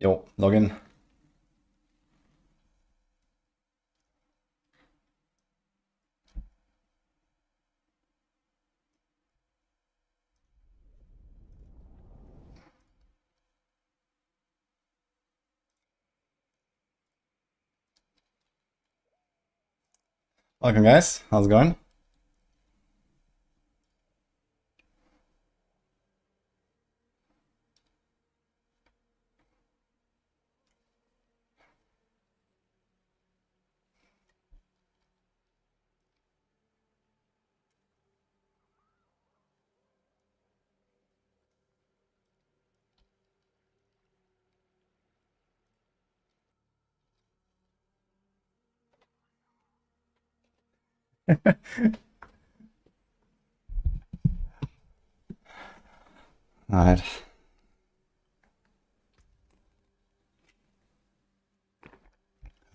Jo, Login. Welcome, guys. How's it going? Alright.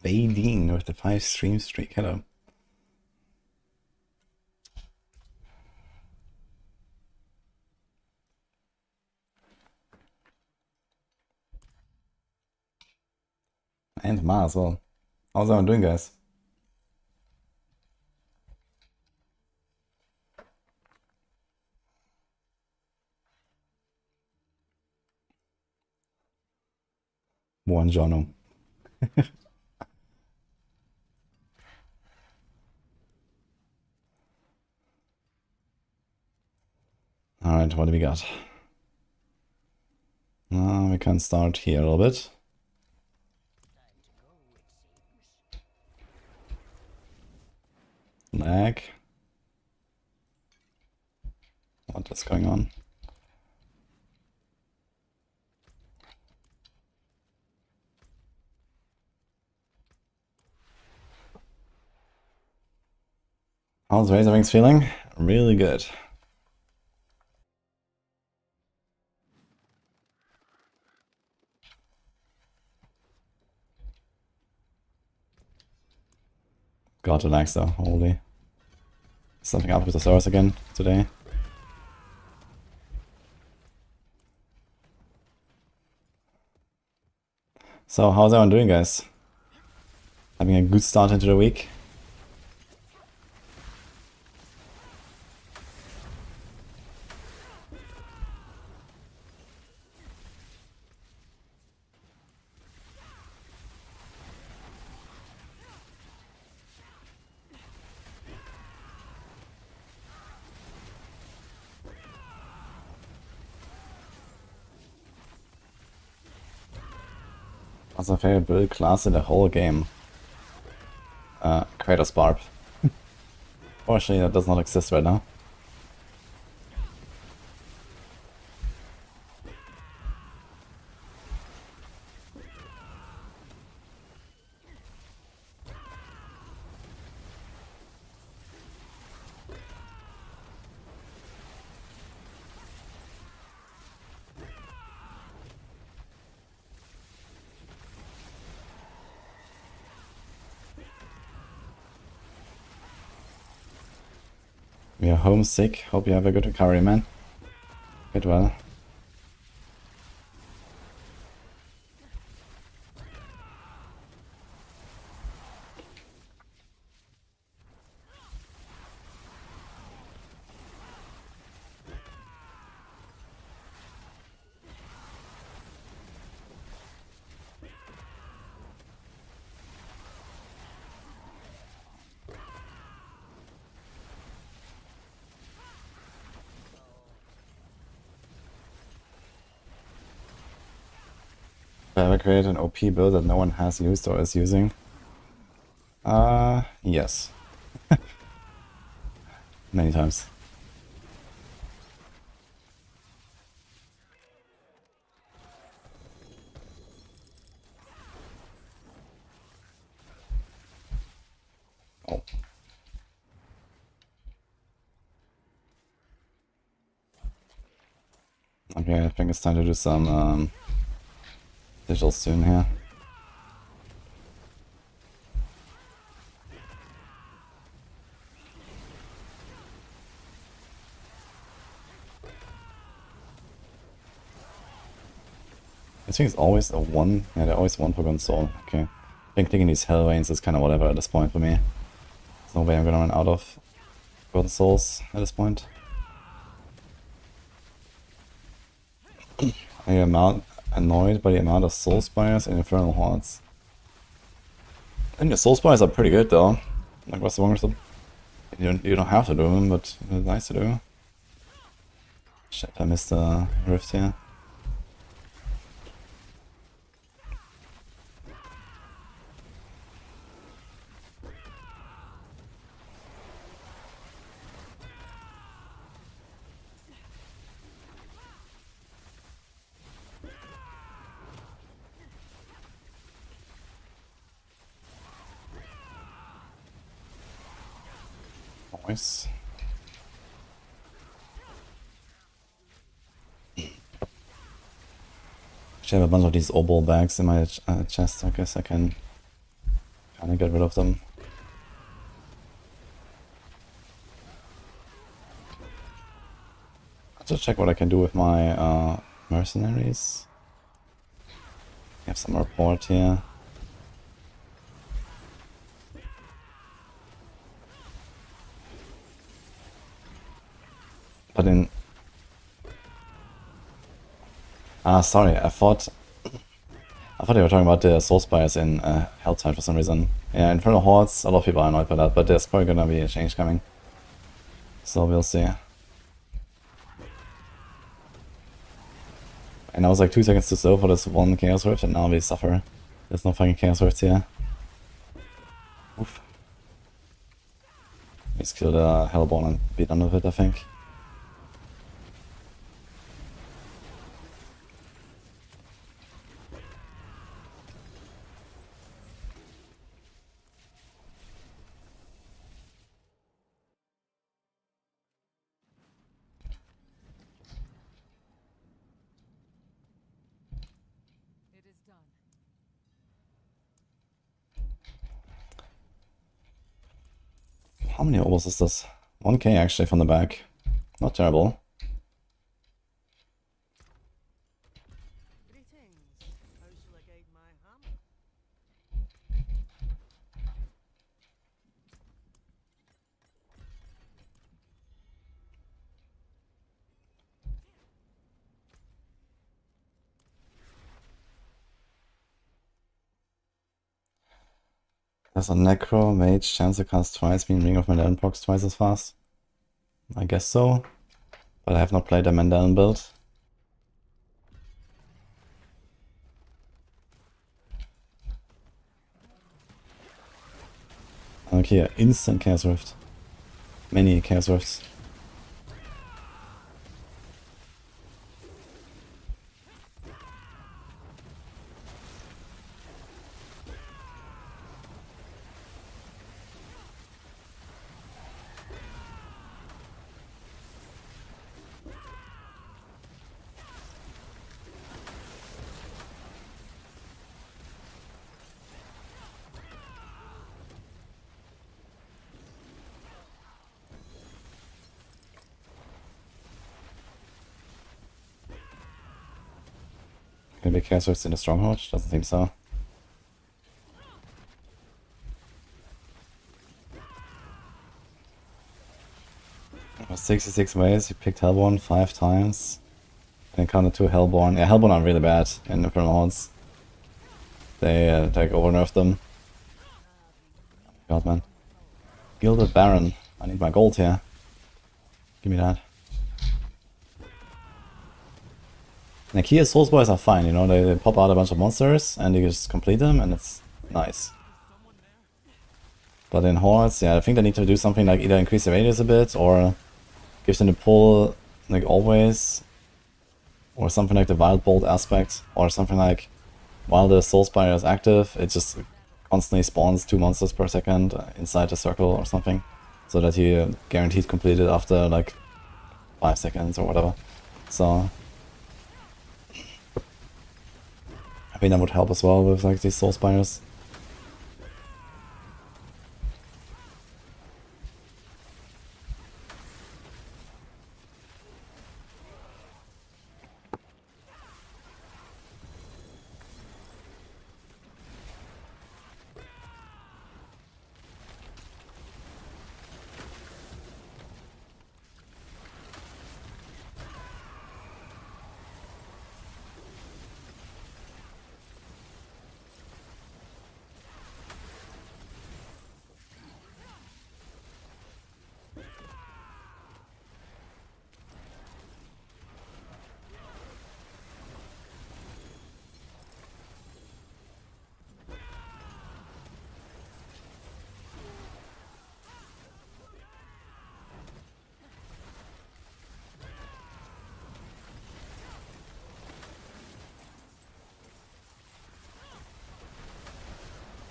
Vadine with the 5 stream streak. Hello. And Ma as well. How's everyone doing, guys? Buongiorno. Alright, what do we got? We can start here a little bit. Lag. What is going on? How's Razorwings feeling? Really good. Got to lag though, holy. Something up with the servers again today. So, how's everyone doing, guys? Having a good start into the week? What's my favorite build class in the whole game? Kratos Barb. Fortunately, that does not exist right now. We are homesick. Hope you have a good recovery, man. Get well. Have I ever created an OP build that no one has used or is using? Yes. Many times. Oh. Okay, I think it's time to do some digital soon here. I think it's always a 1. Yeah, they're always 1 Forgotten Soul. Okay. I think clicking these Hell Veins is kind of whatever at this point for me. There's no way I'm gonna run out of Forgotten Souls at this point. I am annoyed by the amount of Soul Spires and Infernal Hordes. And the Soul Spires are pretty good though. Like, what's wrong with them? You don't have to do them, but it's nice to do. Shit, I missed the rift here. Nice. Actually, I have a bunch of these obol bags in my chest. I guess I can kind of get rid of them. I'll just check what I can do with my mercenaries. I have some report here. But in... sorry, I thought you were talking about the Soul Spires in Helltide for some reason. Yeah, Infernal Hordes, a lot of people are annoyed by that, but there's probably gonna be a change coming. So we'll see. And I was like 2 seconds too slow for this one Chaos Rift, and now we suffer. There's no fucking Chaos Rift here. Oof. Let's kill the Hellborn and be done with it, I think. How many obos is this? 1k actually from the back. Not terrible. There's a Necro Mage chance to cast twice, mean Ring of Mandalon procs twice as fast. I guess so. But I have not played a Mandalon build. Okay, instant Chaos Rift. Many Chaos Rifts. Gonna be Chaos Rifts in the Stronghold? Doesn't seem so. There was 66 ways, you picked Hellborn 5 times. And encountered 2 Hellborn. Yeah, Hellborn are really bad in Infernal Hordes. They like over-nerfed them. God, man. Gilded Baron. I need my gold here. Give me that. Like here, Soul Spires are fine, you know, they pop out a bunch of monsters and you just complete them and it's nice. But in Hordes, yeah, I think they need to do something like either increase the radius a bit or give them the pull like always. Or something like the Wild Bolt aspect, or something like while the Soul Spire is active, it just constantly spawns 2 monsters per second inside the circle or something. So that you guaranteed complete it after like 5 seconds or whatever. So I think that would help as well with like these Soul Spires.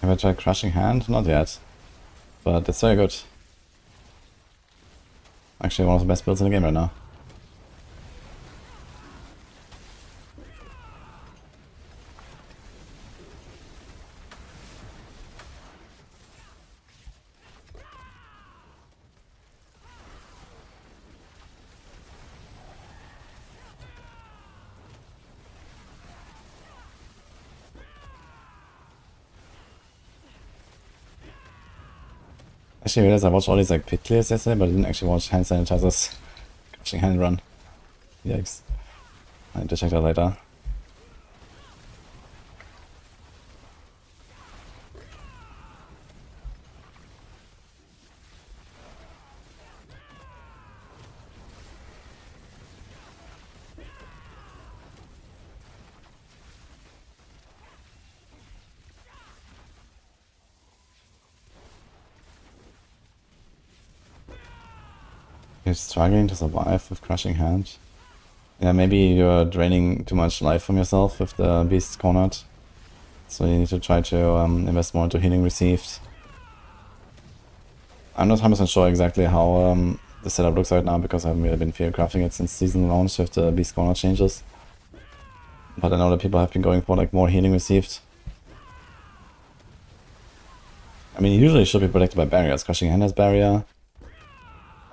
Have I tried Crushing Hand? Not yet. But it's very good. Actually one of the best builds in the game right now. Actually, I realized I watched all these like pit clears yesterday, but I didn't actually watch hand sanitizers Crushing Hand run. Yikes. I need to check that later. You're struggling to survive with Crushing Hand. Yeah, maybe you're draining too much life from yourself with the beast cornered. So you need to try to invest more into healing received. I'm not 100% sure exactly how the setup looks right now because I haven't really been crafting it since season launch with the beast corner changes. But I know that people have been going for like more healing received. I mean, usually it should be protected by barriers. Crushing Hand has barrier.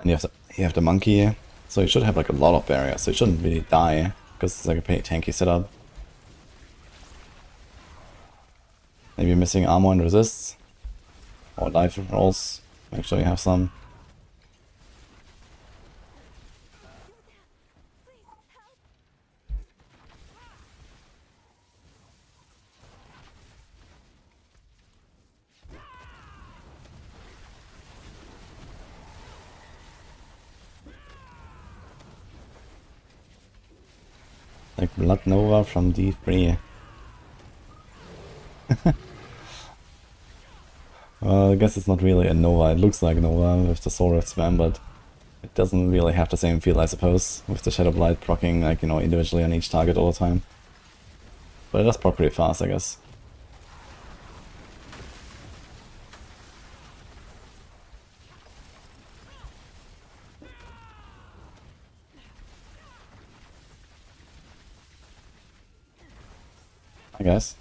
And you have the monkey, so you should have like a lot of barriers, so you shouldn't really die, because it's like a pretty tanky setup. Maybe you're missing armor and resists, or life rolls, make sure you have some. Like Blood Nova from D3. Well, I guess it's not really a Nova. It looks like Nova with the Sword of Spam, but it doesn't really have the same feel, I suppose, with the Shadow Blight proccing, like, you know, individually on each target all the time. But it does proc pretty fast, I guess. I guess.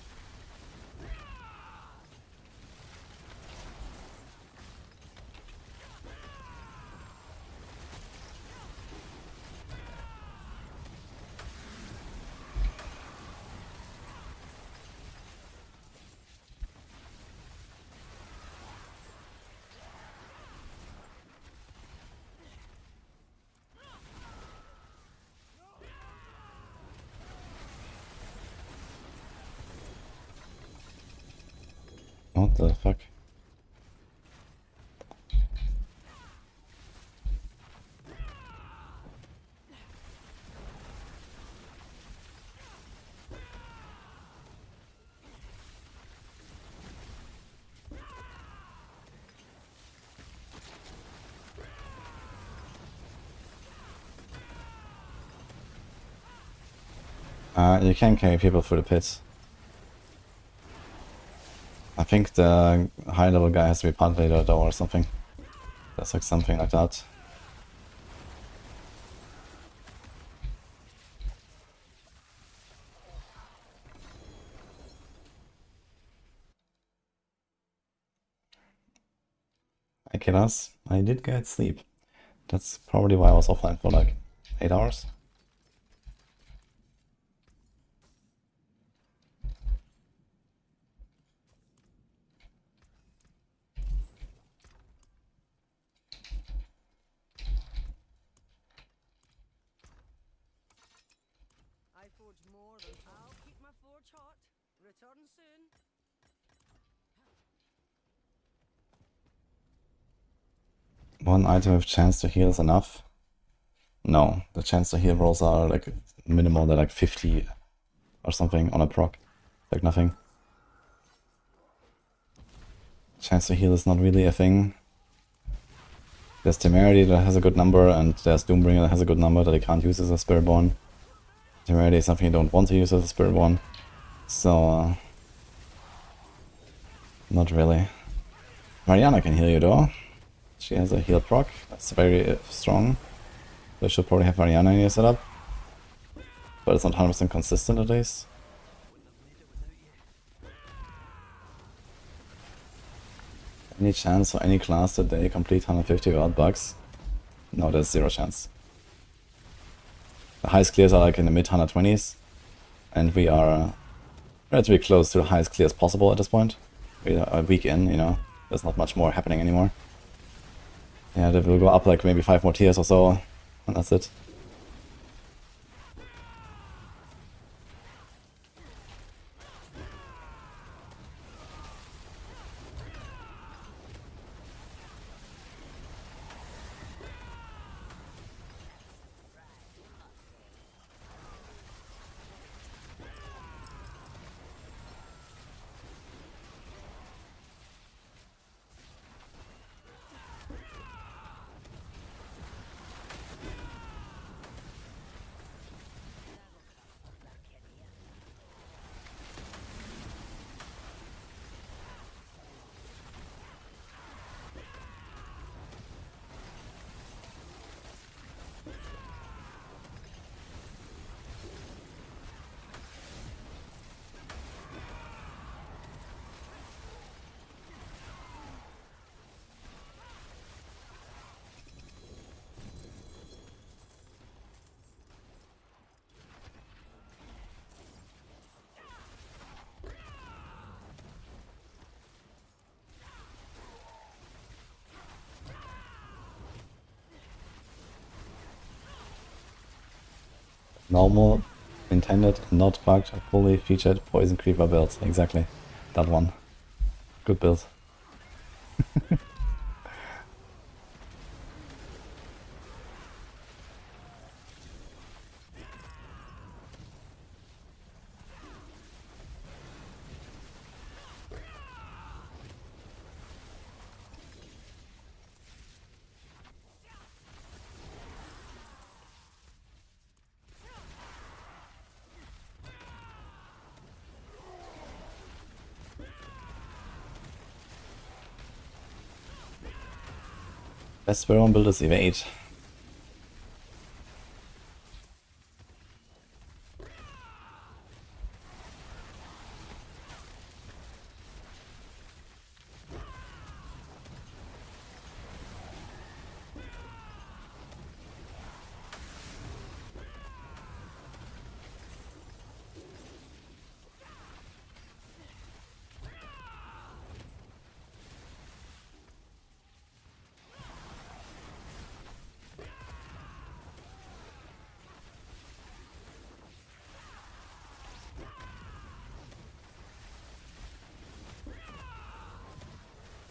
What the fuck? You can carry people through the pits. I think the high level guy has to be part leader though or something. That's like something like that. Hi killers, I did get sleep. That's probably why I was offline for like 8 hours. One item with chance to heal is enough? No, the chance to heal rolls are like minimal, they're like 50 or something on a proc. Like nothing. Chance to heal is not really a thing. There's Temerity that has a good number, and there's Doombringer that has a good number that you can't use as a Spiritborn. Temerity is something you don't want to use as a Spiritborn. So, Not really. Mariana can heal you though. She has a heal proc. That's very strong. So I should probably have Mariana in your setup. But it's not 100% consistent at least. Any chance for any class that they complete 150 without bugs? No, there's zero chance. The highest clears are like in the mid 120s. And we are relatively close to the highest clears possible at this point. We are a week in, you know. There's not much more happening anymore. Yeah, they will go up like maybe 5 more tiers or so. And that's it. Normal, intended, not bugged, fully featured poison creeper build. Exactly. That one. Good build. Best Spiritborn build is evade.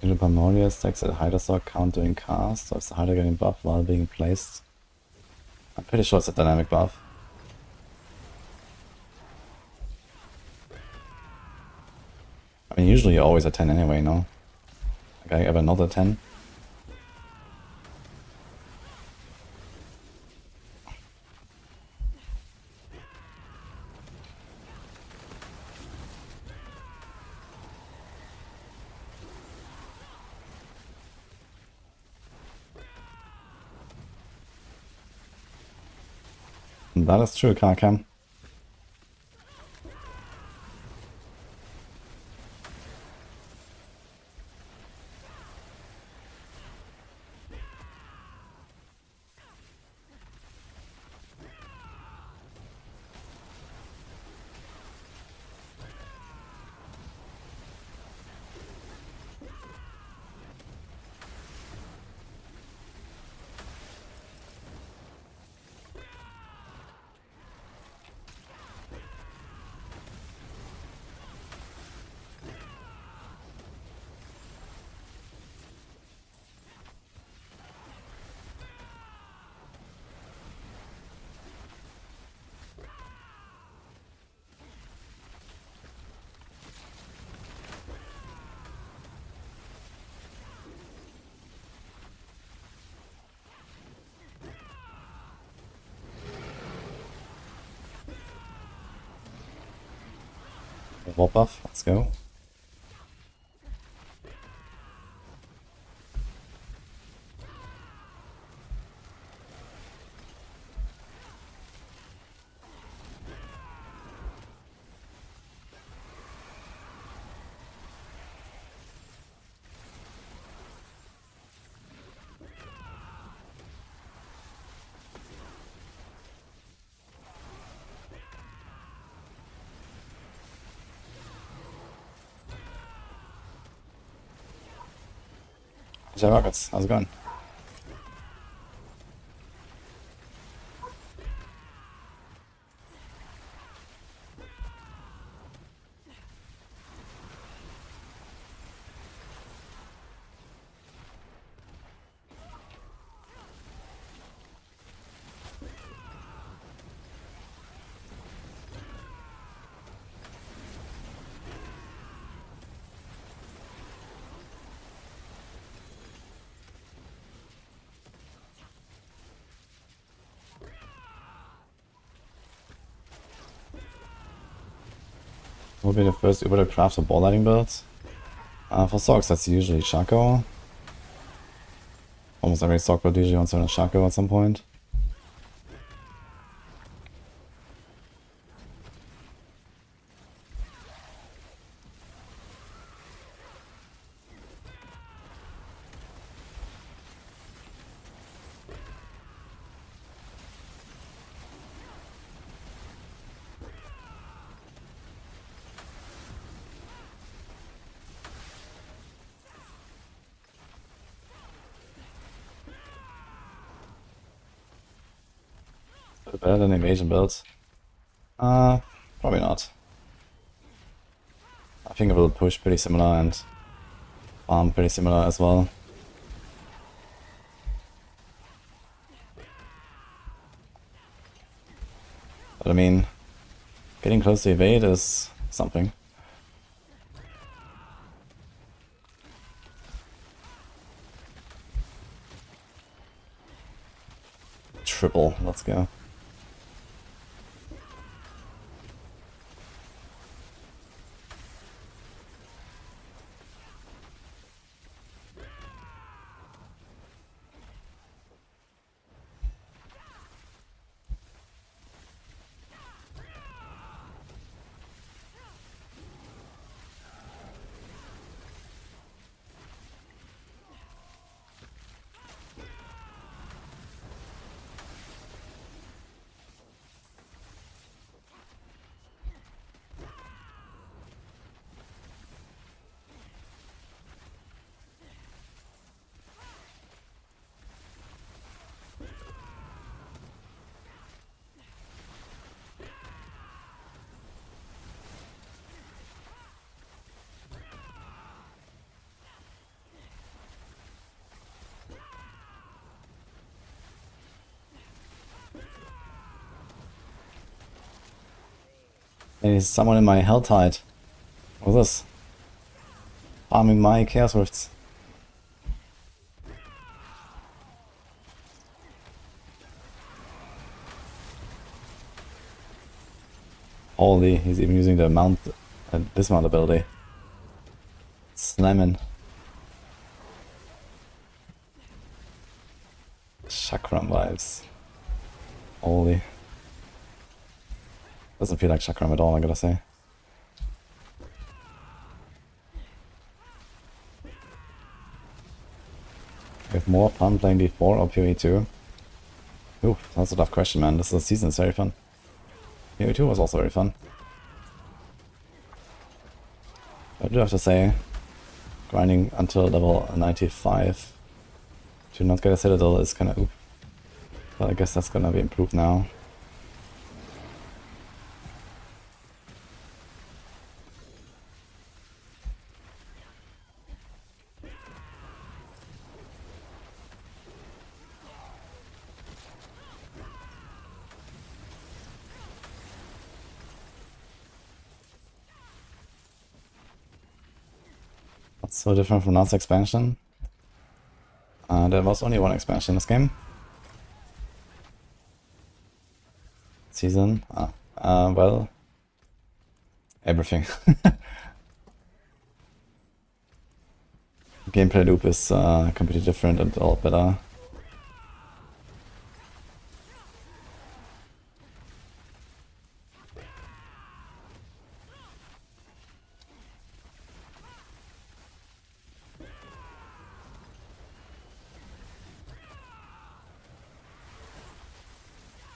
Usually Primordial stacks that Hider Sorc count doing cast, so is the Hider getting buff while being placed? I'm pretty sure it's a dynamic buff. I mean, usually you're always at 10 anyway, no? Like, I ever not at 10? That is true, Karkam. War buff, let's go. J Rockets, how's it going? Will be the first Uber to craft a ball lighting build. For Sorcs, that's usually Shaco. Almost every Sorc build usually wants to run a Shaco at some point. Better than invasion builds? Probably not. I think it will push pretty similar and farm pretty similar as well. But I mean, getting close to evade is something. Triple, let's go. There's someone in my hell tide. What's this? Farming my Chaos Rifts. Holy, he's even using the mount, dismount ability. Slamming. Chakram vibes. Holy. Doesn't feel like Chakram at all, I gotta say. We have more fun playing D4 or PoE2? Ooh, that's a tough question, man. This season is very fun. PoE2 was also very fun. I do have to say, grinding until level 95 to not get a Citadel is kinda oof. But I guess that's gonna be improved now. What's so different from last expansion? There was only one expansion in this game. Season? Well, everything. Gameplay loop is completely different and a lot better.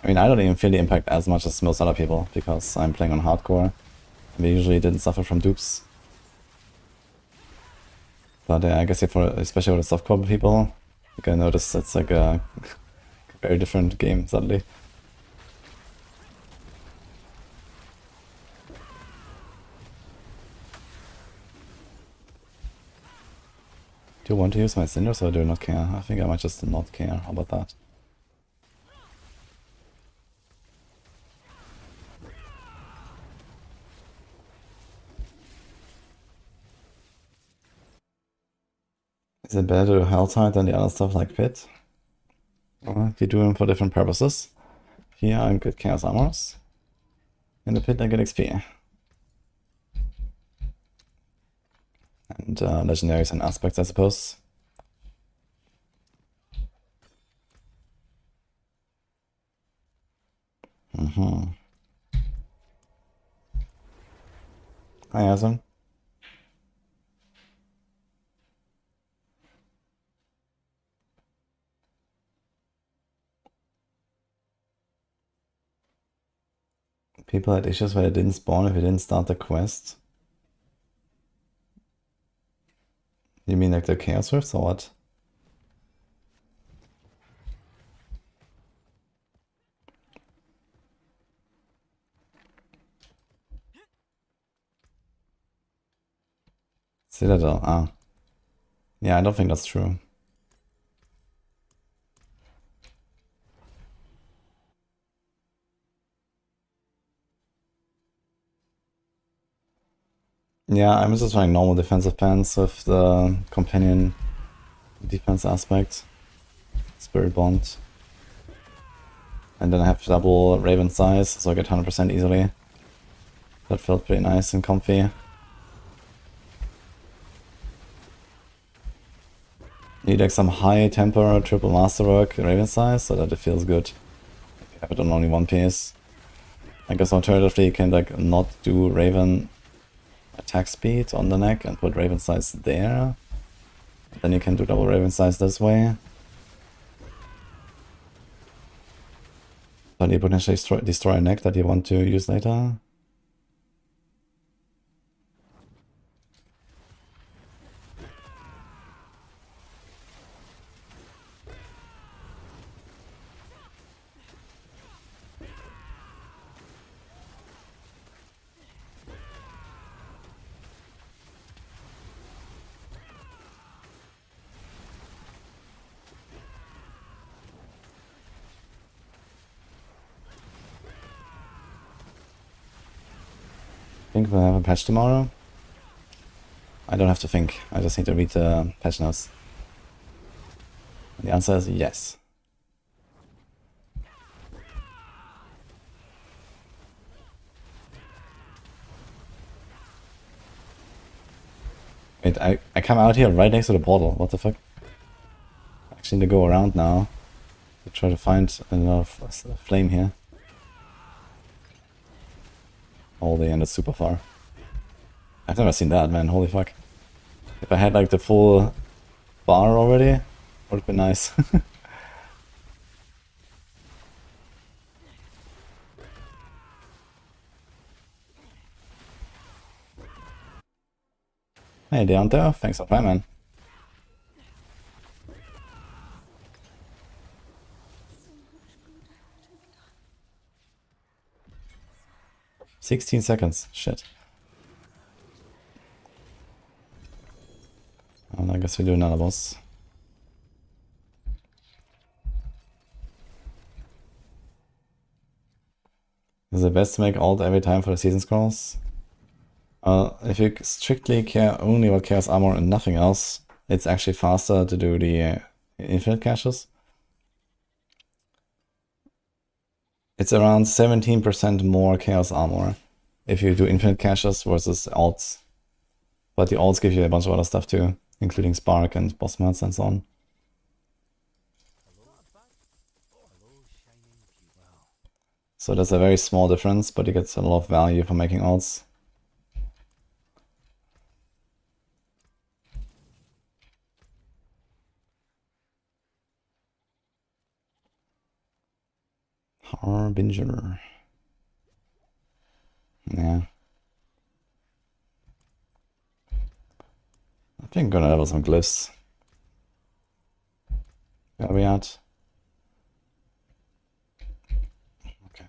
I mean, I don't even feel the impact as much as most other people, because I'm playing on hardcore, and we usually didn't suffer from dupes. But I guess for especially with the softcore people, you can notice it's like a very different game suddenly. Do you want to use my cinders or do you not care? I think I might just not care. How about that? Is it better to do Helltide than the other stuff like Pit? You do them for different purposes. Here I get Chaos Armors. In the Pit I get XP. And legendaries and aspects, I suppose. Hi, Asm. People had issues where they didn't spawn if you didn't start the quest. You mean like the Chaos Rifts or what? Citadel, ah. Yeah, I don't think that's true. Yeah, I'm just trying normal defensive pants with the companion defense aspect. Spiritborn. And then I have double Raven size, so I get 100% easily. That felt pretty nice and comfy. Need like some high temper triple masterwork Raven size so that it feels good. You have it on only one piece. I guess alternatively you can like not do Raven attack speed on the neck and put Raven size there. Then you can do double Raven size this way. But you potentially destroy a neck that you want to use later. Think we'll have a patch tomorrow? I don't have to think, I just need to read the patch notes. And the answer is yes. Wait, I come out here right next to the portal, what the fuck? I actually need to go around now to try to find another flame here. Holy, and it's super far. I've never seen that, man, holy fuck. If I had like the full bar already, would have been nice. Hey, Deonta, thanks for playing, man. $16 shit. Well, I guess we do another boss. Is it best to make alt every time for the season scrolls? If you strictly care only about Chaos Armor and nothing else, it's actually faster to do the infinite caches. It's around 17% more Chaos Armor if you do infinite caches versus alts. But the alts give you a bunch of other stuff too, including Spark and boss mods and so on. So there's a very small difference, but you get a lot of value for making alts. Harbinger. Yeah. I think I'm gonna level some glyphs. Where are we at? Okay.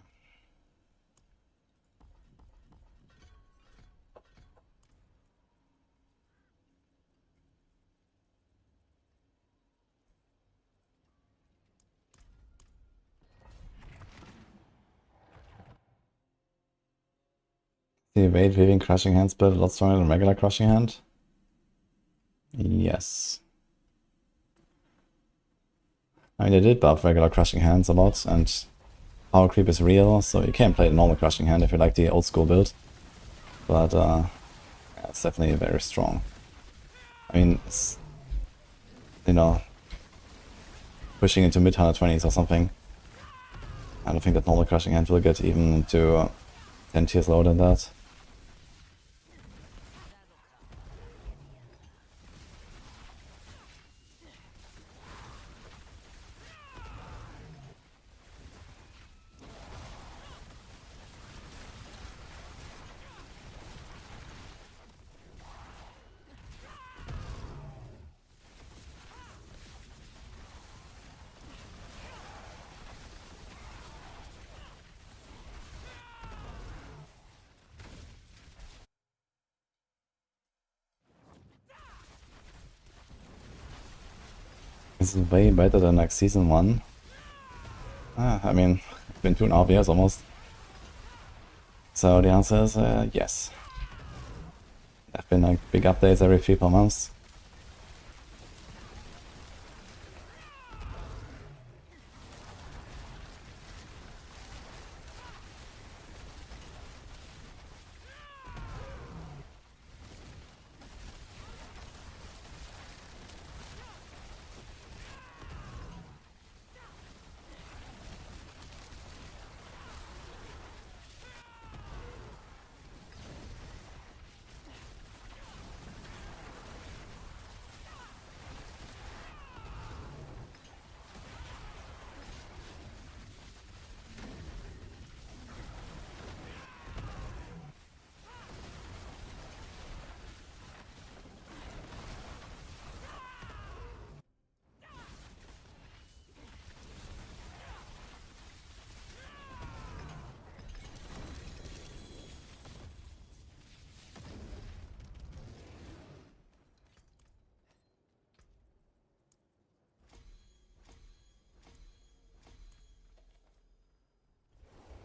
The evade, weaving, crushing hand spell a lot stronger than regular crushing hand? Yes. I mean, they did buff regular crushing hands a lot, and power creep is real, so you can play the normal crushing hand if you like the old school build. But yeah, it's definitely very strong. I mean, it's, you know, pushing into mid 120s or something. I don't think that normal crushing hand will get even into 10 tiers lower than that. This is way better than like season 1. I mean, it's been 2.5 years almost. So the answer is yes. There have been like big updates every 3-4 months.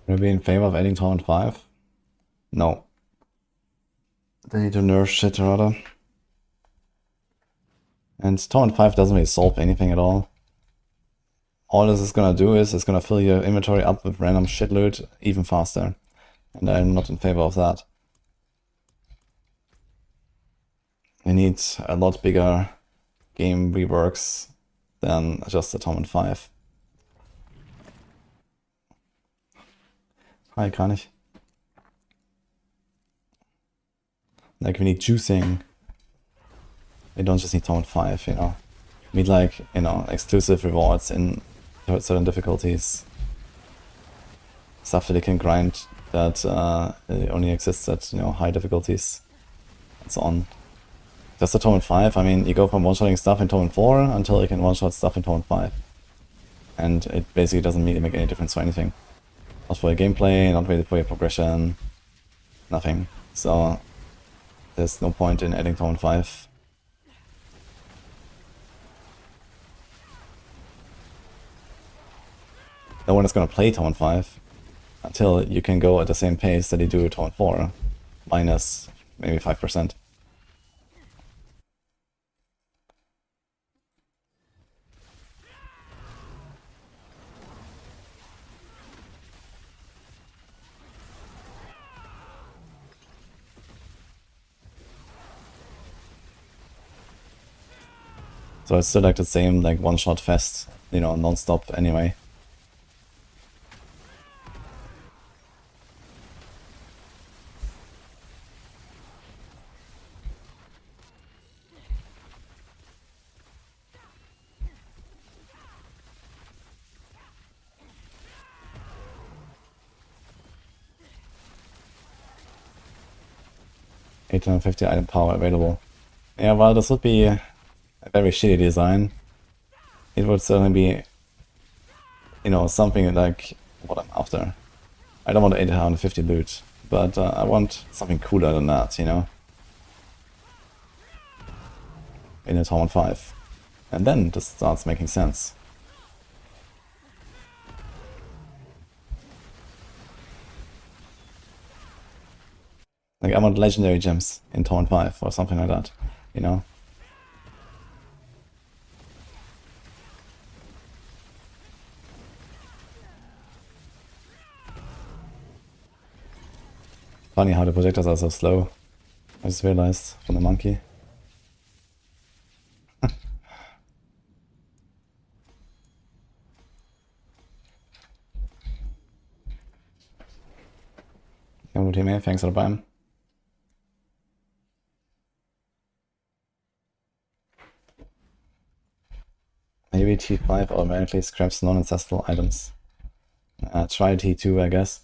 Will be in favor of adding Torment 5? No. They need to nerf shit rather. And Torment 5 doesn't really solve anything at all. All this is gonna do is it's gonna fill your inventory up with random shit loot even faster. And I'm not in favor of that. We need a lot bigger game reworks than just the Torment 5. Hi, kann ich. Like, we need juicing. We don't just need Torment 5, you know. We need, like, you know, exclusive rewards in certain difficulties. Stuff that you can grind that only exists at, you know, high difficulties. And so on. Just the Torment 5, I mean, you go from one-shotting stuff in Torment 4 until you can one-shot stuff in Torment 5. And it basically doesn't really make any difference for anything. Not for your gameplay, not really for your progression, nothing. So there's no point in adding Torment 5. No one is gonna play Torment 5 until you can go at the same pace that you do Torment 4, minus maybe 5%. So it's still like the same like one-shot fest, you know, non-stop anyway. $850 item power available. Yeah, while this would be a very shitty design, it would certainly be, you know, something like what I'm after. I don't want 850 loot, but I want something cooler than that, you know? In a Torment 5. And then this starts making sense. Like, I want legendary gems in Torment 5 or something like that, you know? Funny how the projectors are so slow. I just realized from the monkey. Teammate, thanks for the prime. Maybe T5 automatically scraps non-ancestral items. Try T2, I guess.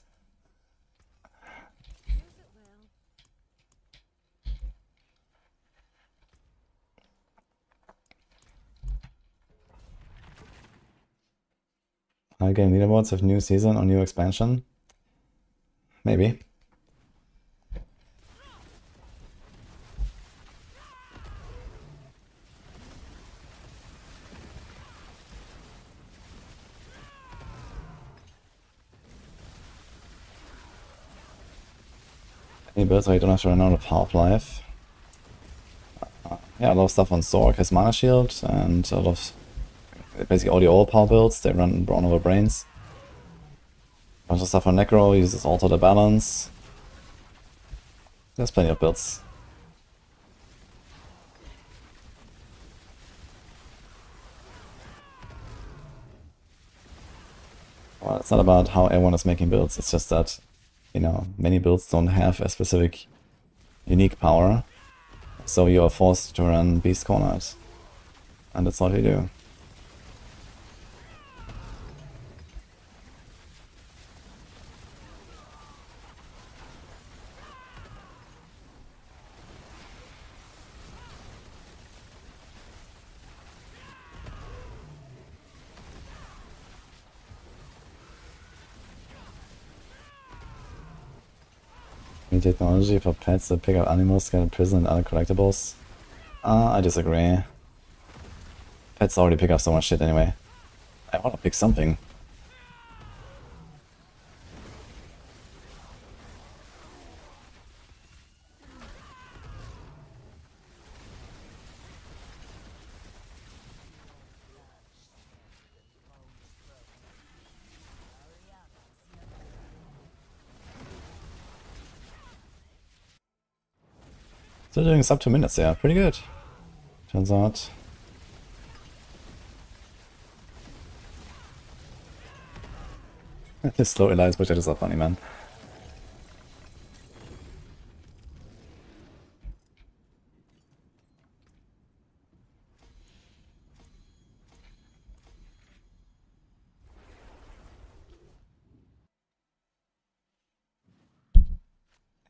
High game leaderboards of new season or new expansion? Maybe. Any builds so you don't have to run out of half-life. Yeah, a lot of stuff on Sorc has mana shield, and a lot of basically all the overpower builds, they run Brawn over Brains. A bunch of stuff on Necro uses Alter the Balance. There's plenty of builds. Well, it's not about how everyone is making builds, it's just that, you know, many builds don't have a specific unique power, so you are forced to run Beast Corners. And that's all you do. New technology for pets that pick up animals, get a prison and other collectibles. I disagree. Pets already pick up so much shit anyway. I wanna pick something. Still doing sub 2 minutes, yeah, pretty good. Turns out. This slow alliance projectors are funny, man.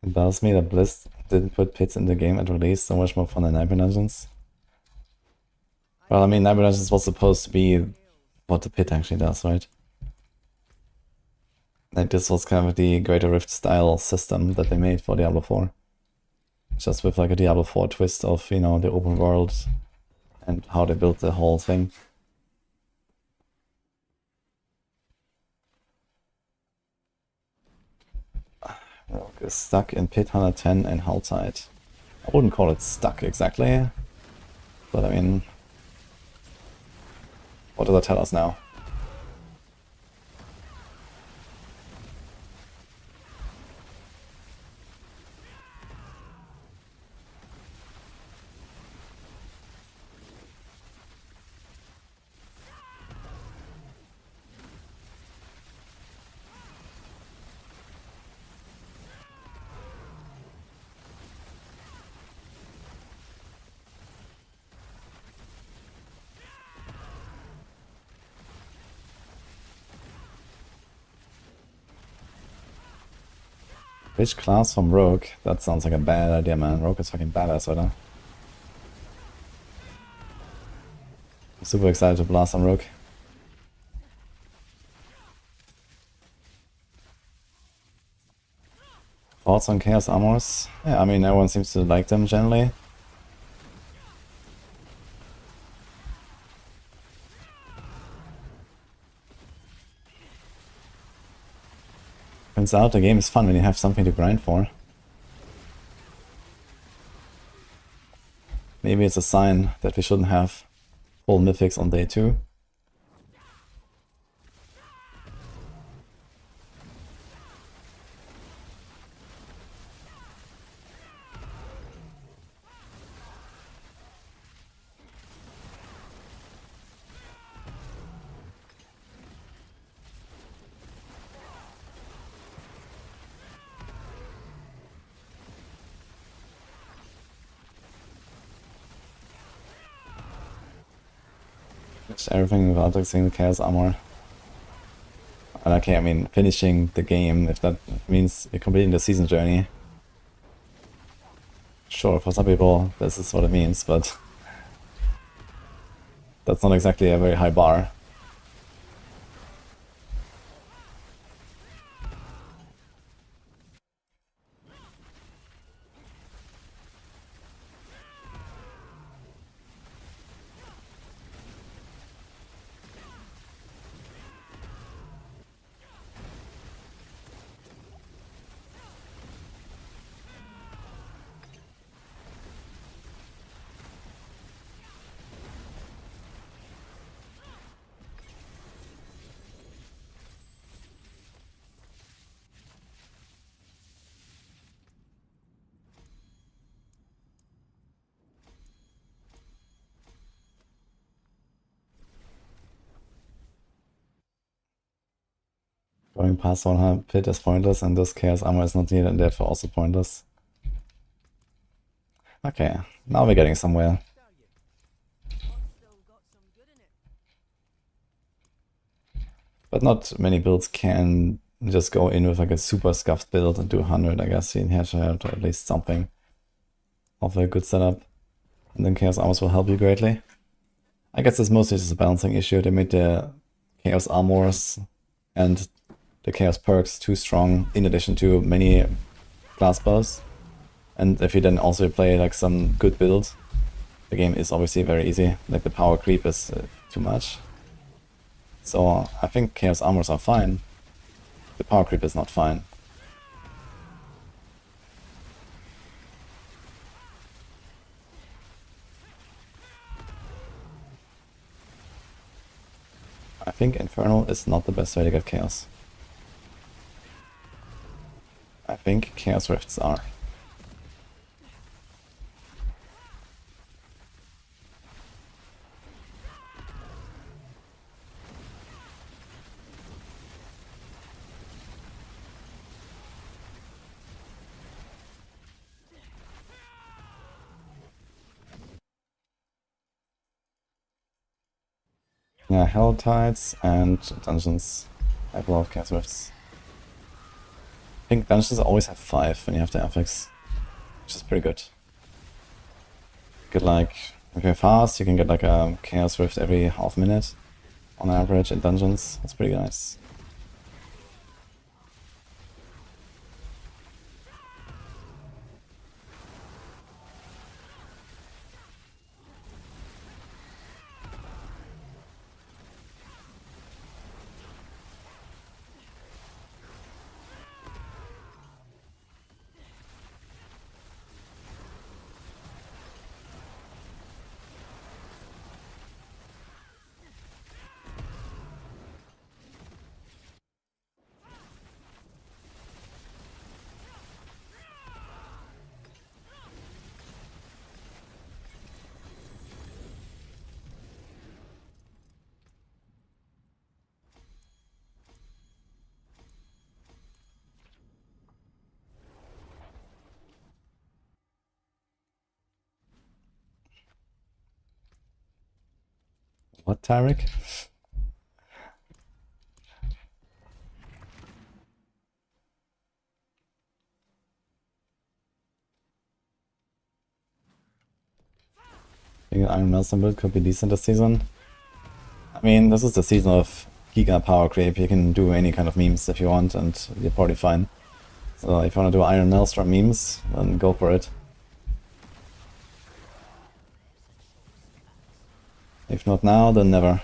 It bothers me that Bliss didn't put pits in the game at release, so much more fun than Nightmare Dungeons. Well, I mean, Nightmare Dungeons was supposed to be what the pit actually does, right? Like, this was kind of the Greater Rift style system that they made for Diablo 4. Just with like a Diablo 4 twist of, you know, the open world and how they built the whole thing. Rogue is stuck in Pit 110 and Helltide. I wouldn't call it stuck exactly, but I mean, what does that tell us now? Which class from Rogue? That sounds like a bad idea, man. Rogue is fucking badass, right? I'm super excited to blast on Rook. Thoughts on Chaos Armors? Yeah, I mean, everyone seems to like them generally. Turns out the game is fun when you have something to grind for. Maybe it's a sign that we shouldn't have full mythics on day 2. Just everything without fixing the Chaos Armor. And okay, I mean, finishing the game, if that means you're completing the season journey. Sure, for some people this is what it means, but that's not exactly a very high bar. Going past 100 pit is pointless, and this Chaos Armor is not needed, and therefore also pointless. Okay, now we're getting somewhere. But not many builds can just go in with like a super scuffed build and do 100, I guess. You have to have at least something of a good setup. And then Chaos Armors will help you greatly. I guess it's mostly just a balancing issue. They made the Chaos Armors and the Chaos Perks too strong, in addition to many class spells. And if you then also play like some good build, the game is obviously very easy. Like the power creep is too much. So I think Chaos Armors are fine. The power creep is not fine. I think Infernal is not the best way to get Chaos. I think Chaos Rifts are. Yeah, Hell Tides and Dungeons have a lot of Chaos Rifts. I think Dungeons always have 5 when you have the affix, which is pretty good. Get like, if you're fast, you can get like a Chaos Rift every half minute on average in Dungeons. That's pretty nice. What, Tarek? I think an Iron Maelstrom build could be decent this season. I mean, this is the season of Giga power creep. You can do any kind of memes if you want, and you're probably fine. So if you want to do Iron Maelstrom memes, then go for it. If not now, then never.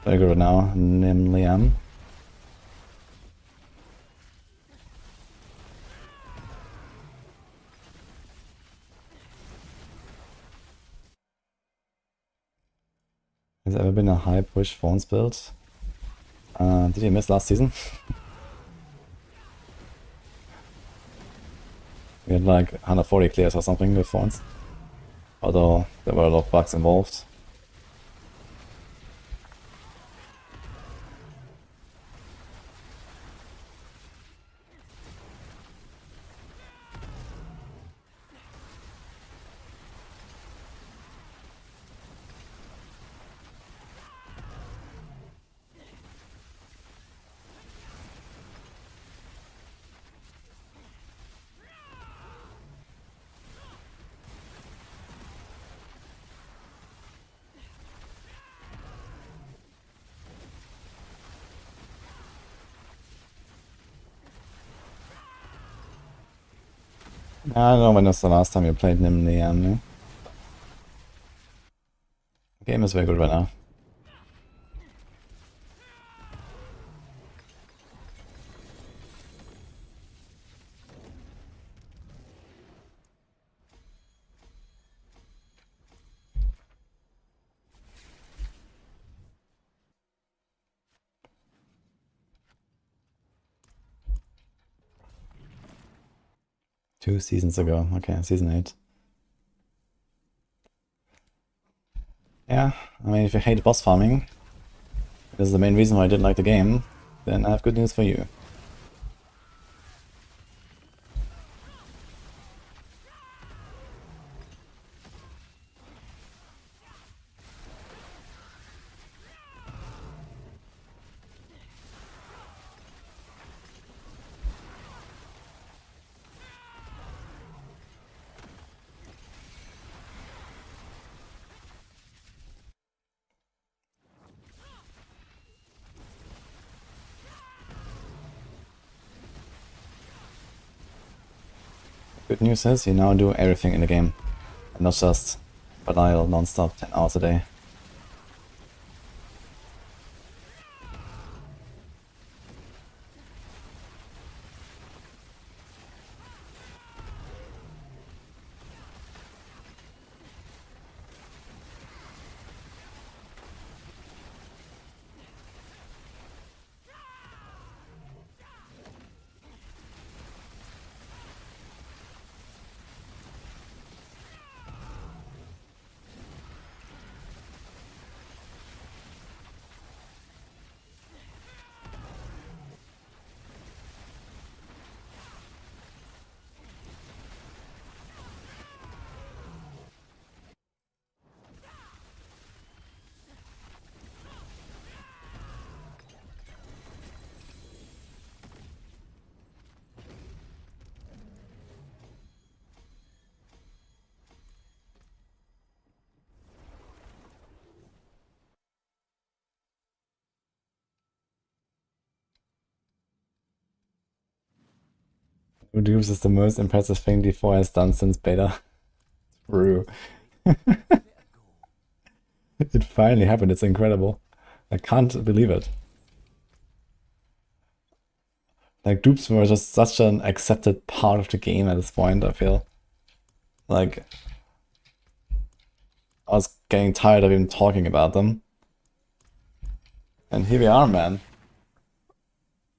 Very good now, Nim Liam. Has there ever been a high push Fawns build? Did you miss last season? We had like 140 clears or something with Fawns. Although there were a lot of bugs involved. I don't know when was the last time you played Nim Liam. The game is very good right now. Two seasons ago. Okay, season 8. Yeah, I mean, if you hate boss farming, this is the main reason why I didn't like the game, then I have good news for you. Good news is you now do everything in the game, and not just Belial non-stop 10 hours a day. Reduce is the most impressive thing D4 has done since beta. True. It finally happened, it's incredible. I can't believe it. Like, dupes were just such an accepted part of the game at this point, I feel. Like, I was getting tired of even talking about them. And here we are, man.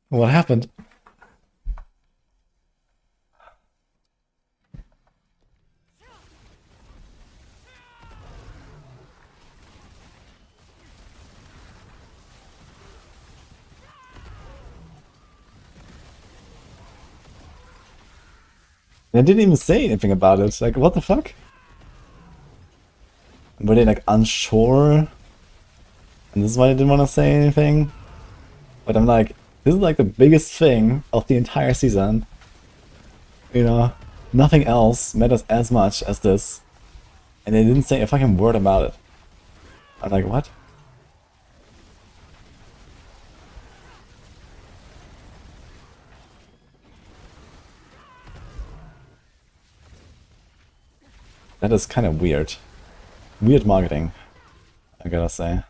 What happened? They didn't even say anything about it. Like, what the fuck? Were they like unsure And this is why I didn't want to say anything. But I'm like, this is like the biggest thing of the entire season. You know, nothing else matters as much as this. And they didn't say a fucking word about it. I'm like, what? That is kind of weird. Weird marketing, I gotta say.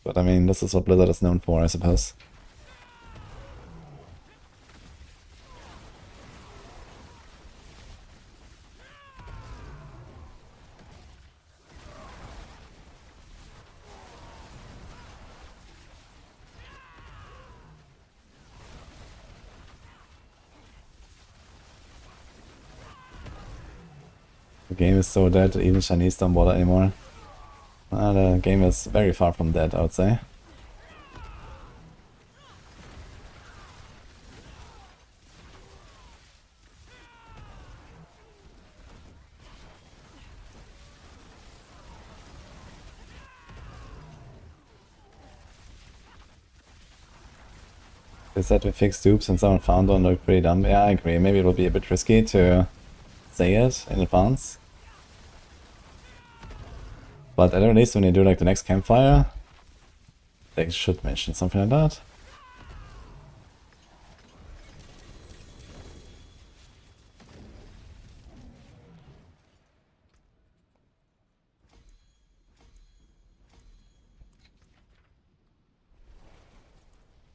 But I mean, this is what Blizzard is known for, I suppose. The game is so dead, even Chinese don't bother anymore. The game is very far from dead, I would say. They said we fixed dupes and someone found one looked pretty dumb. Yeah, I agree. Maybe it would be a bit risky to say it in advance. But at least when you do like the next campfire, they should mention something like that.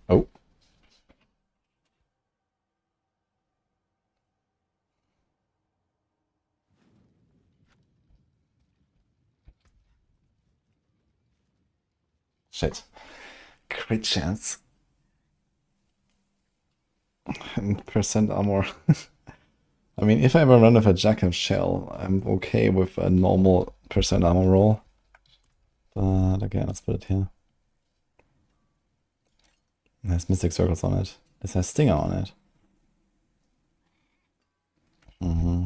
Oh. Shit. Crit chance. And percent armor. I mean, if I ever run with a Jack of Shell, I'm okay with a normal percent armor roll. But again, let's put it here. It has Mystic Circles on it. It has Stinger on it. Mm-hmm.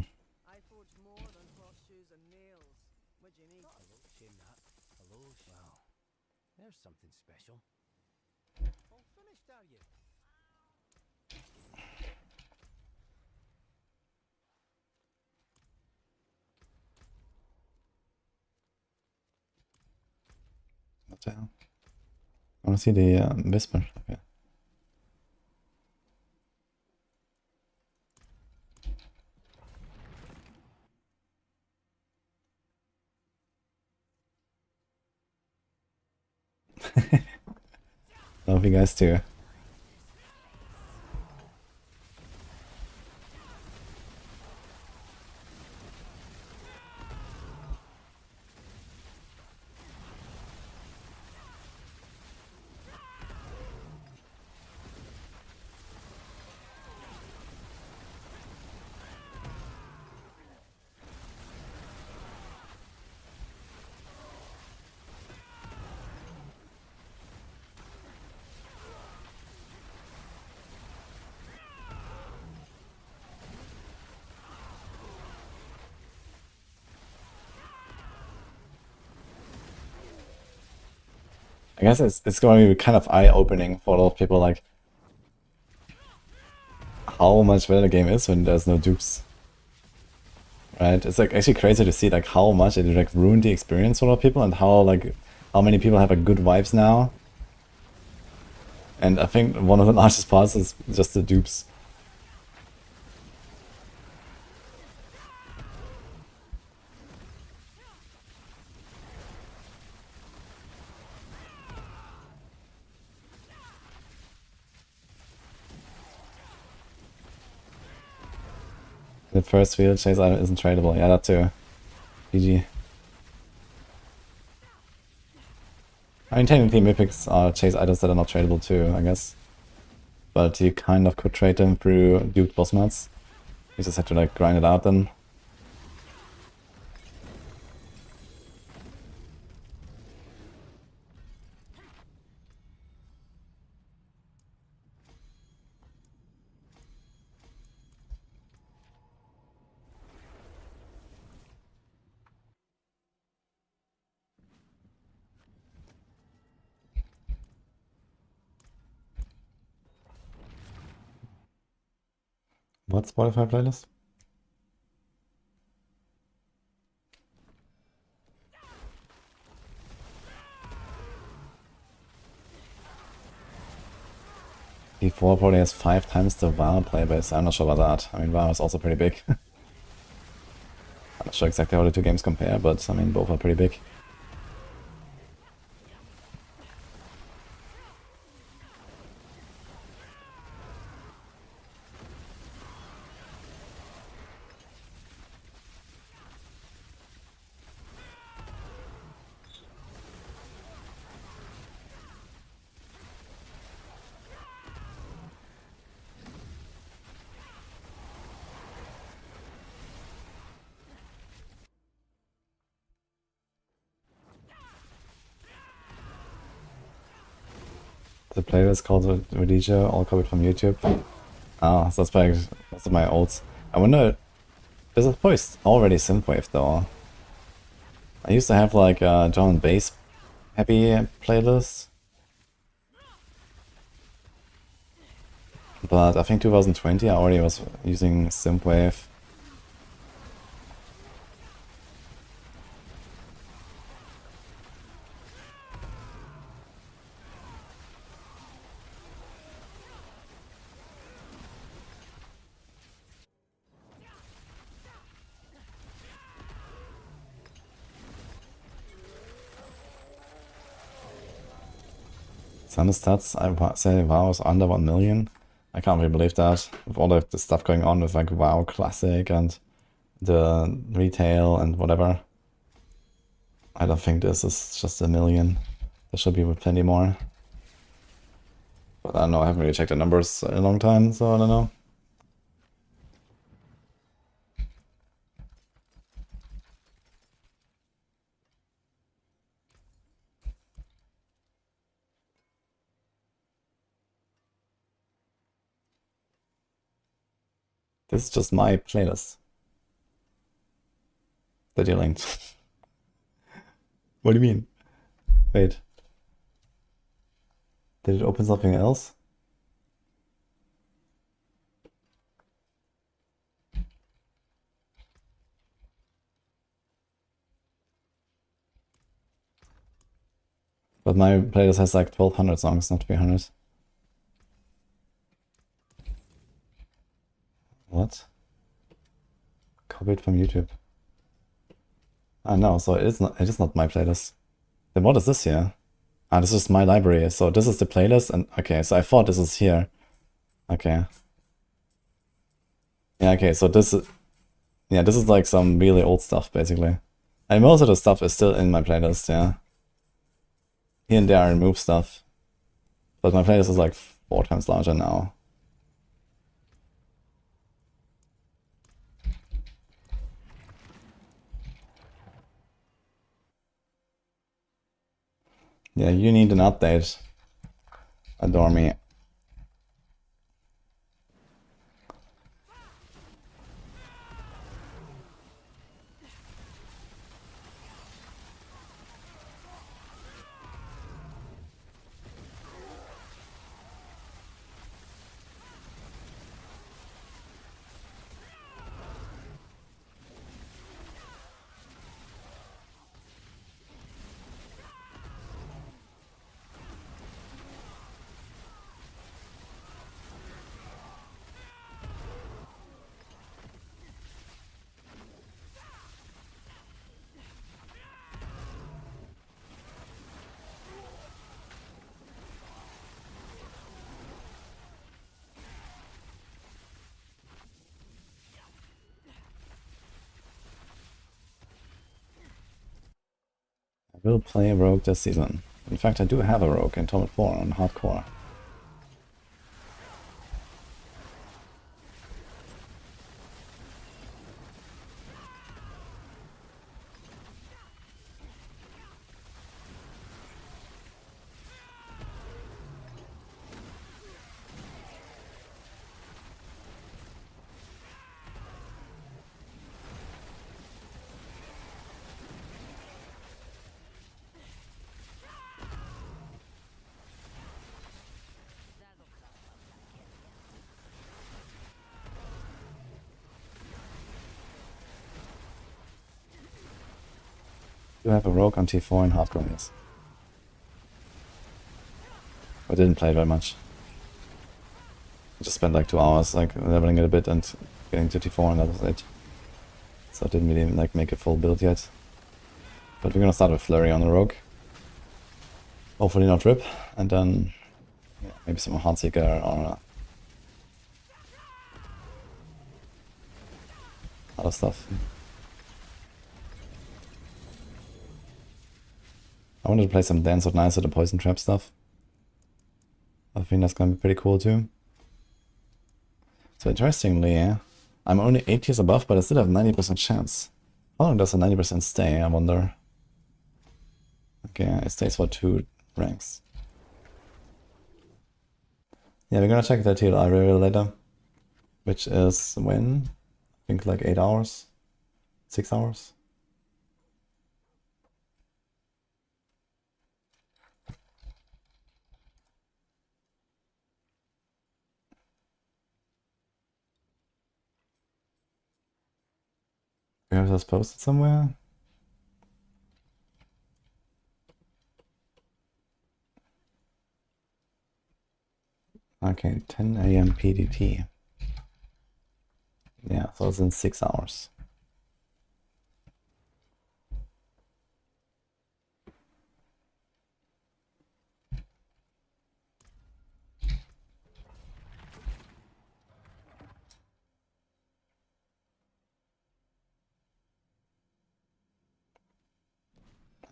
What the hell? I want to see the Whisper. Okay. Love you guys too. I guess it's going to be kind of eye-opening for a lot of people, like how much better the game is when there's no dupes. Right? It's like actually crazy to see like how much it like ruined the experience for a lot of people and how many people have like good vibes now. And I think one of the largest parts is just the dupes. The first field chase item isn't tradable. Yeah, that too. GG. I mean, technically mythics are chase items that are not tradable too, I guess. But you kind of could trade them through duped boss mats. You just have to like grind it out then. What Spotify playlist? P4 probably has 5 times the WoW player base. I'm not sure about that. I mean, WoW is also pretty big. I'm not sure exactly how the two games compare, but I mean, both are pretty big. The playlist is called wudijo, all copied from YouTube. Ah, so that's probably most of my olds. I wonder, there's a voice already synthwave though. I used to have like a drum and bass heavy playlist, but I think 2020 I already was using synthwave. Some stats, I say WoW is under 1 million. I can't really believe that, with all the stuff going on with like WoW Classic and the retail and whatever. I don't think this is just 1 million. There should be plenty more. But I don't know, I haven't really checked the numbers in a long time, so I don't know. This is just my playlist that you linked. What do you mean? Wait. Did it open something else? But my playlist has like 1200 songs, not 300. What? Copied from YouTube. Ah no, so it is not my playlist. Then what is this here? Ah, this is my library. So this is the playlist, and okay, so I thought this is here. Okay. Yeah, okay, so this is, yeah, this is like some really old stuff basically. And most of the stuff is still in my playlist, yeah. Here and there I remove stuff. But my playlist is like 4 times larger now. Yeah, you need an update. Adore me. I will play a rogue this season. In fact, I do have a rogue in Torment 4 on hardcore. Do have a rogue on T4 in hardcore, yes. I didn't play it very much. I just spent like 2 hours like leveling it a bit and getting to T4 and that was it. So I didn't really like make a full build yet. But we're gonna start with Flurry on the rogue. Hopefully not Rip, and then yeah, maybe some Heartseeker or other stuff. I wanted to play some Dance of Nice with the Poison Trap stuff. I think that's gonna be pretty cool too. So interestingly, yeah, I'm only 8 tiers above, but I still have 90% chance. How long does a 90% stay, I wonder? Okay, it stays for 2 ranks. Yeah, we're gonna check that TLI reveal later. Which is when? I think like 8 hours? 6 hours? We have this posted somewhere? Okay, 10 AM PDT. Yeah, so it's in 6 hours.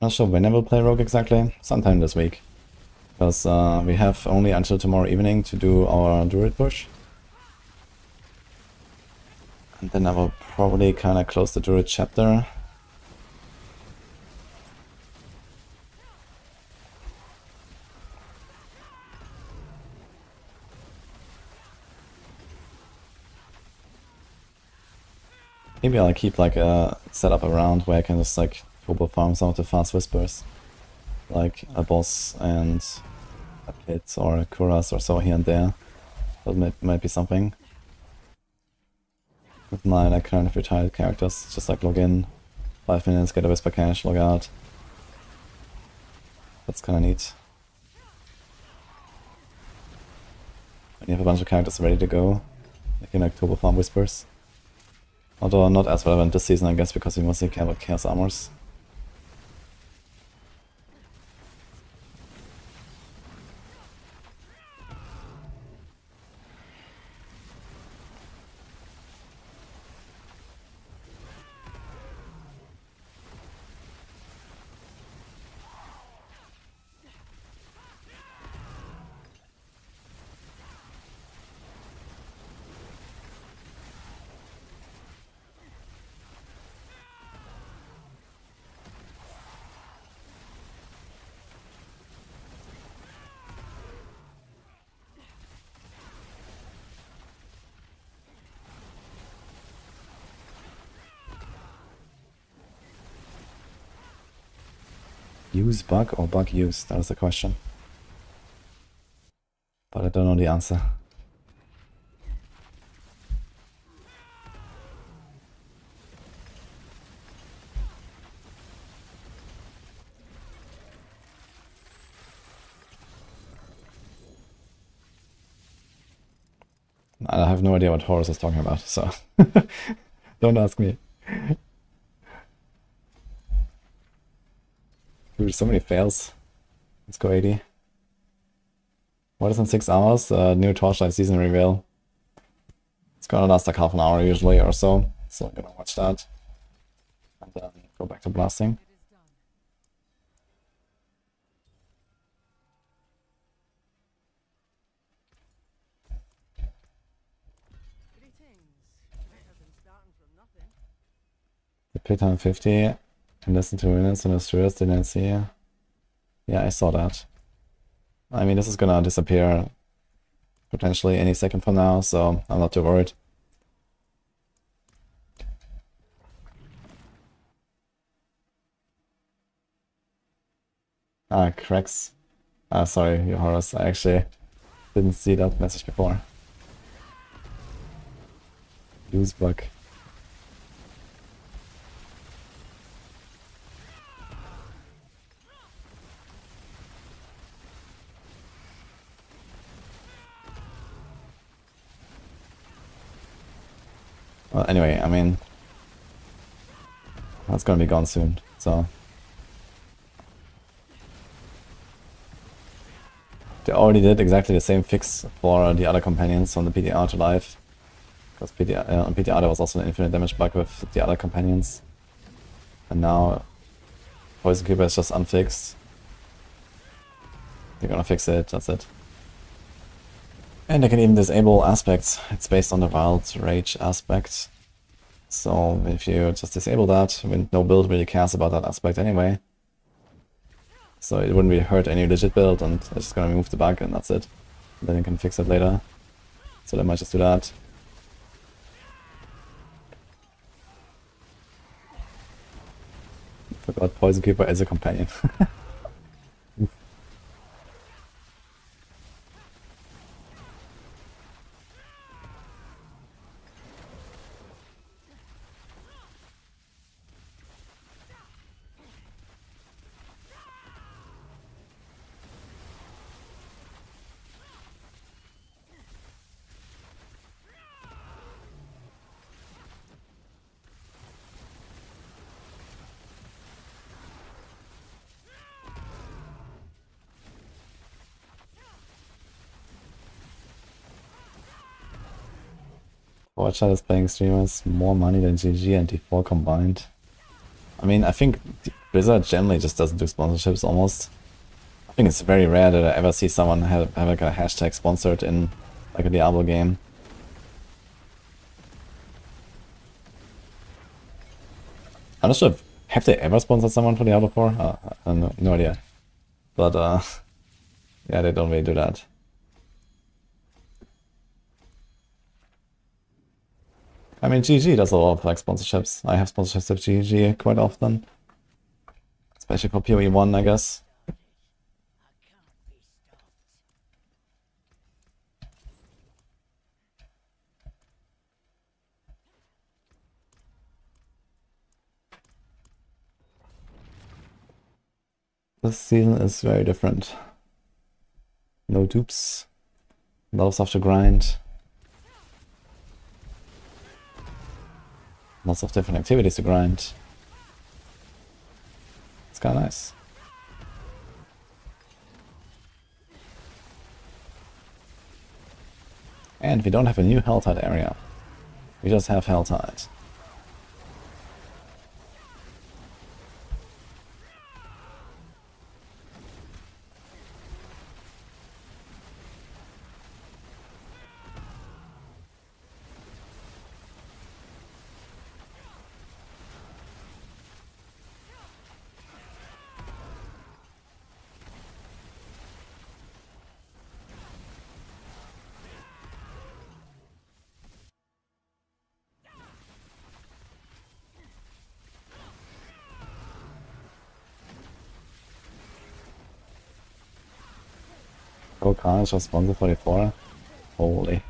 Not sure when I will play Rogue exactly, sometime this week. Because we have only until tomorrow evening to do our Druid push. And then I will probably kind of close the Druid chapter. Maybe I'll keep like a setup around where I can just like turbo farm some of the fast whispers. Like a boss and a pit or a Kuras or so here and there. That might be something. With my like kind of retired characters, just like log in, 5 minutes, get a whisper cache, log out. That's kinda neat. And you have a bunch of characters ready to go. You can like turbo farm whispers. Although not as relevant this season, I guess, because we mostly care about Chaos Armors. Use bug or bug use? That is the question. But I don't know the answer. I have no idea what Horus is talking about, so don't ask me. Dude, so many fails. Let's go 80. What is in 6 hours? New Torchlight season reveal. It's gonna last like half an hour usually or so. So I'm gonna watch that. And then go back to blasting. The pit 150 and listen to minutes and Australis didn't see. Yeah, I saw that. I mean, this is gonna disappear potentially any second from now, so I'm not too worried. Ah, cracks. Ah, sorry, your Horus. I actually didn't see that message before. Use bug. Well, anyway, I mean, that's gonna be gone soon, so. They already did exactly the same fix for the other companions from the PTR to life. Because on PTR there was also an infinite damage bug with the other companions. And now Poison Keeper is just unfixed. They're gonna fix it, that's it. And they can even disable aspects. It's based on the Wild Rage aspect. So if you just disable that, I mean, no build really cares about that aspect anyway. So it wouldn't really hurt any legit build, and it's just gonna remove the bug and that's it. And then you can fix it later. So they might just do that. Forgot Poison Keeper as a companion. Torchlight is paying streamers more money than GG and D4 combined. I mean, I think Blizzard generally just doesn't do sponsorships almost. I think it's very rare that I ever see someone have like a hashtag sponsored in like a Diablo game. I'm not sure if, have they ever sponsored someone for Diablo 4? I have no idea. But yeah, they don't really do that. I mean, GG does a lot of like sponsorships. I have sponsorships with GG quite often. Especially for PoE 1, I guess. This season is very different. No dupes. A lot of stuff to grind. Lots of different activities to grind. It's kinda nice. And we don't have a new Helltide area. We just have Helltide. Oh, Carnage was sponsor 44. Holy.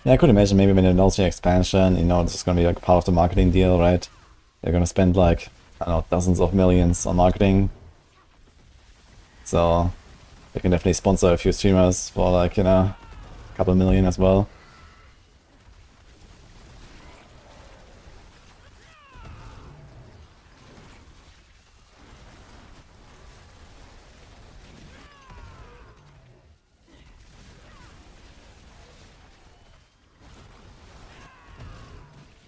Yeah, I could imagine maybe when they announce the expansion, you know, this is gonna be like part of the marketing deal, right? They're gonna spend like, I don't know, dozens of millions on marketing. So they can definitely sponsor a few streamers for like, you know, a couple million as well.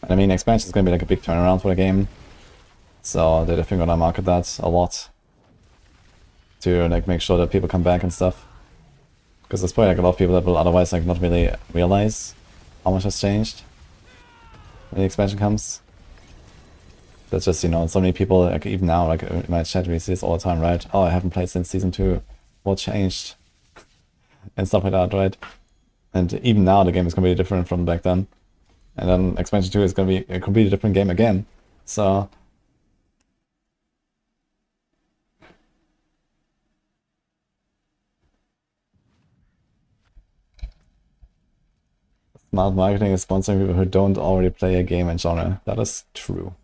I mean, expansion is going to be like a big turnaround for the game, so they're definitely going to market that a lot to like make sure that people come back and stuff. Because there's probably like a lot of people that will otherwise like not really realize how much has changed when the expansion comes. That's just, you know, so many people, like even now, like in my chat we see this all the time, right? Oh, I haven't played since season 2. What changed? And stuff like that, right? And even now the game is completely different from back then. And then expansion 2 is going to be a completely different game again. So smart marketing is sponsoring people who don't already play a game and genre. That is true.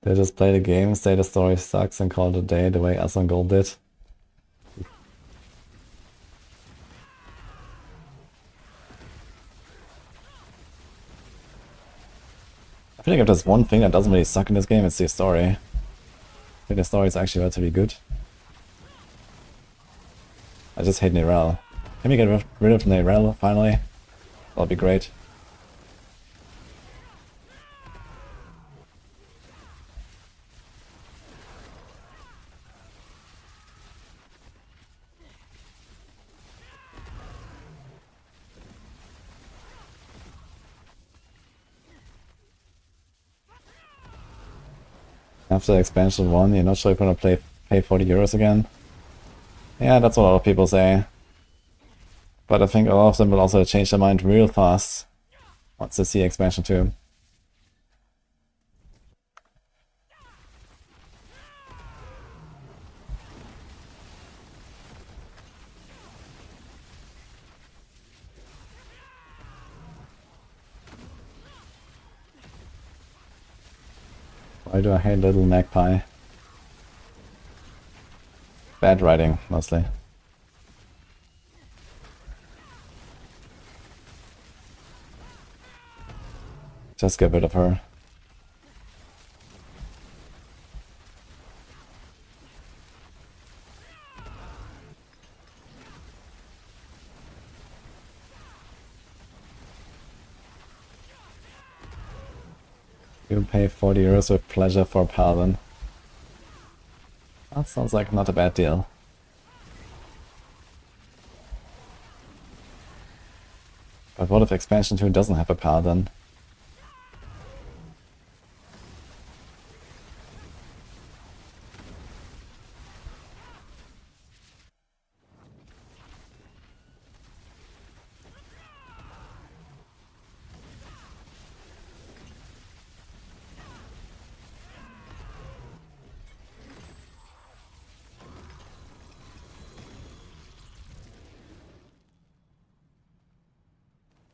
They just play the game, say the story sucks, and call it a day the way Asmongold did. I feel like if there's one thing that doesn't really suck in this game, it's the story. I think the story is actually relatively good. I just hate Neyrelle. Can we get rid of Neyrelle finally? That'll be great. After expansion 1, you're not sure if you're gonna pay 40 euros again? Yeah, that's what a lot of people say. But I think a lot of them will also change their mind real fast once they see expansion 2. Why do I hate Little Magpie? Bad writing, mostly. Just get rid of her. You pay 40 euros with pleasure for Paladin. That sounds like not a bad deal. But what if expansion 2 doesn't have a Paladin?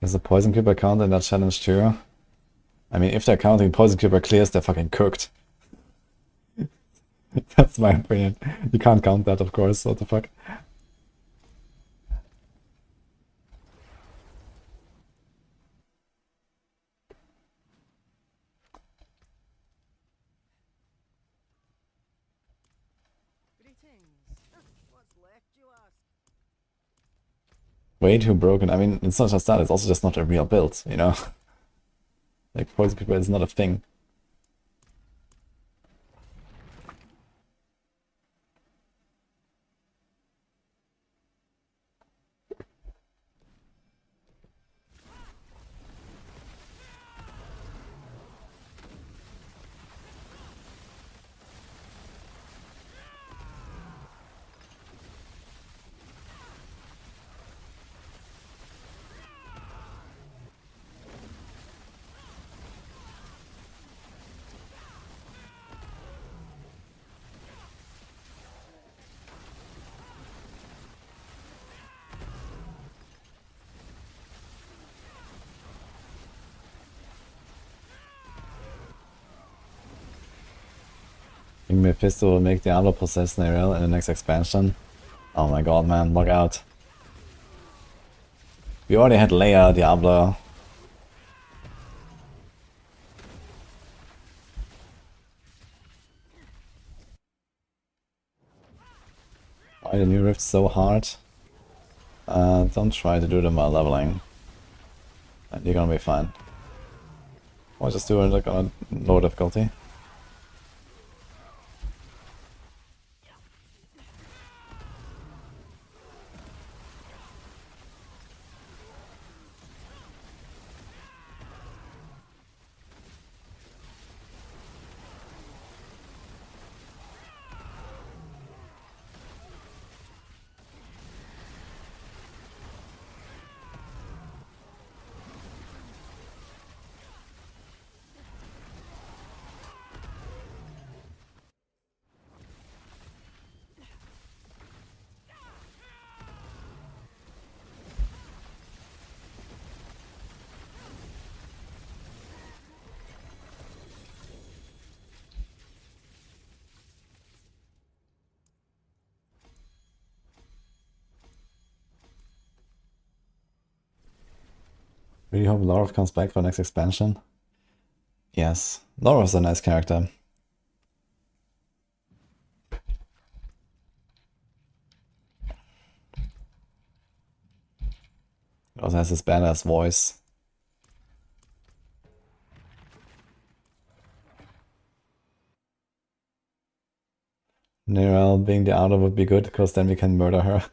Does the Poison Creeper count in that challenge too? I mean, if they're counting Poison Creeper clears, they're fucking cooked. That's my opinion. You can't count that, of course. What the fuck? Way too broken. I mean, it's not just that, it's also just not a real build, you know? Like, Poison Creeper is not a thing. I think Mephisto will make Diablo possess Neyrelle in the next expansion. Oh my god, man, look out. We already had Leia Diablo. Why the new rifts so hard? Don't try to do them while leveling. And you're gonna be fine. Or just do it like on a low difficulty. Really hope Laura comes back for next expansion. Yes, Laura's a nice character. Also has this badass voice. Nerel being the outer would be good, because then we can murder her.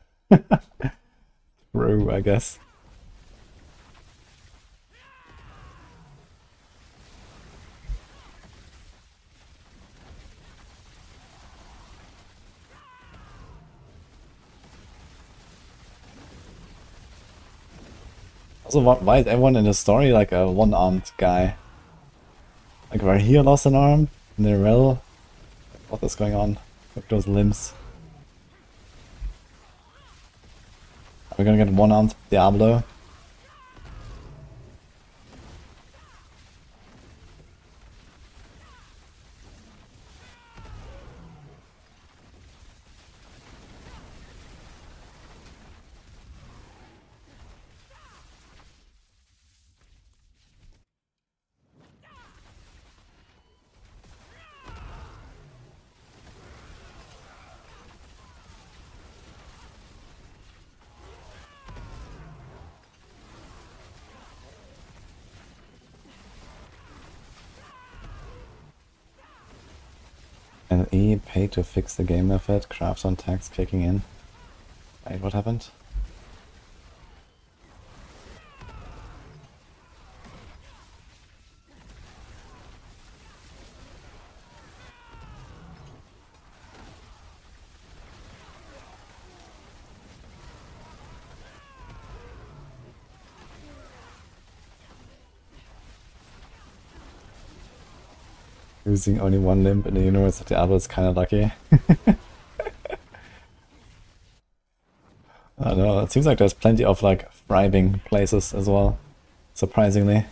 True, I guess. Also, why is everyone in the story like a one-armed guy? Like, where he lost an arm? Nerel? What is going on with those limbs? Are we gonna get one-armed Diablo? And E pay to fix the game method, crafts on tags kicking in. Wait, what happened? Losing only one limb in the universe of Diablo is kinda lucky. I don't know, it seems like there's plenty of like thriving places as well, surprisingly.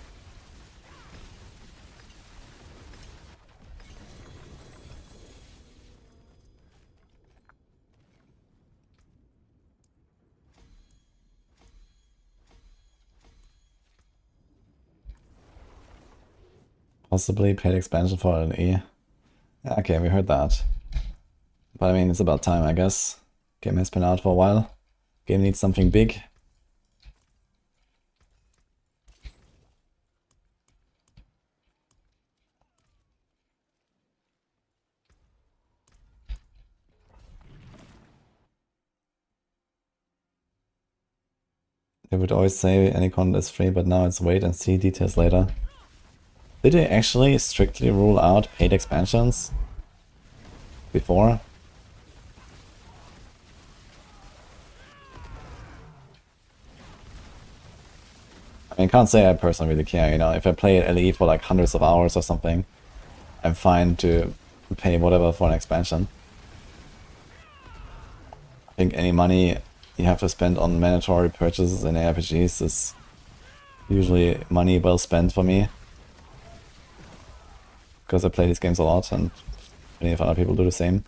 Possibly paid expansion for an E. Okay, we heard that. But I mean, it's about time, I guess. Game has been out for a while. Game needs something big. They would always say any content is free, but now it's wait and see details later. Did they actually strictly rule out paid expansions before? I mean, I can't say I personally really care, you know, if I play LE for like hundreds of hours or something, I'm fine to pay whatever for an expansion. I think any money you have to spend on mandatory purchases in ARPGs is usually money well spent for me. Because I play these games a lot and many of other people do the same.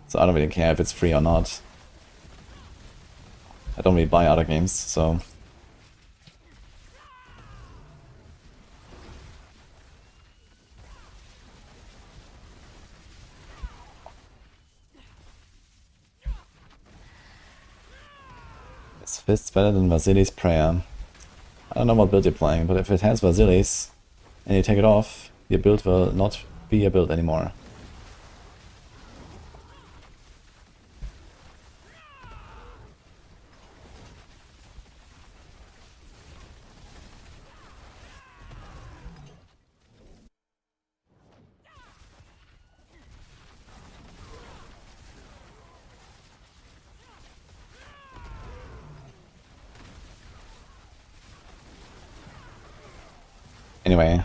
So I don't really care if it's free or not. I don't really buy other games, so... Is Fists better than Vasili's Prayer? I don't know what build you're playing, but if it has Vasili's and you take it off, your build will not be a build anymore. Anyway,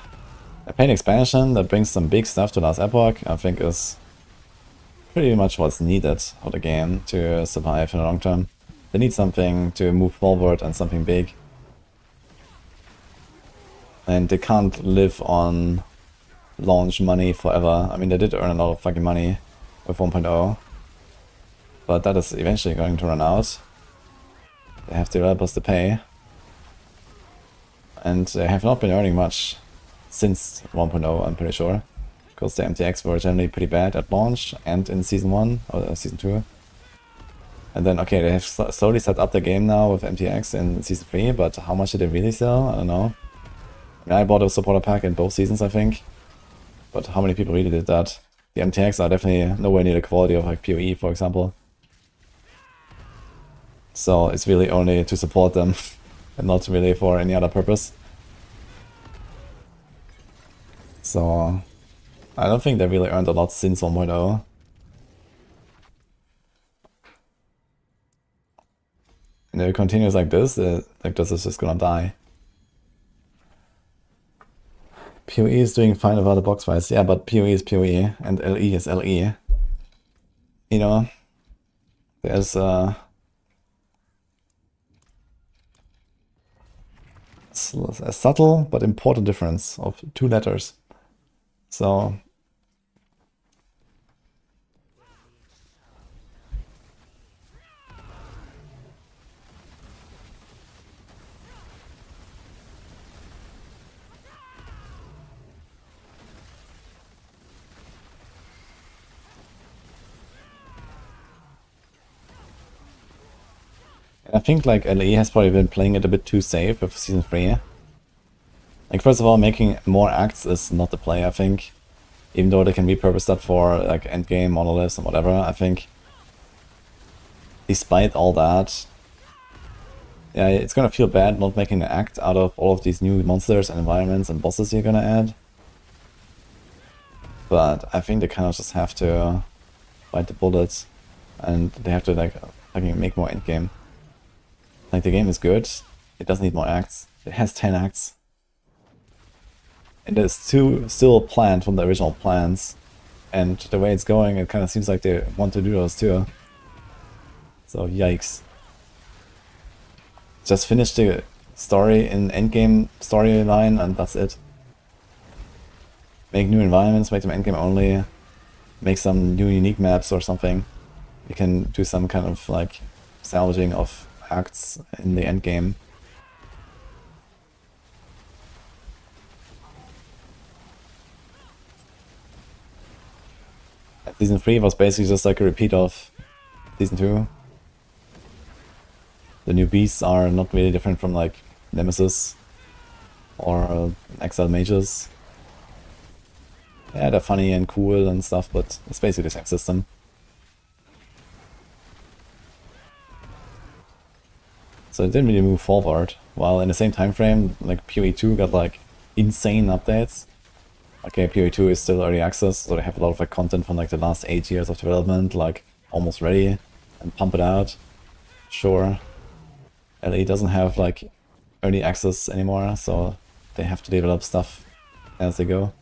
a paid expansion that brings some big stuff to last Epoch, I think is pretty much what's needed for the game to survive in the long term. They need something to move forward and something big. And they can't live on launch money forever. I mean, they did earn a lot of fucking money with 1.0. But that is eventually going to run out. They have developers to pay. And they have not been earning much since 1.0, I'm pretty sure. Because the MTX were generally pretty bad at launch and in Season 1 or Season 2. And then, okay, they have slowly set up the game now with MTX in Season 3, but how much did they really sell? I don't know. I mean, I bought a supporter pack in both seasons, I think. But how many people really did that? The MTX are definitely nowhere near the quality of like PoE, for example. So it's really only to support them and not really for any other purpose. So I don't think they really earned a lot since 1.0. And if it continues like this is just gonna die. PoE is doing fine without the box price. Yeah, but PoE is PoE and LE is LE. You know, there's a subtle but important difference of 2 letters. So I think like LE has probably been playing it a bit too safe with Season 3. Like, first of all, making more acts is not the play, I think. Even though they can repurpose that for like endgame monoliths and whatever, I think despite all that, yeah, it's gonna feel bad not making an act out of all of these new monsters and environments and bosses you're gonna add. But I think they kind of just have to bite the bullets and they have to like make more endgame. Like, the game is good, it doesn't need more acts, it has 10 acts. And there's 2 still planned from the original plans. And the way it's going, it kind of seems like they want to do those too. So, yikes. Just finish the story in endgame storyline and that's it. Make new environments, make them endgame only. Make some new unique maps or something. You can do some kind of like salvaging of acts in the endgame. Season 3 was basically just like a repeat of Season 2. The new beasts are not really different from like Nemesis or Exile mages. Yeah, they're funny and cool and stuff, but it's basically the same system. So it didn't really move forward, while in the same time frame, like PoE 2 got like insane updates. Okay, PoE 2 is still early access, so they have a lot of like content from like the last 8 years of development, like almost ready, and pump it out. Sure. LE doesn't have like early access anymore, so they have to develop stuff as they go.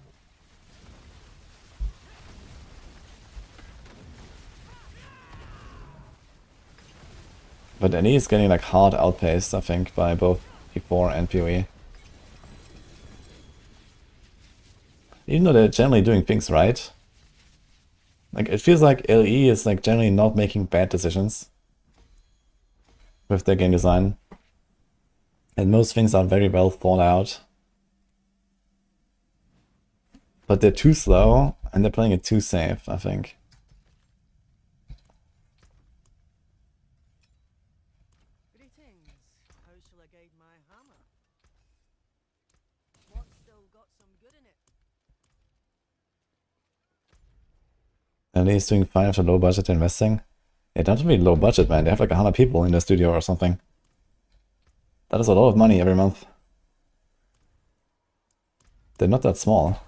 But LE is getting like hard outpaced, I think, by both P4 and PoE. Even though they're generally doing things right. Like, it feels like LE is like generally not making bad decisions with their game design. And most things are very well thought out. But they're too slow, and they're playing it too safe, I think. LE is doing fine after low budget investing. They don't really low budget, man. They have like 100 people in their studio or something. That is a lot of money every month. They're not that small.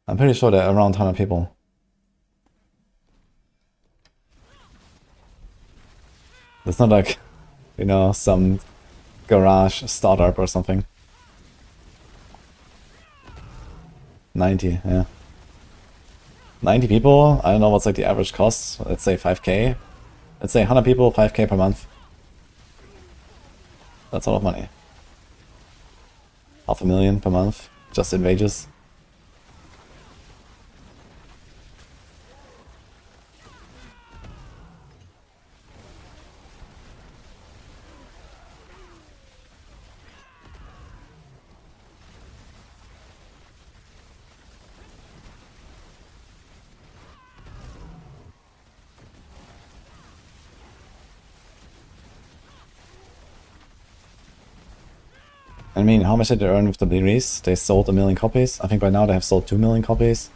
I'm pretty sure they're around 100 people. It's not like, you know, some garage startup or something. 90, yeah. 90 people? I don't know what's like the average cost. Let's say 5k. Let's say 100 people, 5k per month. That's a lot of money. $500,000 per month, just in wages. I mean, how much did they earn with the release? They sold 1 million copies. I think by now they have sold 2 million copies.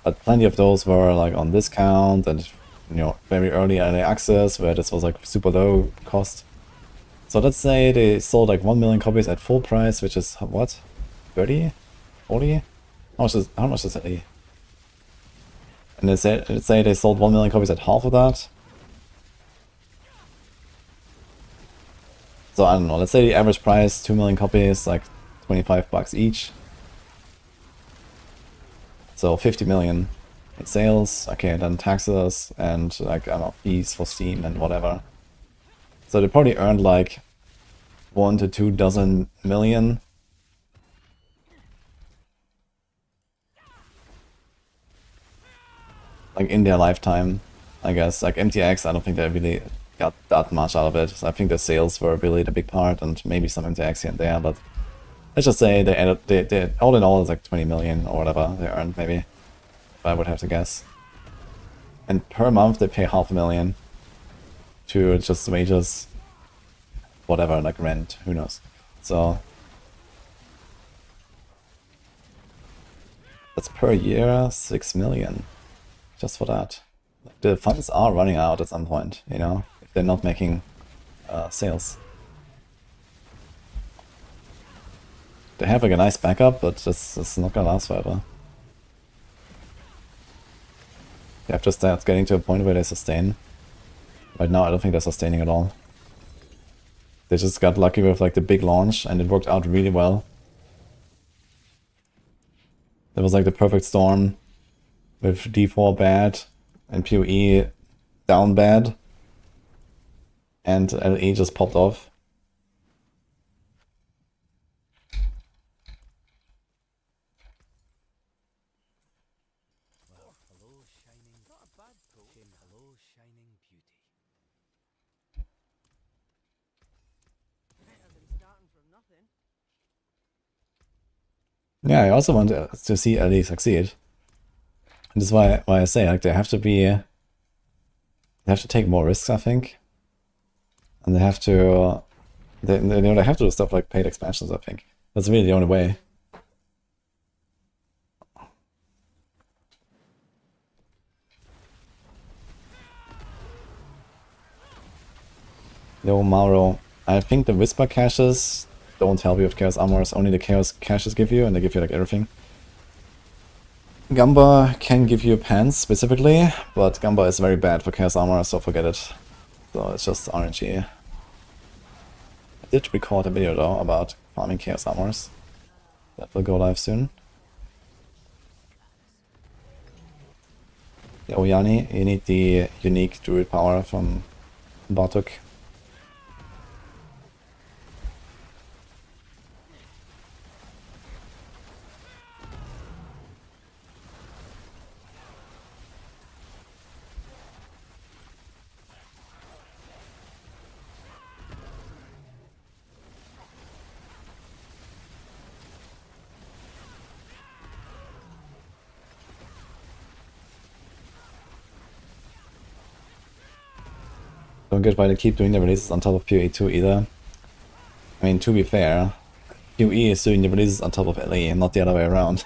But plenty of those were like on discount and, you know, very early access where this was like super low cost. So let's say they sold like 1 million copies at full price, which is what? 30? 40? How much is it? And let's say they sold 1 million copies at half of that. So I don't know, let's say the average price, 2 million copies, like 25 bucks each. So 50 million in sales, okay, then taxes and like, I don't know, fees for Steam and whatever. So they probably earned like 1 to 2 dozen million. Like in their lifetime, I guess. Like MTX, I don't think they really got that much out of it. So I think the sales were really the big part and maybe some MTX here and there, but let's just say they all in all it's like 20 million or whatever they earned maybe, if I would have to guess. And per month they pay $500,000 to just wages, whatever, like rent, who knows. So that's per year, 6 million. Just for that. The funds are running out at some point, you know, if they're not making sales. They have like a nice backup, but it's not gonna last forever. They have to start getting to a point where they sustain. Right now I don't think they're sustaining at all. They just got lucky with like the big launch and it worked out really well. That was like the perfect storm. With D4 bad and PoE down bad and LE just popped off. Yeah, I also want to see LE succeed. And this is why I say like they have to take more risks, I think, and they have to they have to do stuff like paid expansions. I think that's really the only way. Yo, Mauro, I think the Whisper caches don't help you with Chaos Armors. Only the Chaos caches give you, and they give you like everything. Gamba can give you pants specifically, but Gamba is very bad for Chaos Armor, so forget it. So it's just RNG. I did record a video though about farming Chaos Armors. That will go live soon. Yeah, Oyani, you need the unique Druid power from Bartok. Don't get why they keep doing the releases on top of PoE2 either. I mean, to be fair, PoE is doing the releases on top of LE, not the other way around.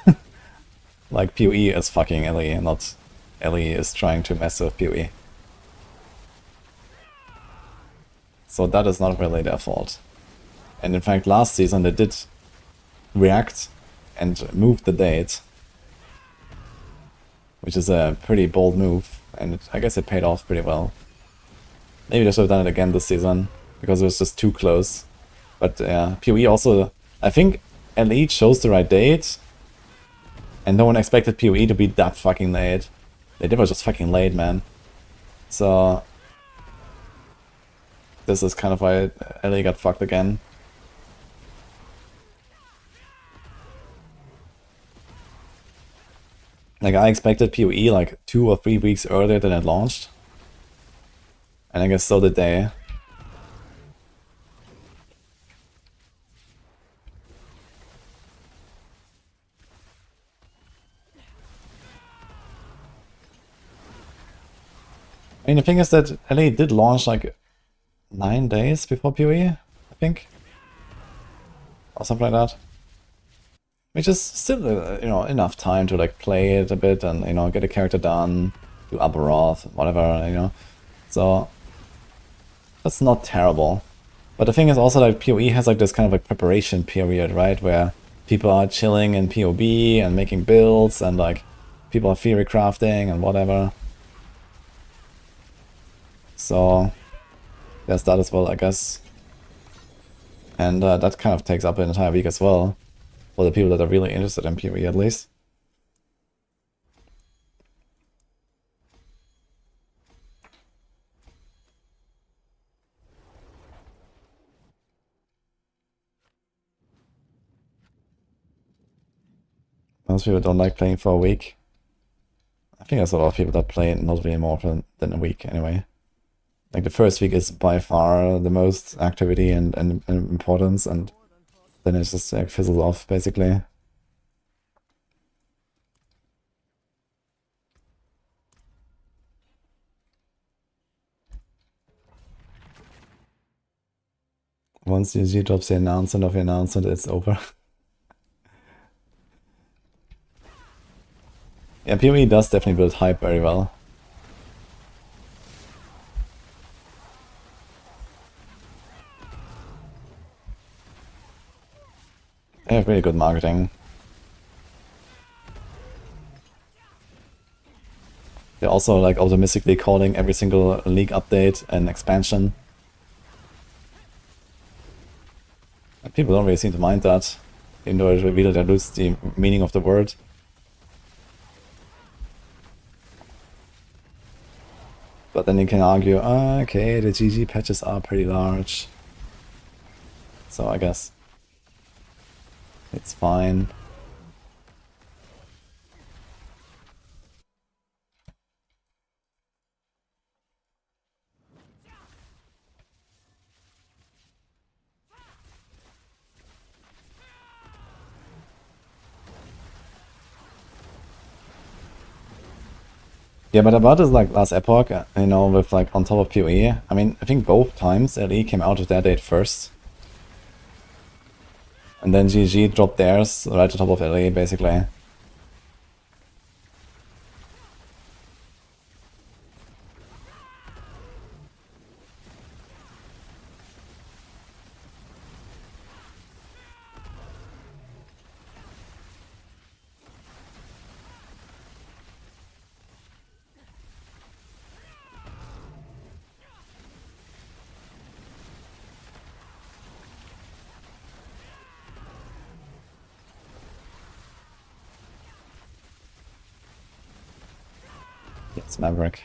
Like, PoE is fucking LE, not LE is trying to mess with PoE. So that is not really their fault. And in fact, last season they did react and move the date, which is a pretty bold move, and I guess it paid off pretty well. Maybe they should have done it again this season, because it was just too close. But yeah, PoE also, I think LE chose the right date, and no one expected PoE to be that fucking late. They were just fucking late, man. So this is kind of why LE got fucked again. Like, I expected PoE like 2 or 3 weeks earlier than it launched. And I guess so did they. I mean, the thing is that LA did launch like 9 days before PoE, I think. or something like that. Which is still, you know, enough time to like play it a bit and, you know, get a character done, do upper Roth, whatever, you know. So that's not terrible. But the thing is also like PoE has like this kind of like preparation period, right? Where people are chilling in PoB and making builds and like people are theory crafting and whatever. So there's that as well, I guess. And that kind of takes up an entire week as well. For the people that are really interested in PoE at least. Most people don't like playing for a week. I think there's a lot of people that play not really more than a week anyway. Like the first week is by far the most activity and importance, and then it just like fizzles off basically. Once UG drops the announcement of the announcement, it's over. Yeah, PoE does definitely build hype very well. They have really good marketing. They're also like optimistically calling every single league update an expansion. And people don't really seem to mind that, even though it really dilutes the meaning of the word. But then you can argue, okay, the GG patches are pretty large. So I guess it's fine. Yeah, but about this like last Epoch, you know, with like on top of PoE, I mean, I think both times LE came out of their date first. And then GG dropped theirs right on top of LE, basically. Yes, Maverick.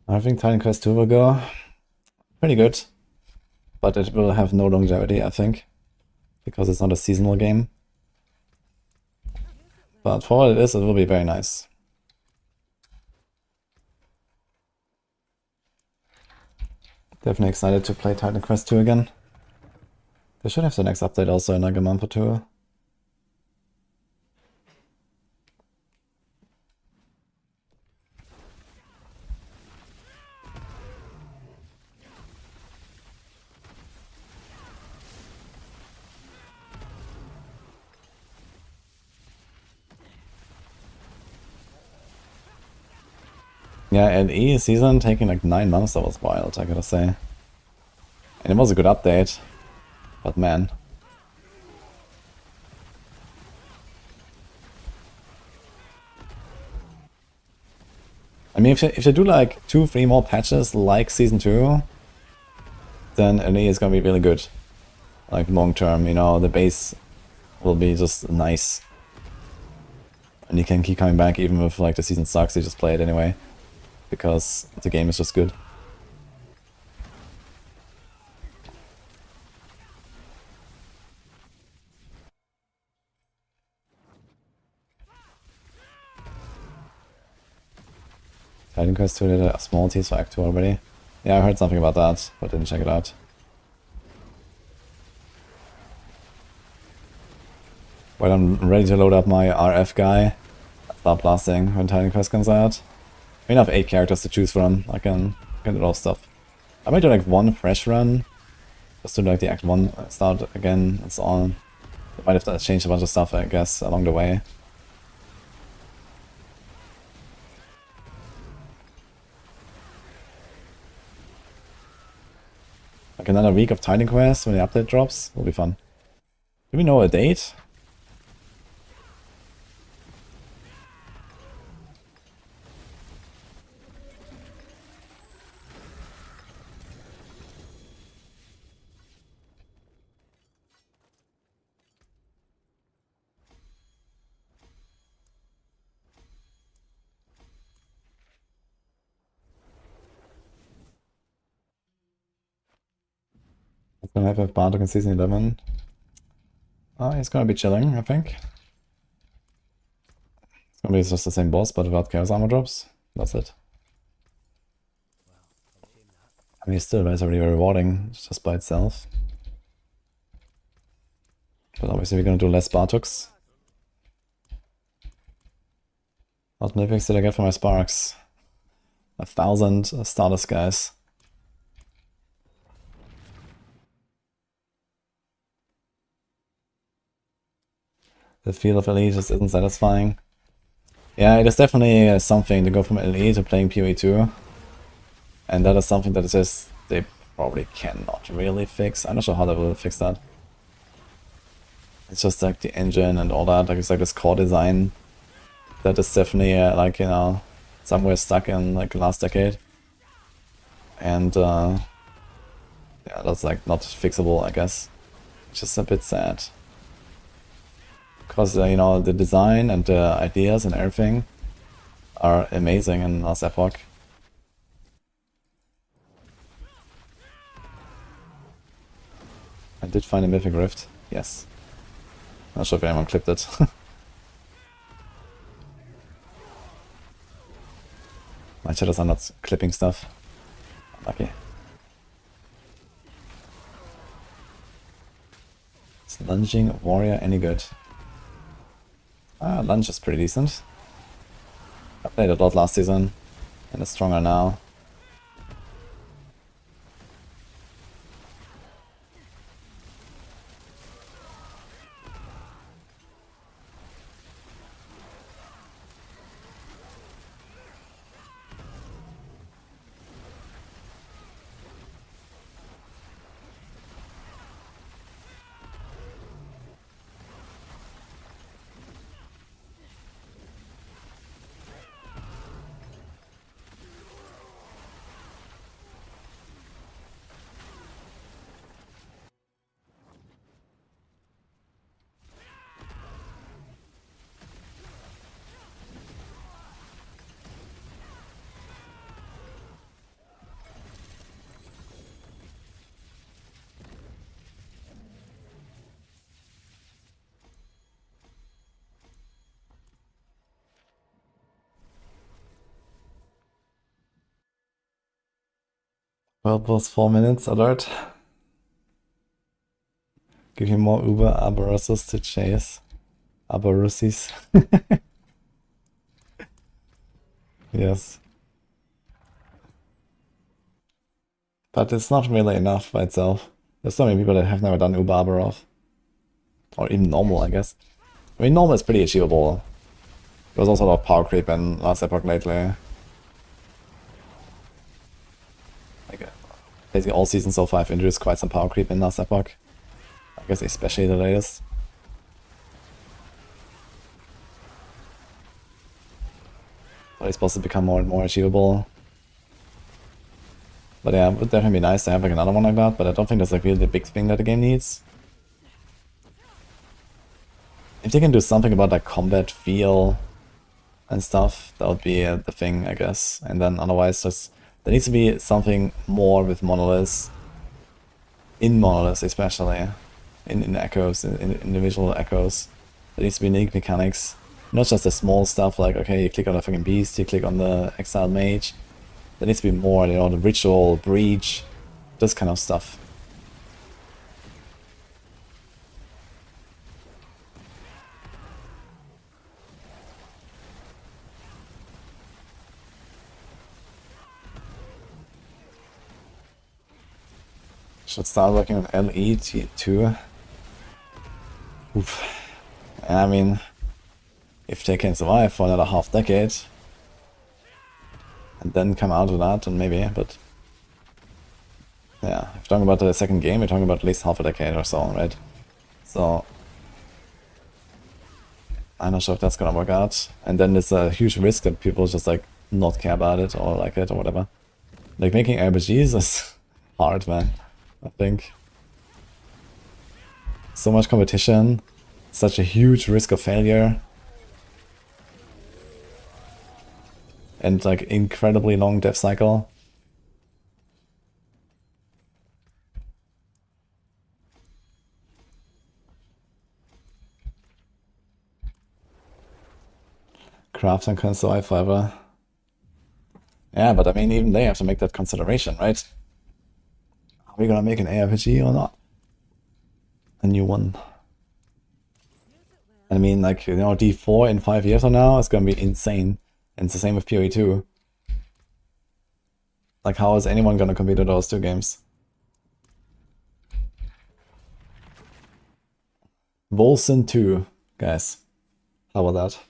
I think Titan Quest 2 will go pretty good, but it will have no longevity, I think, because it's not a seasonal game. But for what it is, it will be very nice. Definitely excited to play Titan Quest 2 again. They should have the next update also in like a month or two. Yeah, and E season taking like 9 months, that was wild, I gotta say. And it was a good update, but man. I mean, if they do like 2-3 more patches like Season 2, then LE is gonna be really good. Like long term, you know, the base will be just nice. And you can keep coming back even if like the season sucks, you just play it anyway. Because the game is just good. Titan Quest 2 did a small tease for Act 2 already. Yeah, I heard something about that, but didn't check it out. Well, I'm ready to load up my RF guy. Start blasting when Titan Quest comes out. I mean, I have 8 characters to choose from. I can do a lot of stuff. I might do like one fresh run. Just do like the Act 1 start again and so on. I might have to change a bunch of stuff, I guess, along the way. Like another week of Titan Quest when the update drops will be fun. Do we know a date? What's gonna happen with Barb in Season 11? Oh, he's gonna be chilling, I think. It's gonna be just the same boss, but without Chaos Armor drops. That's it. I mean, it's still relatively rewarding, just by itself. But obviously we're gonna do less Bartooks. What mythics did I get for my Sparks? 1,000 Stardust guys. The feel of Elite just isn't satisfying. Yeah, it is definitely something to go from Elite to playing PoE 2. And that is something that is just, they probably cannot really fix. I'm not sure how they will fix that. It's just like the engine and all that, like it's like this core design. That is definitely like, you know, somewhere stuck in like the last decade. And yeah, that's like not fixable, I guess. It's just a bit sad. Because, you know, the design and the ideas and everything are amazing in last Epoch. I did find a Mythic Rift, yes. Not sure if anyone clipped it. My chatters are not clipping stuff. Lucky. Is lunging warrior any good? Lunge is pretty decent. I played it a lot last season, and it's stronger now. Well, plus 4 minutes alert. Give you more Uber Aberrusses to chase. Aberrusses. Yes. But it's not really enough by itself. There's so many people that have never done Uber Aberroth. Or even normal, I guess. I mean, normal is pretty achievable. There was also a lot of power creep in last Epoch lately. Like, basically all seasons so far have introduced quite some power creep in last Epoch. I guess especially the latest. But it's supposed to become more and more achievable. But yeah, it would definitely be nice to have like another one like that, but I don't think that's like really the big thing that the game needs. If they can do something about like combat feel and stuff, that would be the thing, I guess. And then otherwise, just there needs to be something more with monoliths, in monoliths especially, in echoes, in individual echoes. There needs to be unique mechanics, not just the small stuff like, okay, you click on the fucking beast, you click on the Exile Mage. There needs to be more, you know, the ritual, breach, this kind of stuff. Should start working on LE too. Oof. I mean, if they can survive for another half decade and then come out of that, then maybe, but yeah, if you're talking about the second game, you're talking about at least half a decade or so, right? So I'm not sure if that's gonna work out. And then there's a huge risk that people just like not care about it or like it or whatever. Like making RPGs is hard, man, I think. So much competition, such a huge risk of failure. And like incredibly long dev cycle. Craftsman can survive forever. Yeah, but I mean, even they have to make that consideration, right? Are we gonna make an ARPG or not? A new one. I mean, like, you know, D4 in 5 years from now is gonna be insane. And it's the same with PoE 2. Like, how is anyone gonna compete with those two games? Volson 2, guys. How about that?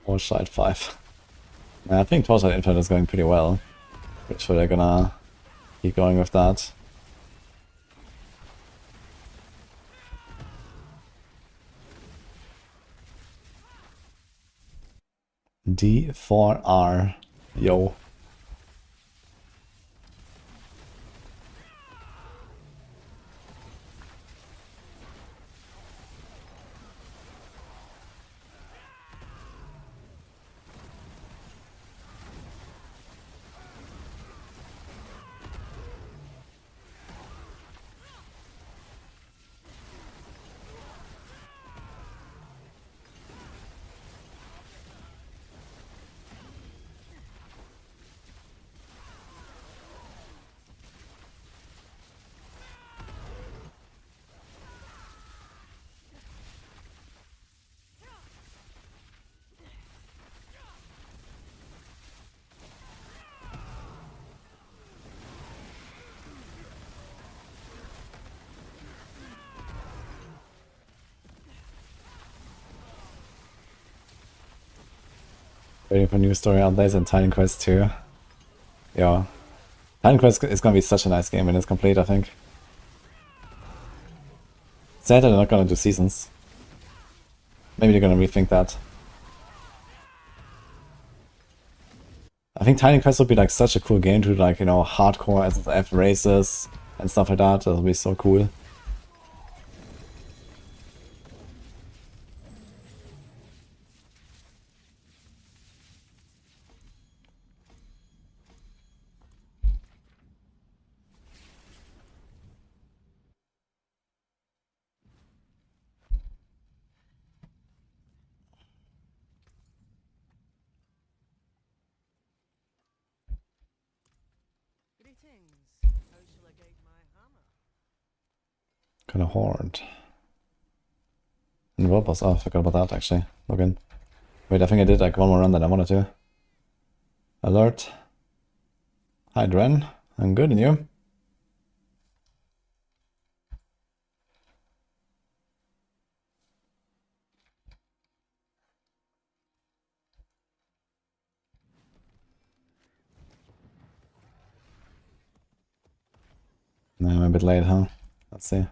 Torchlight 5. Yeah, I think Torchlight Infinite is going pretty well. Pretty sure they're gonna keep going with that. D4R. Yo. Waiting for new story updates and Titan Quest 2. Yeah. Titan Quest is gonna be such a nice game when it's complete, I think. Sad that they're not gonna do seasons. Maybe they're gonna rethink that. I think Titan Quest would be like such a cool game to like, you know, hardcore SSF races and stuff like that. That would be so cool. Kind of hard. And what was? Oh, I forgot about that actually. Login. Wait, I think I did like one more run that I wanted to. Alert. Hi, Dren. I'm good, and you? I'm a bit late, huh? Let's see.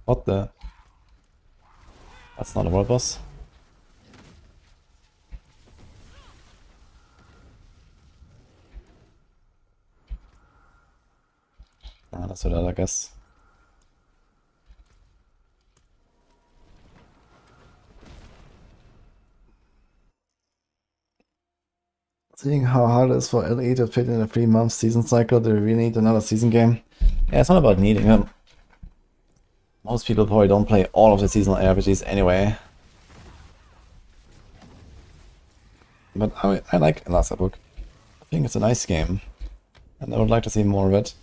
What the? That's not a world boss. Let's do that, I guess. Seeing how hard it is for LE to fit in a 3-month season cycle, do we really need another season game? Yeah, it's not about needing them. Most people probably don't play all of the seasonal RPGs anyway. But I like Last Epoch. I think it's a nice game. And I would like to see more of it.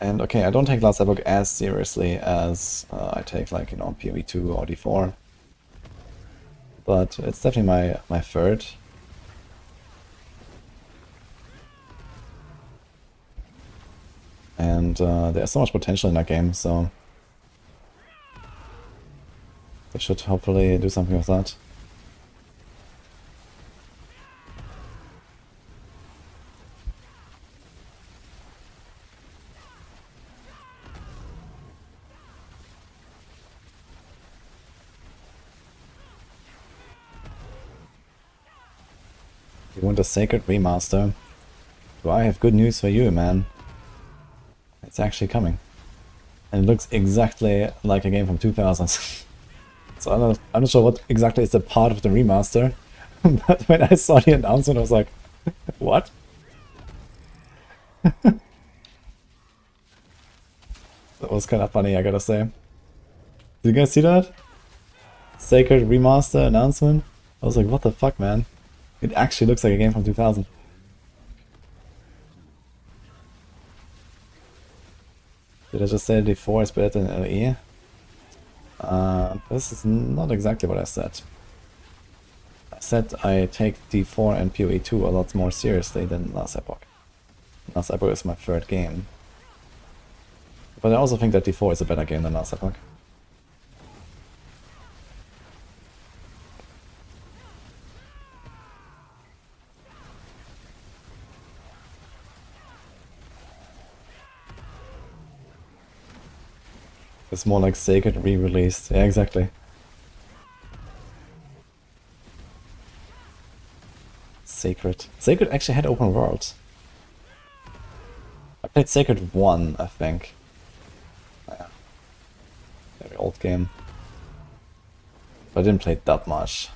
And okay, I don't take Last Epoch as seriously as I take, like, you know, PoE2 or D4. But it's definitely my third. And there's so much potential in that game, so they should hopefully do something with that. You want a Sacred Remaster? Do I have good news for you, man? It's actually coming. And it looks exactly like a game from 2000. So I'm not sure what exactly is the part of the remaster. But when I saw the announcement, I was like, what? That was kind of funny, I gotta say. Did you guys see that? Sacred Remaster announcement? I was like, what the fuck, man? It actually looks like a game from 2000. Did I just say D4 is better than LE? This is not exactly what I said. I said I take D4 and PoE2 a lot more seriously than Last Epoch. Last Epoch is my third game. But I also think that D4 is a better game than Last Epoch. It's more like Sacred re-released. Yeah, exactly. Sacred. Sacred actually had open world. I played Sacred 1, I think. Yeah. Very old game. But I didn't play it that much.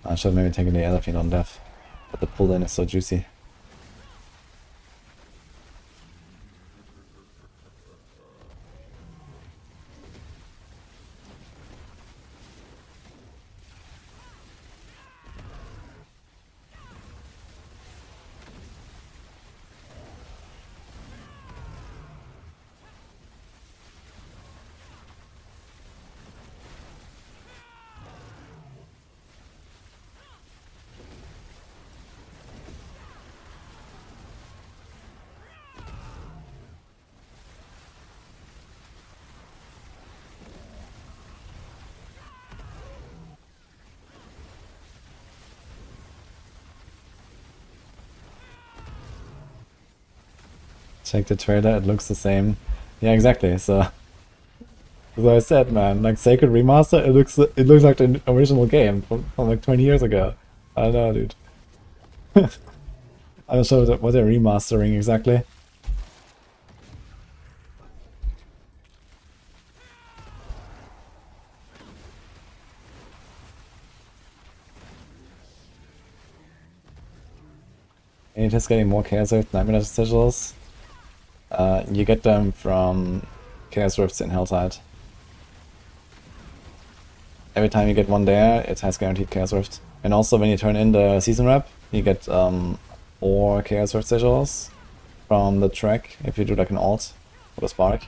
I should maybe take the other feed on death. But the pull in is so juicy. Check the trailer, it looks the same. Yeah, exactly. So, as I said, man, like Sacred Remaster, it looks like the original game from like 20 years ago. I don't know, dude. I'm not sure what they're remastering exactly. And it is getting more Chaos Rift Nightmare sigils. You get them from Chaos Rifts in Helltide. Every time you get one there, it has guaranteed Chaos Rift. And also when you turn in the season rep, you get 4 Chaos Rift sigils from the track if you do like an alt. for the spark.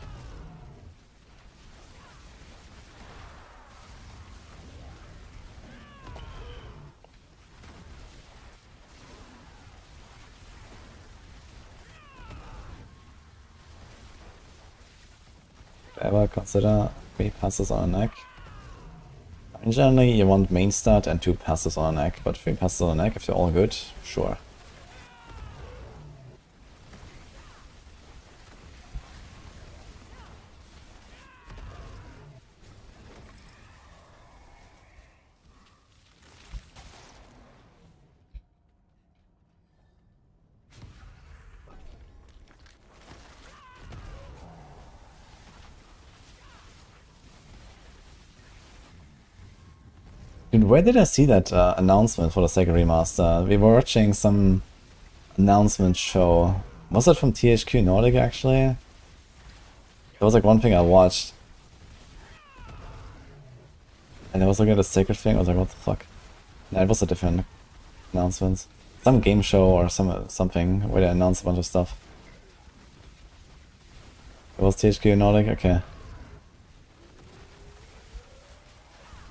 Ever consider 3 passes on a neck? Generally, you want main stat and 2 passes on a neck, but 3 passes on a neck, if they're all good, sure. Dude, where did I see that announcement for the second remaster? We were watching some announcement show. Was it from THQ Nordic, actually? There was like one thing I watched. And I was looking at the sacred thing, I was like, what the fuck? No, it was a different announcement. Some game show or something where they announced a bunch of stuff. It was THQ Nordic? Okay.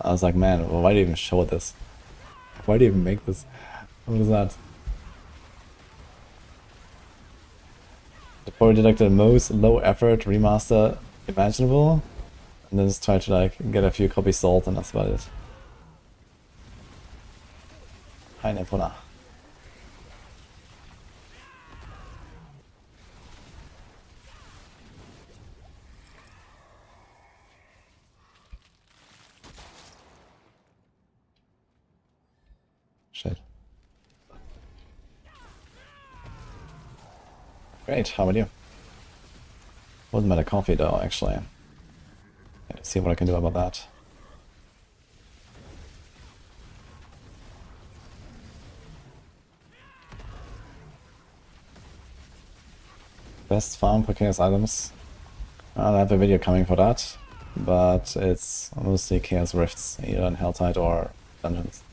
I was like, man, why do you even show this? Why do you even make this? What is that? They probably did like the most low effort remaster imaginable, and then just try to like get a few copies sold, and that's about it. Hi Nepona. Shit. Great, how about you? Wasn't bad a coffee though, actually. Let's see what I can do about that. Best farm for chaos items. I'll have a video coming for that, but it's mostly chaos rifts, either in Helltide or dungeons.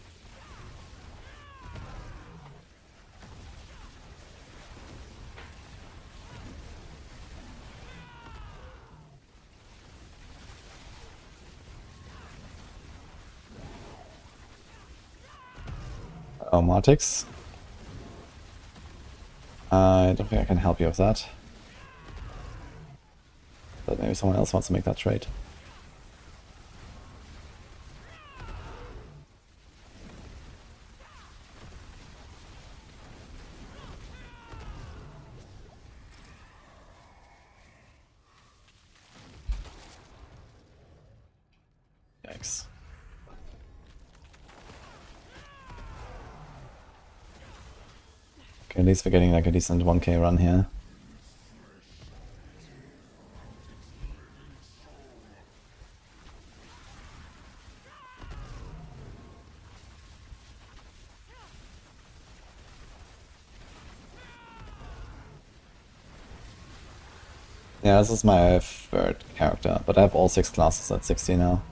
Oh, Martix. I don't think I can help you with that. But maybe someone else wants to make that trade. Yikes. Okay, at least we're getting like a decent 1k run here. Yeah, this is my 3rd character, but I have all 6 classes at 60 now.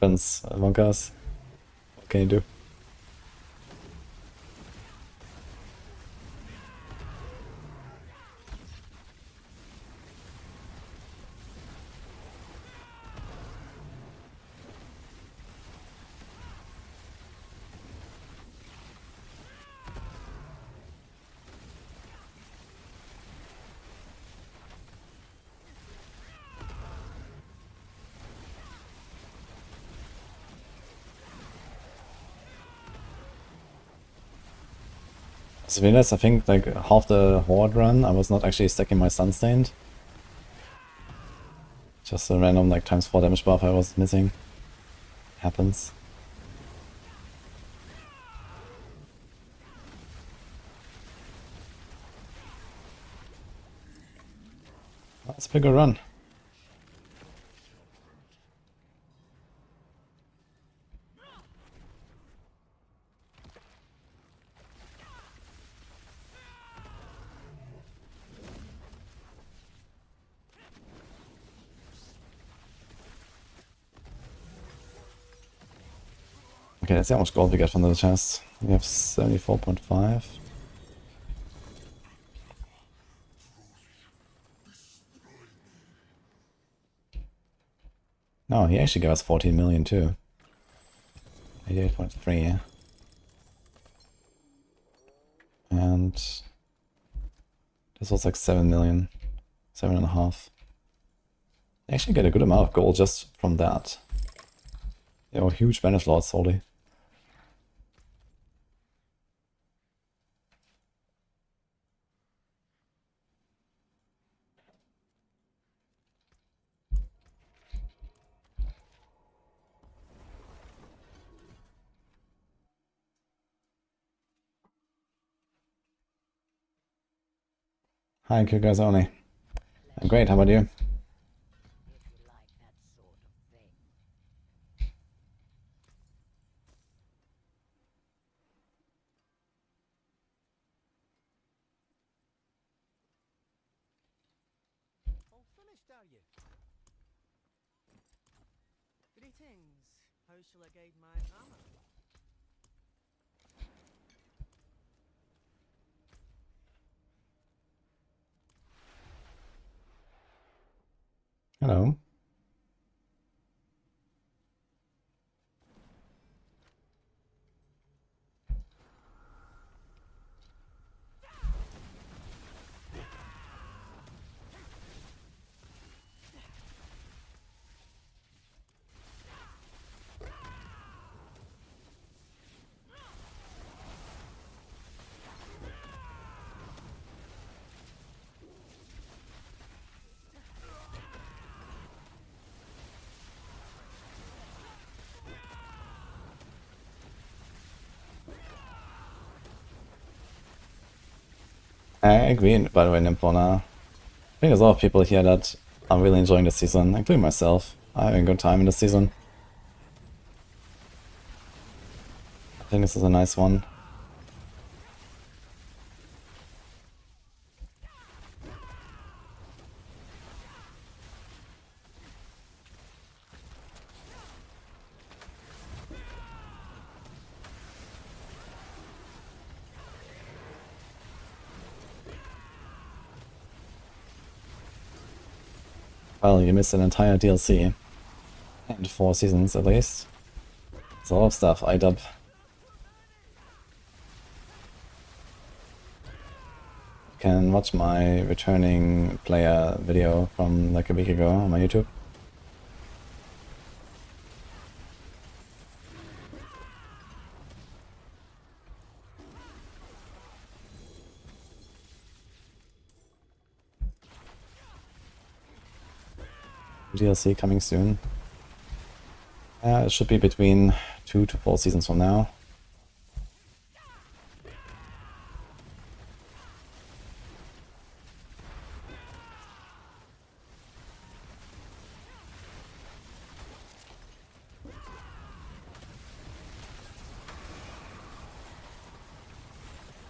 Happens among us. What can you do? So realize, I think like half the Horde run I was not actually stacking my Sunstained. Just a random like ×4 damage buff I was missing. Happens. That's a pretty good run. Okay, let's see how much gold we get from the chest. We have 74.5. No, he actually gave us 14 million too. 88.3. And this was like 7 million. 7.5. I actually get a good amount of gold just from that. You know, huge banish lords, holy. Hi, Q guys only. I'm great, how about you? How shall I guide my armor? Hello. I agree, by the way, Nymphona. I think there's a lot of people here that are really enjoying the season, including myself. I'm having a good time in the season. I think this is a nice one. Well, you missed an entire DLC. And 4 seasons at least. It's a lot of stuff, IDub. You can watch my returning player video from like a week ago on my YouTube. DLC coming soon. It should be between 2 to 4 seasons from now.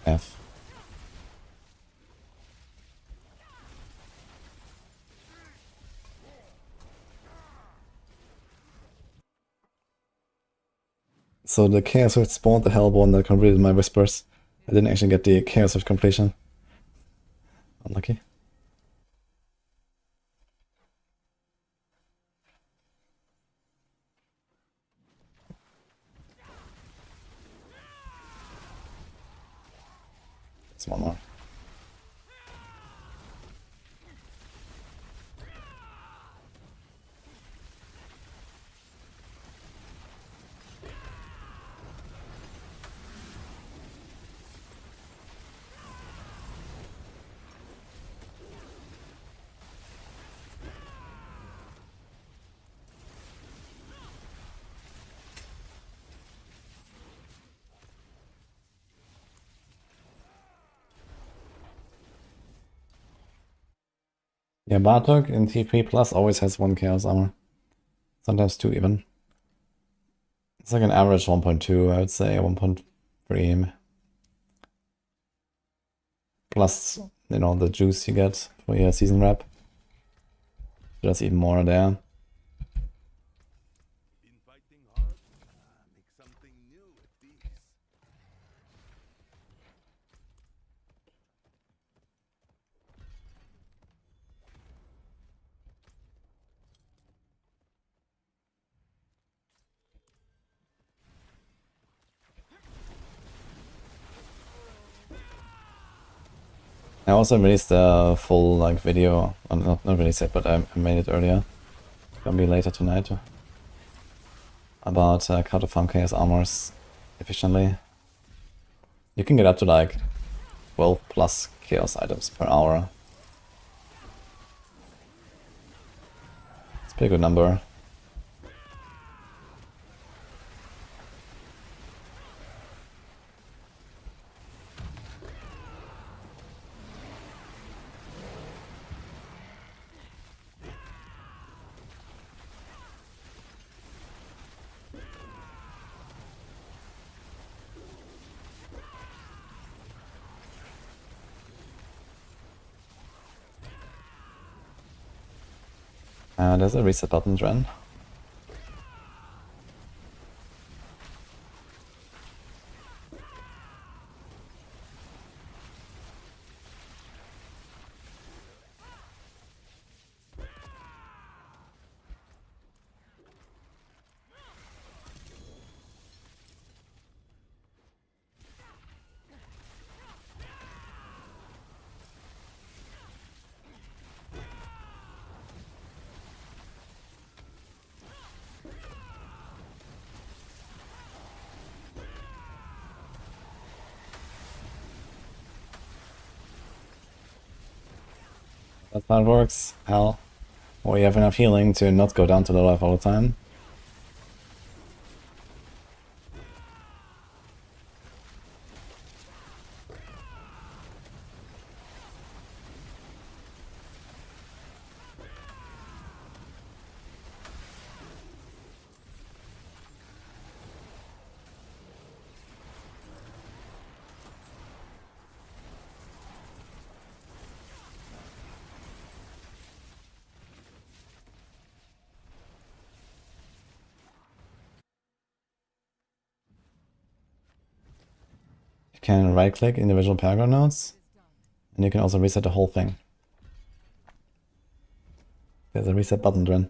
F. So the Chaos Rift spawned the Hellborn that completed my whispers. I didn't actually get the Chaos Rift completion. Unlucky. It's one more. Yeah, Bartok in T3 plus always has 1 Chaos Armor. Sometimes 2 even. It's like an average 1.2, I would say, 1.3. Plus, you know, the juice you get for your season rep. There's even more there. I also released a full like video, not released it, but I made it earlier. Gonna be later tonight. About how to farm Chaos Armors efficiently. You can get up to like 12 plus Chaos items per hour. It's a pretty good number. There's a reset button, Dren. That's how it works. Hell. Or you have enough healing to not go down to low life all the time. You can right click individual paragraph nodes, and you can also reset the whole thing. There's a reset button, Dren.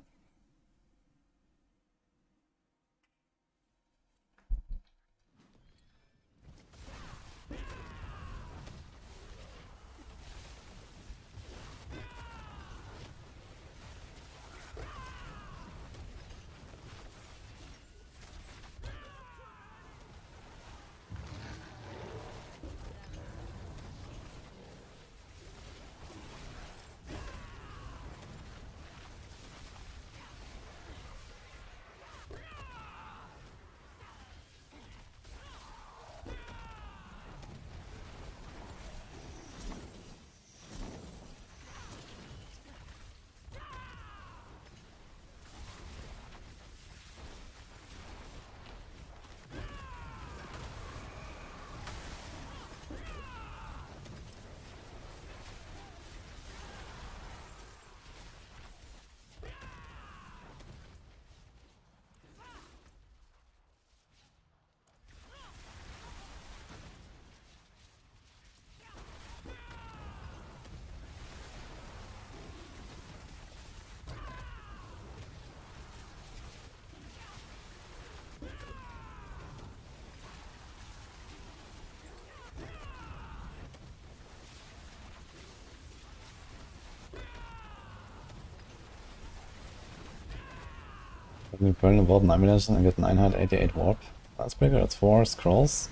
You burn the Warp 9 minutes and get 988 warp. That's pretty good. That's 4 scrolls.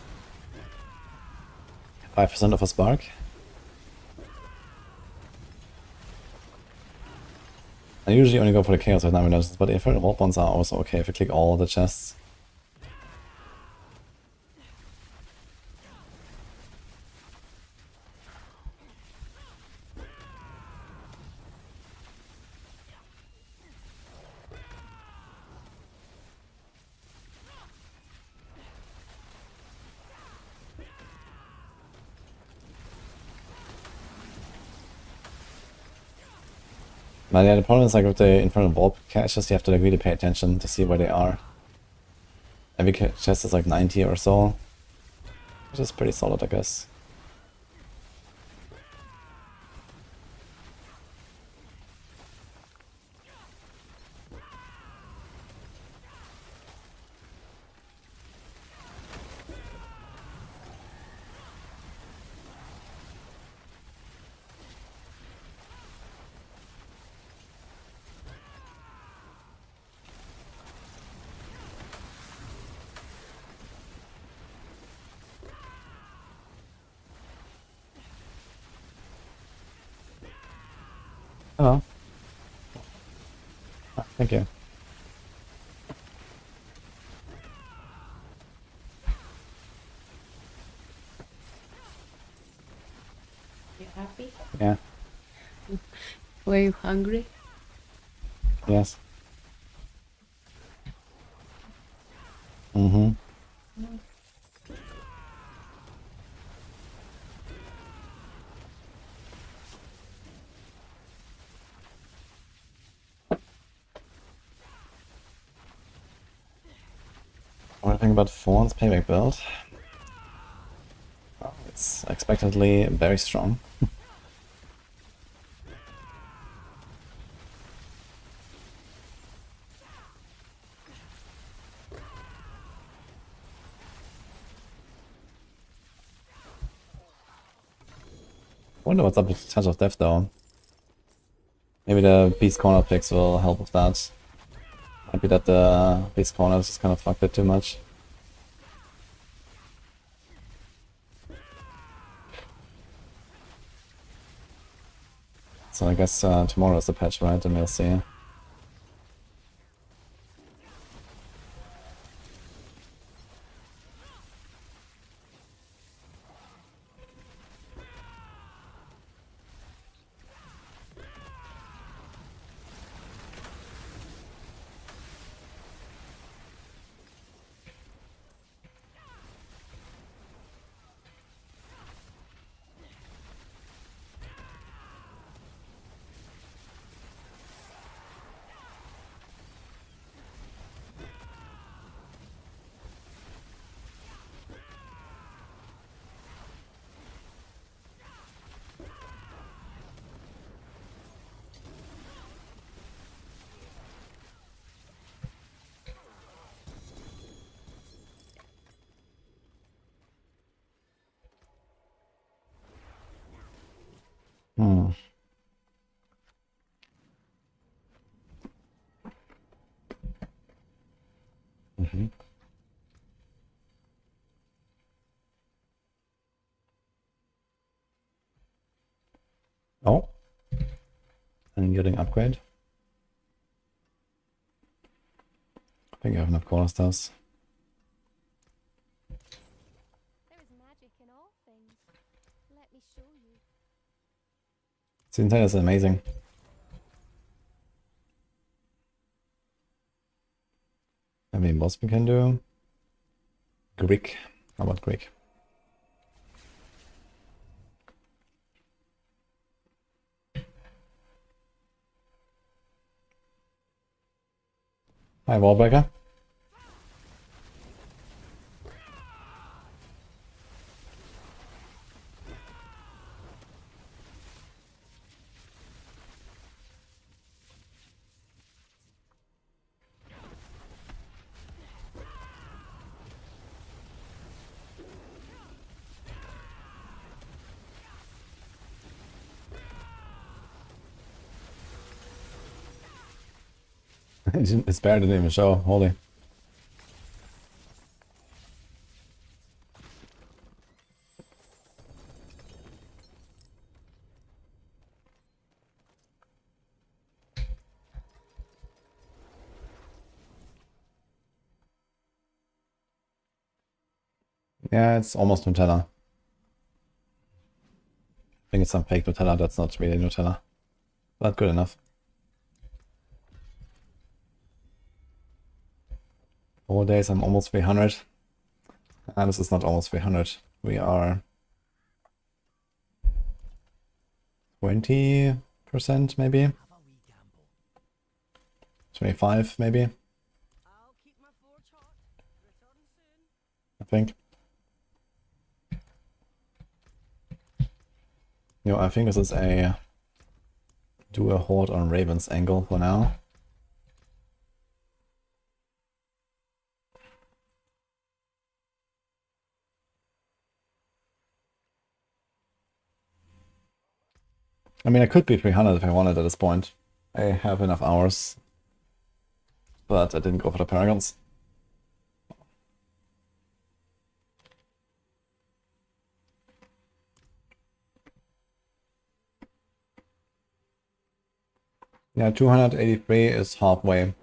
5% of a spark. I usually only go for the chaos with 9 minutes, but if the warp ones are also okay if you click all the chests. But yeah, the problem is like with the Infernal Vault caches, you have to like really pay attention to see where they are. Every chest is like 90 or so, which is pretty solid, I guess. Hello. Ah, thank you. You happy? Yeah. Were you hungry? Yes. Mm-hmm. What do you think about Fawn's payback build? Well, it's expectedly very strong. Wonder what's up with Touch of Death though. Maybe the Beast Corner fix will help with that. Might be that the Beast Corner just kind of fucked it too much. So I guess tomorrow is the patch, right? And we'll see. Hmm. Mm-hmm. Oh. And getting upgrade. I think I have enough cornerstones. There is magic in all things. Let me show you. Season 10 is amazing. I mean, boss we can do. Greek. How about Greek? Hi, Wallbreaker. His bear didn't even show. Holy. Yeah, it's almost Nutella. I think it's some fake Nutella that's not really Nutella. But good enough. 4 days, I'm almost 300. And this is not almost 300. We are 20% maybe. Have a wee 25 maybe, I'll keep my forge hot. Return soon. I think. I think this is a do a horde on Ravens angle for now. I mean, I could be 300 if I wanted at this point. I have enough hours, but I didn't go for the Paragons. Yeah, 283 is halfway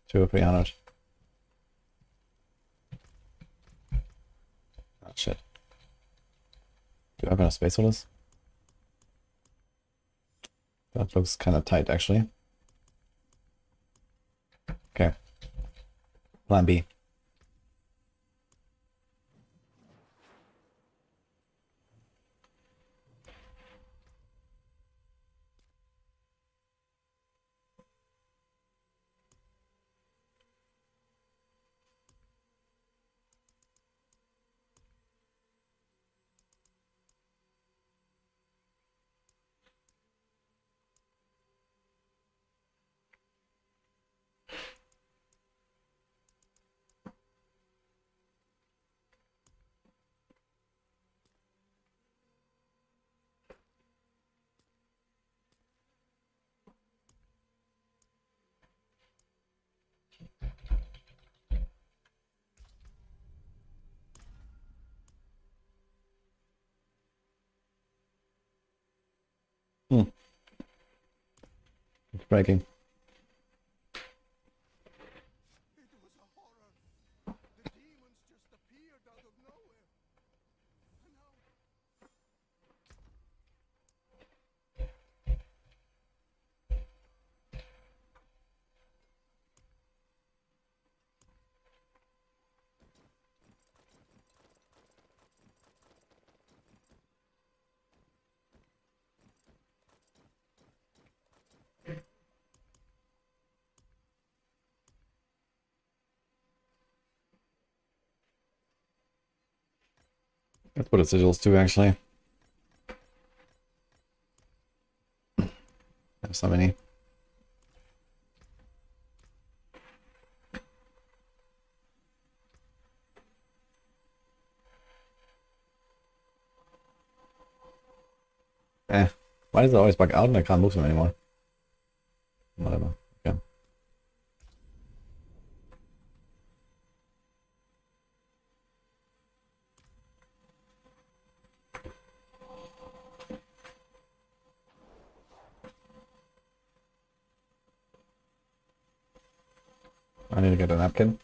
to 300. Ah, shit. Do I have enough space for this? That looks kind of tight, actually. Okay. Plan B. It's breaking. It was a horror. The demons just appeared out of nowhere. And now Let's put the sigils too, actually. There's so many. Why does it always bug out and I can't move them anymore? Whatever. Okay. I need to get a napkin.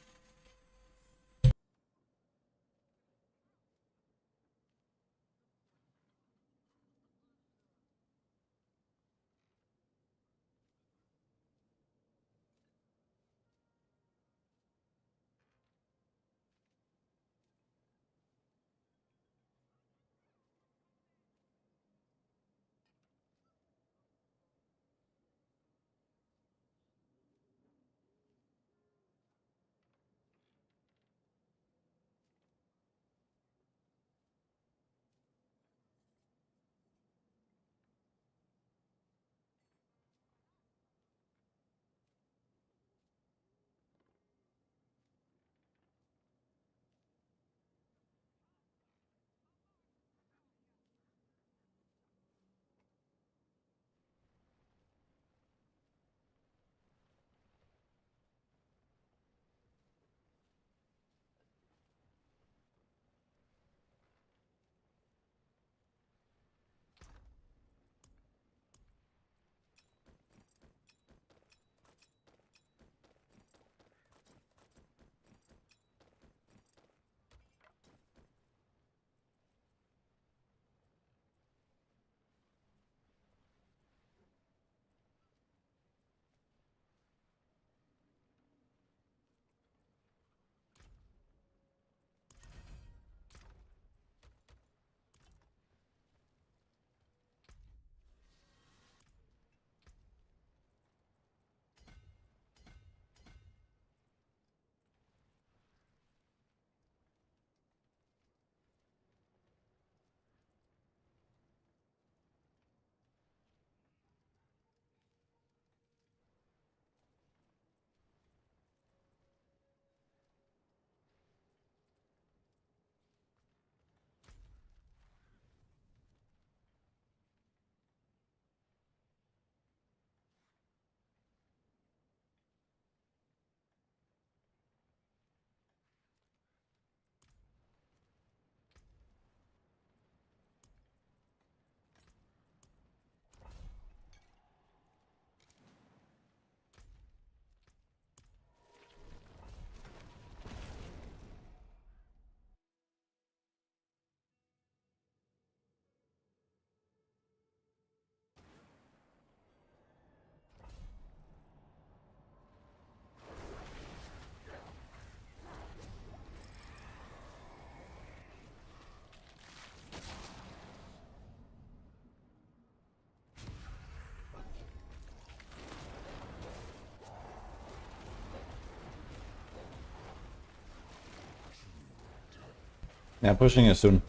Yeah, pushing is soon.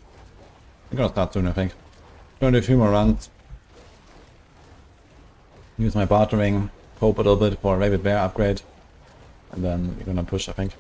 We're gonna start soon, I think. Gonna do a few more runs. Use my bartering, hope a little bit for a Rabbit Bear upgrade. And then we're gonna push, I think.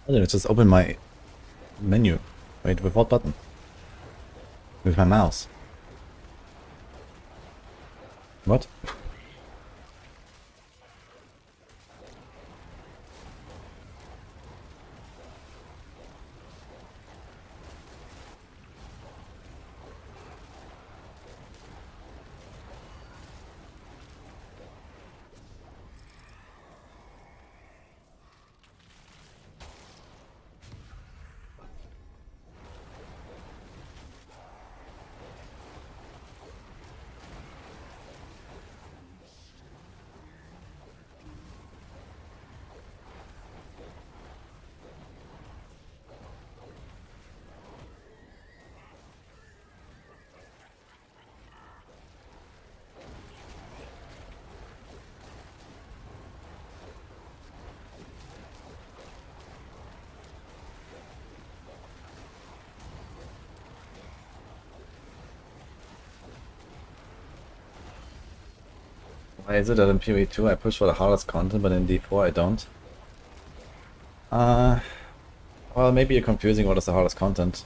Oh, let's just open my menu. Wait, with what button? With my mouse. What? Why is it that in PoE2 I push for the hardest content, but in D4 I don't? Well, maybe you're confusing what is the hardest content.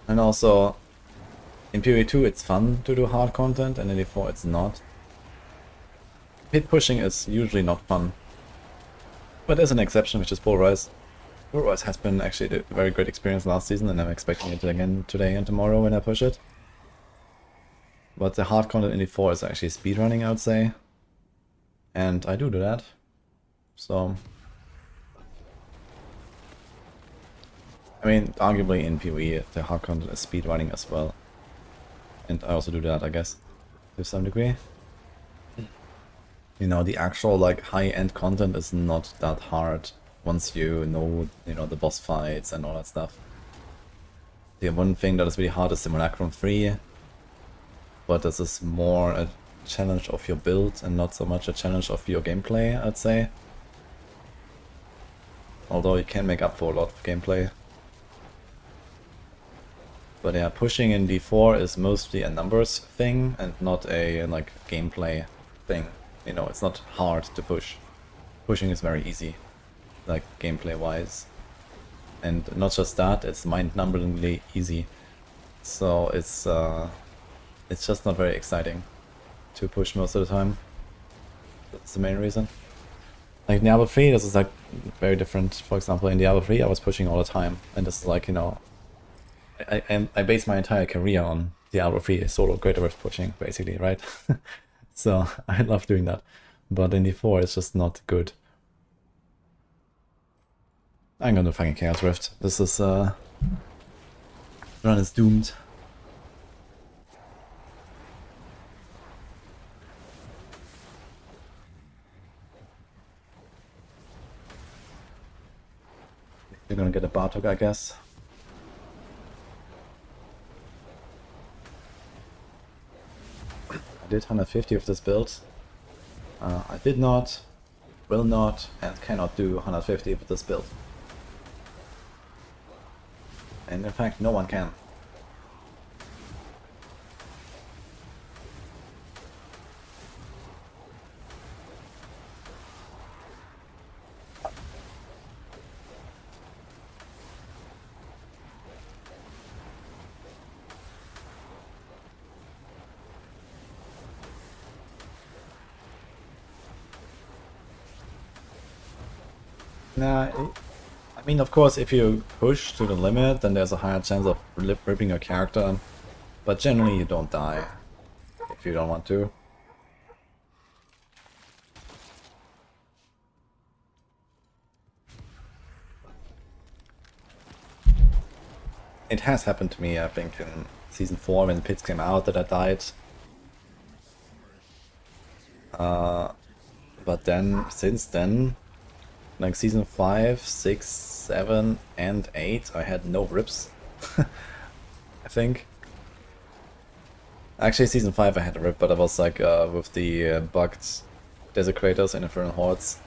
And also, in PoE2 it's fun to do hard content, and in D4 it's not. Pit pushing is usually not fun. But there's an exception, which is Bull Rise. Bull Rise has been actually a very great experience last season, and I'm expecting it again today and tomorrow when I push it. But the hard content in D4 is actually speedrunning, I would say. And I do that. So... I mean, arguably in PoE the hard content is speedrunning as well. And I also do that, I guess, to some degree. You know, the actual like high-end content is not that hard once you know the boss fights and all that stuff. The one thing that is really hard is Simulacrum 3, but this is more a challenge of your build and not so much a challenge of your gameplay, I'd say. Although you can make up for a lot of gameplay. But yeah, pushing in D4 is mostly a numbers thing and not a like gameplay thing. You know, it's not hard to push. Pushing is very easy, like gameplay wise. And not just that, it's mind-numberingly easy. So it's just not very exciting to push most of the time. That's the main reason. Like in Diablo 3, this is like very different. For example, in Diablo 3 I was pushing all the time, and this is like, you know, I base my entire career on Diablo 3 solo greater rift pushing, basically, right? So I love doing that. But in D4 it's just not good. I'm gonna fucking Chaos Rift. This is run is doomed. You're gonna get a Bartok, I guess. I did 150 with this build. I did not, will not, and cannot do 150 with this build. And in fact, no one can. Nah, I mean, of course, if you push to the limit, then there's a higher chance of ripping your character, but generally you don't die if you don't want to. It has happened to me, I think, in Season 4 when the pits came out that I died. But then, since then, like Season 5, 6, 7 and 8, I had no rips, I think. Actually, Season 5 I had a rip, but I was like with the bugged Desecrators and Infernal Hordes.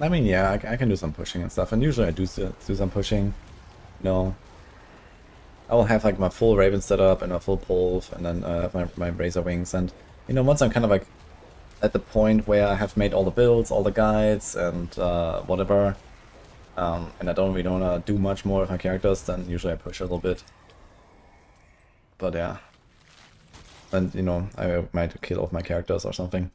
I mean, yeah, I can do some pushing and stuff, and usually I do some pushing. You know, I will have like my full Raven setup and my full Pulve, and then have my Razor Wings, and you know, once I'm kind of like at the point where I have made all the builds, all the guides, and whatever, and I don't really want to do much more with my characters, then usually I push a little bit. But yeah, and you know, I might kill off my characters or something.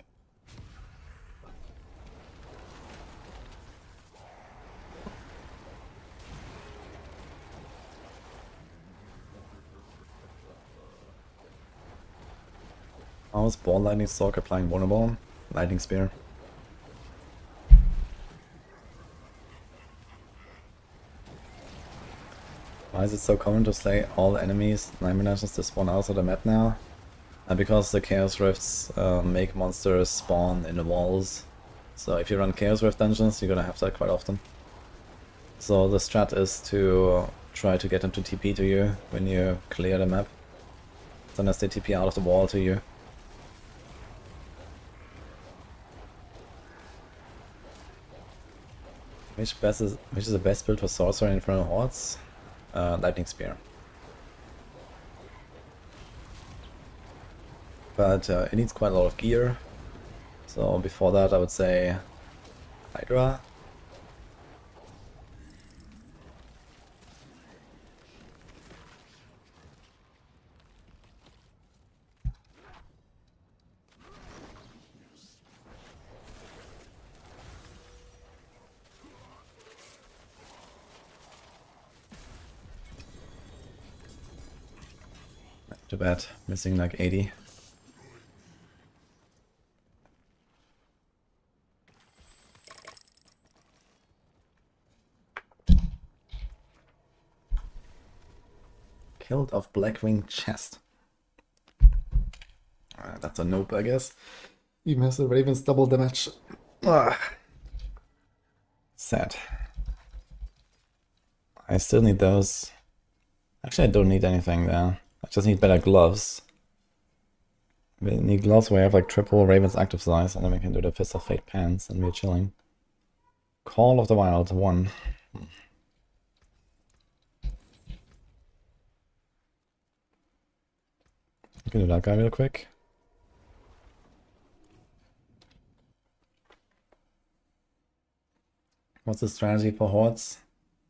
I was Ball Lightning Sorc applying Vulnerable, Lightning Spear. Why is it so common to slay all enemies 9 dimensions to spawn out of the map now? Because the Chaos Rifts make monsters spawn in the walls. So if you run Chaos Rift dungeons, you're gonna have that quite often. So the strat is to try to get them to TP to you when you clear the map. Sometimes they TP out of the wall to you. Which is the best build for Sorcerer and Infernal Hordes? Lightning Spear. But it needs quite a lot of gear. So before that I would say Hydra. Too bad, missing like 80. Hilt of Blackwing Chest. That's a nope, I guess. Even has the Raven's double damage. Sad. I still need those. Actually, I don't need anything there. I just need better gloves. We need gloves where I have like triple Raven's active size, and then we can do the Fist of Fate pants, and we're chilling. Call of the Wild 1. We can do that guy real quick. What's the strategy for hordes?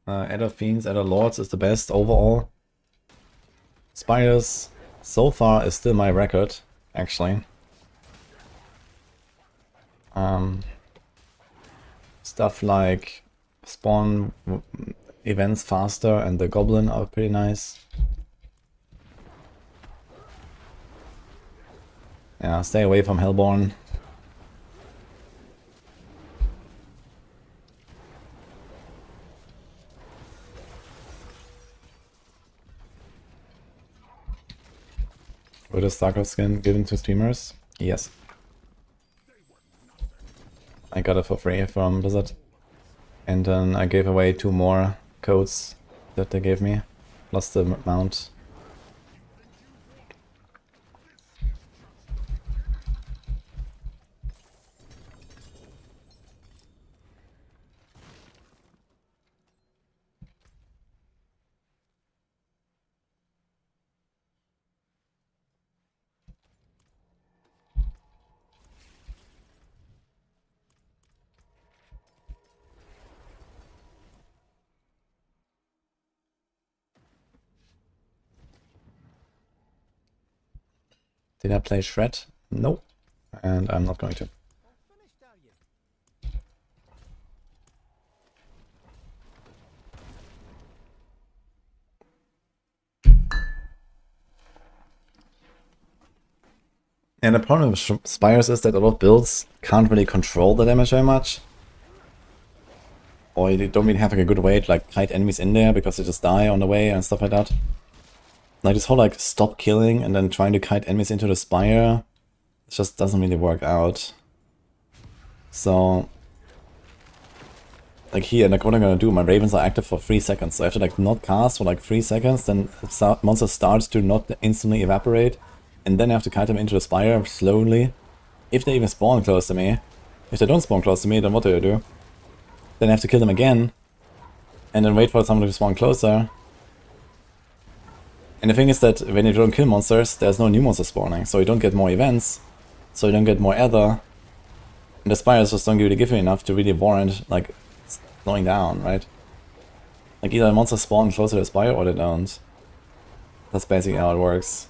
Adder Fiends, Adder Lords is the best overall. Spiders, so far, is still my record, actually. Stuff like spawn events faster and the Goblin are pretty nice. Yeah, stay away from Hellborn. With a StarCraft skin given to streamers? Yes. I got it for free from Blizzard. And then I gave away 2 more codes that they gave me, plus the mount. Did I play Shred? No. And I'm not going to. And the problem with Spires is that a lot of builds can't really control the damage very much. Or you don't really have like a good way to like kite enemies in there because they just die on the way and stuff like that. Like this whole like stop killing and then trying to kite enemies into the Spire, it just doesn't really work out. So like here, like what I'm gonna do, my Ravens are active for 3 seconds, so I have to like not cast for like 3 seconds, then monster starts to not instantly evaporate, and then I have to kite them into the Spire slowly. If they even spawn close to me. If they don't spawn close to me, then what do I do? Then I have to kill them again, and then wait for someone to spawn closer. And the thing is that when you don't kill monsters, there's no new monsters spawning, so you don't get more events, so you don't get more ether, and the Spires just don't really give you enough to really warrant, like, slowing down, right? Like, either monsters spawn closer to the Spire or they don't. That's basically how it works.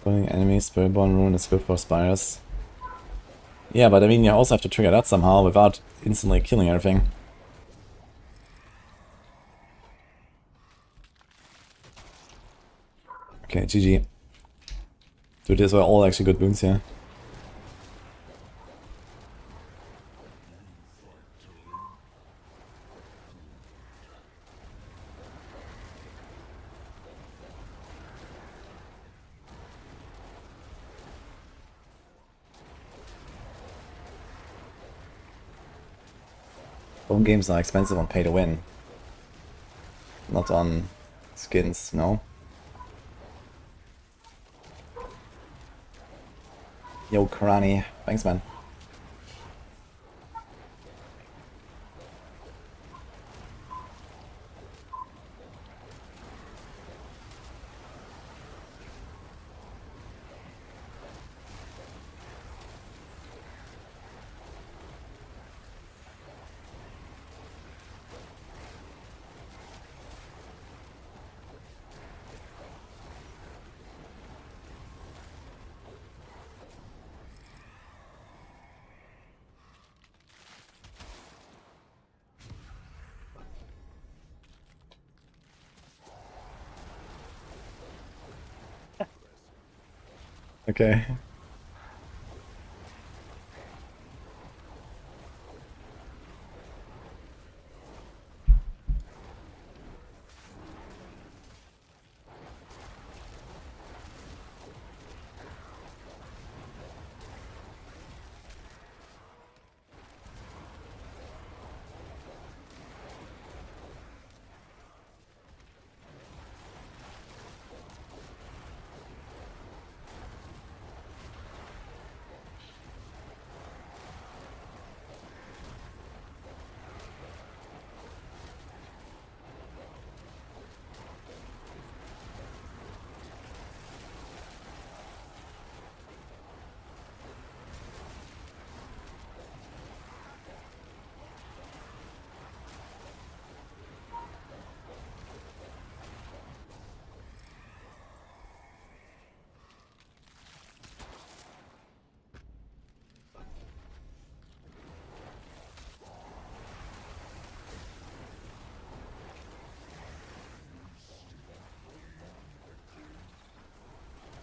Killing enemies, Spiritborn rune is good for Spires. Yeah, but I mean, you also have to trigger that somehow without instantly killing everything. Okay, GG. Dude, these were all actually good boons here. Home games are expensive on pay to win. Not on skins, no? Yo, Karani. Thanks, man. Okay.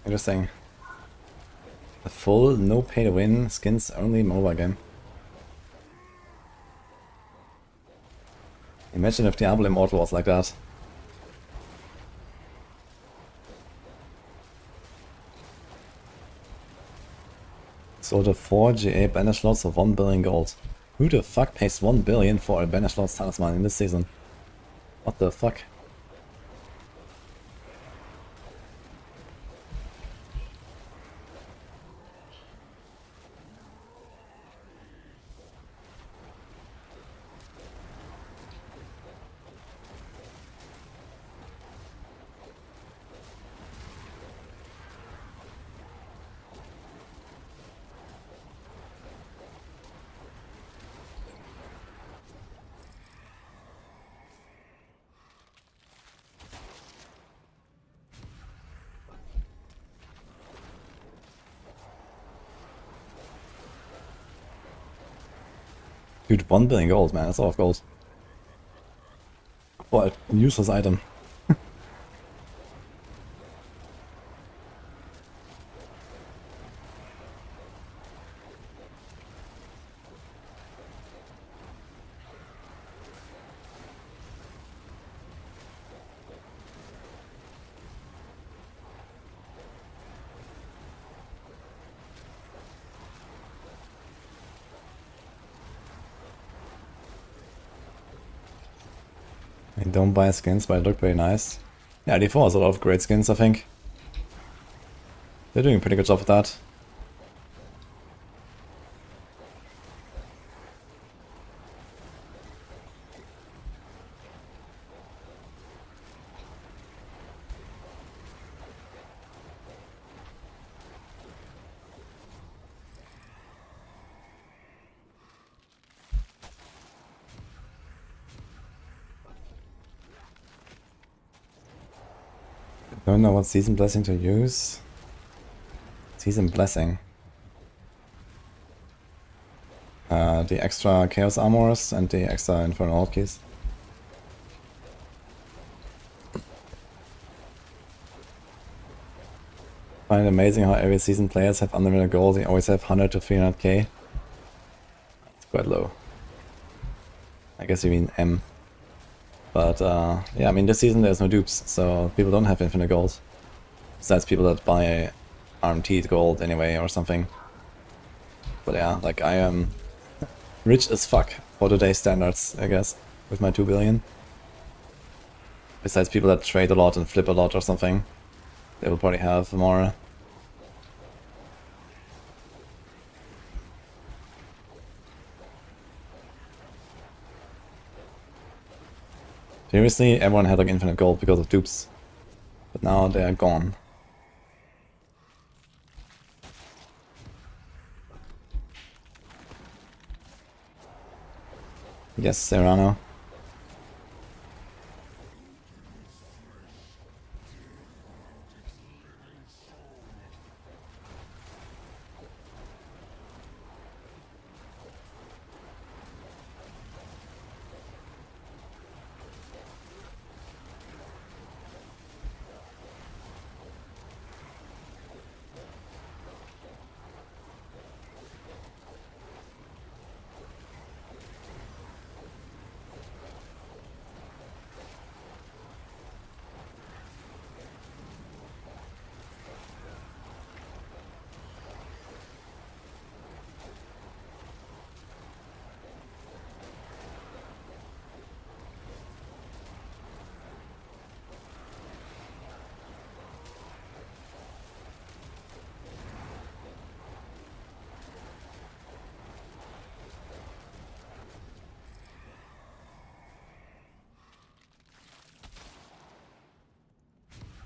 Interesting. A full no pay to win skins only mobile game. Imagine if Diablo Immortal was like that. So the 4 GA banner slots of 1 billion gold. Who the fuck pays 1 billion for a banner slots talisman in this season? What the fuck? Dude, 1 billion gold, man, that's a lot of gold. For a useless item. I don't buy skins, but it looked very nice. Yeah, D4 has a lot of great skins, I think. They're doing a pretty good job with that. Don't know what Season Blessing to use. Season Blessing. The extra Chaos Armors and the extra Infernal Keys. Find it amazing how every season players have unlimited gold, they always have 100 to 300k. It's quite low. I guess you mean M. But yeah, I mean this season there's no dupes, so people don't have infinite gold. Besides people that buy RMT'd gold anyway or something. But yeah, like I am rich as fuck for today's standards, I guess, with my 2 billion. Besides people that trade a lot and flip a lot or something, they will probably have more. Seriously, everyone had like infinite gold because of dupes, but now they are gone. Yes, Serrano.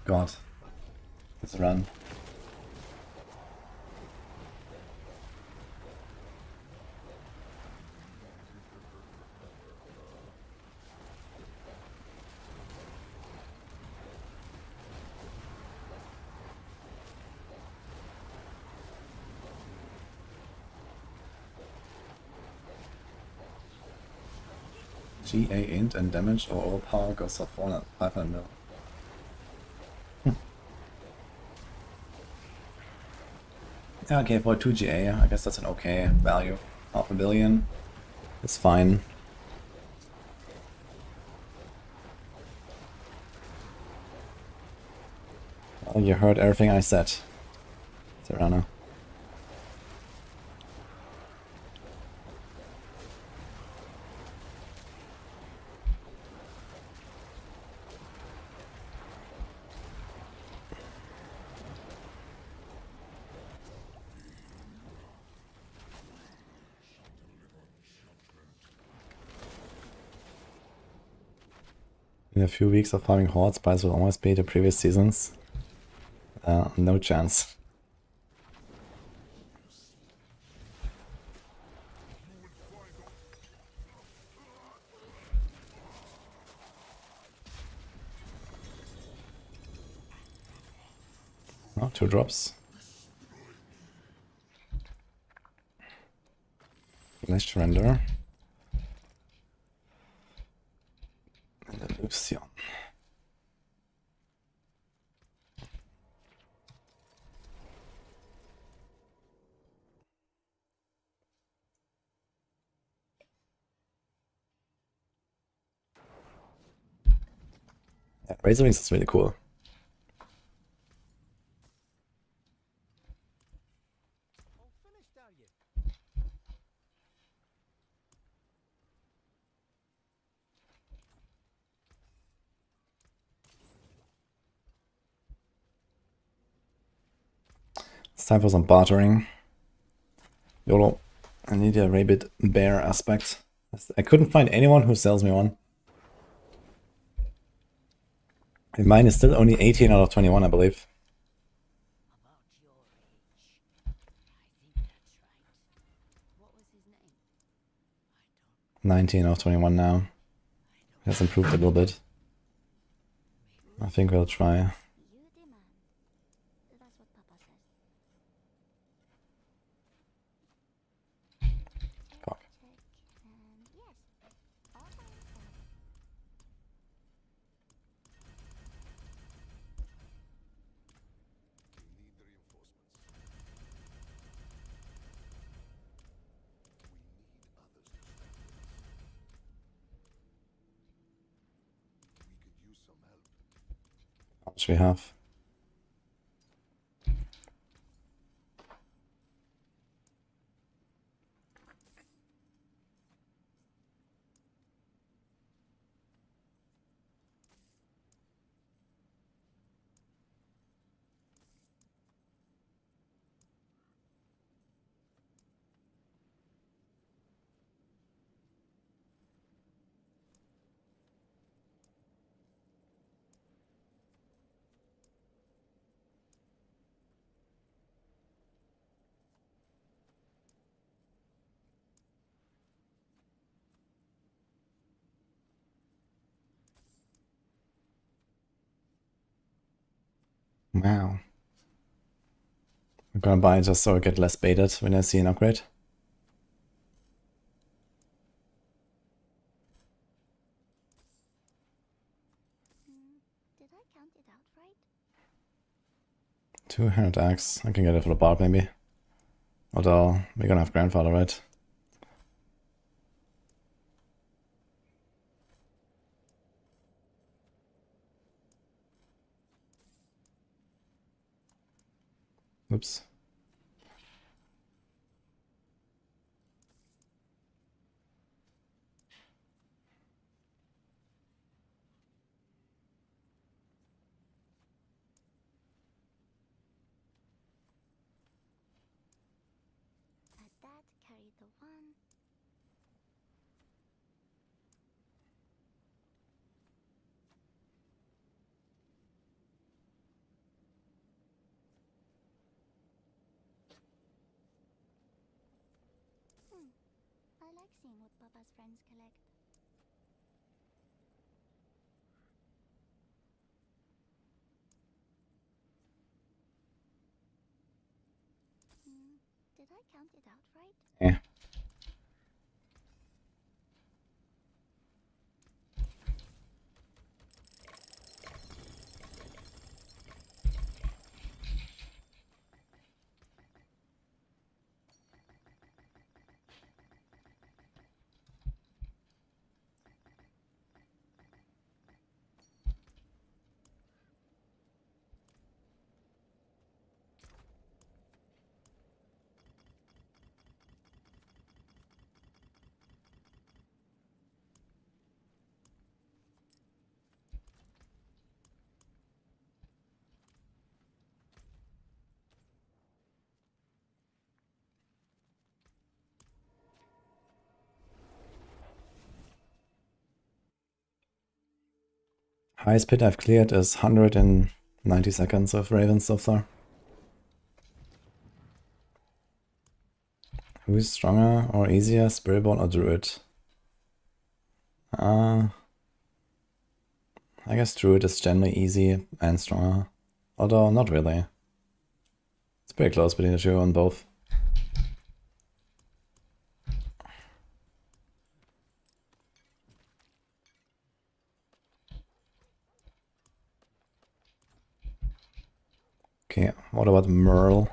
God. Let's run. GA int and damage or overpower goes for 500 mil. Yeah, okay, for 2 GA, I guess that's an okay value. Half a billion. It's fine. Well, you heard everything I said, Serrano. In a few weeks of farming hordes, price will almost be the previous seasons. No chance. Oh, 2 drops. Nice surrender. And a Lucian. Yeah, Razor Wings is really cool. All finished, are you? It's time for some bartering. YOLO. I need a rabid bear aspect. I couldn't find anyone who sells me one. And mine is still only 18 out of 21, I believe. About your age. I think that's right. What was his name? I 19 out of 21 now. It has improved a little bit. I think we'll try. You demand. That's what Papa says. Fuck. Check and yes. All by itself. We need the reinforcements. We need others to stand with us. We could use some help. How much we have? Wow. I'm gonna buy it just so I get less baited when I see an upgrade. Did I count it out right? 200 X. I can get it for the Barb maybe. Although we're gonna have grandfather, right? Oops. Add that, carry the one. seen what Papa's friends collect. Did I count it out right? Yeah. Highest pit I've cleared is 190 seconds of Ravens so far. Who's stronger or easier, Spiritborn or Druid? I guess Druid is generally easy and stronger. Although, not really. It's pretty close between the two on both. Okay, what about Merle?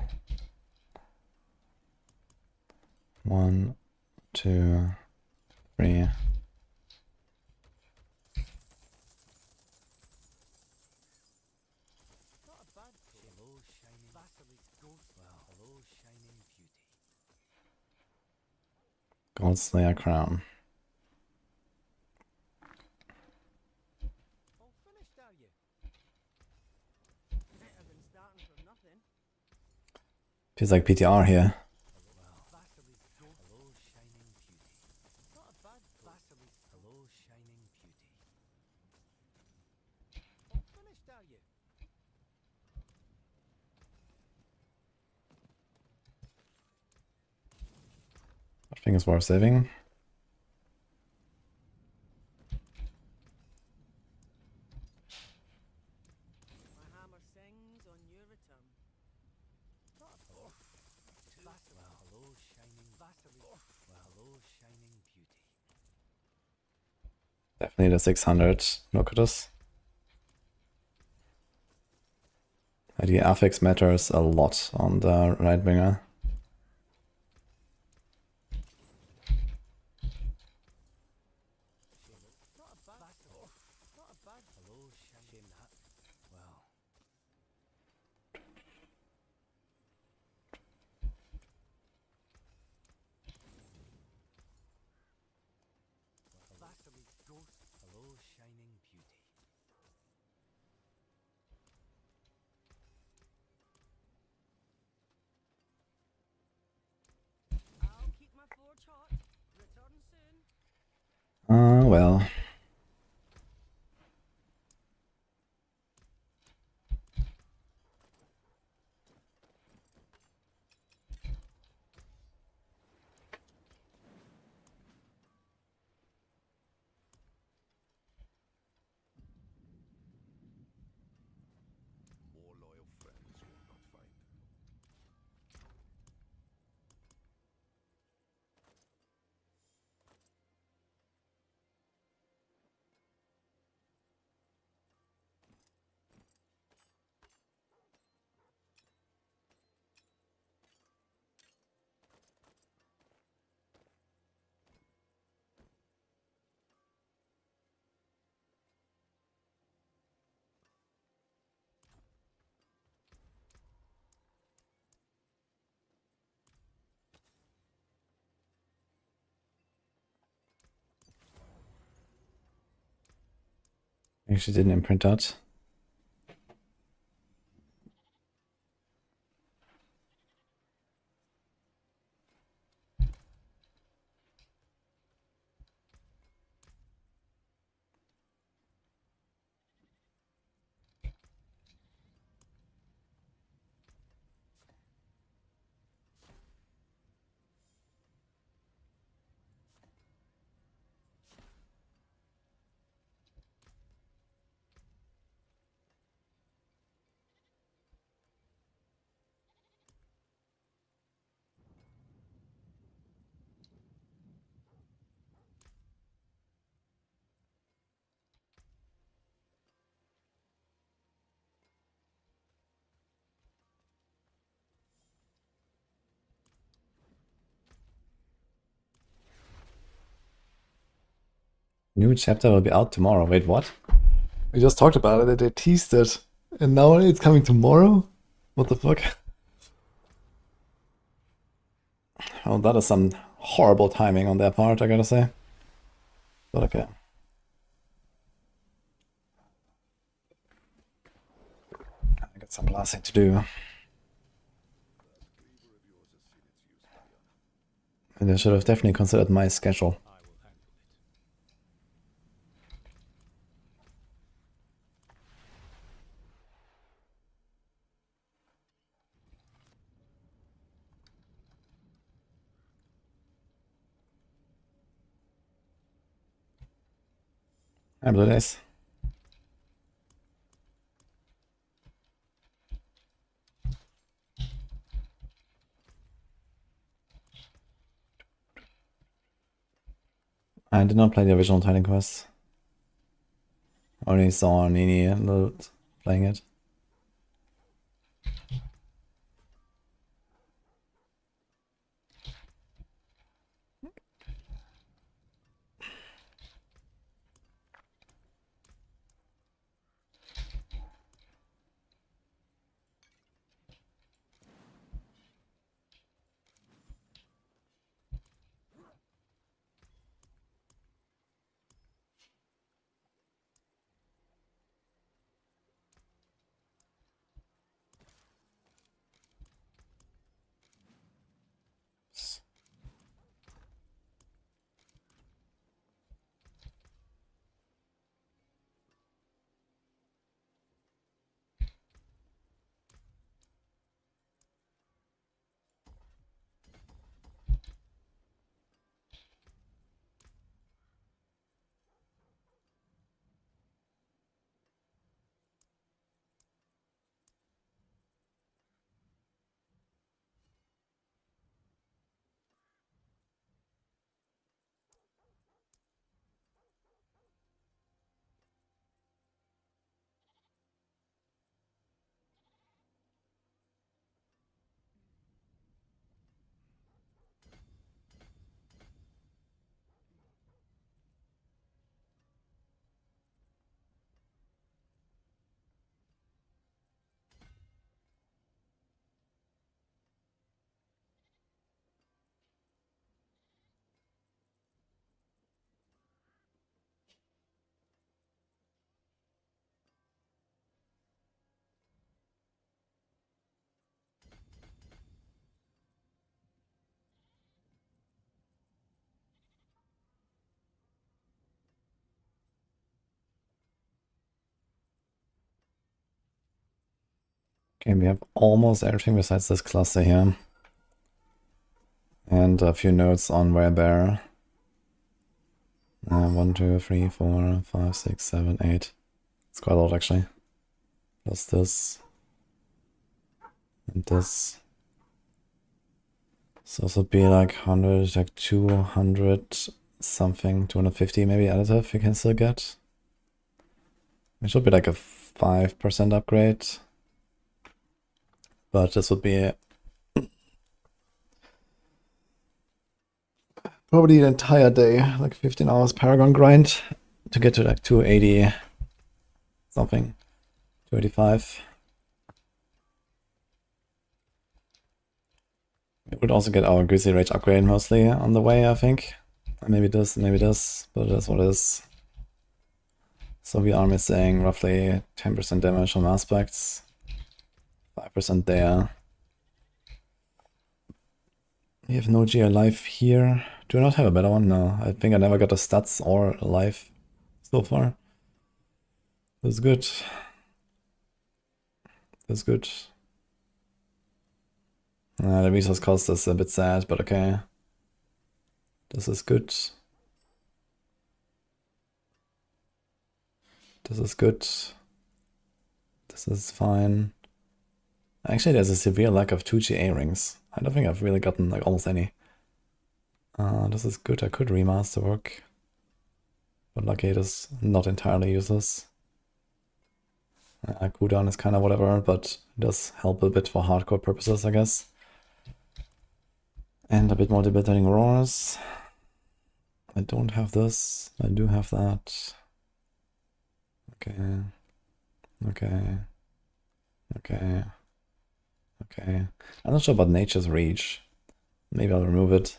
1, 2, 3. Gold Slayer Crown. All finished, are you? Better than starting from nothing. Feels like PTR here. Not a bad basilisk. Hello, shining beauty. All finished, are you? I think it's worth saving. My hammer sings on your return. Not a basilisk. Hello, shining basilisk. Hello, shining beauty. Definitely the 600. Look at this. The affix matters a lot on the right winger. Not a bad basilisk. Not a bad. Hello, shining that. Well. Basilisk ghost. Hello, shining beauty. I'll keep my forge hot. Return soon. Well. More loyal friends you'll not find. Actually didn't imprint that. New chapter will be out tomorrow. Wait, what? We just talked about it, they teased it. And now it's coming tomorrow? What the fuck? Oh, that is some horrible timing on their part, I gotta say. But okay. I got some blasting to do. And I should have definitely considered my schedule. Hi, Blue Days. I did not play the original Titan Quest. Only saw Nini playing it. Okay, we have almost everything besides this cluster here. And a few notes on Werebear. 1, 2, 3, 4, 5, 6, 7, 8. It's quite a lot actually. Plus this. And this. So this would be like 100, like 200 something, 250 maybe additive you can still get. It should be like a 5% upgrade. But this would be probably an entire day, like 15 hours Paragon grind to get to like 280 something, 285. We would also get our Grizzly Rage upgrade mostly on the way, I think. Maybe this, but that's what it is. So we are missing roughly 10% damage on aspects, 5% there. We have no GI life here. Do I not have a better one? No, I think I never got a stats or a life so far. That's good. That's good. The resource cost is a bit sad, but okay. This is good. This is good. This is fine. Actually, there's a severe lack of 2 GA rings. I don't think I've really gotten like almost any. This is good. I could remaster work. But lucky it is not entirely useless. Cooldown is kind of whatever, but it does help a bit for hardcore purposes, I guess. And a bit more debilitating roars. I don't have this. I do have that. Okay. Okay. Okay. Okay. I'm not sure about Nature's Reach. Maybe I'll remove it.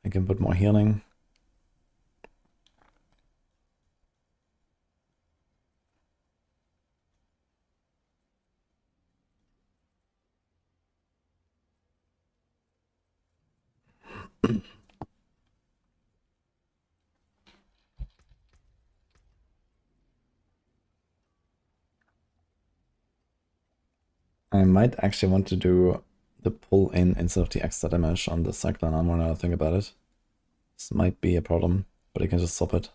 I can put more healing. I might actually want to do the pull in instead of the extra damage on the Cyclone armor now I think about it. This might be a problem, but I can just stop it.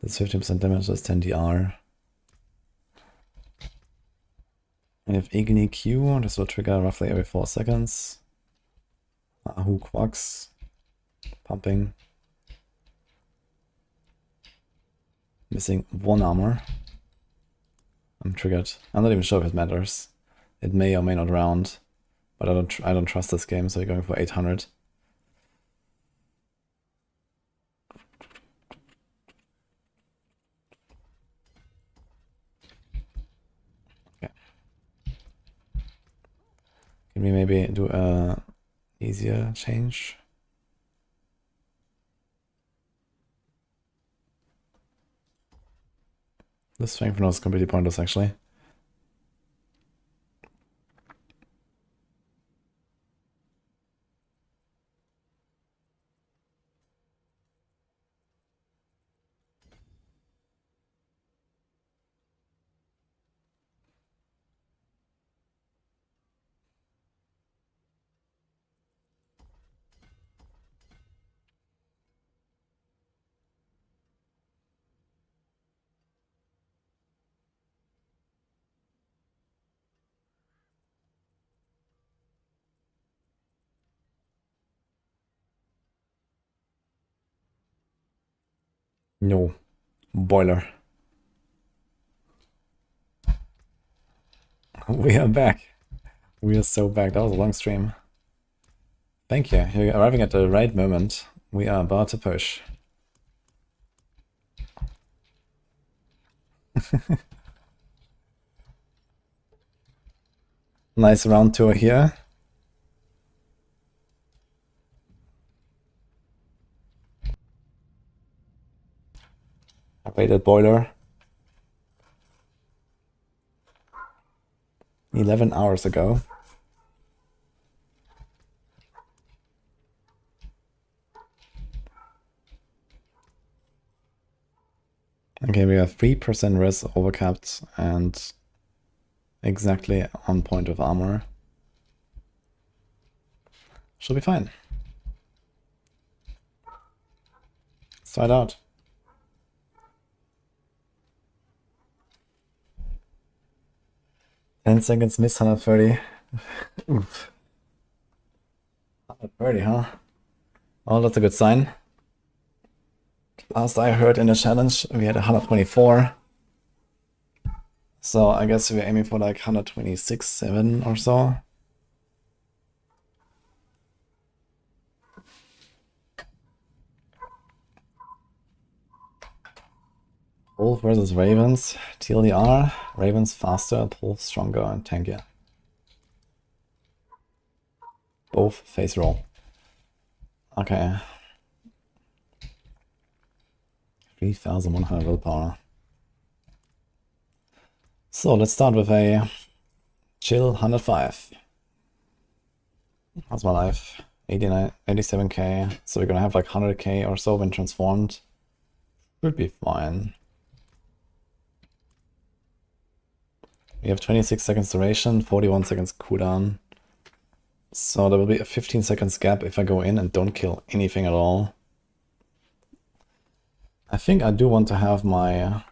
That's 15% damage, that's 10 DR. I have Agony Q, this will trigger roughly every 4 seconds. Ahu Quacks. Pumping. Missing 1 armor. I'm triggered. I'm not even sure if it matters. It may or may not round, but I don't trust this game, so we're going for 800. Okay. Can we maybe do a easier change? This strength node is completely pointless actually. No. Boiler. We are back. We are so back. That was a long stream. Thank you. You're arriving at the right moment. We are about to push. Nice round tour here. I waited boiler. 11 hours ago. Okay, we have 3% res overcapped and exactly on point of armor. Should be fine. Let's try it out. Ten seconds miss 130. Oof. 130, huh? Oh, that's a good sign. Last I heard in the challenge, we had 124. So I guess we're aiming for like 126, 7 or so. Wolf versus Ravens. TLDR. Ravens faster, Wolf stronger and tankier. Both face roll. Okay. 3100 willpower. So let's start with a chill 105. How's my life? 89, 87k. So we're gonna have like 100k or so when transformed. Should be fine. We have 26 seconds duration, 41 seconds cooldown. So there will be a 15 seconds gap if I go in and don't kill anything at all. I think I do want to have my... I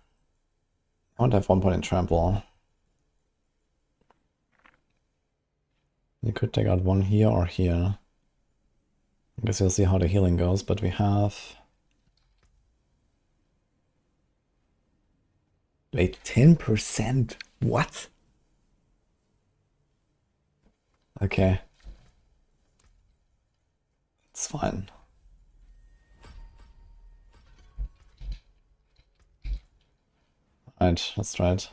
want to have 1 point in trample. You could take out 1 here or here. I guess we'll see how the healing goes, but we have... Wait, 10%? What? Okay. It's fine. Alright, let's try it.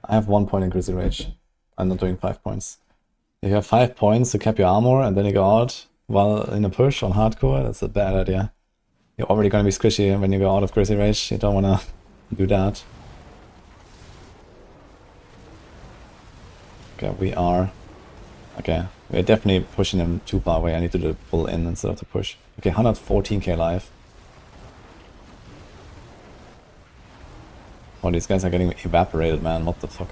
I have 1 point increase in rage. I'm not doing 5 points. If you have 5 points to cap your armor and then you go out while in a push on hardcore, that's a bad idea. You're already gonna be squishy when you go out of crazy rage. You don't wanna do that. Okay, we're definitely pushing him too far away. I need to do the pull in instead of the push. Okay, 114k life. Oh, these guys are getting evaporated, man. What the fuck?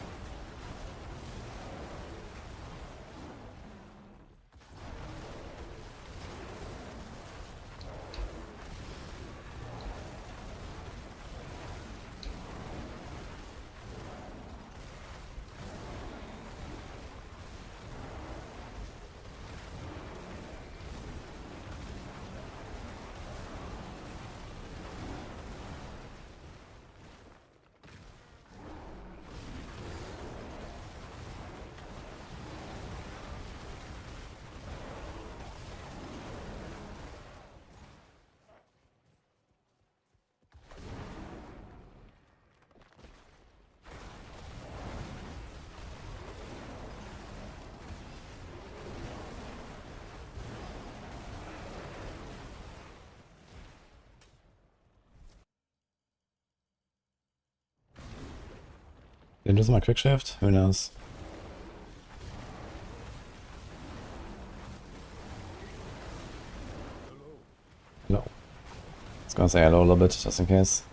Did I lose my quick shift? Who knows? Hello. I was gonna say hello a little bit, just in case.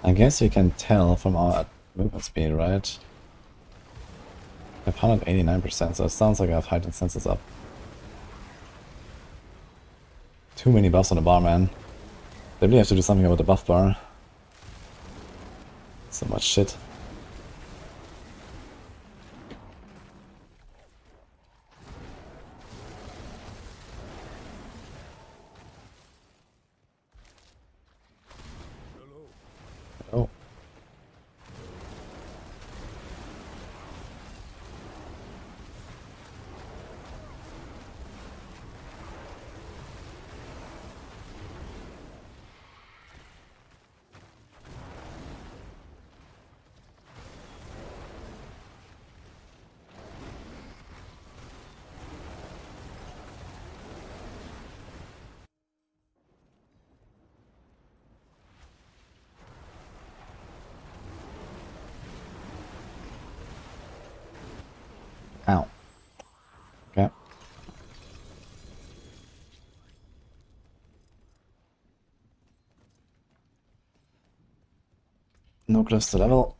I guess you can tell from our movement speed, right? I have 189%, so it sounds like I have heightened senses up. Too many buffs on the bar, man. They really have to do something about the buff bar. So much shit. Oh. Ow. Okay. No close to level.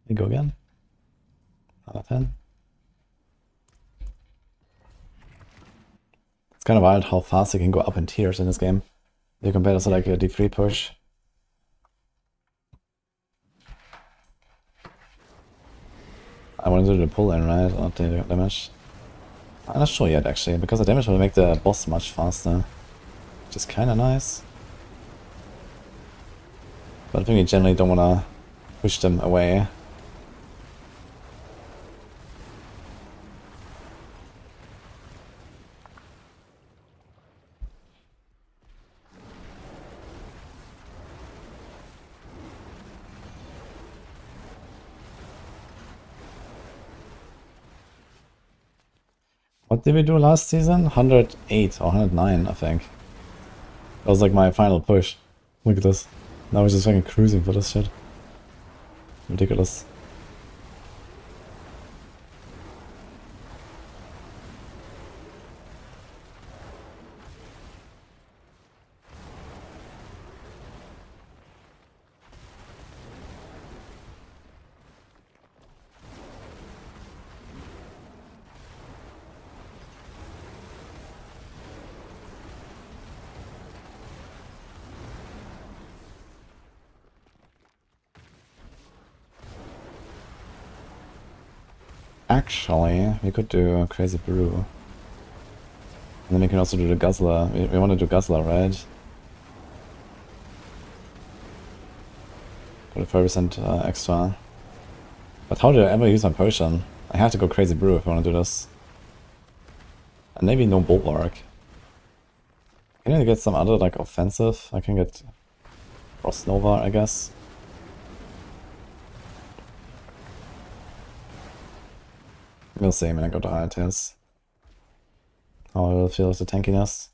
We go again. 110. It's kind of wild how fast you can go up in tiers in this game. You compare this to like a D3 push. I want to do the pull in, right? Not the damage. I'm not sure yet actually, because the damage will make the boss much faster. Which is kinda nice. But I think we generally don't wanna push them away. What did we do last season? 108 or 109, I think. That was like my final push. Look at this. Now we're just fucking cruising for this shit. Ridiculous. Actually, we could do a Crazy Brew. And then we can also do the Guzzler. We want to do Guzzler, right? For the 4% extra. But how did I ever use my potion? I have to go Crazy Brew if I want to do this. And maybe no Bulwark. Can I get some other, like, offensive? I can get Frost Nova, I guess. We'll see when I go to higher tiers. How I will feel with the tankiness.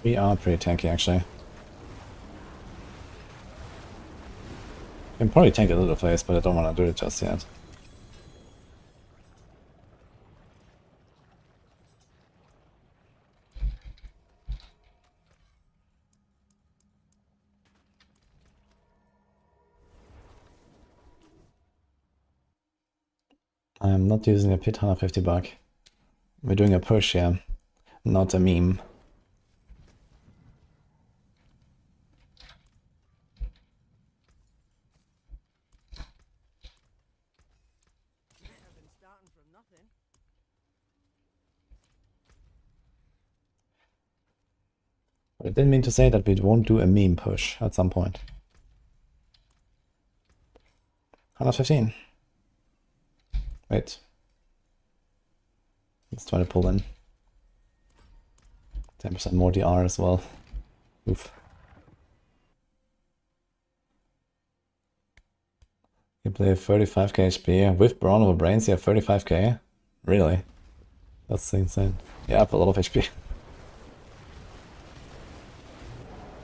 We are pretty tanky, actually. Can probably tank a little place, but I don't want to do it just yet. I am not using a pit 150 buck. We're doing a push here, not a meme. Better than starting from nothing. But I didn't mean to say that we won't do a meme push at some point. 115. Wait. Let's try to pull in. 10% more DR as well. Oof. You play 35k HP with Brawn over Brains, you have 35k? Really? That's insane. Yeah, I have a lot of HP.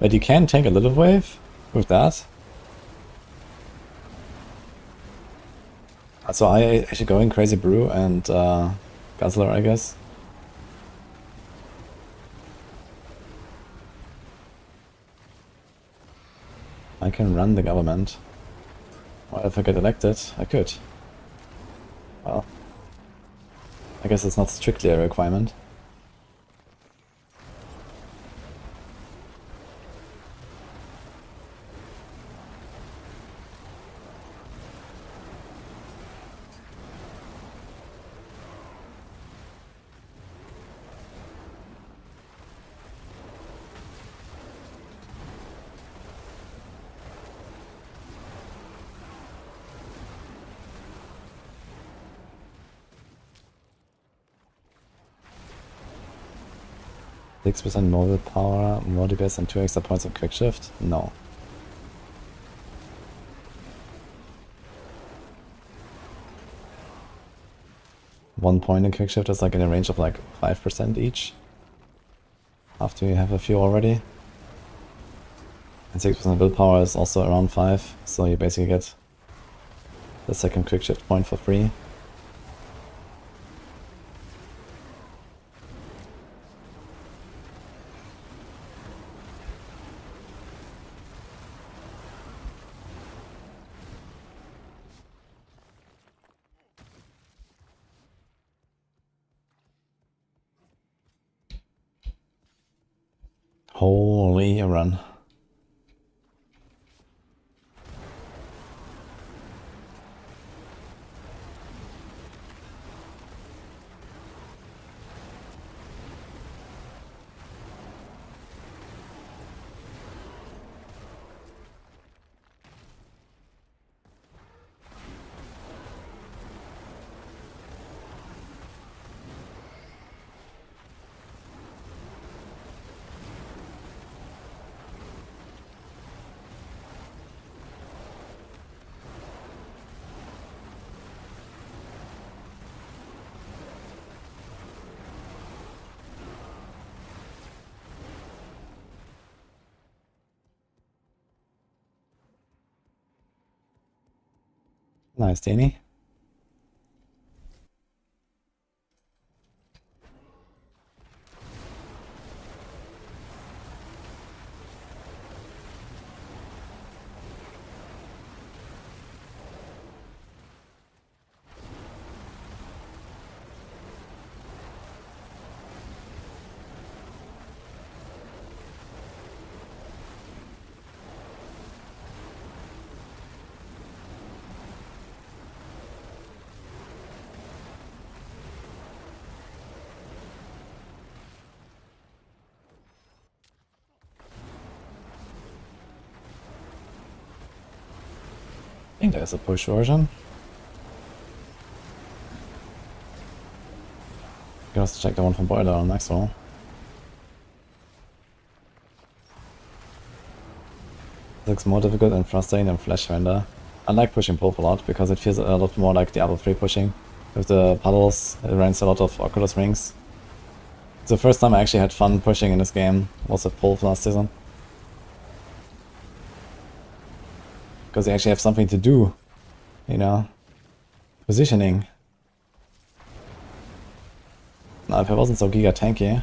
But you can tank a little wave with that. So I should go in Crazy Brew and Guzzler, I guess. I can run the government. Well, if I get elected, I could. Well, I guess it's not strictly a requirement. 6% more willpower, more DPS, and 2 extra points of quick shift? No. One point in quick shift is like in a range of like 5% each. After you have a few already. And 6% willpower is also around 5, so you basically get the second quick shift point for free. Holy run. Nice, Danny. I think there's a push version. You can also check the one from Boiler on Maxroll. Looks more difficult and frustrating than Flash Render. I like pushing both a lot because it feels a lot more like Diablo 3 pushing. With the puddles, it runs a lot of Oculus rings. It's the first time I actually had fun pushing in this game, was with Pulp last season. Because they actually have something to do, you know, positioning. Now if I wasn't so giga tanky,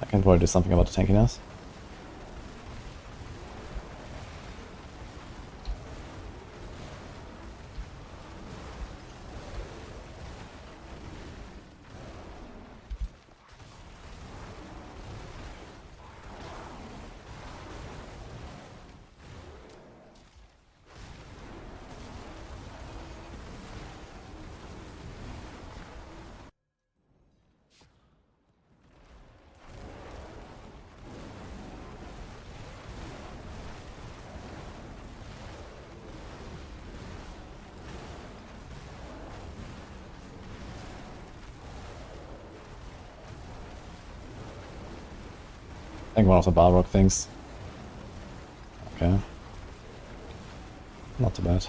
I can probably do something about the tankiness. I think one of the Barb things. Okay. Not too bad.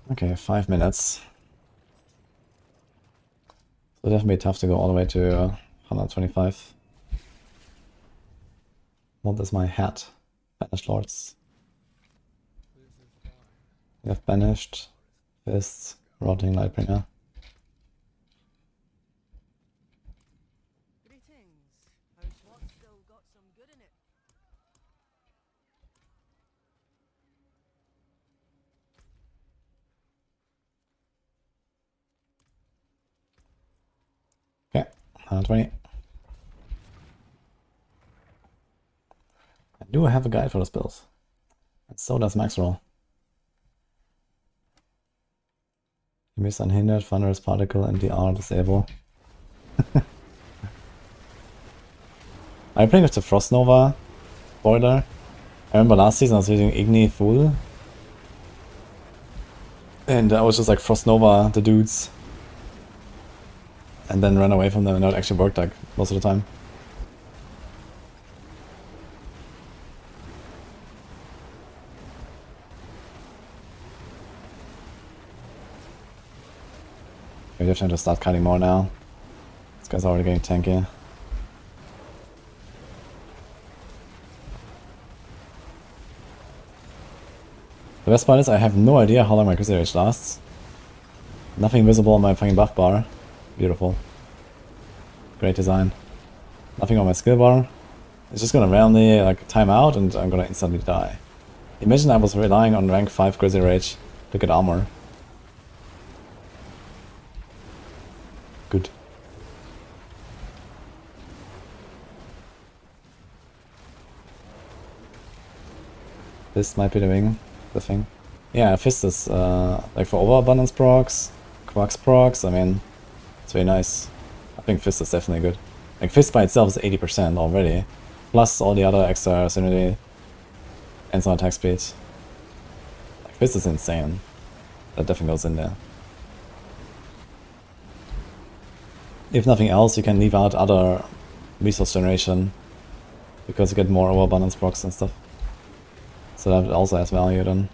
Okay, 5 minutes. So definitely tough to go all the way to 125. What is my hat? Banished Lords. We have Banished, Fists, Rotting Lightbringer. Greetings. How's what still got some good in it? Okay, 120. do have a guide for this build. And so does Maxroll. You miss unhindered, thunderous particle, and DR disable. I'm playing with the Frost Nova boiler. I remember last season I was using Igni full. And I was just like Frost Nova the dudes. And then ran away from them, and it actually worked like most of the time. We definitely have to start cutting more now. This guy's already getting tanky. The best part is I have no idea how long my Crusade Rage lasts. Nothing visible on my fucking buff bar. Beautiful. Great design. Nothing on my skill bar. It's just gonna randomly like time out and I'm gonna instantly die. Imagine I was relying on rank 5 Crusade Rage to get armor. Good. This might be doing the thing. Yeah, Fist is like for overabundance procs, Quacks procs, I mean, it's very nice. I think Fist is definitely good. Like Fist by itself is 80% already, plus all the other extra synergy and some attack speed. Like Fist is insane. That definitely goes in there. If nothing else, you can leave out other resource generation because you get more overabundance procs and stuff. So that also has value then.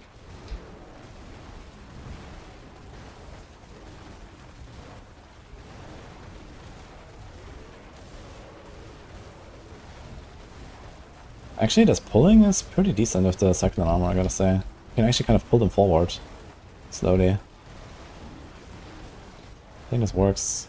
Actually, this pulling is pretty decent with the second armor, I gotta say. You can actually kind of pull them forward slowly. I think this works.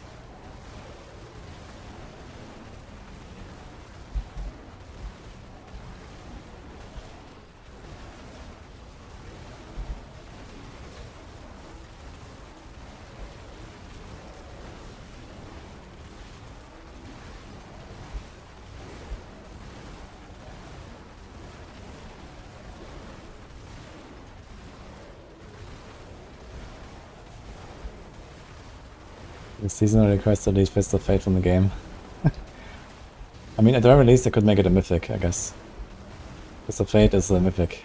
The seasonal request to delete Fist of Fate from the game. I mean, at the very least, they could make it a mythic, I guess. Fist of Fate is a mythic.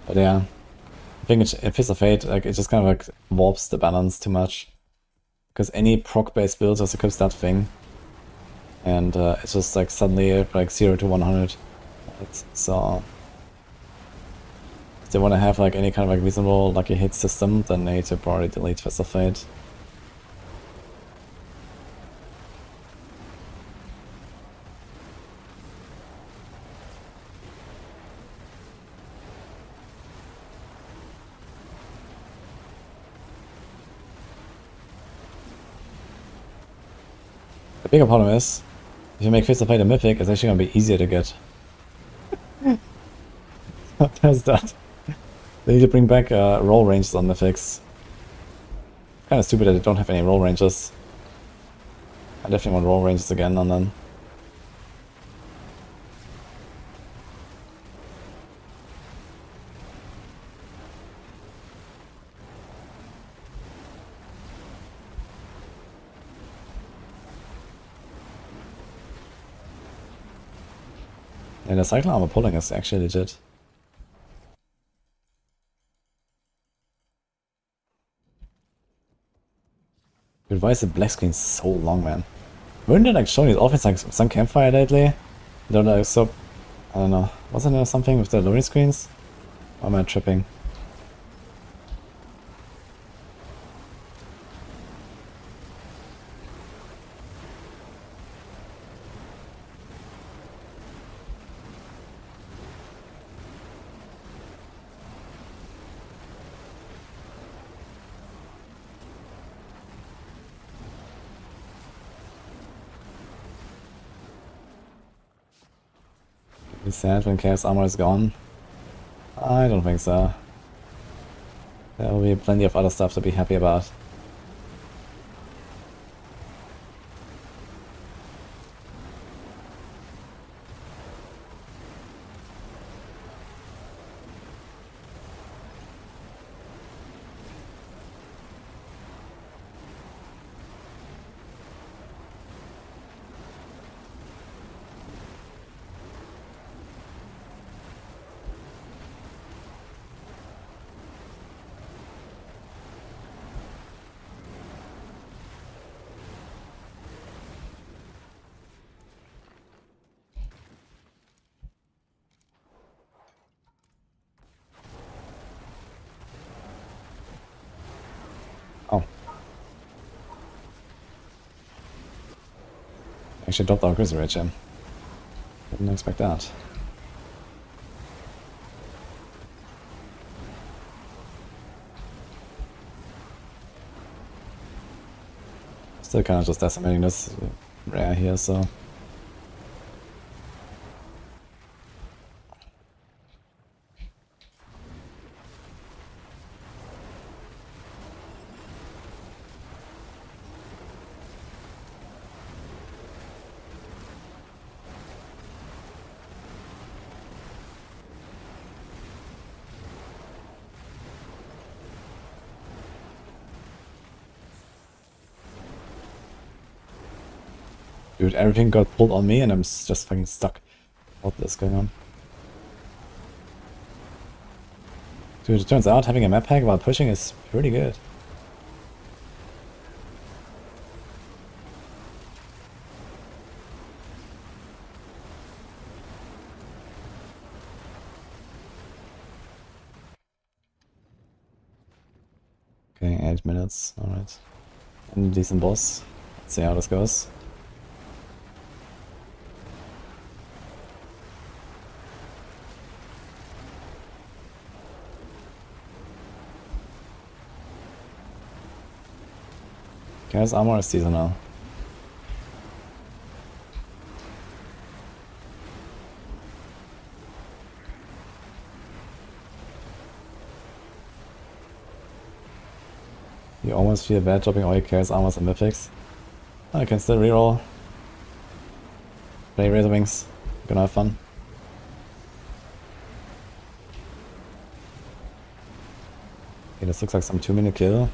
But yeah, I think Fist of Fate, like, it just kind of like warps the balance too much. Because any proc-based build just equips that thing. And it's just like suddenly like 0 to 100. Right? So if they want to have like any kind of like reasonable lucky hit system, then they need to probably delete Fist of Fate. The bigger problem is, if you make Fist of Fate a mythic, it's actually gonna be easier to get. There's that. They need to bring back roll ranges on mythics. Kinda stupid that they don't have any roll ranges. I definitely want roll ranges again on them. And the cycle armor pulling is actually legit. Dude, why is the black screen so long, man? Weren't they like showing it off? It's like some campfire lately? They're like so... I don't know. Wasn't there something with the loading screens? Or am I tripping? It's sad when Chaos Armor is gone. I don't think so. There will be plenty of other stuff to be happy about. Oh. Actually dropped our Grizzly Rage here. Didn't expect that. Still kind of just decimating this rare here, so... Dude, everything got pulled on me and I'm just fucking stuck. What is going on? Dude, it turns out having a map hack while pushing is pretty good. Okay, 8 minutes, alright. And a decent boss. Let's see how this goes. Chaos armor is seasonal. You almost feel bad dropping all your Chaos armors and mythics. I can still reroll. Play Razor Wings. Gonna have fun. Okay, this looks like some 2-minute kill.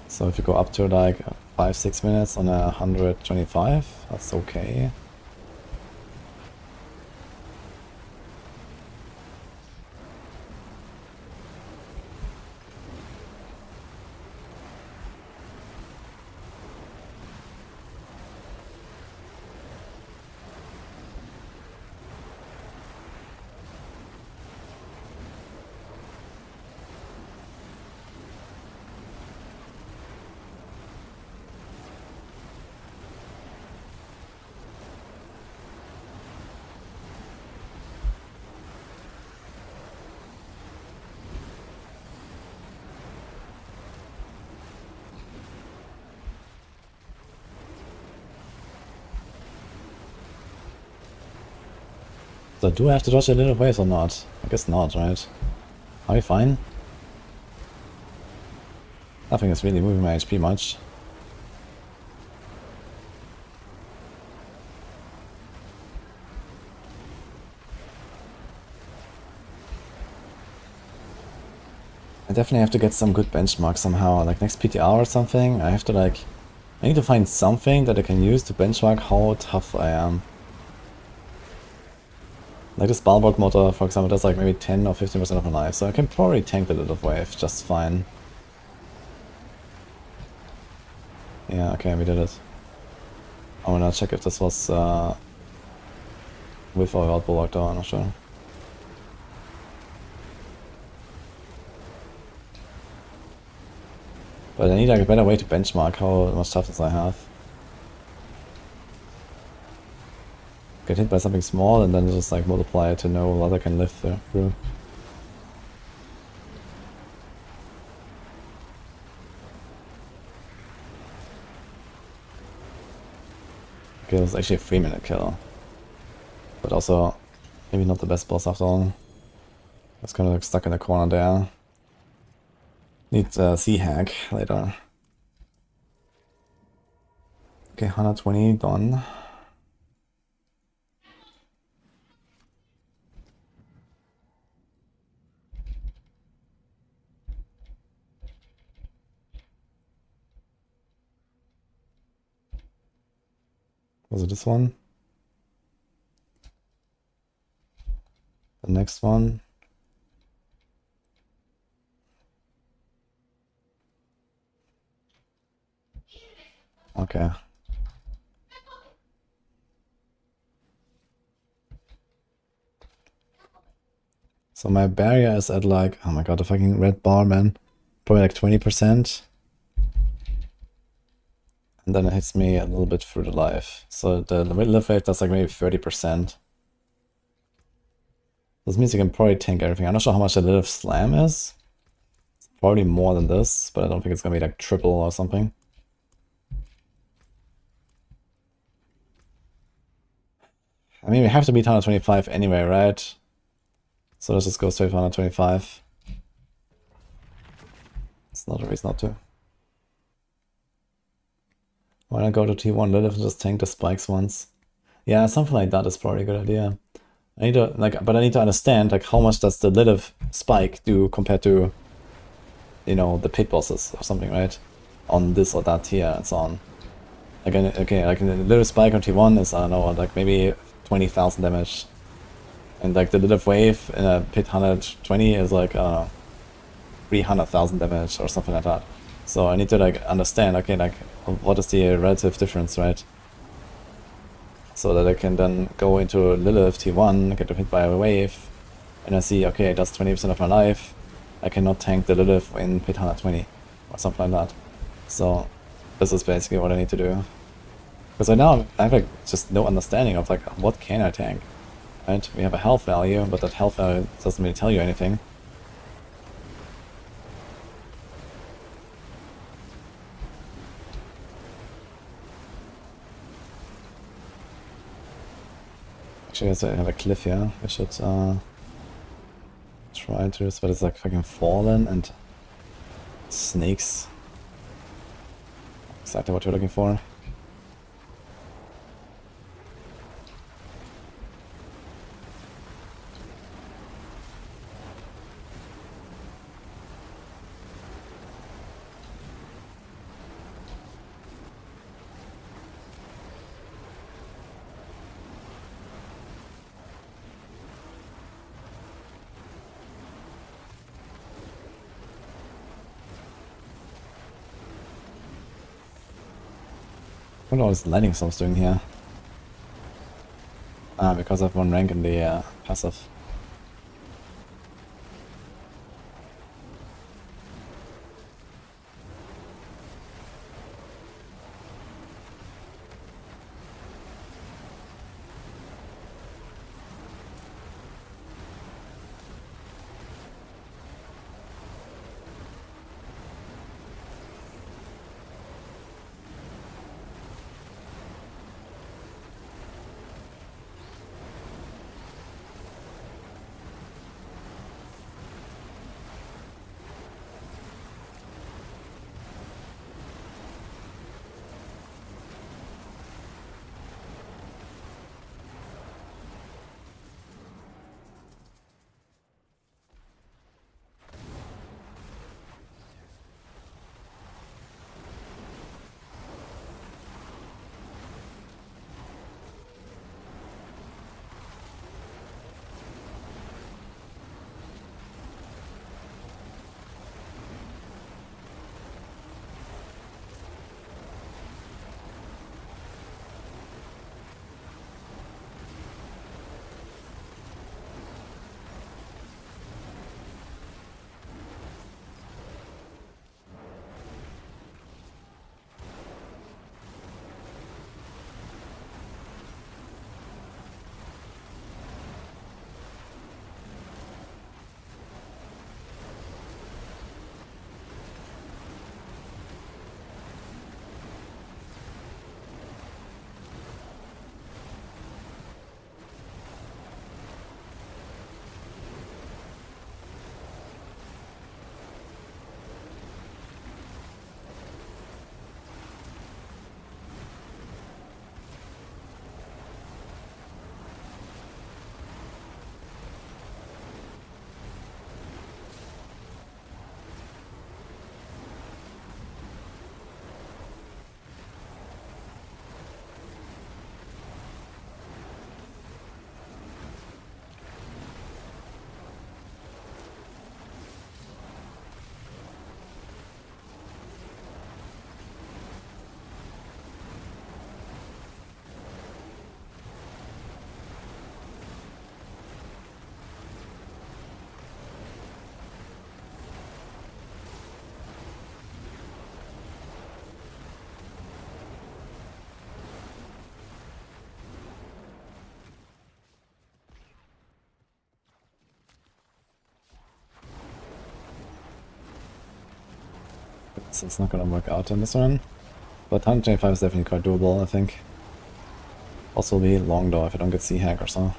So if you go up to like 5-6 minutes on a 125, that's okay. So do I have to dodge a little waves or not? I guess not, right? Are we fine? Nothing is really moving my HP much. I definitely have to get some good benchmarks somehow, like next PTR or something. I have to I need to find something that I can use to benchmark how tough I am. Like this Barb motor, for example, does like maybe 10 or 15% of my life, so I can probably tank the little wave just fine. Yeah, okay, we did it. I wanna check if this was with or without Bulwark though, I'm not sure. But I need like a better way to benchmark how much toughness I have. Get hit by something small and then just like multiply it to know what I can live through. Okay, it was actually a 3-minute kill. But also, maybe not the best boss after all. It's kind of like stuck in the corner there. Need Sea Hack later. Okay, 120 done. Was it this one? The next one? Okay. So my barrier is at like, oh my god, the fucking red bar, man. Probably like 20%. And then it hits me a little bit through the life. So the live rate does like maybe 30%. This means you can probably tank everything. I'm not sure how much the live slam is. It's probably more than this, but I don't think it's gonna be like triple or something. I mean, we have to beat 125 anyway, right? So let's just go straight for 125. It's not a reason not to. Why not go to T1 Lilith and just tank the spikes once? Yeah, something like that is probably a good idea. I need to but I need to understand like how much does the Lilith spike do compared to, you know, the pit bosses or something, right? On this or that tier and so on. Again, okay, like the Lilith spike on T1 is, I don't know, like maybe 20,000 damage. And like the Lilith wave in a pit 120 is like, I don't know, 300,000 damage or something like that. So I need to like understand, okay, like what is the relative difference, right? So that I can then go into Lilith T1, get hit by a wave, and I see, okay, it does 20% of my life. I cannot tank the Lilith in pit 120 or something like that. So this is basically what I need to do. Because right now I have like just no understanding of like what can I tank, right? We have a health value, but that health value doesn't really tell you anything. Actually, I have a cliff here. I should try to this, but it's like fucking fallen and snakes. Exactly what you're looking for. I wonder what this lightning storm's doing here. Ah, because I have one rank in the passive. So it's not gonna work out in this one. But 125 is definitely quite doable, I think. Also will be long though if I don't get sea hack or so.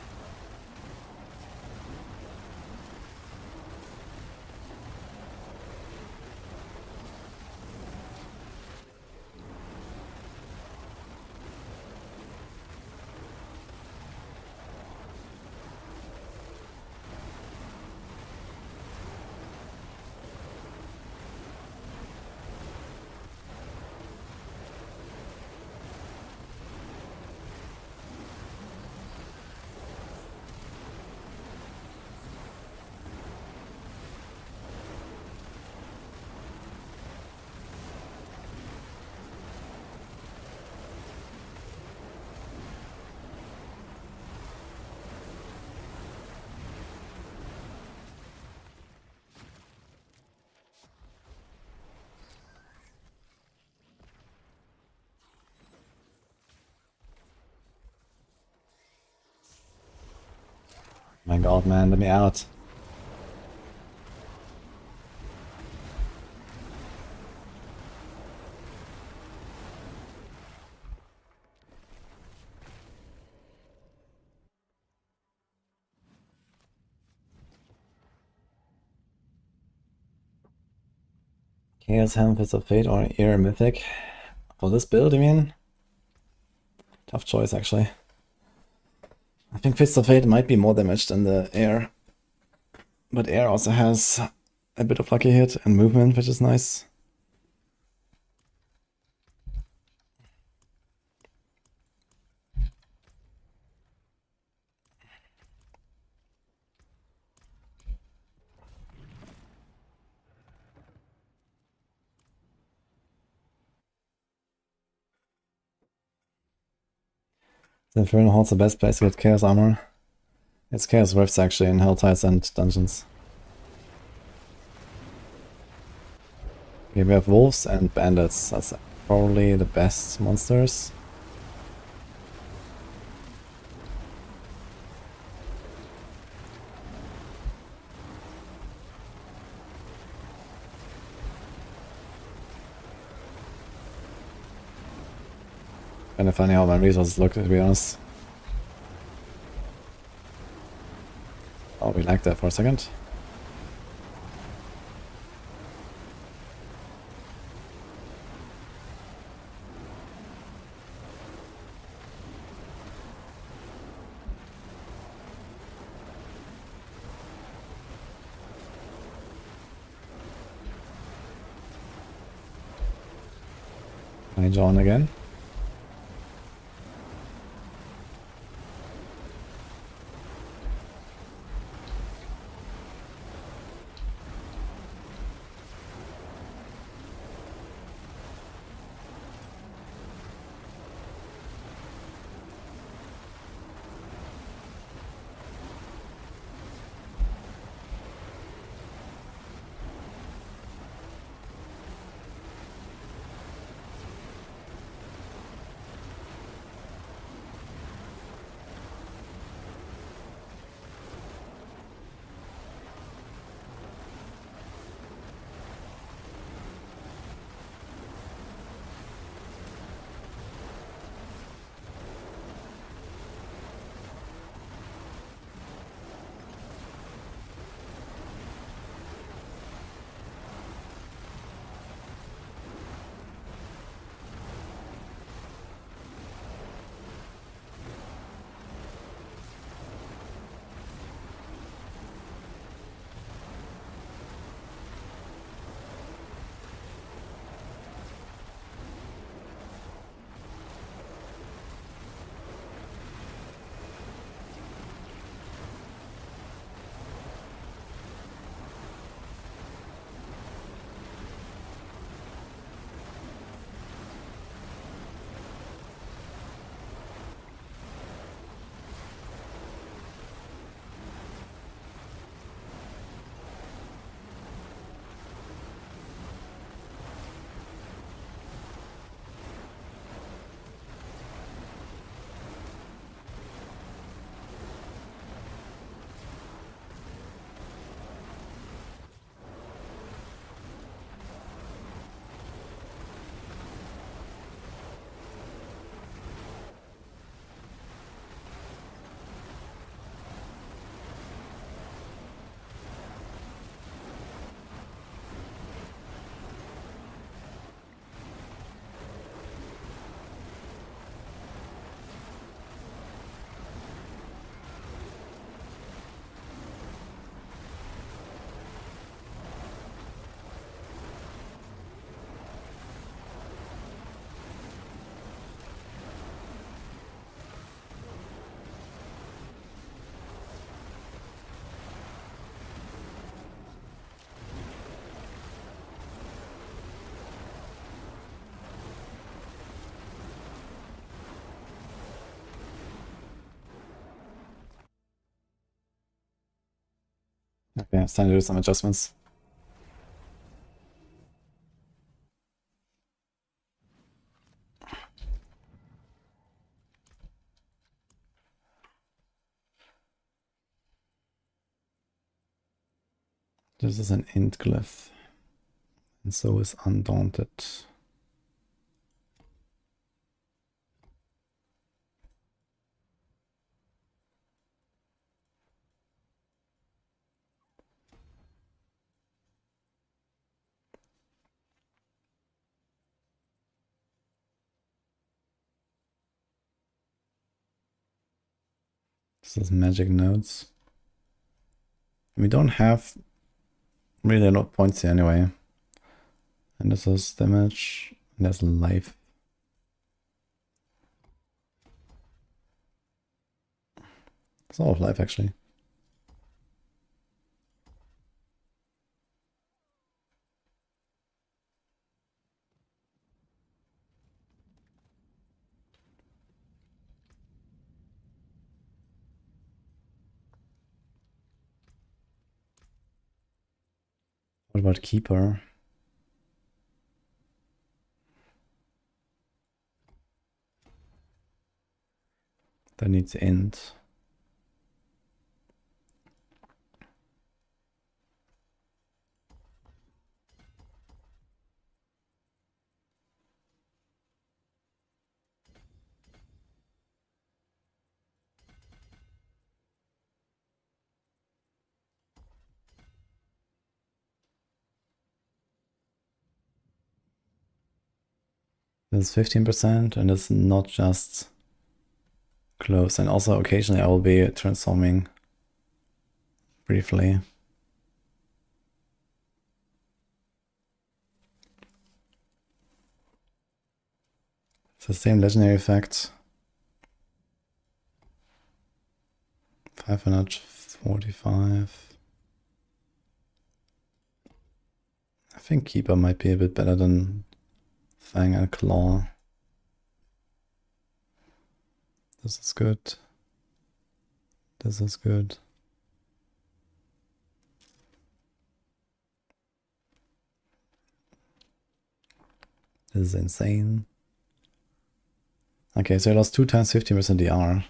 My god, man, let me out. Chaos Helm, Fist of Fate, or Air Mythic? For this build, I mean? Tough choice, actually. I think Fist of Fate might be more damaged than the Air. But Air also has a bit of lucky hit and movement, which is nice. The Infernal Hall's the best place to get Chaos Armor. It's Chaos Rifts actually in Helltides and Dungeons. Okay, we have Wolves and Bandits. That's probably the best monsters. Kinda funny how my resources look, to be honest. Oh, we lagged that for a second. Mage on again. Okay, it's time to do some adjustments. This is an int glyph, and so is Undaunted. This is magic nodes. We don't have really a lot of points here anyway. And this is damage, and there's life. It's all of life actually. What about Keeper? That needs int. This is 15%, and it's not just close. And also occasionally I will be transforming briefly. It's the same legendary effect. 545. I think Keeper might be a bit better than Fang and Claw. This is good. This is good. This is insane. Okay, so I lost 2 times 15% DR.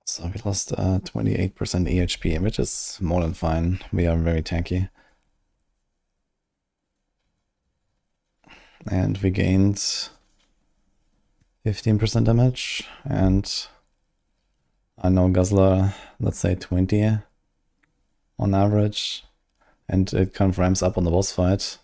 So we lost 28% EHP, which is more than fine. We are very tanky. And we gained 15% damage, and I know Guzzler, let's say 20 on average, and it kind of ramps up on the boss fight.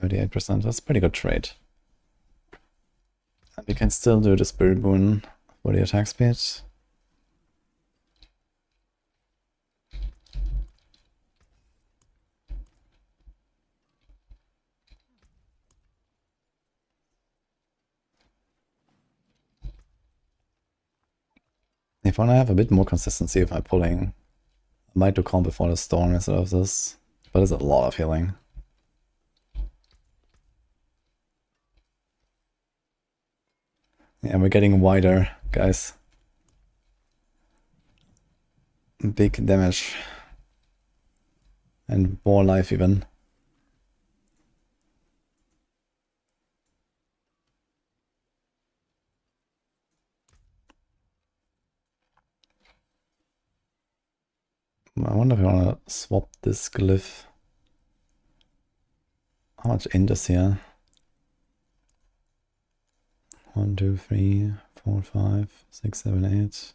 %, that's a pretty good trade. And we can still do the Spiritborn for the attack speed. If I want to have a bit more consistency, if I'm pulling, I might do Calm Before the Storm instead of this, but it's a lot of healing. Yeah, we're getting wider, guys. Big damage. And more life even. I wonder if I want to swap this glyph. How much int is here? 1, 2, 3, 4, 5, 6, 7, 8,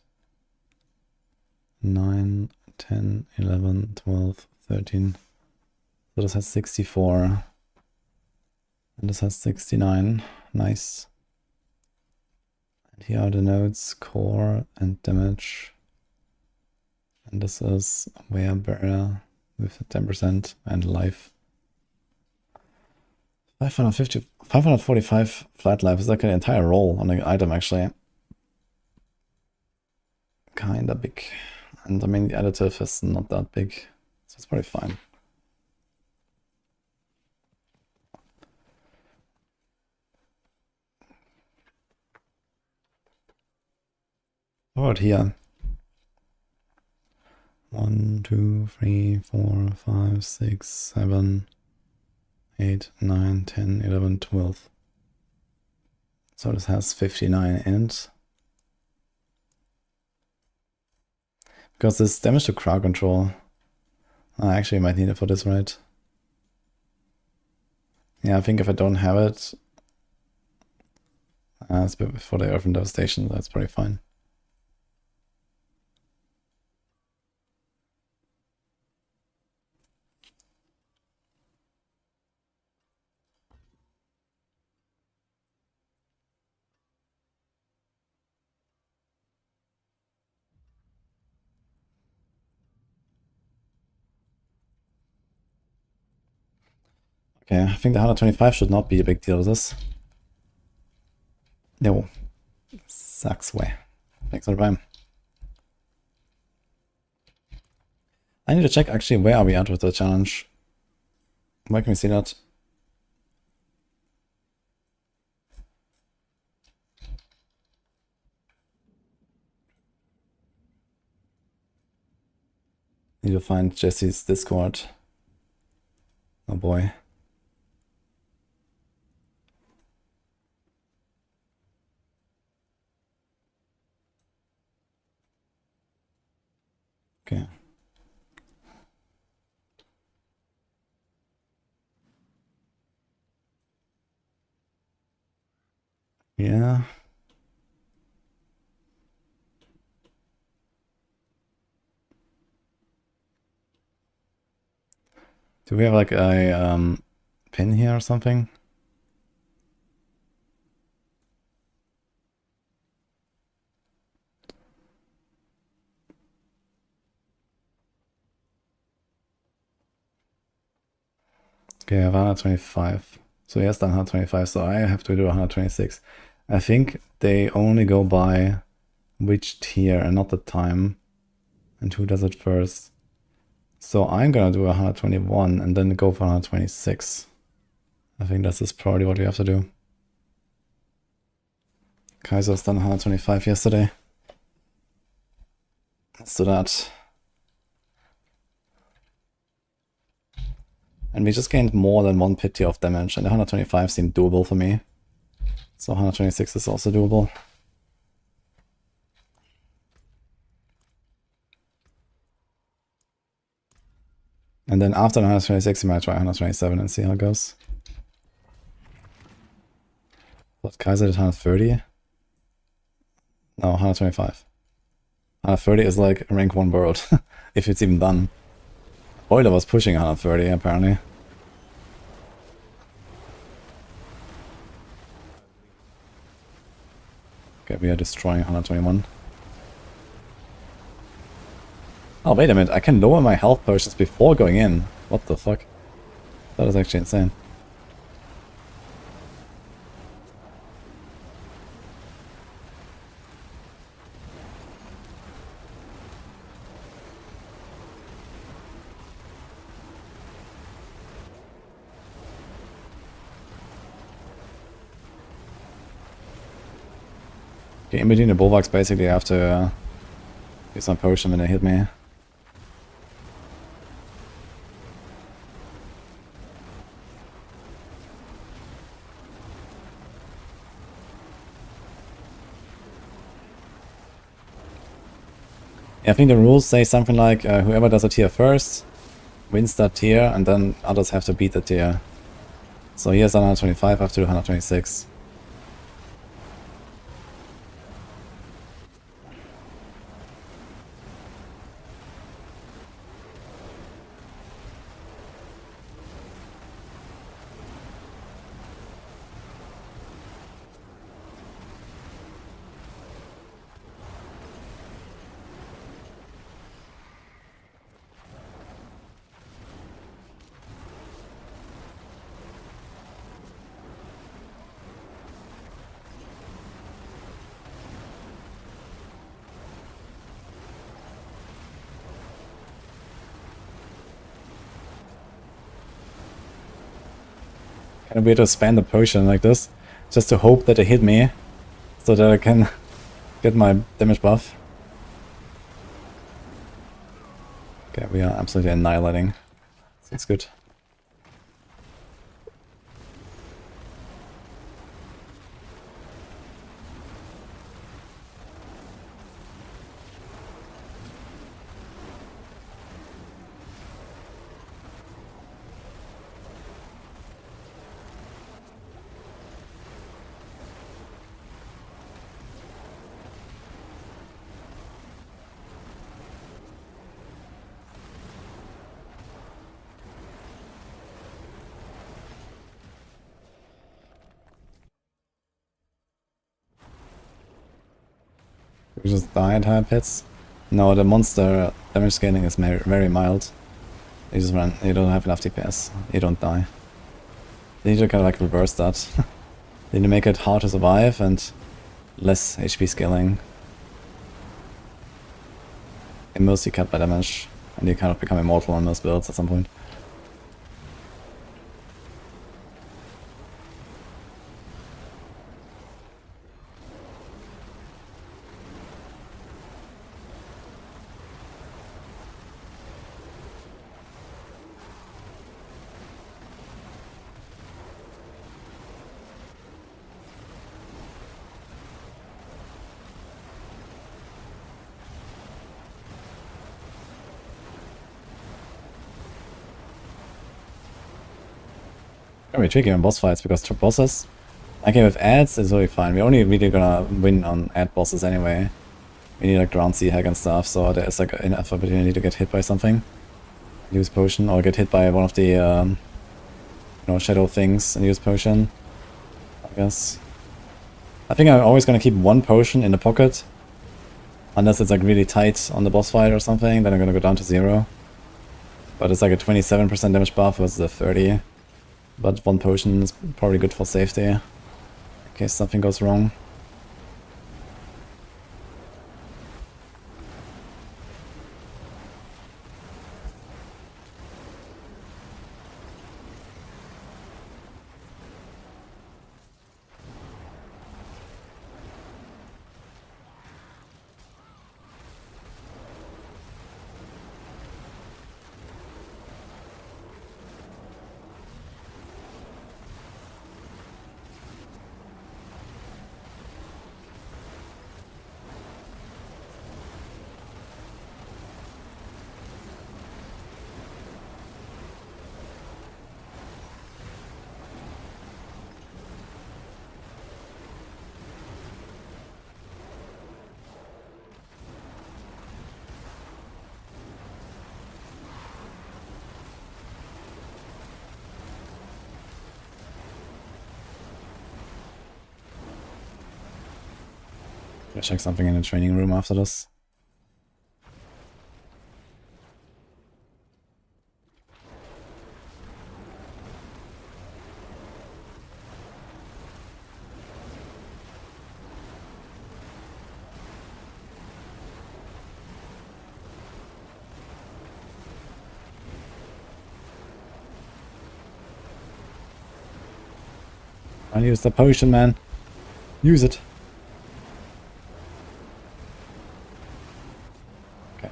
9, 10, 11, 12, 13. So this has 64. And this has 69. Nice. And here are the nodes, core and damage. And this is Wear Barrier with 10% and life. 550, 545 flat life is like an entire roll on an item actually. Kinda big. And I mean the additive is not that big, so it's pretty fine. How about here? 1, 2, 3, 4, 5, 6, 7, 8, 9, 10, 11, 12. So this has 59 in it. Because this damage to crowd control, I actually might need it for this, right? Yeah, I think if I don't have it, it's before the Earth and Devastation, that's pretty fine. Okay, I think the 125 should not be a big deal with this. No. Sucks way. Thanks for the time. I need to check actually where are we at with the challenge. Where can we see that? Need to find Jesse's Discord. Oh boy. Okay. Yeah. Do we have like a pin here or something? Okay, I have 125. So he has done 125, so I have to do 126. I think they only go by which tier and not the time. And who does it first. So I'm gonna do 121 and then go for 126. I think this is probably what we have to do. Kaiser's done 125 yesterday. Let's do that. And we just gained more than 1 pity of damage, and the 125 seemed doable for me. So 126 is also doable. And then after 126, you might try 127 and see how it goes. But Kaiser did 130? No, 125. 130 is like rank 1 world, if it's even done. Euler was pushing 130 apparently. Okay, we are destroying 121. Oh, wait a minute, I can lower my health potions before going in. What the fuck? That is actually insane. Okay, in between the bulwarks, basically, I have to use some potion when they hit me. Yeah, I think the rules say something like whoever does a tier first wins that tier, and then others have to beat the tier. So here's 125, I have to do 126. Kinda weird to spam the potion like this, just to hope that they hit me, so that I can get my damage buff. Okay, we are absolutely annihilating. So it's good. We just die at high hits. No, the monster damage scaling is very mild. You just run, you don't have enough DPS, you don't die. You need to kind of like reverse that. You need to make it hard to survive and less HP scaling. And mostly cut by damage, and you kind of become immortal on most builds at some point. Gonna be tricky on boss fights because two bosses. Okay, with ads it's really fine. We're only really gonna win on ad bosses anyway. We need like ground sea hack and stuff, so there's like enough opportunity to get hit by something. Use potion, or get hit by one of the you know, shadow things and use potion, I guess. I think I'm always gonna keep one potion in the pocket. Unless it's like really tight on the boss fight or something, then I'm gonna go down to 0. But it's like a 27% damage buff versus a 30. But one potion is probably good for safety, in case something goes wrong. I'll check something in the training room after this. I'll use the potion, man. Use it. Okay.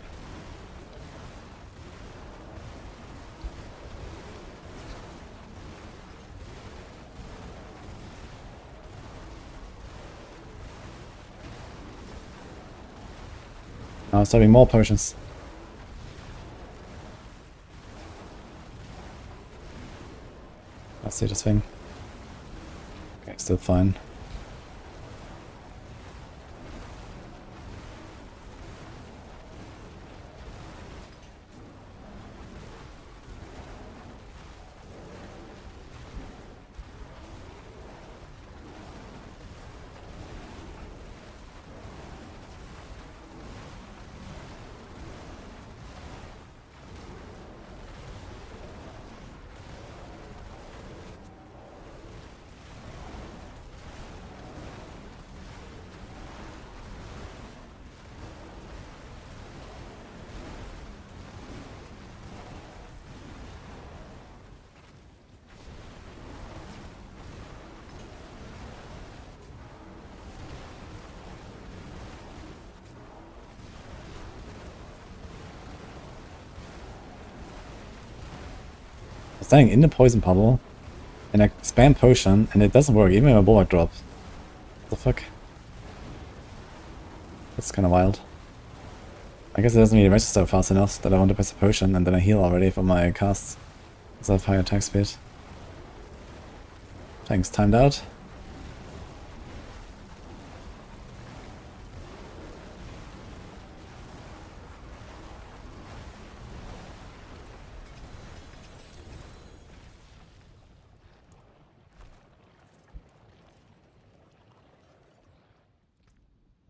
Now it's having more potions. Let's see this thing. Okay, still fine. I'm standing in the poison puddle, and I spam potion, and it doesn't work, even when my bulwark drops. What the fuck? That's kinda wild. I guess it doesn't really register fast enough that I want to press a potion, and then I heal already for my casts. Because I have higher attack speed. Thanks, timed out.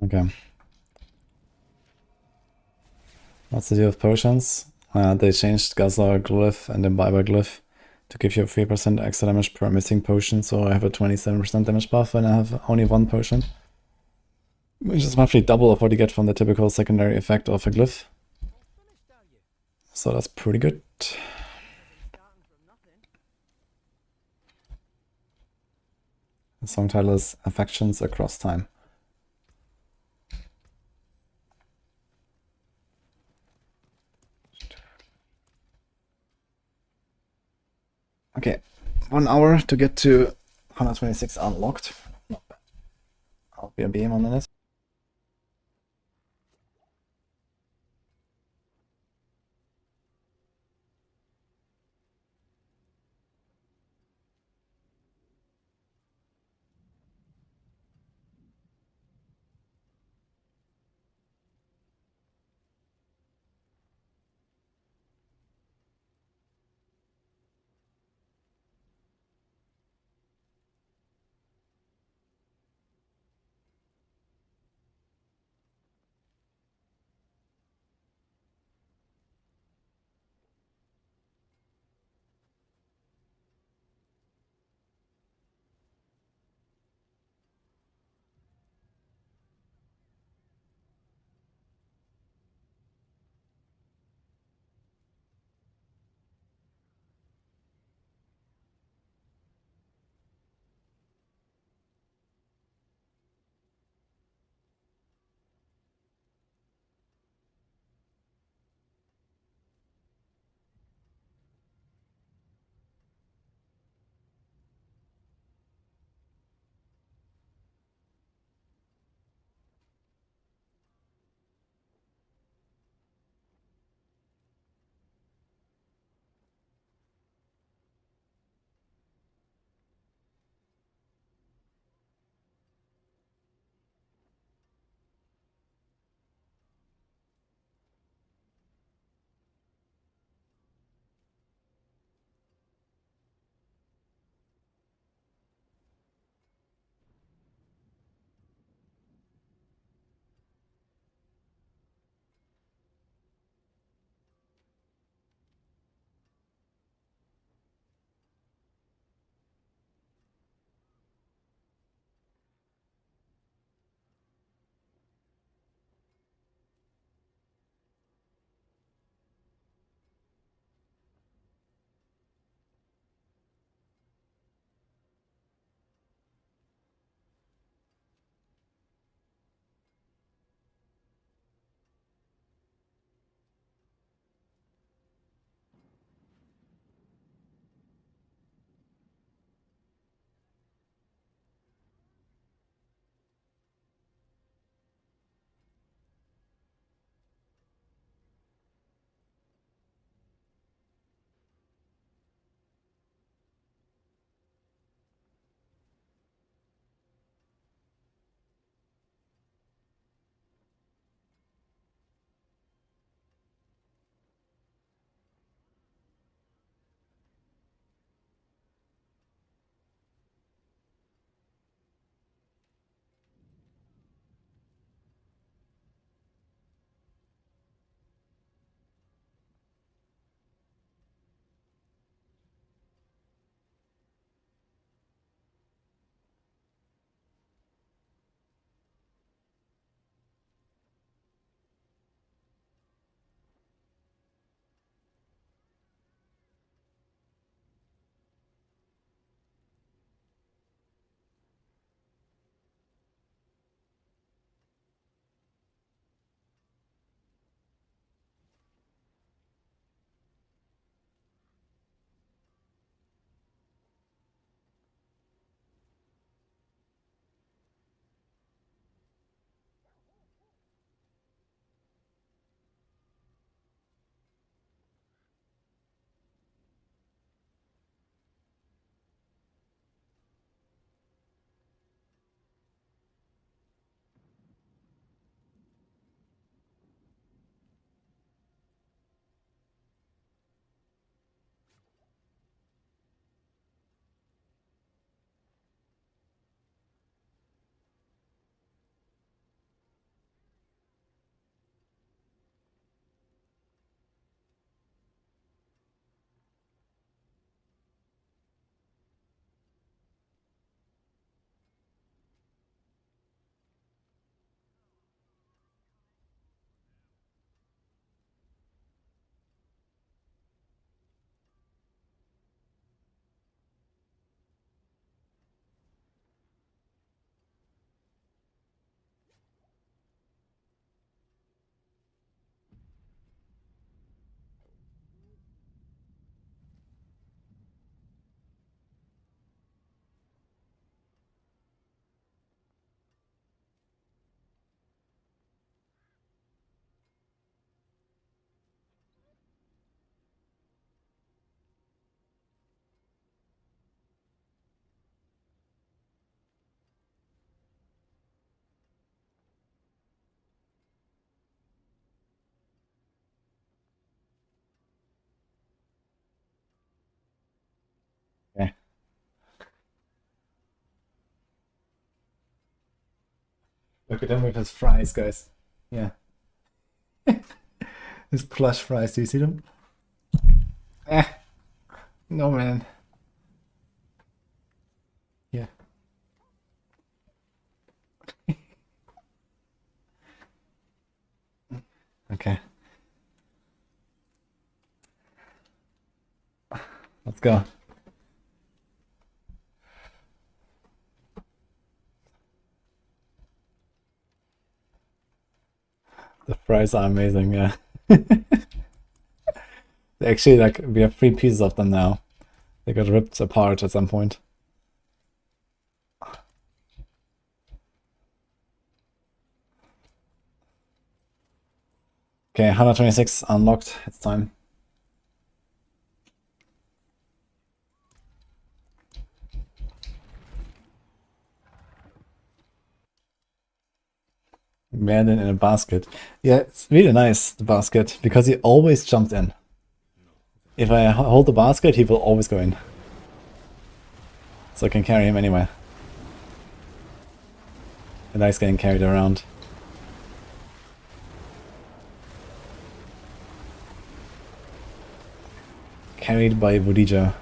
Okay. What's the deal with potions? They changed Guzzler Glyph and Imbiber Glyph to give you 3% extra damage per missing potion, so I have a 27% damage buff when I have only one potion. Which is roughly double of what you get from the typical secondary effect of a glyph. So that's pretty good. The song title is Affections Across Time. Okay, 1 hour to get to 126 unlocked. Not bad. I'll be a BM on minute. Look at him with his fries, guys. Yeah. His plush fries, do you see them? Eh. No, man. Yeah. Okay. Let's go. The fries are amazing, yeah. Actually, like, we have 3 pieces of them now. They got ripped apart at some point. Okay, 126 unlocked. It's time. Merlin in a basket. Yeah, it's really nice, the basket, because he always jumped in. If I hold the basket, he will always go in. So I can carry him anywhere. He likes getting carried around. Carried by wudijo.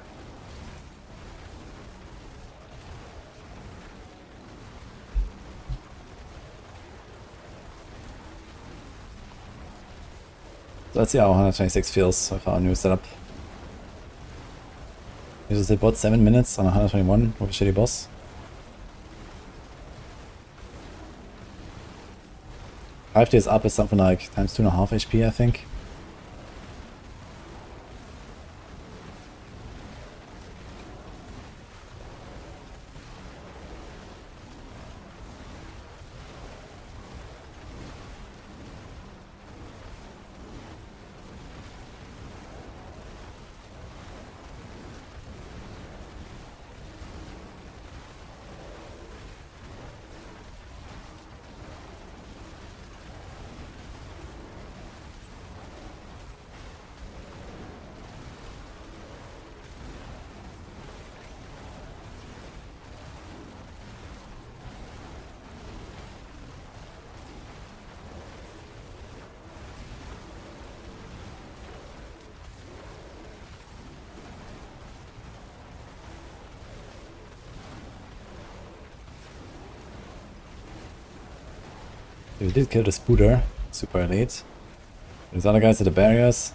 So let's see how 126 feels with our new setup. Uses about 7 minutes on 121 with a shitty boss. 5 days up is something like times 2.5 HP, I think. We did kill the Spooter, super elite. These other guys at the barriers.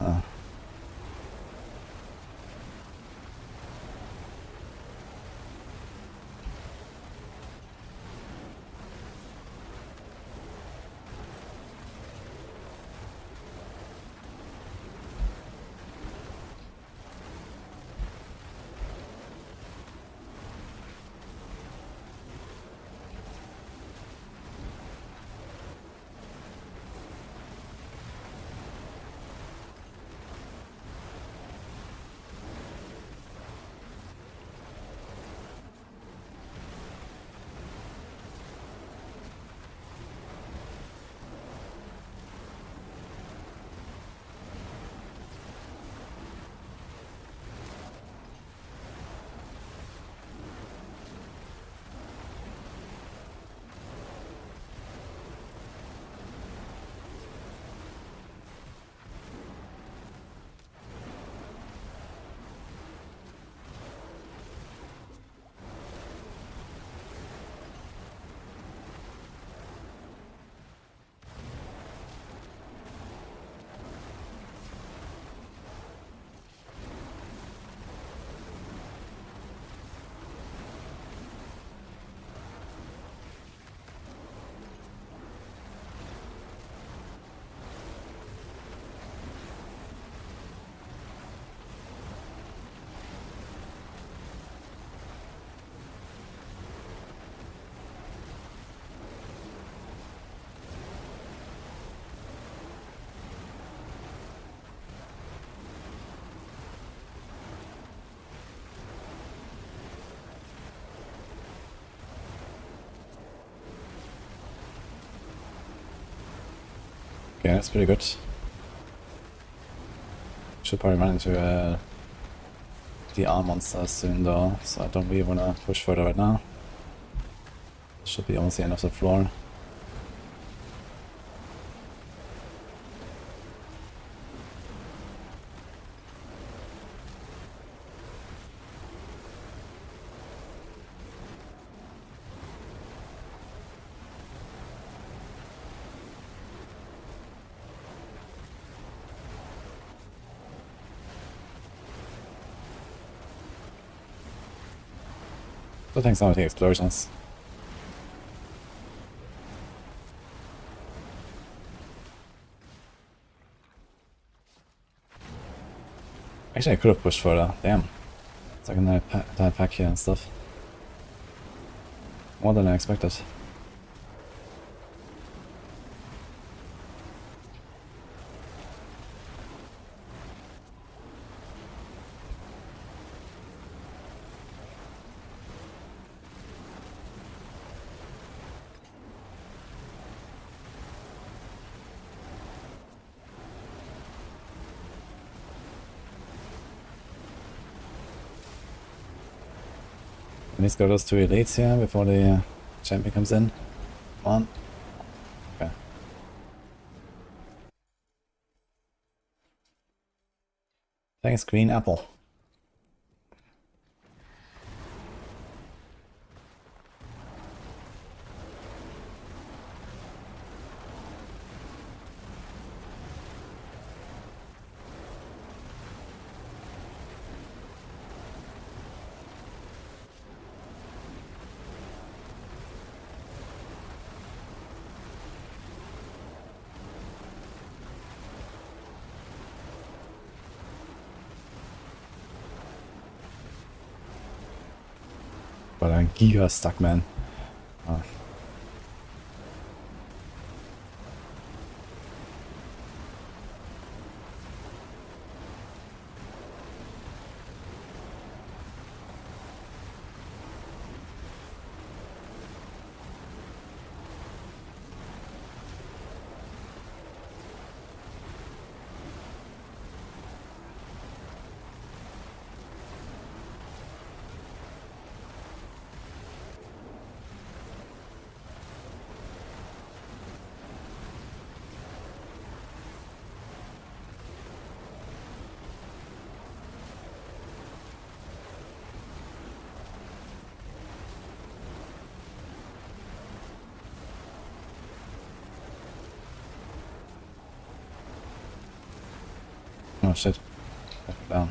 Okay, that's pretty good. Should probably run into the R monsters soon though, so I don't really want to push further right now. Should be almost the end of the floor. Still think some of the explosions. Actually, I could have pushed further. Damn. It's like a entire pack here and stuff. More than I expected. Let's go those two elites here before the champion comes in. Come on. Okay. Thanks, green apple. But I'm giga stuck, man. Oh shit. Back it down.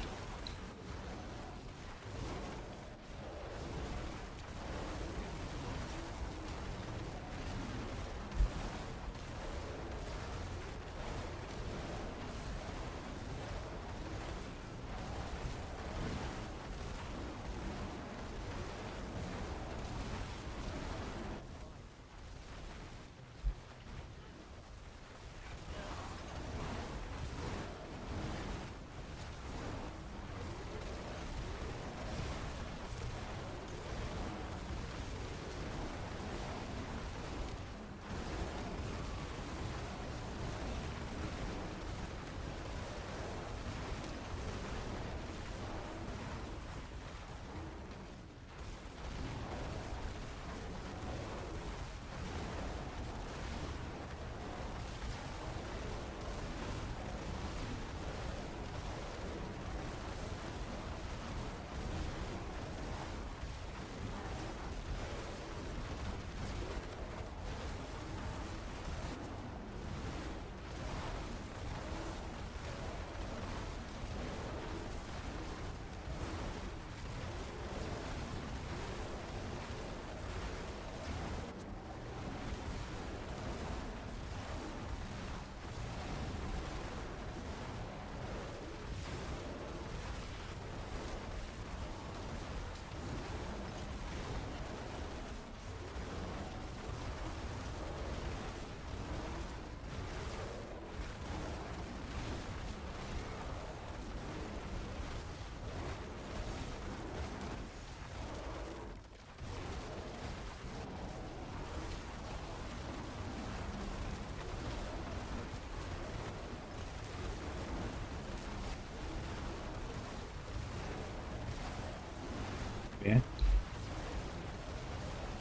Okay.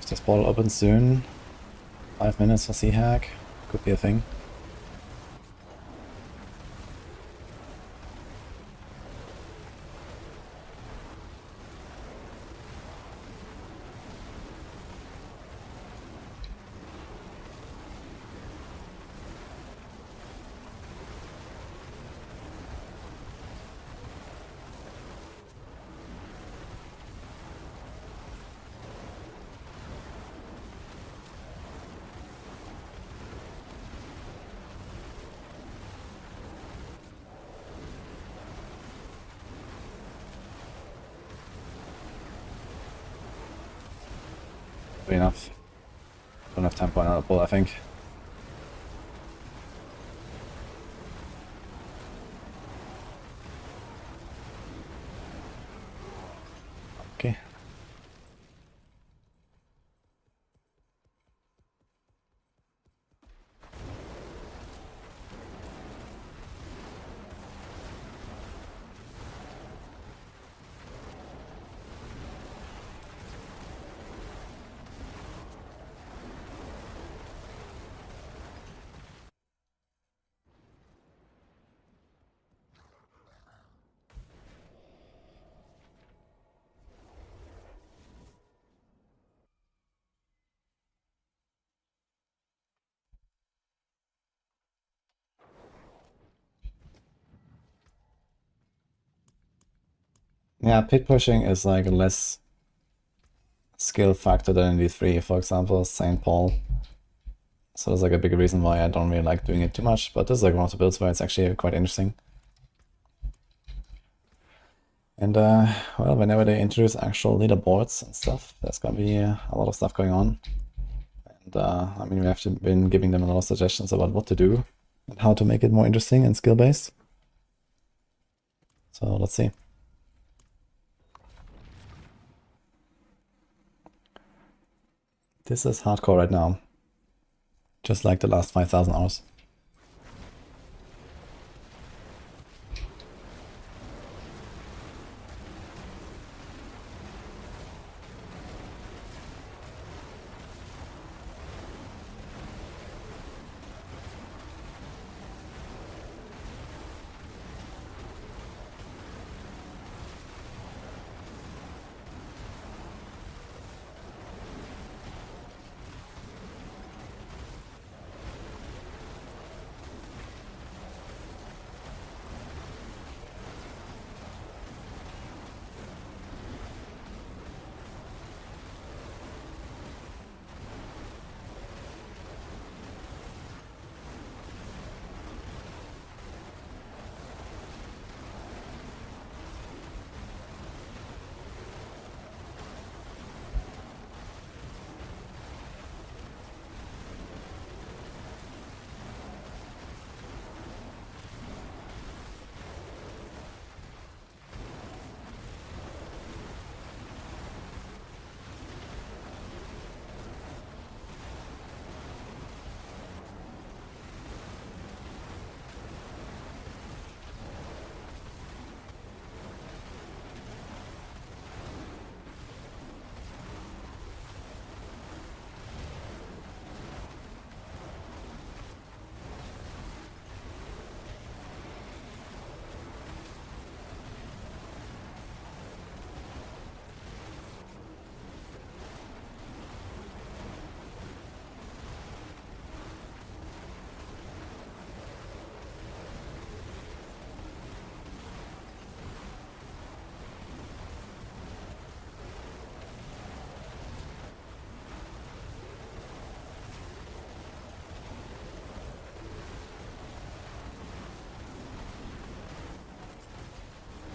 If this portal opens soon, 5 minutes for sea hack, could be a thing. be enough. Don't have time for another pull, I think. Okay. Yeah, pit pushing is like a less skill factor than in D3, for example, St. Paul. So that's like a big reason why I don't really like doing it too much, but this is like one of the builds where it's actually quite interesting. And well, whenever they introduce actual leaderboards and stuff, there's gonna be a lot of stuff going on. And I mean, we have been giving them a lot of suggestions about what to do and how to make it more interesting and skill-based. So let's see. This is hardcore right now. Just like the last 5,000 hours.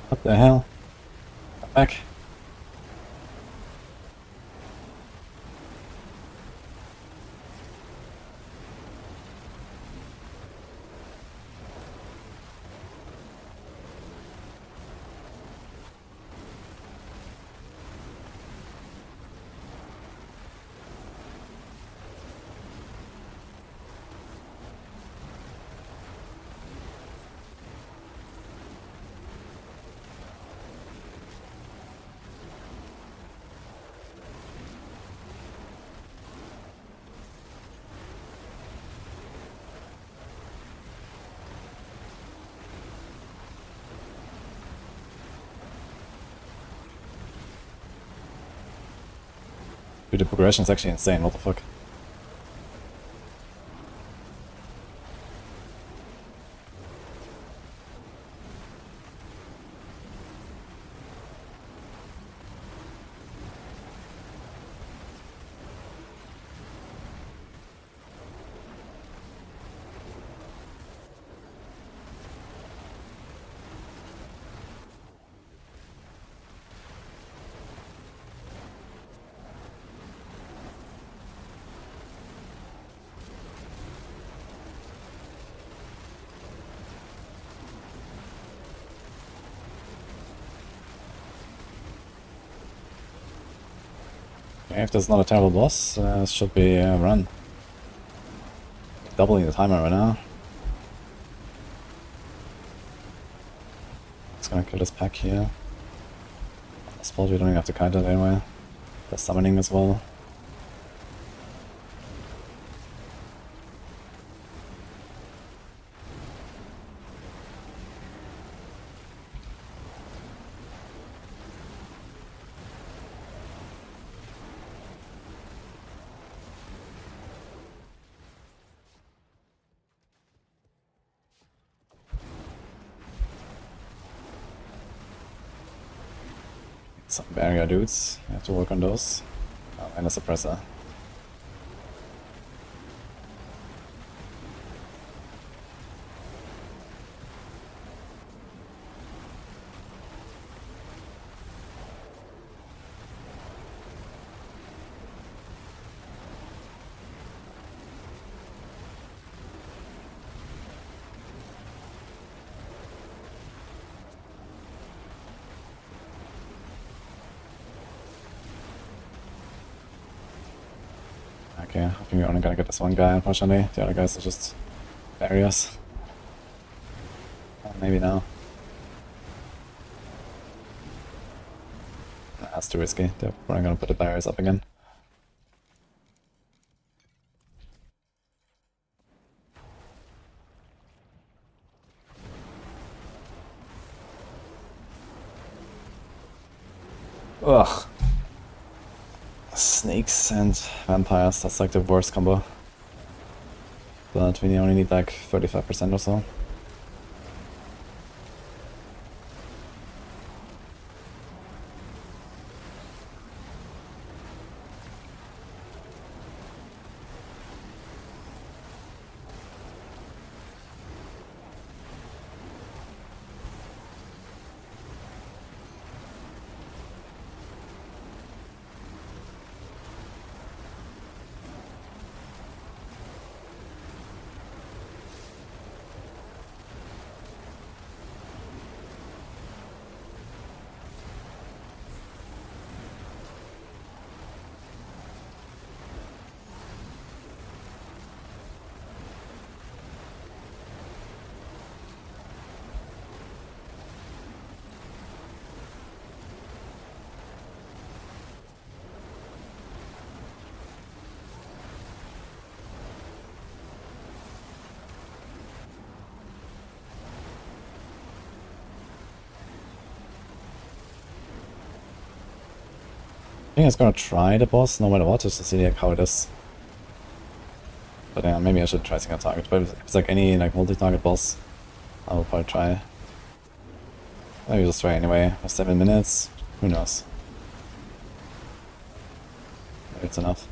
What the hell? Come back. Dude, the progression is actually insane, what the fuck? Okay, if there's not a terrible boss, it should be a run. Doubling the timer right now. It's gonna kill this pack here. I suppose we don't even have to kite it anyway. There's summoning as well. Some barrier dudes, I have to work on those. Oh, and a suppressor. Okay, I think we're only gonna get this one guy, unfortunately. The other guys are just barriers. Maybe now. Nah, that's too risky. They're probably gonna put the barriers up again. Ugh. Snakes and vampires, that's like the worst combo. But we only need like 35% or so. I think I was gonna try the boss no matter what, just to see like how it is. But yeah, maybe I should try single target. But if it's like any like multi-target boss, I will probably try. Maybe just try anyway. For 7 minutes, who knows? Maybe it's enough.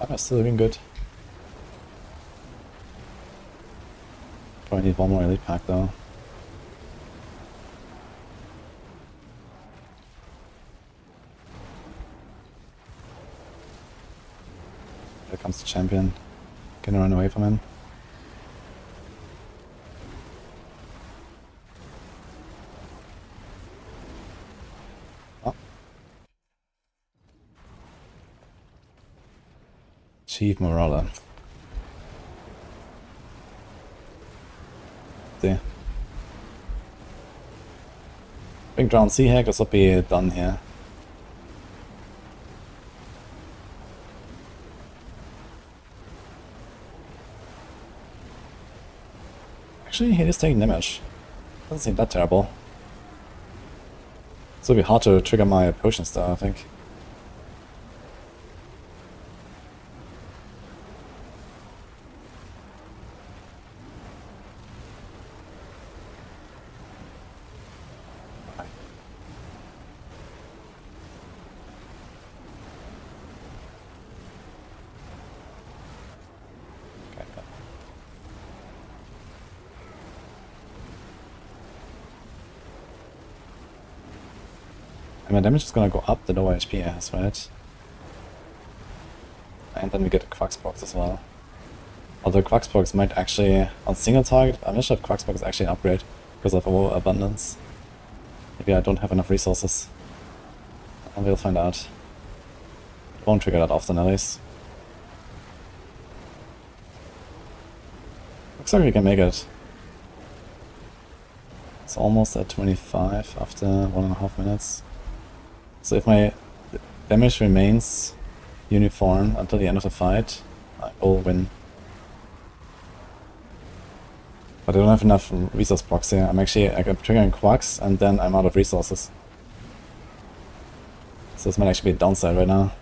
I'm still doing good. Probably need one more elite pack though. Here comes the champion. Can run away from him. Oh. Chief Marauder. See. Big Drowned Sea Hack, this will be done here. Actually, he is taking damage. Doesn't seem that terrible. This will be hard to trigger my potions though, I think. my damage is gonna go up the lower HP it has, right? And then we get a Quaxbox as well. Although Quaxbox might actually, on single target, I'm not sure if Quaxbox is actually an upgrade because of overabundance. Maybe I don't have enough resources. And we'll find out. It won't trigger that often at least. Looks like we can make it. It's almost at 25 after 1.5 minutes. So if my damage remains uniform until the end of the fight, I will win. But I don't have enough resource procs here. I'm triggering Quacks and then I'm out of resources. So this might actually be a downside right now.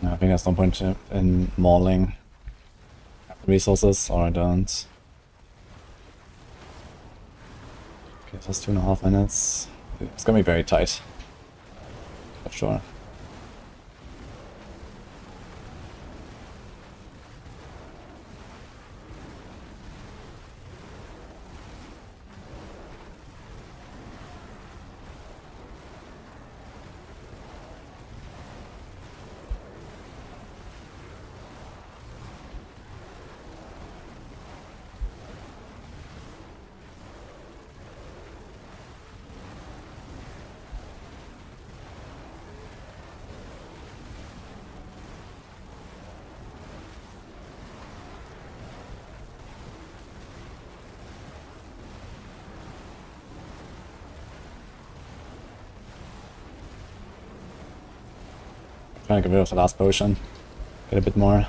I think there's no point in mauling resources, or I don't. Okay, so that's 2.5 minutes. It's gonna be very tight. For sure. Trying to get rid of the last potion. Get a bit more. I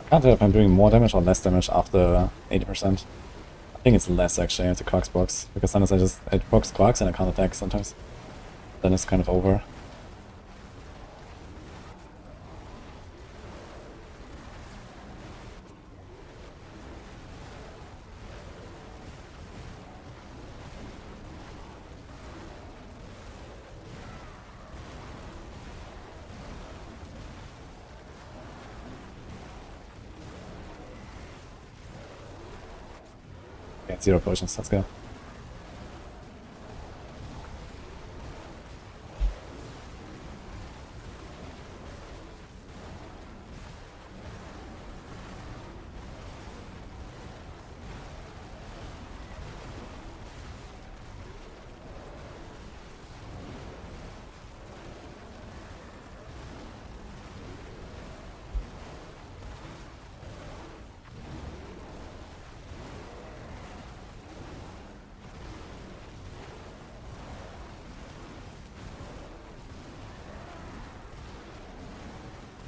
can't tell if I'm doing more damage or less damage after 80%. I think it's less actually, it's a Quacks box. Because sometimes it procs Quacks and I can't attack sometimes. Then it's kind of over. Okay, 0 potions, let's go.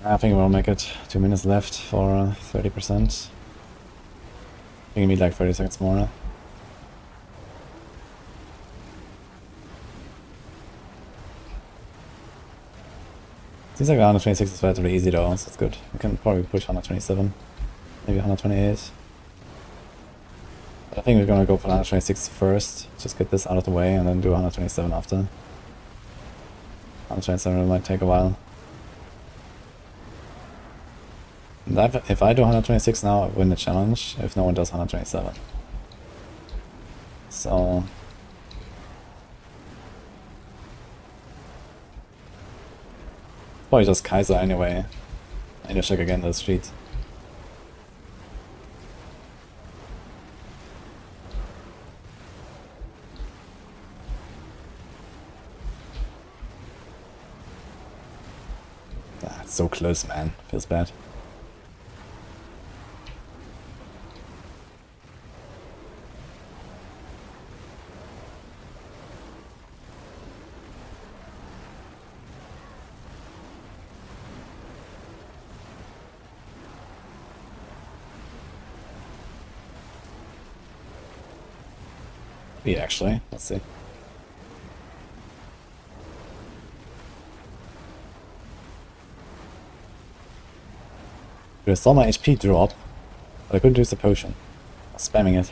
I think we'll make it 2 minutes left for 30%. I think we need like 30 seconds more. Seems like 126 is relatively easy though, so it's good. We can probably push 127, maybe 128. But I think we're gonna go for 126 first, just get this out of the way, and then do 127 after. 127 might take a while. If I do 126 now, I win the challenge, if no one does 127. So... probably just Kaiser anyway. I just check again the street. So close, man. Feels bad. Yeah, actually. Let's see. I saw my HP drop, but I couldn't use the potion. I was spamming it.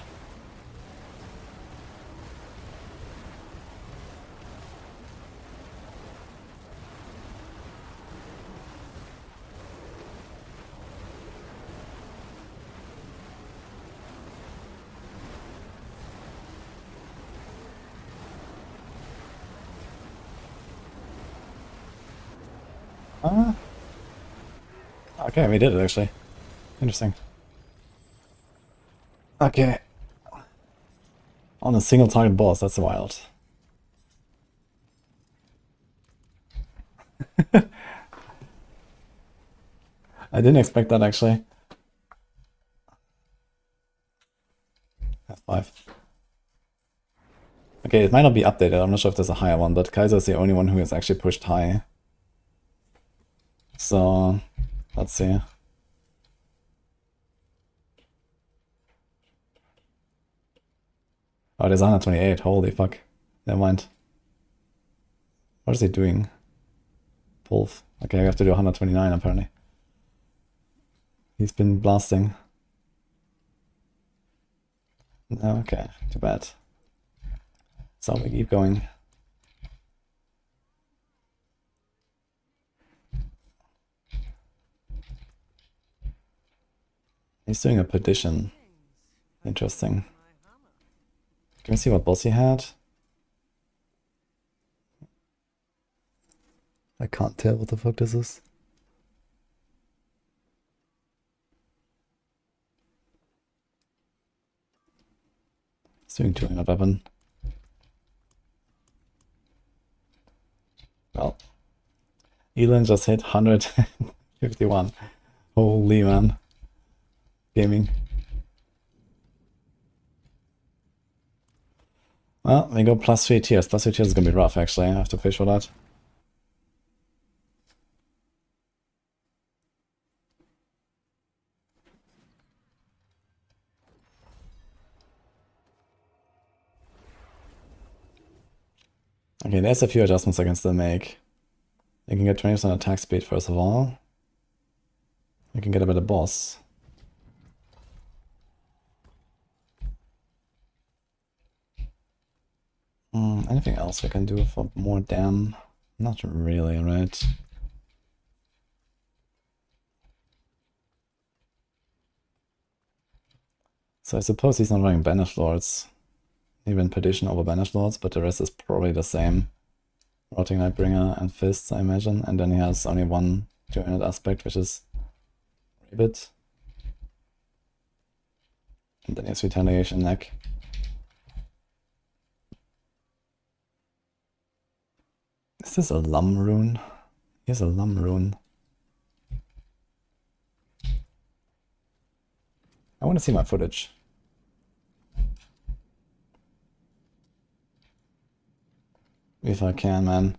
Ah. Okay, we did it actually. Interesting. Okay. On a single target boss, that's wild. I didn't expect that actually. F5. Okay, it might not be updated, I'm not sure if there's a higher one, but Kaiser is the only one who has actually pushed high. So, let's see. Oh, there's 128, holy fuck. Never mind. What is he doing? Pulf. Okay, I have to do 129 apparently. He's been blasting. Okay, too bad. So we keep going. He's doing a petition. Interesting. Can we see what boss he had? I can't tell what the fuck this is. He's doing 200 weapon. Well, Elon just hit 151. Holy man. Gaming. Well, we go plus 3 tiers. Plus 3 tiers is gonna be rough actually. I have to fish for that. Okay, there's a few adjustments I can still make. I can get 20% attack speed first of all. I can get a better boss. Anything else we can do for more dam? Not really, right? So I suppose he's not running Banished Lords. Even Petition over Banished Lords, but the rest is probably the same. Rotting Nightbringer and Fists, I imagine. And then he has only one 200 aspect, which is Rabbit. And then he has Retaliation Neck. Is this a Lum rune? Here's a Lum rune. I want to see my footage. If I can, man.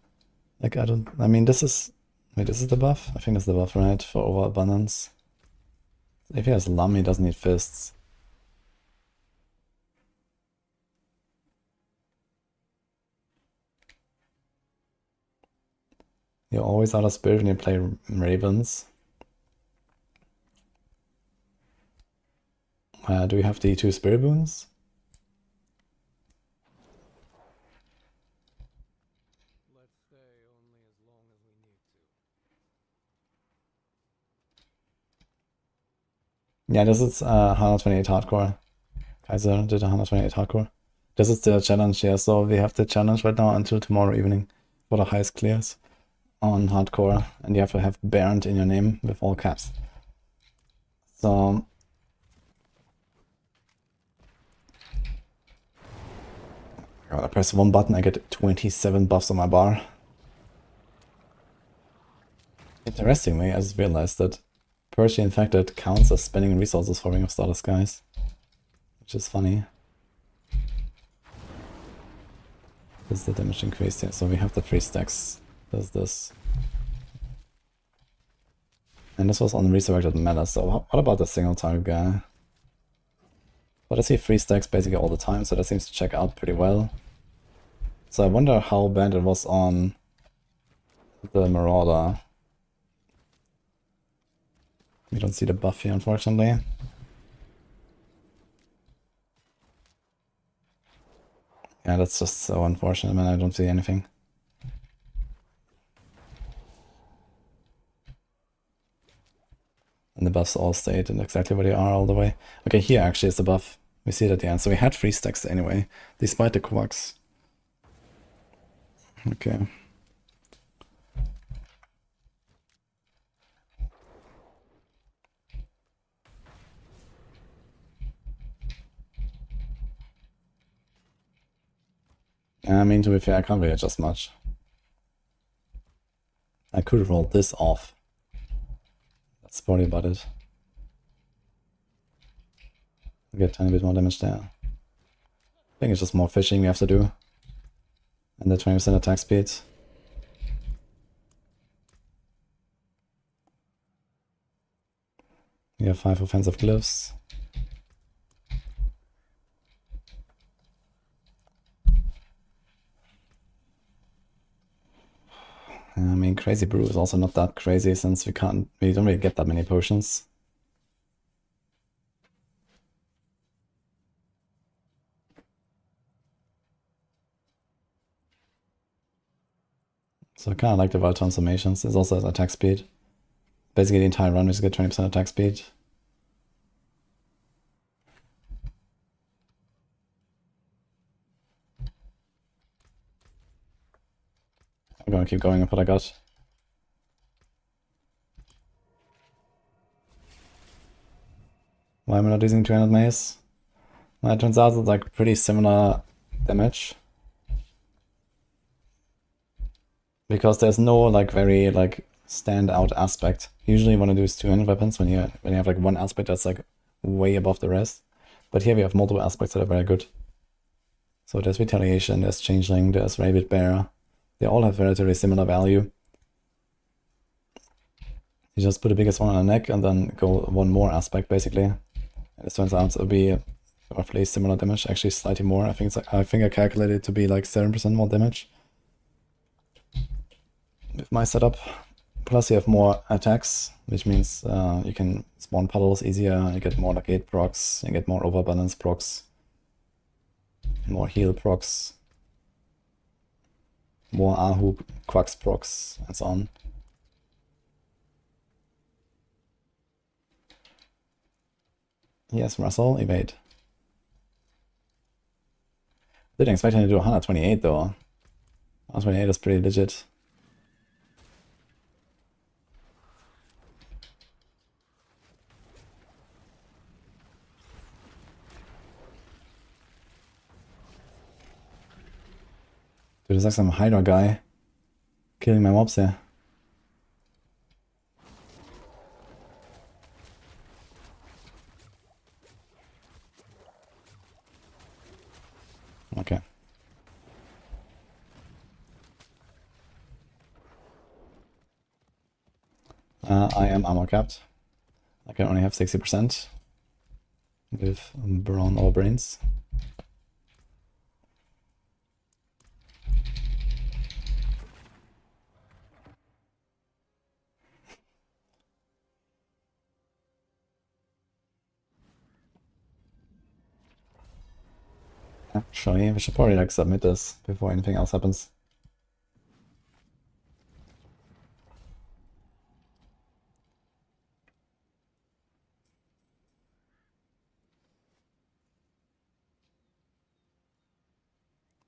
Like, I mean, this is... Wait, this is the buff? I think it's the buff, right? For overabundance. If he has Lum, he doesn't need Fists. You're always out of spirit when you play Ravens. Do we have the 2 spirit boons? Let's stay only as long as we need to. Yeah, this is 128 hardcore. Kaiser did 128 hardcore. This is the challenge here, so we have the challenge right now until tomorrow evening for the highest clears on hardcore, and you have to have Bernd in your name with all caps. So I press one button, I get 27 buffs on my bar. Interestingly, I just realized that Percy Infected counts as spending resources for Ring of Starless Skies. Which is funny. This is the damage increase here, so we have the 3 stacks. There's this. And this was on Resurrected Meta, so what about the single target guy? But I see 3 stacks basically all the time, so that seems to check out pretty well. So I wonder how bad it was on the Marauder. We don't see the buff here, unfortunately. Yeah, that's just so unfortunate, man. I don't see anything. And the buffs all stayed and exactly where they are all the way. Okay, here actually is the buff. We see it at the end. So we had 3 stacks anyway, despite the quacks. Okay. I mean, to be fair, I can't really adjust much. I could have rolled this off. That's probably about it. Get a tiny bit more damage there. I think it's just more fishing we have to do. And the 20% attack speed. We have 5 offensive glyphs. I mean, Crazy Brew is also not that crazy since we don't really get that many potions. So I kind of like the wild transformations. There's also attack speed. Basically the entire run we just get 20% attack speed. I'm gonna keep going with what I got. Why am I not using 200 mace? Well, it turns out it's like pretty similar damage. Because there's no like very like standout aspect. Usually you want to do is 200 weapons when you have like one aspect that's like way above the rest. But here we have multiple aspects that are very good. So there's Retaliation, there's Changeling, there's Rabbit Bear. They all have relatively similar value. You just put the biggest one on the neck and then go one more aspect basically. And this turns out to be roughly similar damage, actually slightly more. I think I calculated it to be like 7% more damage with my setup. Plus you have more attacks, which means you can spawn puddles easier, you get more negate procs, you get more overbalance procs, more heal procs, more Ahu quacks procs, and so on. Yes, Russell, evade. Didn't expect him to do 128 though. 128 is pretty legit. Dude, there's like some Hydra guy killing my mobs here. Okay. I am armor capped. I can only have 60% with Brawn or Brains. Actually, we should probably like submit this before anything else happens.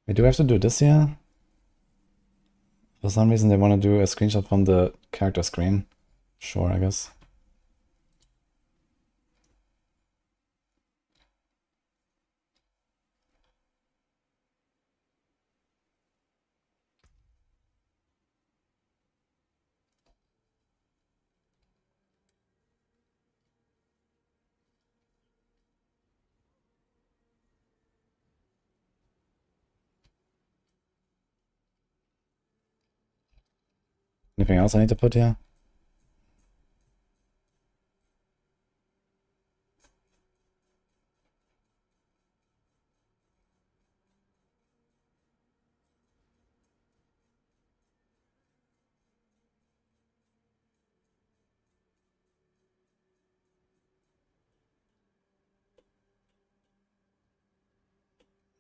We do have to do this here. For some reason they want to do a screenshot from the character screen. Sure, I guess. Anything else I need to put here?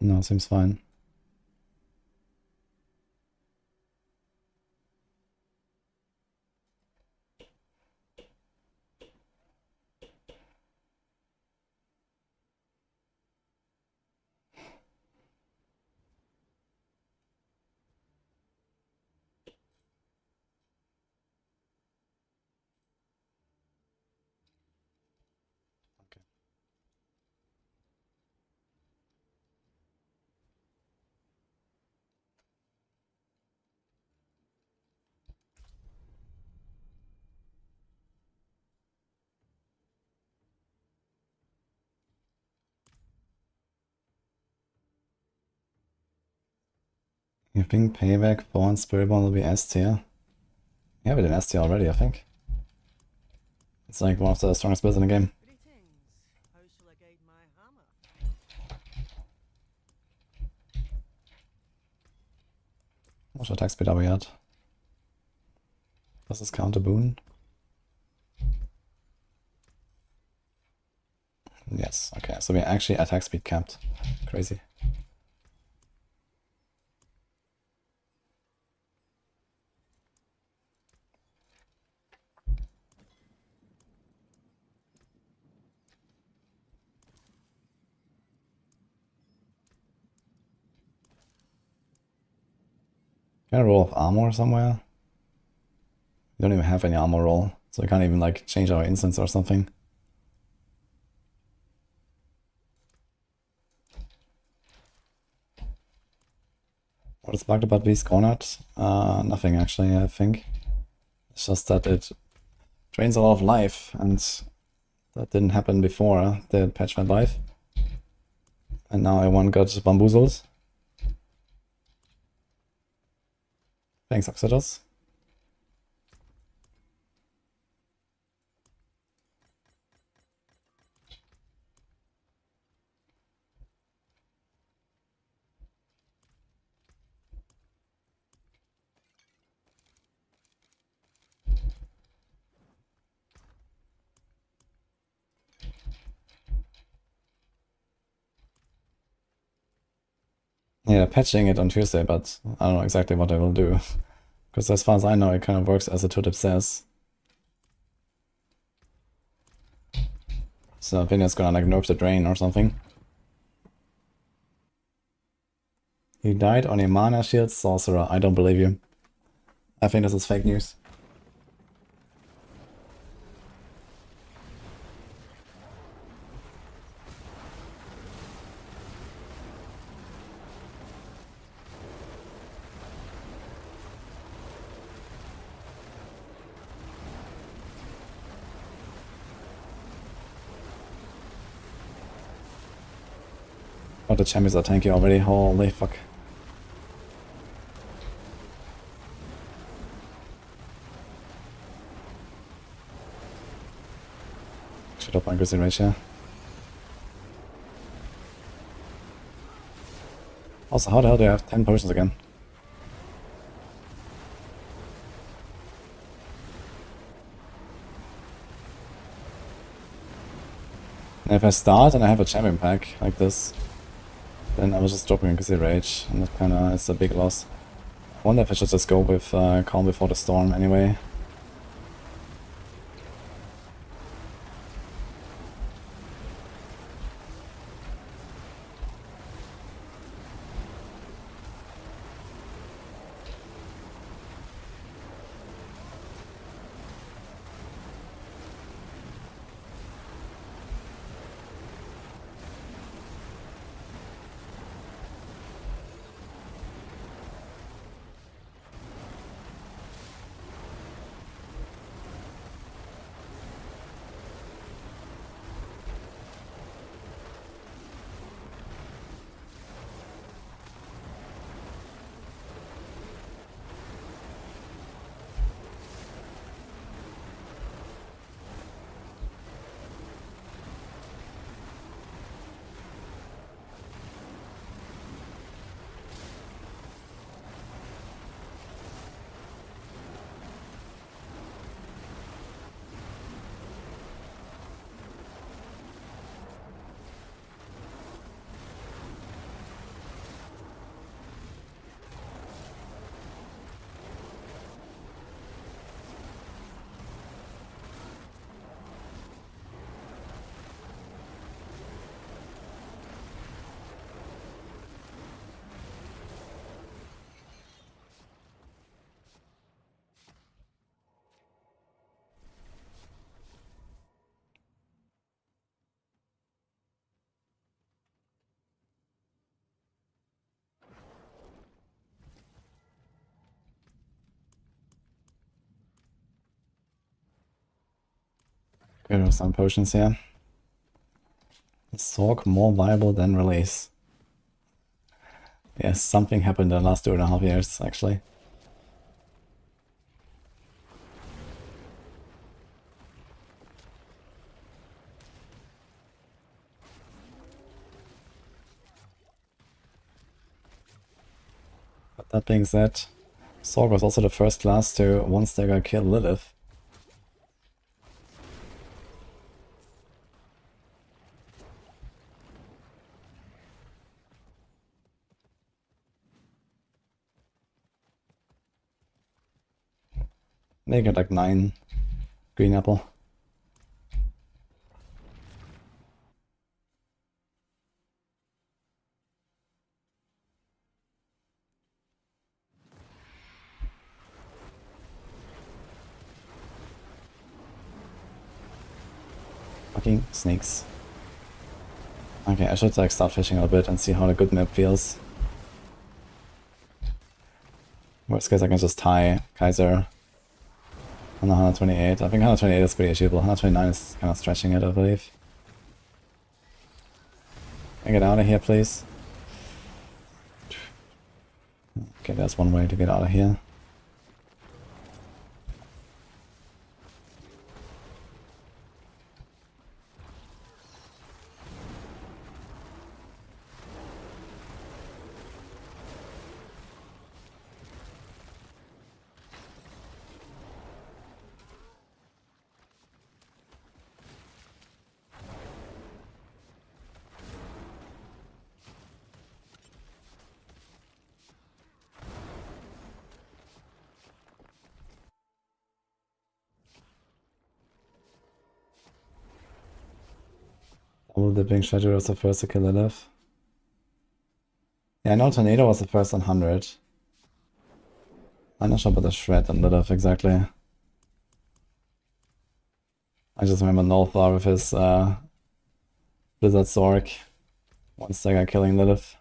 No, seems fine. You think Payback 4 and Spiritborn will be S tier? We have it in S tier already, I think. It's like one of the strongest builds in the game. Greetings. How shall I guide my hammer? How much attack speed are we at? Does this count a boon? Yes, okay, so we're actually attack speed capped. Crazy. Can I roll off armor somewhere? We don't even have any armor roll, so we can't even like change our instance or something. What is bugged about Beast Cornered? Nothing actually, I think. It's just that it drains a lot of life, and that didn't happen before the patch went live. And now everyone got bamboozled. Thanks, Oxidus. Yeah, patching it on Tuesday, but I don't know exactly what I will do. Because as far as I know, it kind of works as the tooltip says. So I think it's gonna like nerf the drain or something. You died on a mana shield sorcerer. I don't believe you. I think this is fake news. Oh, the champions are tanky already. Holy fuck. Should up my grizzly rage here. Also, how the hell do I have 10 potions again? And if I start and I have a champion pack like this, then I was just dropping a grizzly rage, and that kinda is a big loss. I wonder if I should just go with Calm Before the Storm anyway. Get rid of some potions here. Is Sorc more viable than Release? Yes, something happened in the last 2.5 years, actually. But that being said, Sorc was also the first class to one-stagger kill Lilith. They got like 9 green apple. Fucking snakes. Okay, I should like start fishing a bit and see how the good map feels. Worst case I can just tie Kaiser on the 128. I think 128 is pretty achievable. 129 is kind of stretching it, I believe. Can I get out of here, please? Okay, there's one way to get out of here. Double dipping schedule was the first to kill Lilith. Yeah, I know Tornado was the first on 100. I'm not sure about the shred on Lilith exactly. I just remember Nolthar with his Blizzard Sorc. One stagger killing Lilith.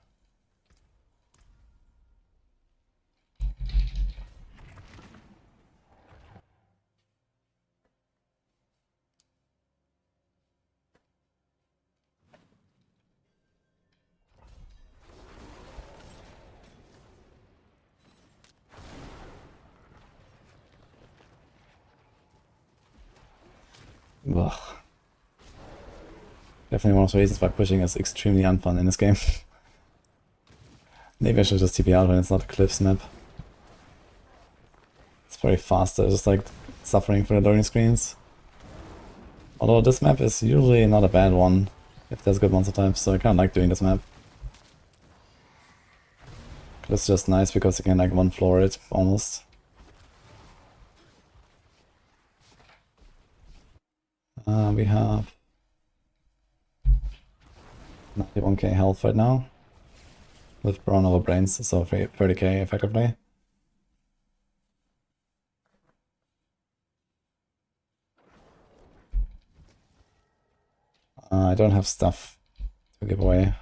Ugh. Definitely one of the reasons why pushing is extremely unfun in this game. Maybe I should just TP out when it's not a cliffs map. It's very faster, just like suffering for the loading screens. Although this map is usually not a bad one, if there's good monster types, so I kinda like doing this map. It's just nice because you can like one floor it, almost. We have 91k health right now. With Brawn over Brains, so 30k effectively. I don't have stuff to give away.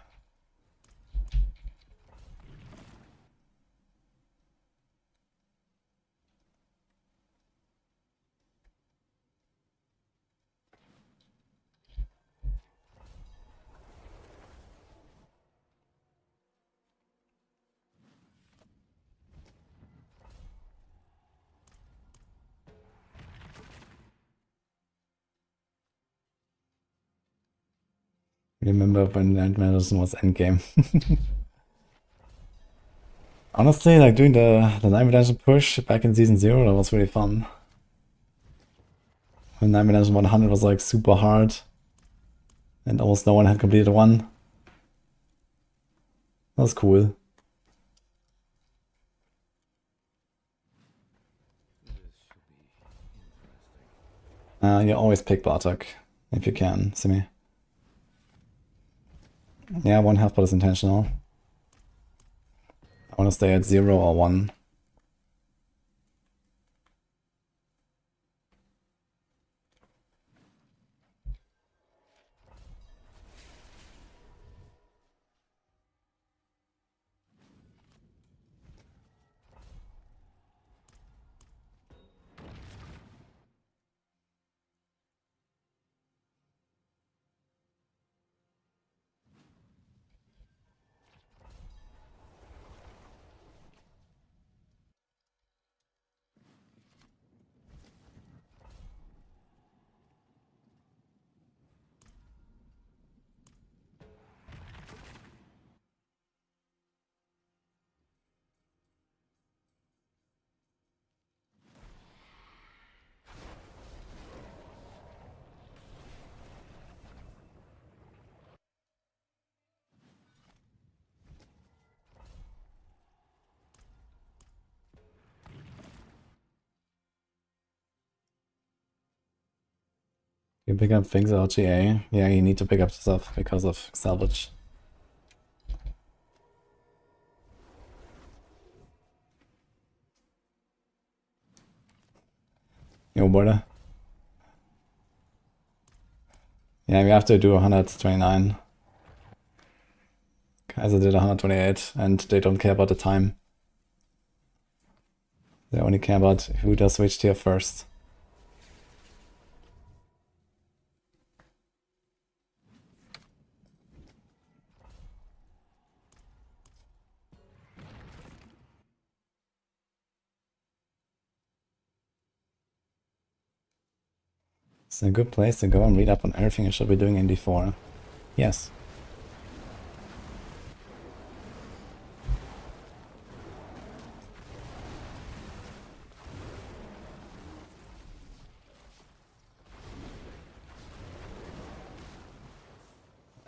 Remember when Land Medicine was endgame. Honestly, like doing the 9 Redemption push back in Season 0, that was really fun. When 9 Redemption 100 was like super hard. And almost no one had completed one. That was cool. You always pick Bartok, if you can, Simi. Yeah, 1 health pot is intentional. I want to stay at 0 or 1. You pick up things at GA. Yeah, you need to pick up stuff because of salvage. Yo, brother. Yeah, we have to do 129. Kaiser did 128, and they don't care about the time. They only care about who does which tier first. It's a good place to go and read up on everything you should be doing in D4. Yes.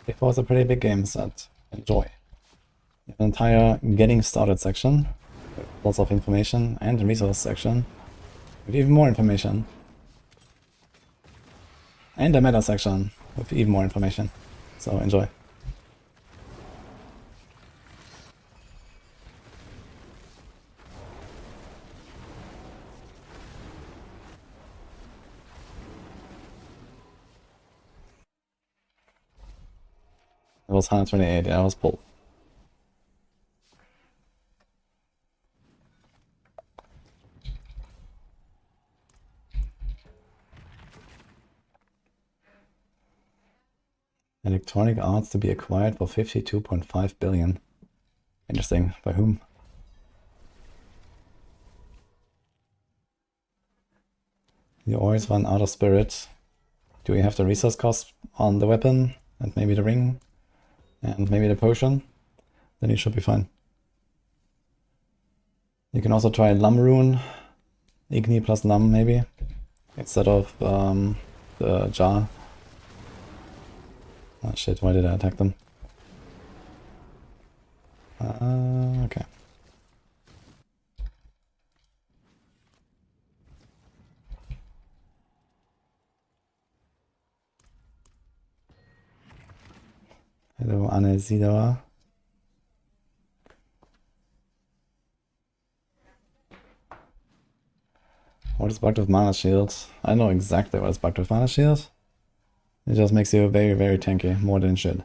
D4 is a pretty big game set. Enjoy. You have an entire getting started section with lots of information, and a resource section with even more information. And a meta section with even more information. So enjoy. It was 128, yeah, I was pulled. Electronic Arts to be acquired for 52.5 billion. Interesting. By whom? You always run out of spirit. Do we have the resource cost on the weapon? And maybe the ring? And maybe the potion? Then you should be fine. You can also try Lum Rune. Igni plus Lum, maybe. Instead of the jar. Oh shit, why did I attack them? Okay. Hello, Anne Sidora. What is bugged with Mana Shield? I know exactly what is bugged with Mana Shield. It just makes you very, very tanky, more than it should.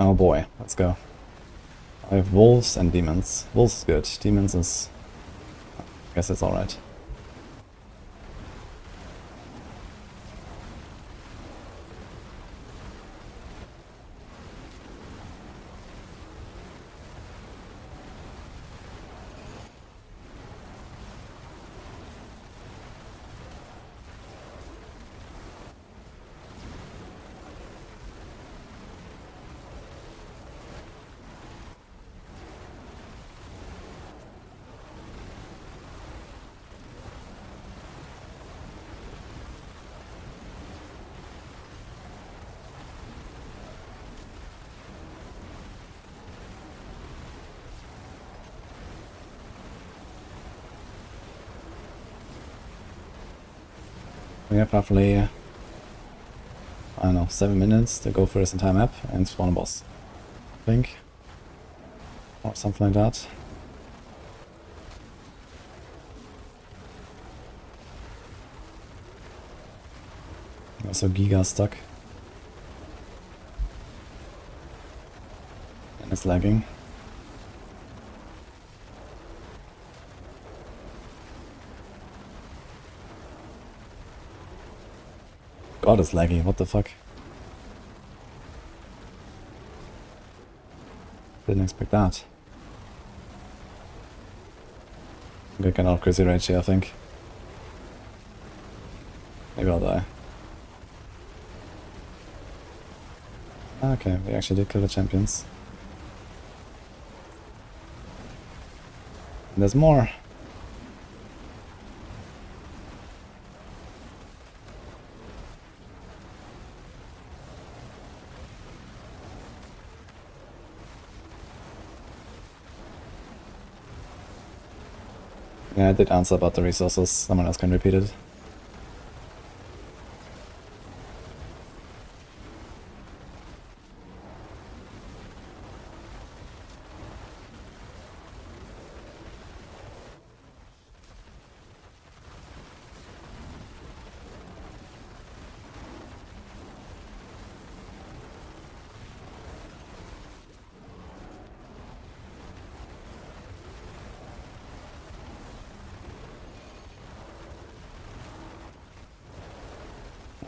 Oh boy, let's go. I have wolves and demons. Wolves is good. Demons is... I guess it's alright. We have roughly, I don't know, 7 minutes to go through this entire map and spawn a boss. I think. Or something like that. Also Giga stuck. And it's lagging. God, it's laggy, what the fuck? Didn't expect that. I'm gonna get out of crazy rage here, I think. Maybe I'll die. Okay, we actually did kill the champions. And there's more! Yeah, I did answer about the resources. Someone else can repeat it.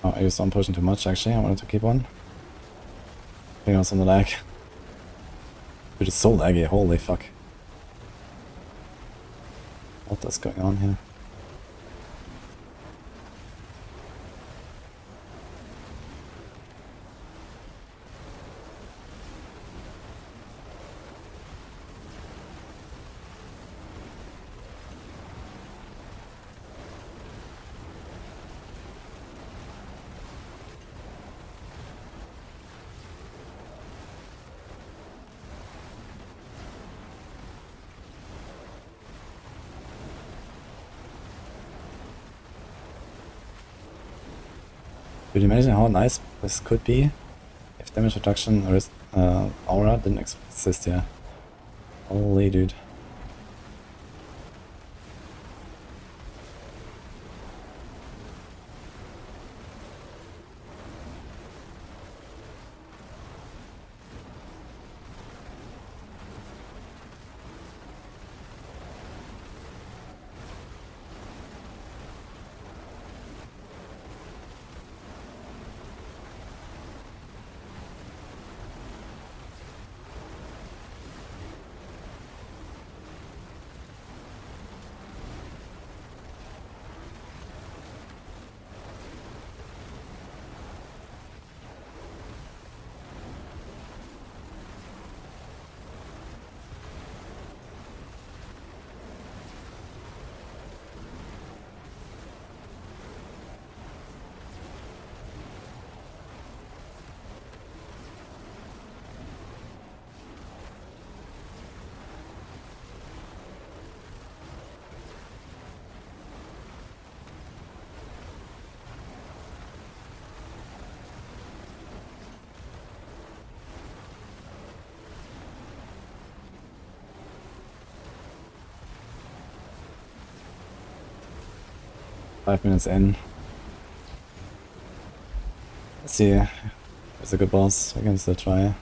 Oh, I used one potion too much actually, I wanted to keep one. I think I was on the lag. It is so laggy, holy fuck. What is going on here? Could you imagine how nice this could be if damage reduction or aura didn't exist here? Holy dude. Five minutes in. Let's see. It's a good boss. We can still try.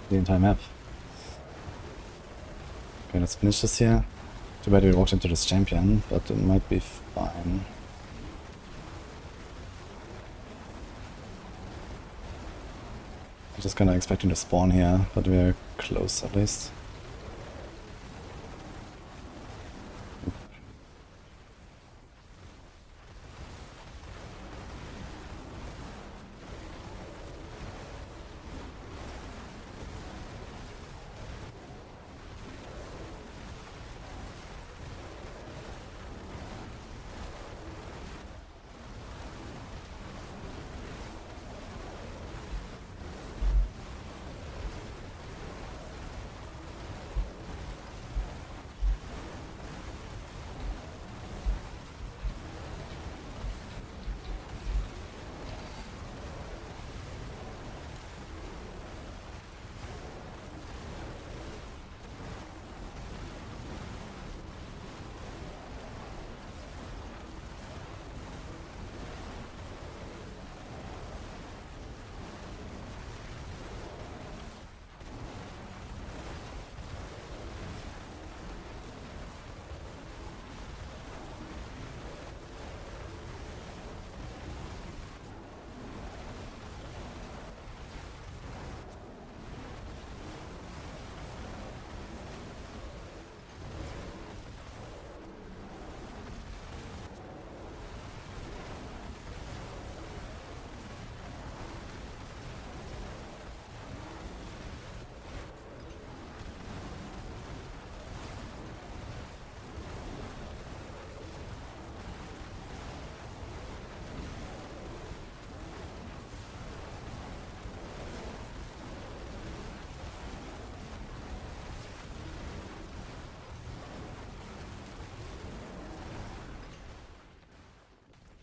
the entire map. Okay, let's finish this here. Too bad we walked into this champion, but it might be fine. I'm just kinda expecting to spawn here, but we're close at least.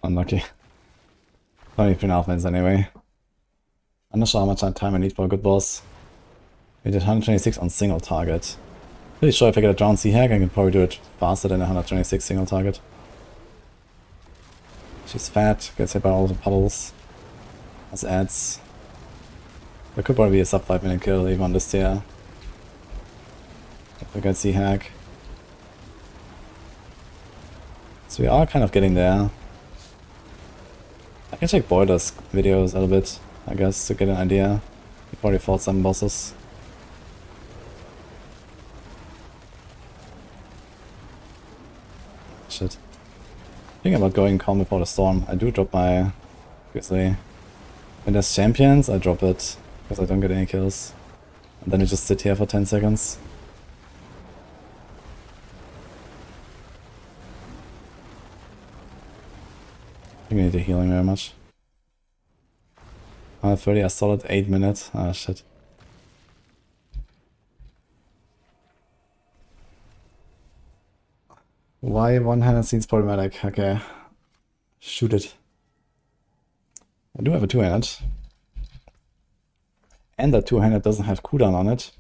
Unlucky. Only 3.5 minutes anyway. I'm not sure how much time I need for a good boss. We did 126 on single target. Pretty sure if I get a drowned sea hack, I can probably do it faster than 126 single target. She's fat, gets hit by all the puddles. Has adds. There could probably be a sub 5 minute kill even on this tier. If I get sea hack. So we are kind of getting there. I can check Boiler's videos a little bit, I guess, to get an idea. He probably fought some bosses. Shit. Thinking about going calm before the storm. I do drop my... Obviously. When there's champions, I drop it. Because I don't get any kills. And then I just sit here for 10 seconds. I think I need the healing very much. 130, I solid 8 minutes. Ah, shit. Why one-handed seems problematic? Okay. Shoot it. I do have a two-handed. And that two-handed doesn't have cooldown on it.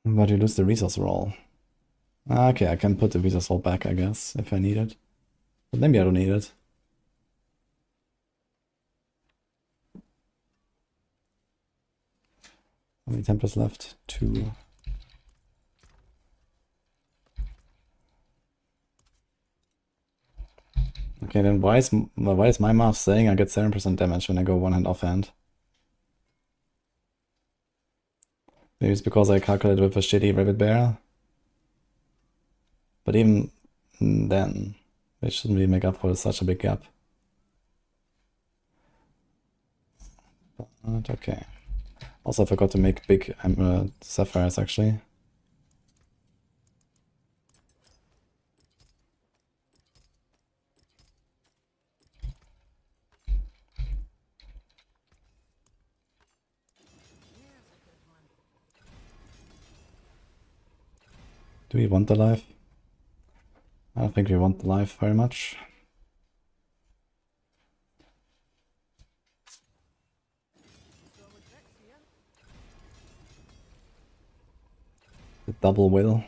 But you lose the resource roll. Okay, I can put the resource roll back, I guess, if I need it. But maybe I don't need it. How many Templars left? 2. Okay, then why is my math saying I get 7% damage when I go one-hand offhand? Maybe it's because I calculated with a shitty rabbit bear. But even then, it shouldn't really make up for such a big gap. But okay. Also, I forgot to make big sapphires actually. Do we want the life? I don't think we want the life very much. The double will.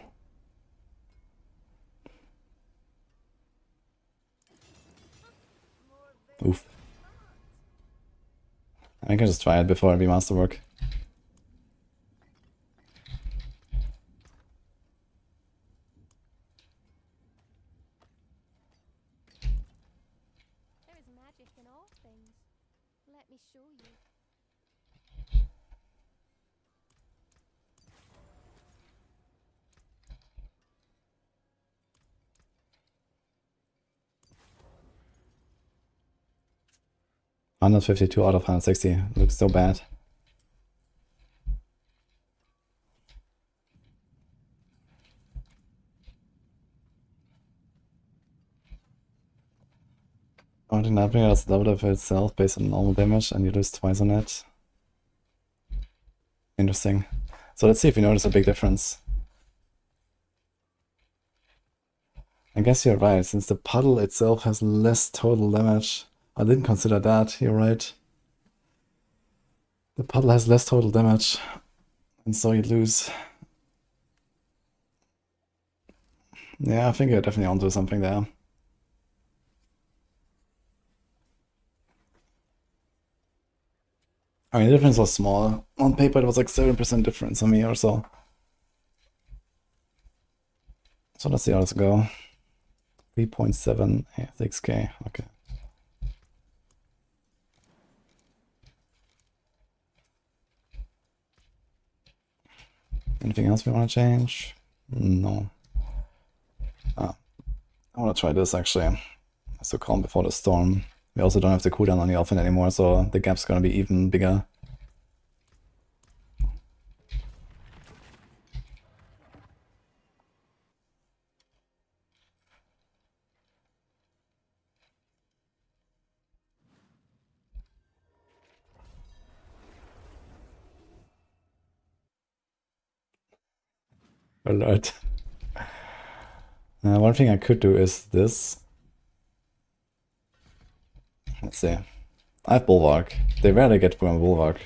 Oof. I can just try it before I remasterwork. There is magic in all things. Let me show you. $152 out of 160. Looks so bad. Ordinary Navigator is double for itself based on normal damage and you lose twice on it. Interesting. So let's see if you notice a big difference. I guess you're right, since the puddle itself has less total damage. I didn't consider that, you're right. The puddle has less total damage, and so you lose. Yeah, I think you're definitely onto something there. I mean, the difference was small. On paper, it was like 7% difference on me or so. So let's see how this go. 3.76k, okay. Anything else we want to change? No. I want to try this actually. It's the calm before the storm. We also don't have the cooldown on the elfin anymore, so the gap's gonna be even bigger. Alert. One thing I could do is this. Let's see. I have Bulwark. They rarely get from Bulwark.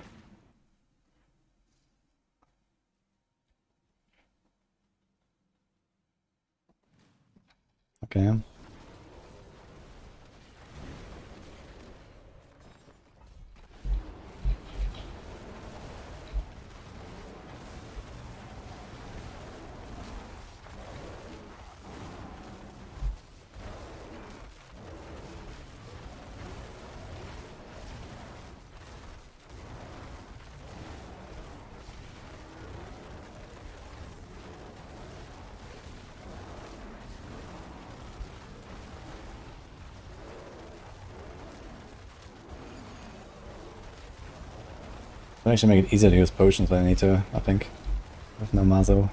Okay. I actually make it easier to use potions when I need to, I think. With no Mazo.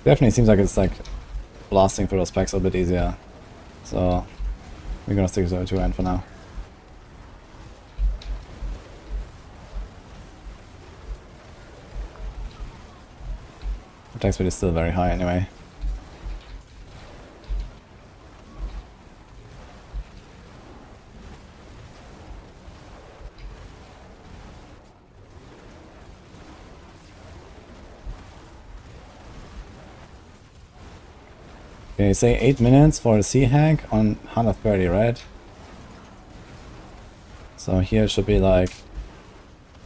Definitely seems like it's like blasting for those packs a bit easier. So we're gonna stick to the 2-hand for now. Attack speed is still very high anyway. Okay, say 8 minutes for a sea hack on 130, right? So here it should be like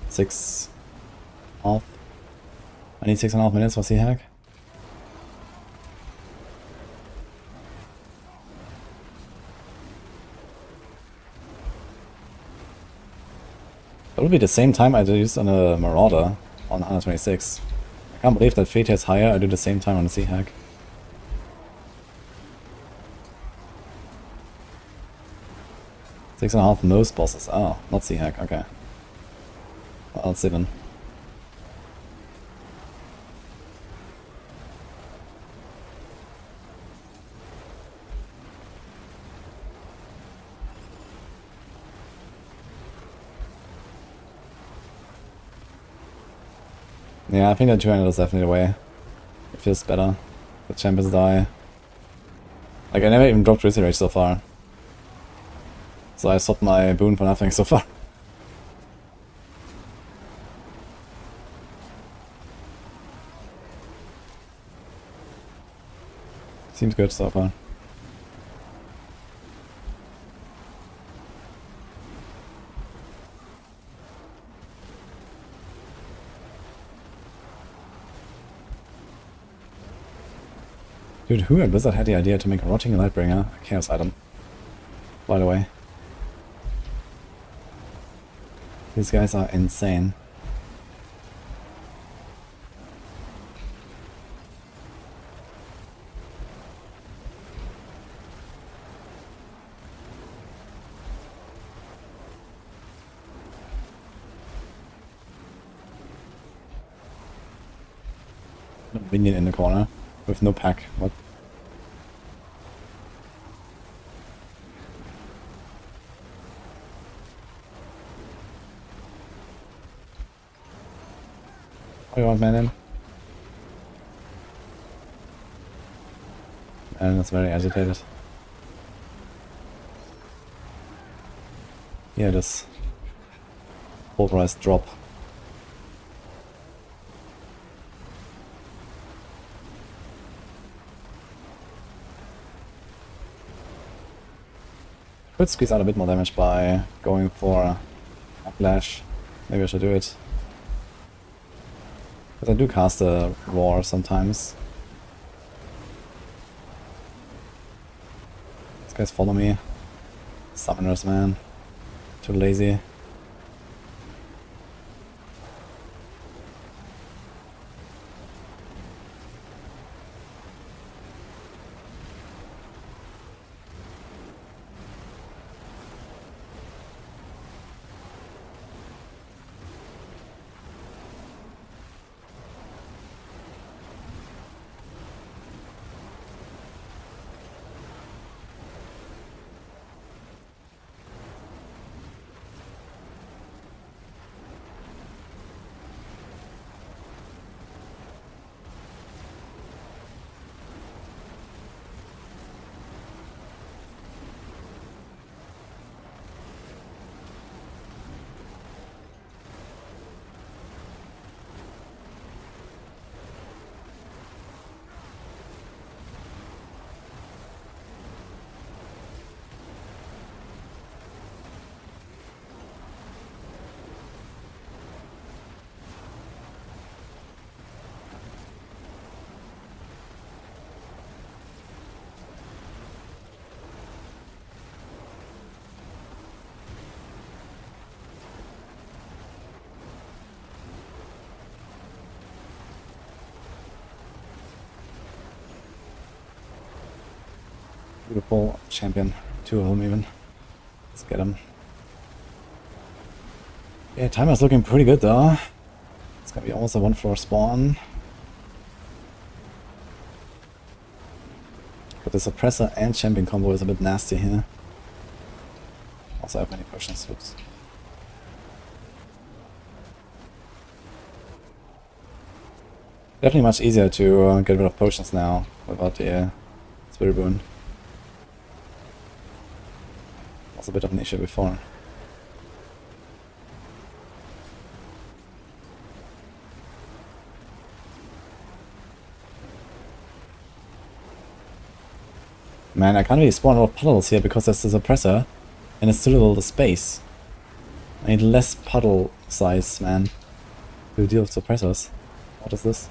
6 off. I need 6.5 minutes for sea hack. That'll be the same time I used on a Marauder on 126. I can't believe that Fate is higher, I do the same time on a sea hack. 6.5 most bosses. Oh, not Sea Hack, okay. Well, let's see then. Yeah, I think that 200 is definitely the way. It feels better. The champions die. Like, I never even dropped Grizzly Rage so far. So I swapped my boon for nothing so far. Seems good so far. Dude, who at Blizzard had the idea to make Rotting Lightbringer a chaos item? By the way. These guys are insane. Minion in the corner with no pack. What? What do you want, man? In? And it's very agitated. Yeah, this pulverized drop. Could squeeze out a bit more damage by going for a flash. Maybe I should do it. Because I do cast a roar sometimes. These guys follow me. Summoners, man. Too lazy. Beautiful champion. 2 of them even. Let's get him. Yeah, timer's looking pretty good though. It's gonna be almost a 1-floor spawn. But the suppressor and champion combo is a bit nasty here. Also I have many potions, oops. Definitely much easier to get rid of potions now without the Spiritborn. Was a bit of an issue before. Man, I can't really spawn a lot of puddles here because there's the suppressor and it's too little the space. I need less puddle size, man, to deal with suppressors. What is this?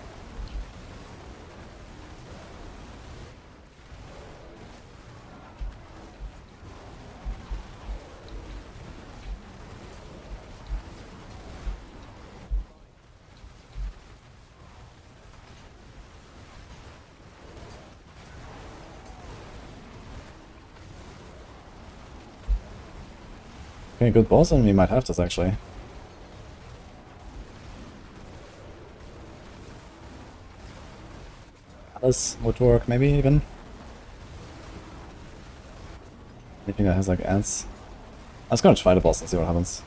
Okay, good boss, and we might have this actually. This would work, maybe even. Anything that has like ants. I was gonna try the boss and see what happens.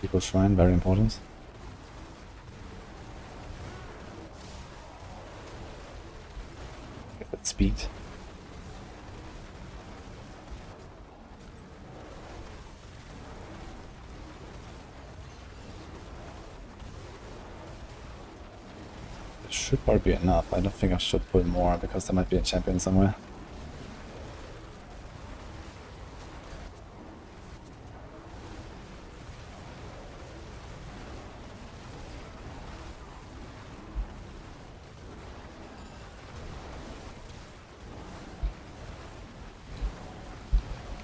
Equal shrine, very important. Get that speed. It should probably be enough. I don't think I should put more because there might be a champion somewhere.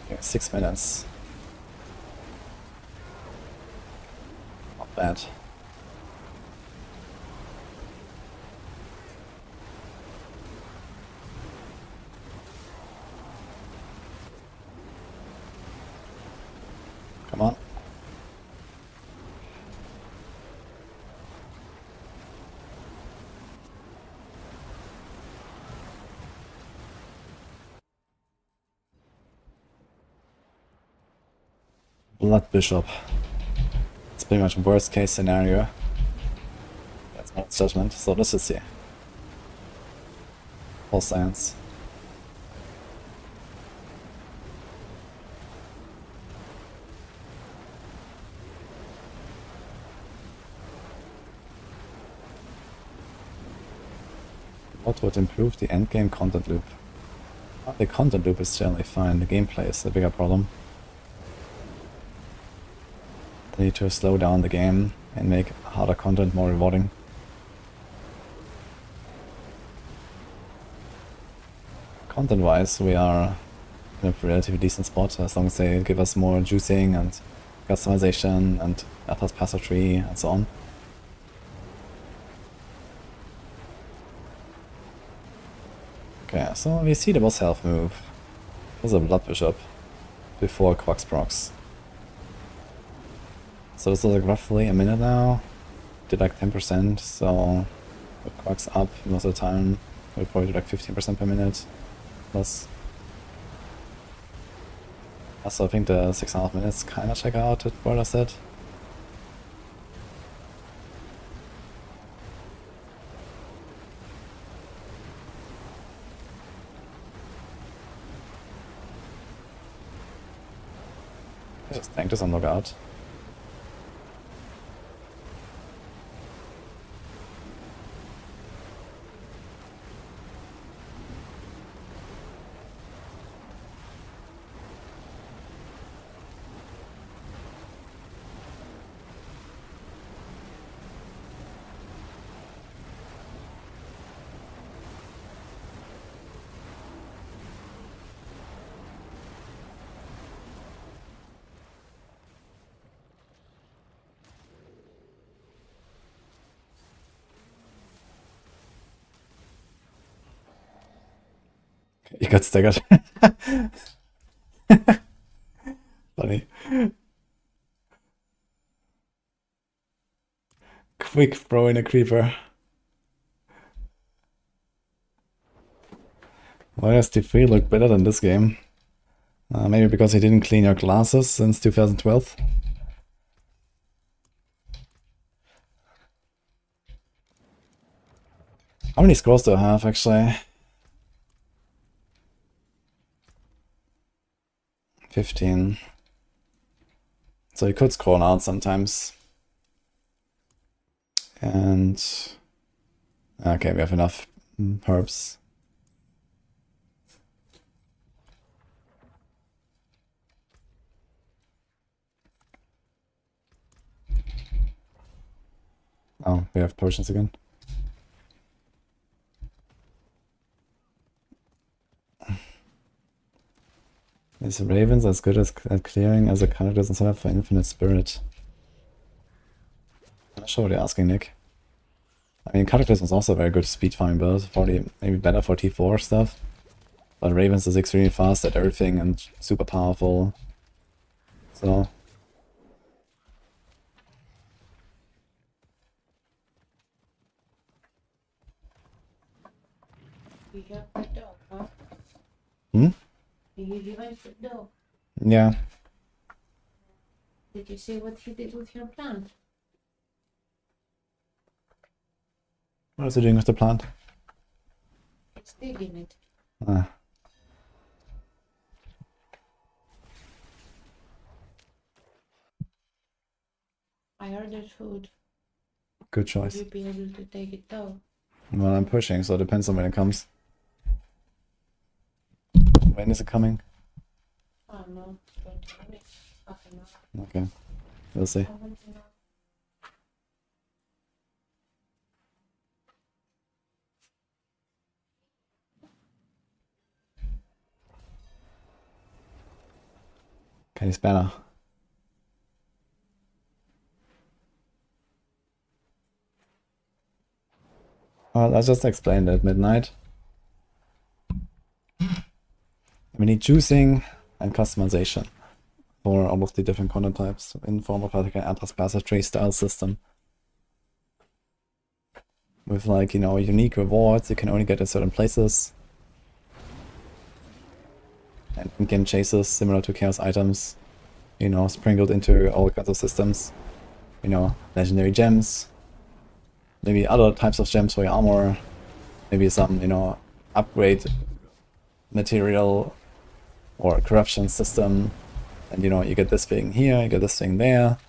Okay, 6 minutes. Not bad. Come on. Blood Bishop. It's pretty much worst case scenario. That's my judgment, so let's just see. Full science. What would improve the endgame content loop? The content loop is generally fine, the gameplay is the bigger problem. They need to slow down the game and make harder content more rewarding. Content-wise, we are in a relatively decent spot as long as they give us more juicing and customization and Athos passive tree and so on. Okay, so we see the boss health move. There's a Blood Bishop before Quax procs. So this is like roughly a minute now. Did like 10%, so with Quax up most of the time, we'll probably do like 15% per minute. Plus. Also, I think the 6.5 minutes kinda check out at what I said. Just tank this on lookout. You got staggered. Funny. Quick throw in a creeper. Why does T3 look better than this game? Maybe because he didn't clean your glasses since 2012. How many scrolls do I have actually? 15. So you could scroll out sometimes. And okay, we have enough herbs. Oh, we have potions again. Is Ravens as good as at clearing as a card doesn't set up for Infinite Spirit? I'm not sure what you're asking, Nick. I mean, Cataclysm is also a very good speed farming build, probably maybe better for T4 stuff. But Ravens is extremely fast at everything and super powerful. So You have the dog, huh? hmm? You have the dog. Yeah. Did you see what he did with your plant? What is he doing with the plant? It's digging it. Ah, I ordered food. good Would choice. you be able to take it though? Well, I'm pushing, so it depends on when it comes. When is it coming? Oh no, 20 minutes. Half an hour. Okay, we'll see. I want to know. Okay, it's better. Well, I just explained it. Midnight. We need juicing and customization for all of the different content types in form of like an Atlas Passive Tree style system. With like, you know, unique rewards you can only get in certain places. And in-game chases similar to Chaos items, you know, sprinkled into all kinds of systems. You know, legendary gems, maybe other types of gems for your armor, maybe some, you know, upgrade material or corruption system, and you know, you get this thing here, you get this thing there,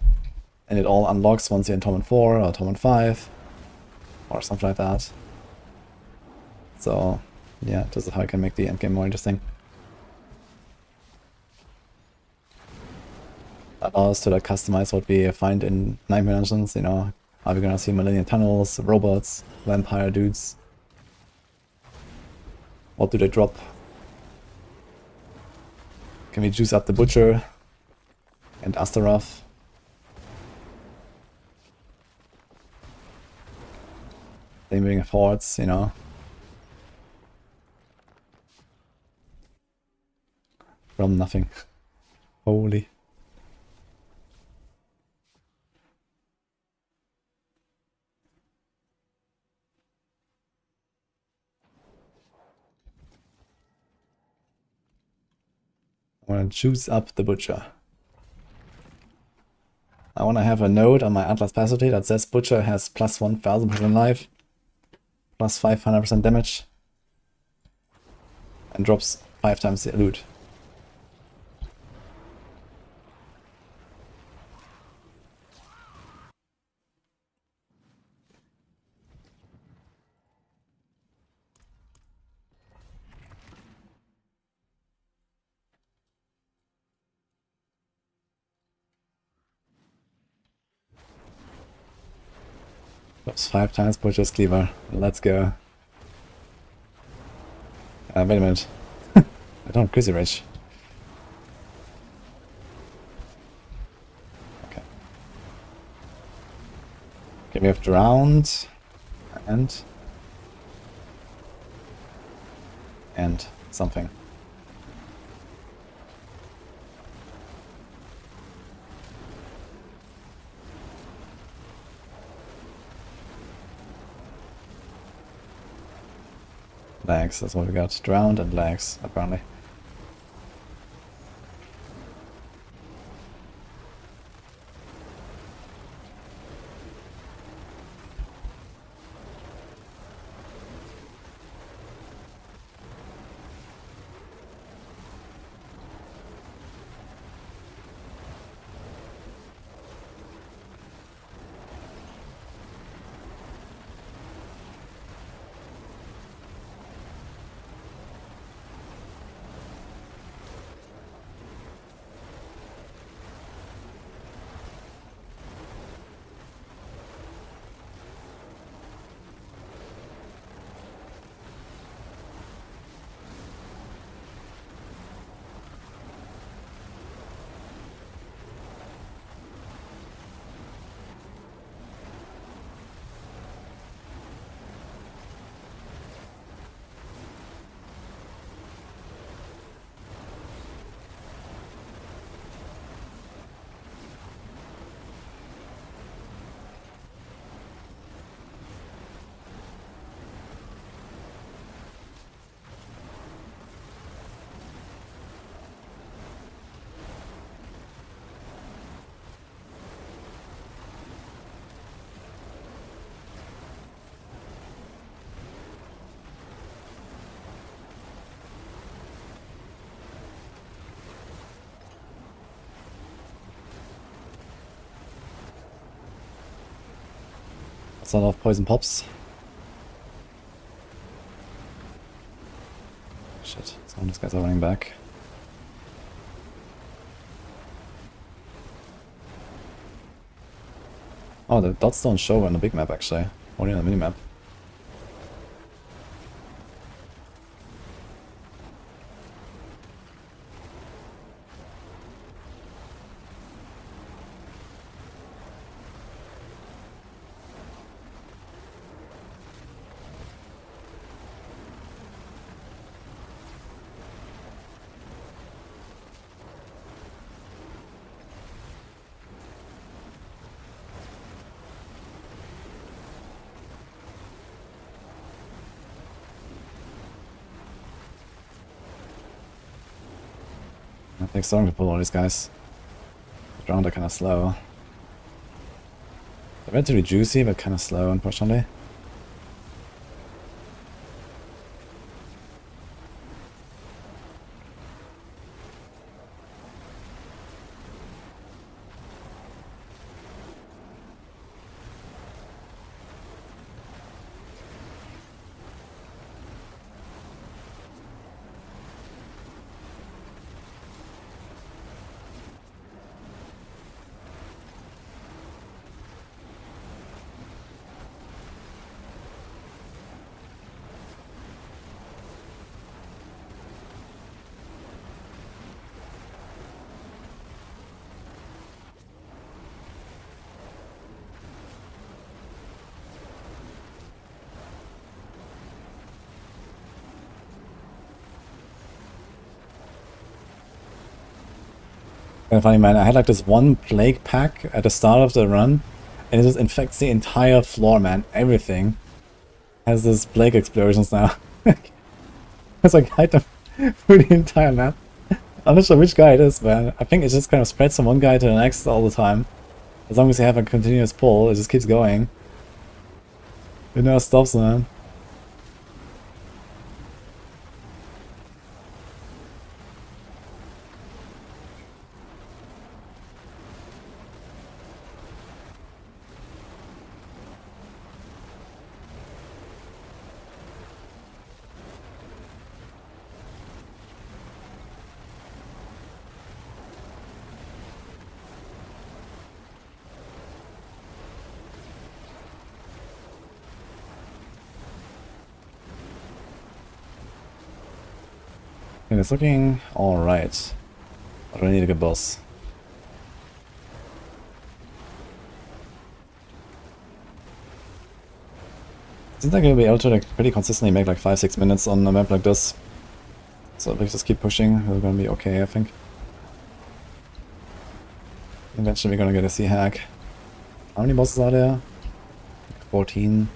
and it all unlocks once you're in Torment 4 or Torment 5 or something like that. So yeah, this is how I can make the endgame more interesting. Allow us to like customize what we find in Nightmare Dungeons, you know, are we gonna see Millennium Tunnels, robots, vampire dudes? What do they drop? Can we juice up the Butcher and Astaroth? Same thing with Hordes, you know. From nothing. Holy. I want to juice up the Butcher. I want to have a node on my Atlas Passivity that says Butcher has plus 1000% life, plus 500% damage, and drops 5 times the loot. Drops 5 times Butcher's Cleaver. Let's go. Wait a minute. I don't Crazy Rage. Okay. Okay, we have Drowned and something. Legs, that's what we got. Drowned and legs, apparently. That's a lot of poison pops. Shit, some of these guys are running back. Oh, the dots don't show on the big map actually, only on the minimap. It takes long to pull all these guys. The round are kinda slow. They're relatively juicy, but kinda slow, unfortunately. Kinda funny, man. I had like this one plague pack at the start of the run, and it just infects the entire floor, man. Everything has this plague explosions now. It's like item through the entire map. I'm not sure which guy it is, but I think it just kind of spreads from one guy to the next all the time. As long as you have a continuous pull, it just keeps going. It never stops, man. Okay, it's looking alright. But I need a good boss. Seems like you'll be able to like pretty consistently make like 5-6 minutes on a map like this. So if we just keep pushing, we're gonna be okay, I think. Eventually we're gonna get a sea hack. How many bosses are there? 14.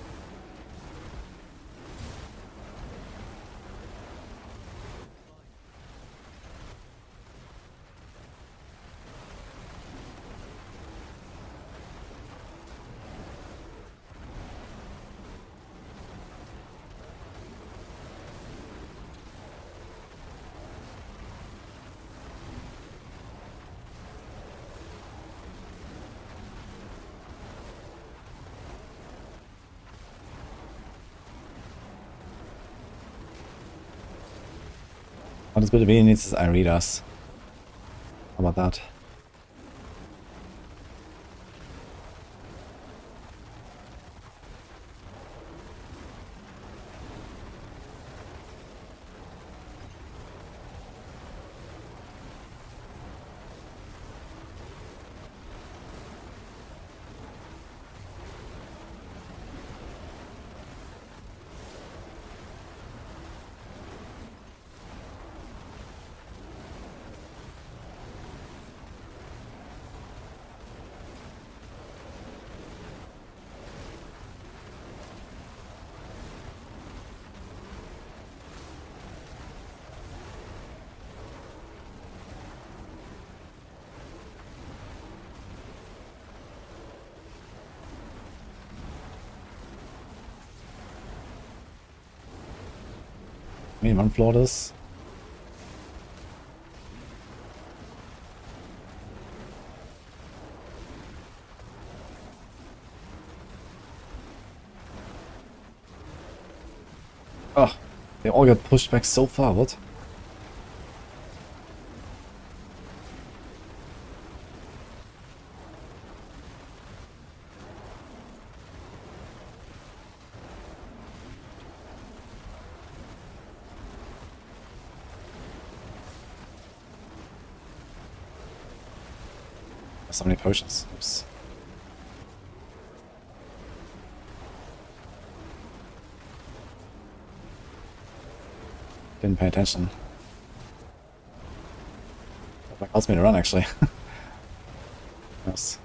What this bit really needs is Iridas. How about that? I mean, one floor this. Oh, they all got pushed back so far, what? So many potions. Oops. Didn't pay attention. That caused me to run, actually. Yes.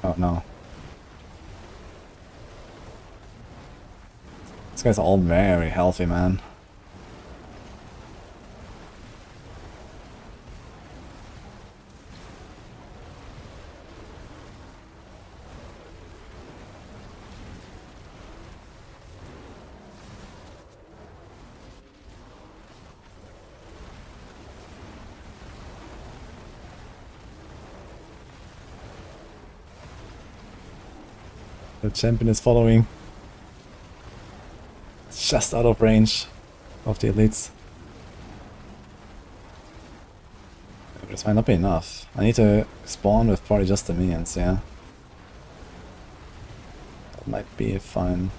Oh no. These guys are all very healthy, man. The champion is following. It's just out of range of the elites. But this might not be enough. I need to spawn with probably just the minions, yeah. That might be fine.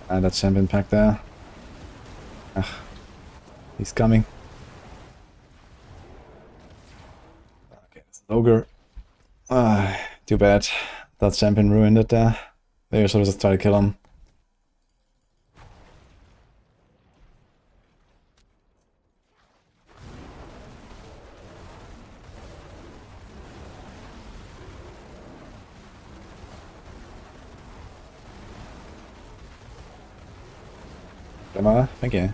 And that champion pack there. Ugh. He's coming. Okay, this is ogre. Too bad. That champion ruined it there. Maybe I should have just tried to kill him. Thank you.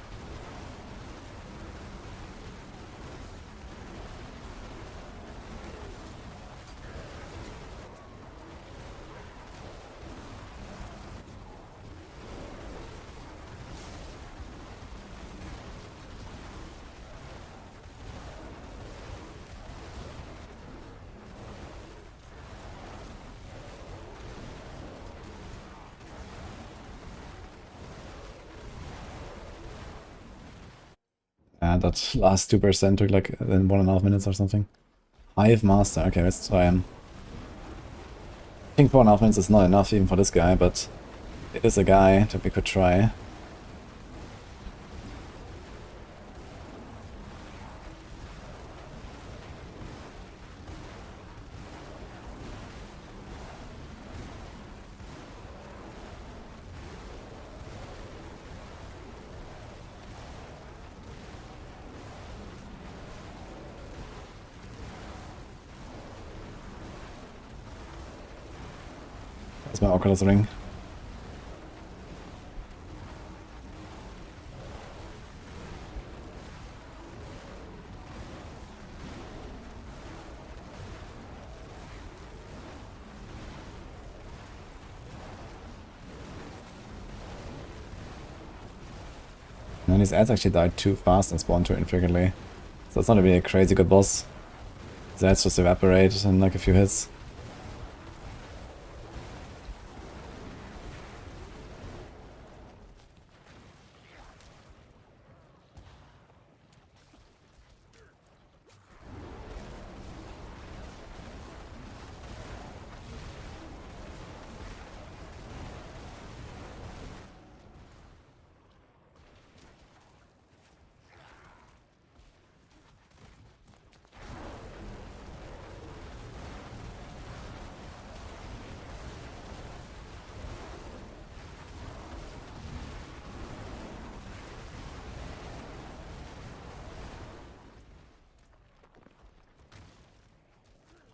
That last 2% took like in 1.5 minutes or something. Hive Master, okay, let's try him. I think 4.5 minutes is not enough even for this guy, but it is a guy that we could try. That's my Oculus ring. And his ads actually died too fast and spawned too infrequently. So it's not gonna be a crazy good boss. His ads just evaporate in like a few hits.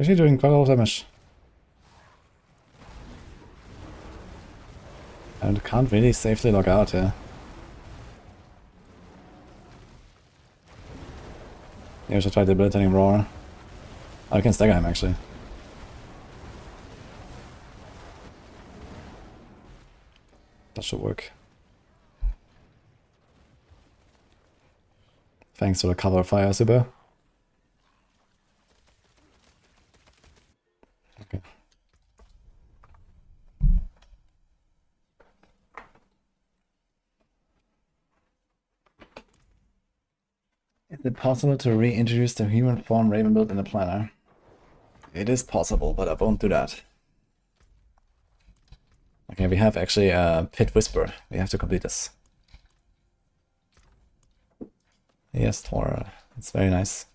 Actually doing quite a lot of damage. I can't really safely log out here. Maybe I should try debilitating roar. I can stagger him actually. That should work. Thanks for the cover fire, super. Okay. Is it possible to reintroduce the human form Raven build in the planner? It is possible, but I won't do that. Okay, we have actually a Pit Whisper. We have to complete this. Yes, Thor. It's very nice.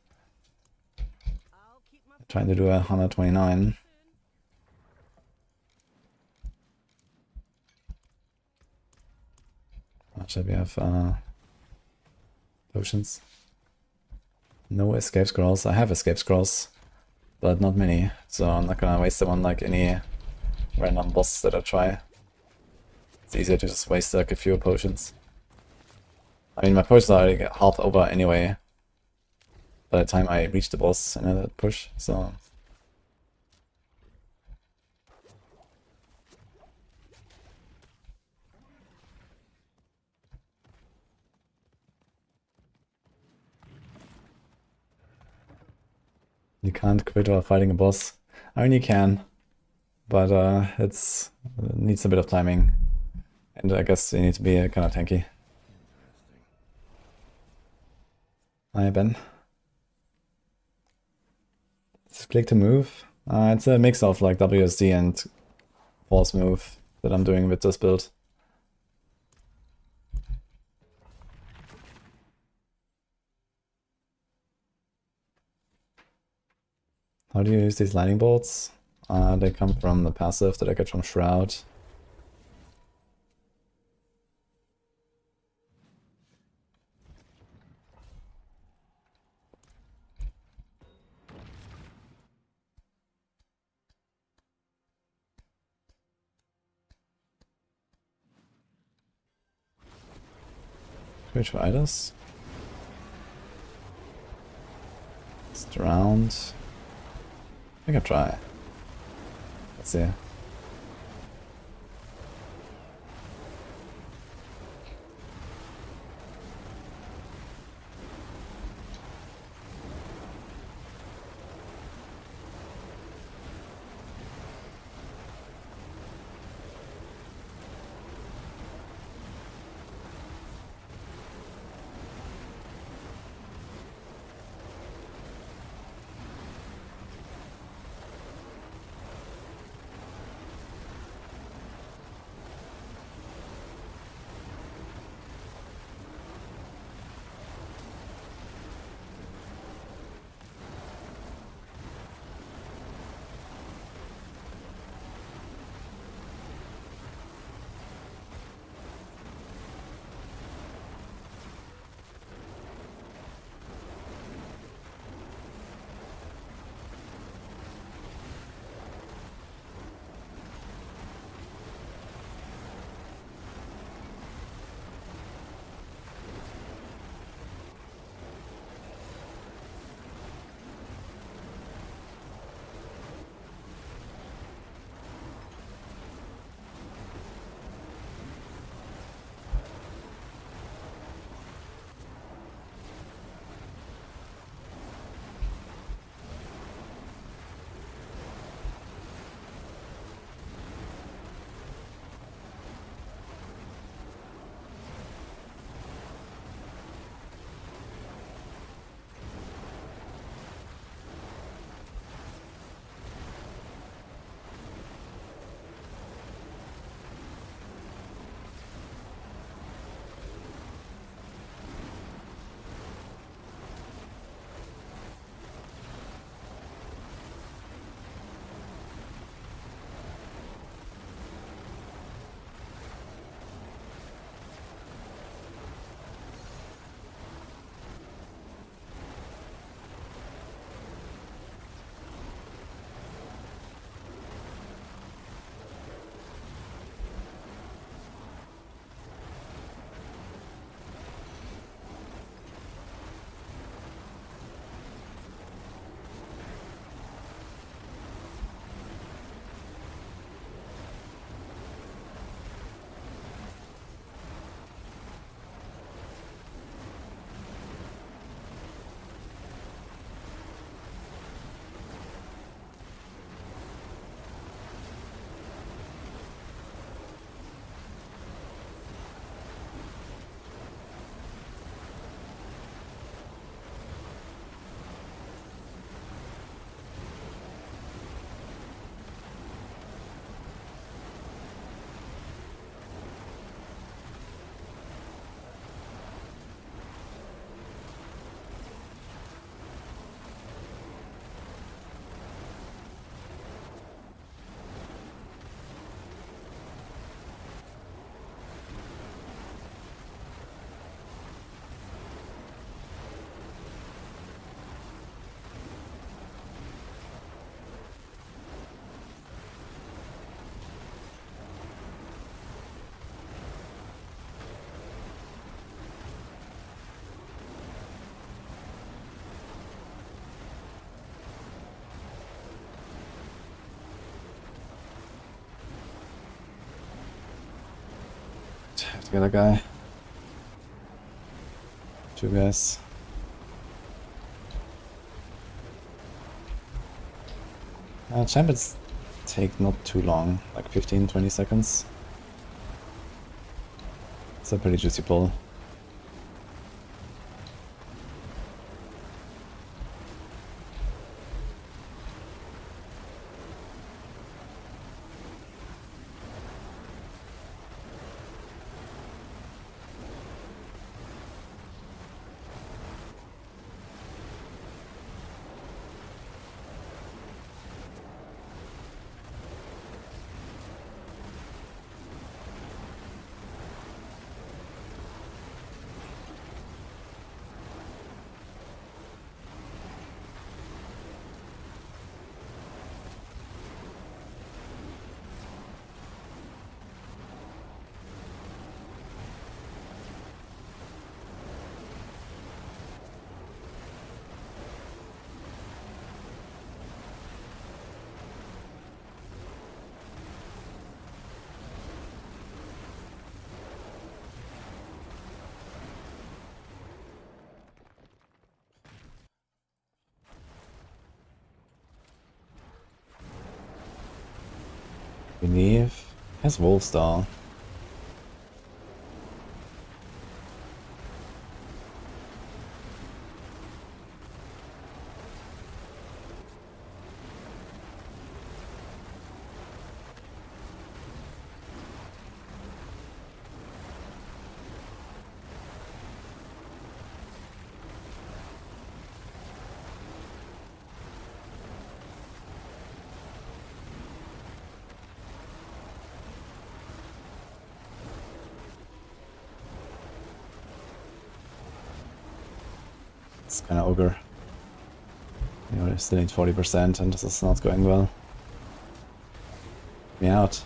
I'll keep my Trying to do a 129. Actually, we have potions. No escape scrolls. I have escape scrolls, but not many. So I'm not gonna waste them on like any random boss that I try. It's easier to just waste like a few potions. I mean, my potions are already half over anyway by the time I reach the boss in a push, so... You can't quit while fighting a boss. I mean, you can, but it needs a bit of timing. And I guess you need to be kind of tanky. Hi, Ben. Just click to move. It's a mix of like WSD and force move that I'm doing with this build. How do you use these lightning bolts? They come from the passive that I get from Shroud. Should we try this? Just around. I can try. Let's see. The other guy. Two guys. Champions take not too long, like 15-20 seconds. It's a pretty juicy pull. Believe has Wolfstar. It's kind of ogre. You know, still need 40% and this is not going well. Get me out.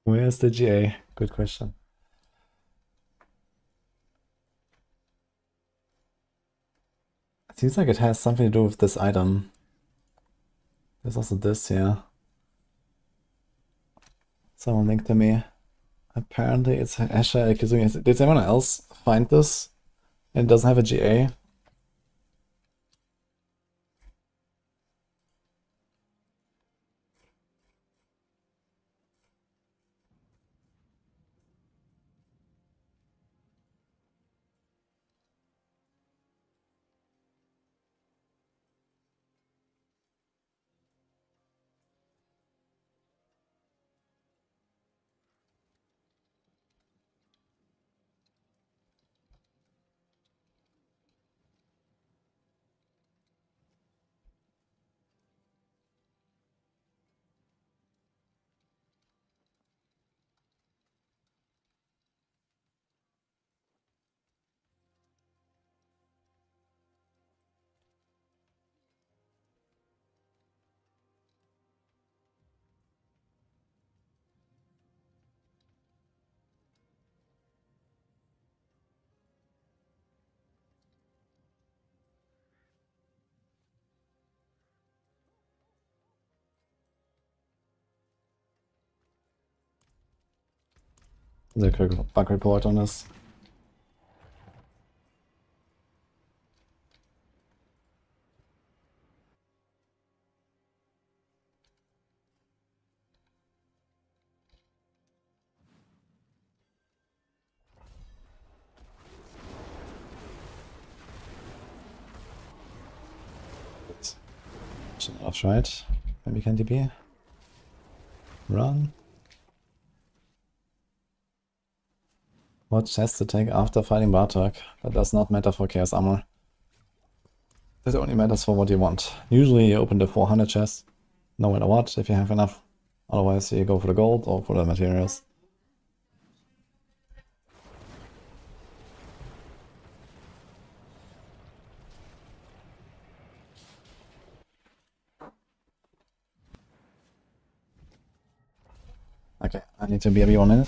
Where's the GA? Good question. It seems like it has something to do with this item. There's also this here. Someone linked to me. Apparently it's Asha Kizumi. Did anyone else find this? And it doesn't have a GA? There's a quick bug report on this. Off right. Maybe can DB. Run. What chest to take after fighting Bartok? That does not matter for Chaos Armor. That only matters for what you want. Usually you open the 400 chest, no matter what, if you have enough. Otherwise you go for the gold or for the materials. Okay, I need to BRB 1 minute.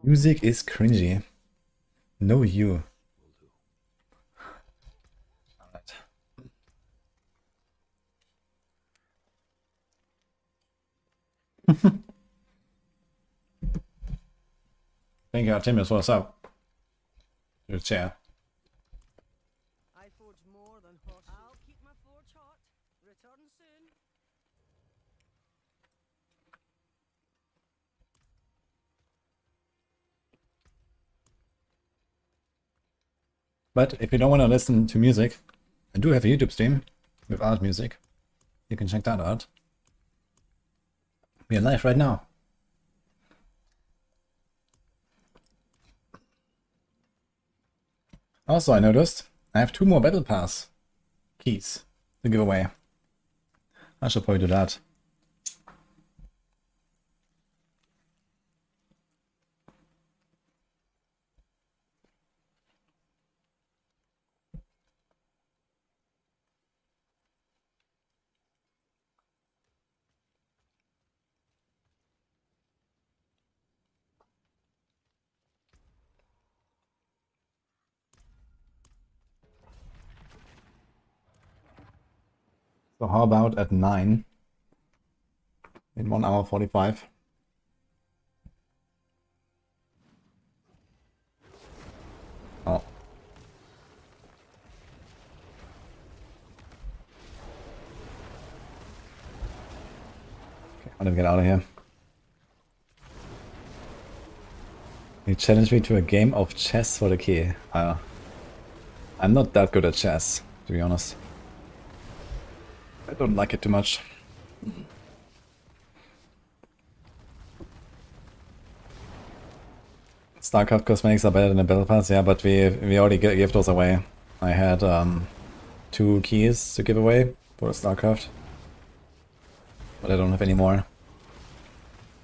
Music is cringy. No you. Alright. Thank you, Artemis. What's up? Your chair. I forge more than horses. I'll keep my forge hot. Return soon. But if you don't want to listen to music, I do have a YouTube stream with art music. You can check that out. We are live right now. Also, I noticed I have 2 more Battle Pass keys to give away. I should probably do that. So how about at 9? In 1 hour 45. Oh. Okay, I'm gonna get out of here. You challenged me to a game of chess for the key. I'm not that good at chess, to be honest. I don't like it too much. StarCraft cosmetics are better than the Battle Pass, yeah, but we already gave those away. I had 2 keys to give away for StarCraft, but I don't have any more.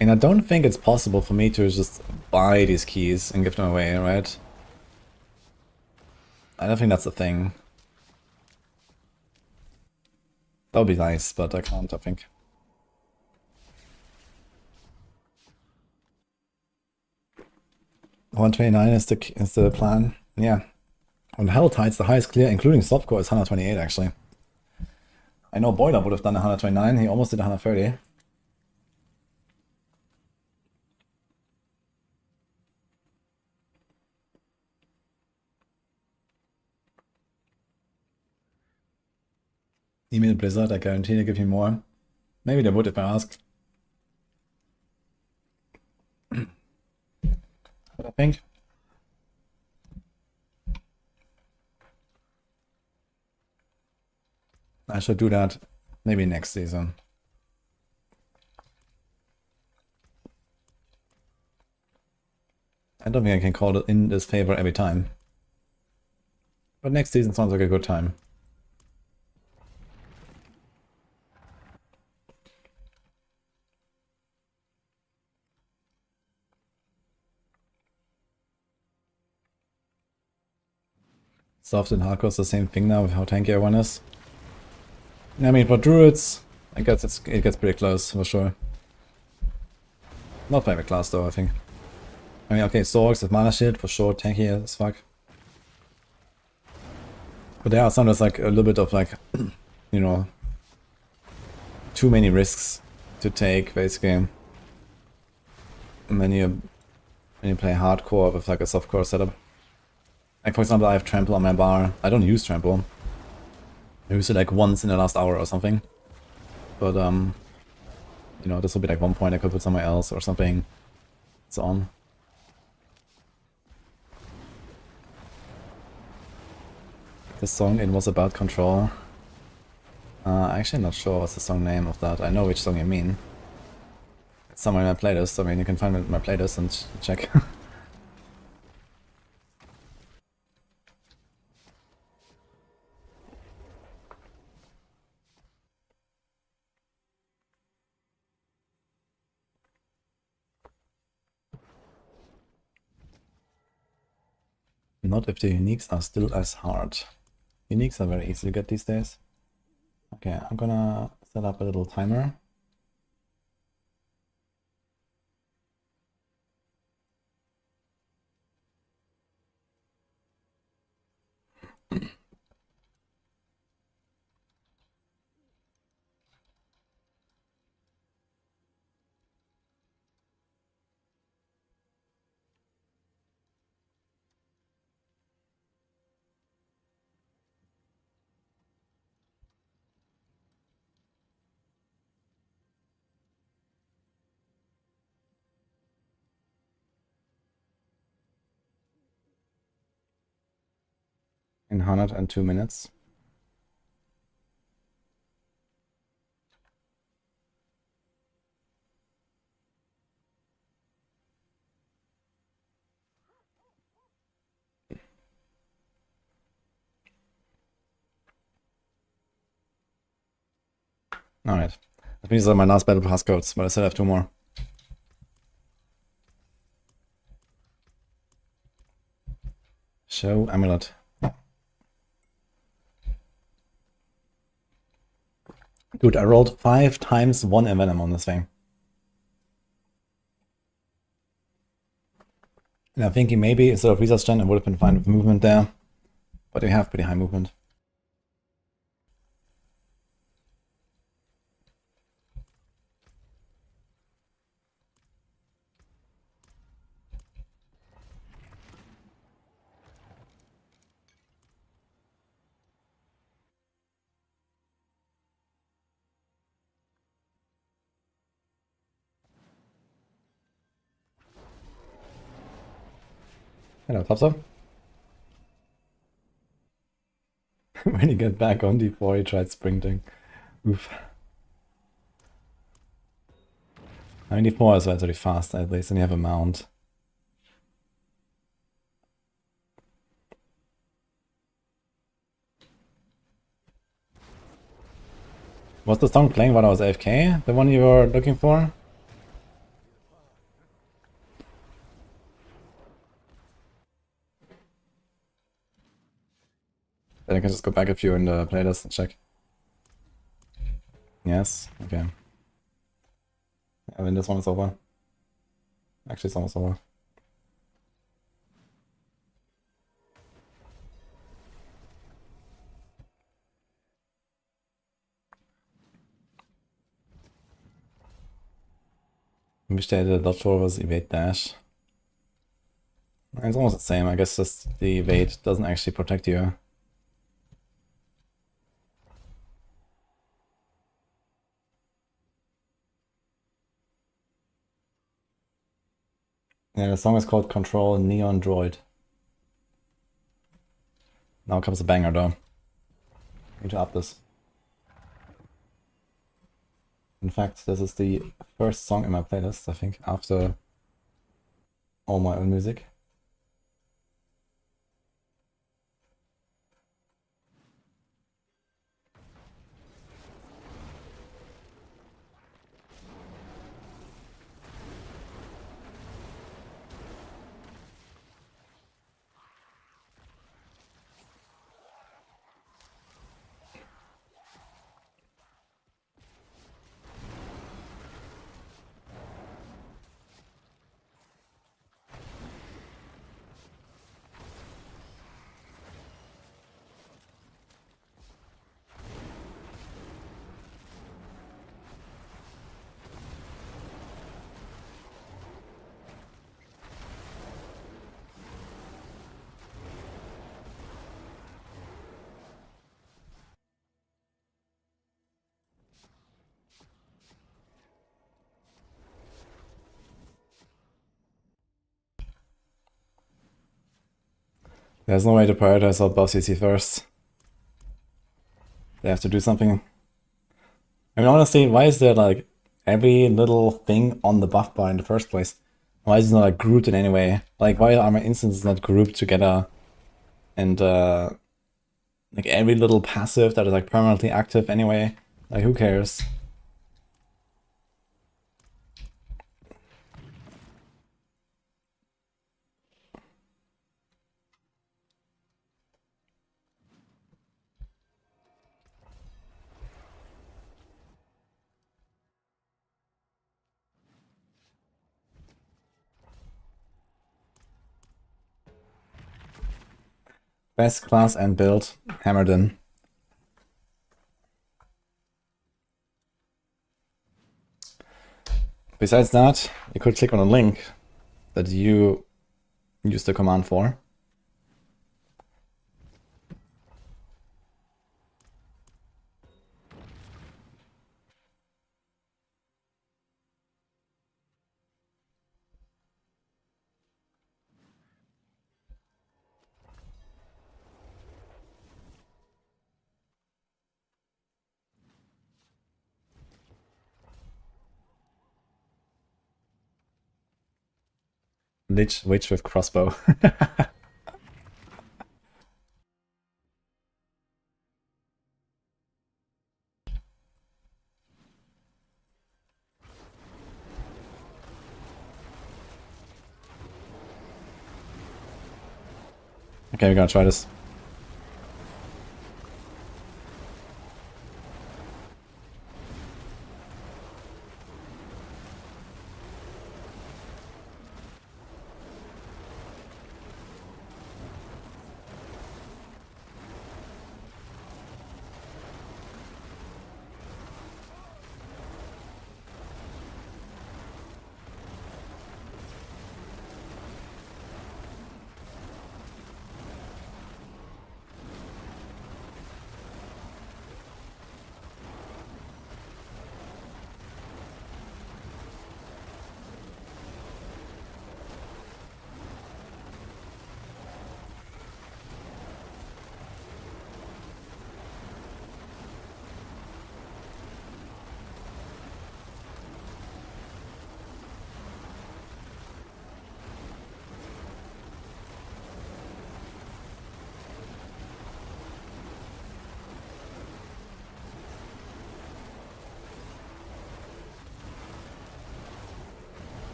And I don't think it's possible for me to just buy these keys and give them away, right? I don't think that's the thing. That would be nice, but I can't, I think. $129 is the plan. Yeah. On Hell Tides, the highest clear, including softcore, is 128 actually. I know Boiler would have done 129, he almost did 130. Email Blizzard, I guarantee they give you more. Maybe they would if I asked. But I think I should do that maybe next season. I don't think I can call it in this favor every time. But next season sounds like a good time. Soft and hardcore is the same thing now with how tanky everyone is. I mean, for druids, I guess it gets pretty close for sure. Not favorite class though, I think. I mean, okay, Sorcs with mana shield for sure, tanky as fuck. But there are sometimes like a little bit of like, you know, too many risks to take basically. And when you play hardcore with like a softcore setup. Like for example, I have trample on my bar. I don't use trample. I used it like once in the last hour or something. But you know, this will be like one point I could put somewhere else or something. So on. The song, it was about control. Actually not sure what's the song name of that. I know which song you mean. It's somewhere in my playlist. I mean, you can find it in my playlist and check. Not if the uniques are still as hard. Uniques are very easy to get these days. Okay, I'm gonna set up a little timer. In 102 minutes. Alright. That means these are my last battle pass codes, but I still have 2 more. Show amulet. Dude, I rolled 5 times 1 envenom on this thing. And I'm thinking maybe instead of research gen, I would have been fine with movement there. But they have pretty high movement. Hello, Topso. When he got back on D4, he tried sprinting. Oof. I mean, D4 is relatively fast at least, and you have a mount. Was the song playing while I was AFK? The one you were looking for? Then I can just go back a few in the playlist and check. Yes, okay. I mean, this one is over. Actually, it's almost over. I wish they had a dodge roll was evade dash. It's almost the same, I guess just the evade doesn't actually protect you. Yeah, the song is called Control Neon Droid. Now comes a banger though. Need to up this. In fact, this is the first song in my playlist, I think, after all my own music. There's no way to prioritize out buff CC first. They have to do something. I mean, honestly, why is there like every little thing on the buff bar in the first place? Why is it not like grouped in any way? Like, why are my instances not grouped together? And like every little passive that is like permanently active anyway? Like, who cares? Best class and build, hammered in. Besides that, you could click on a link that you use the command for. Lich witch with crossbow. Okay, we're gonna try this.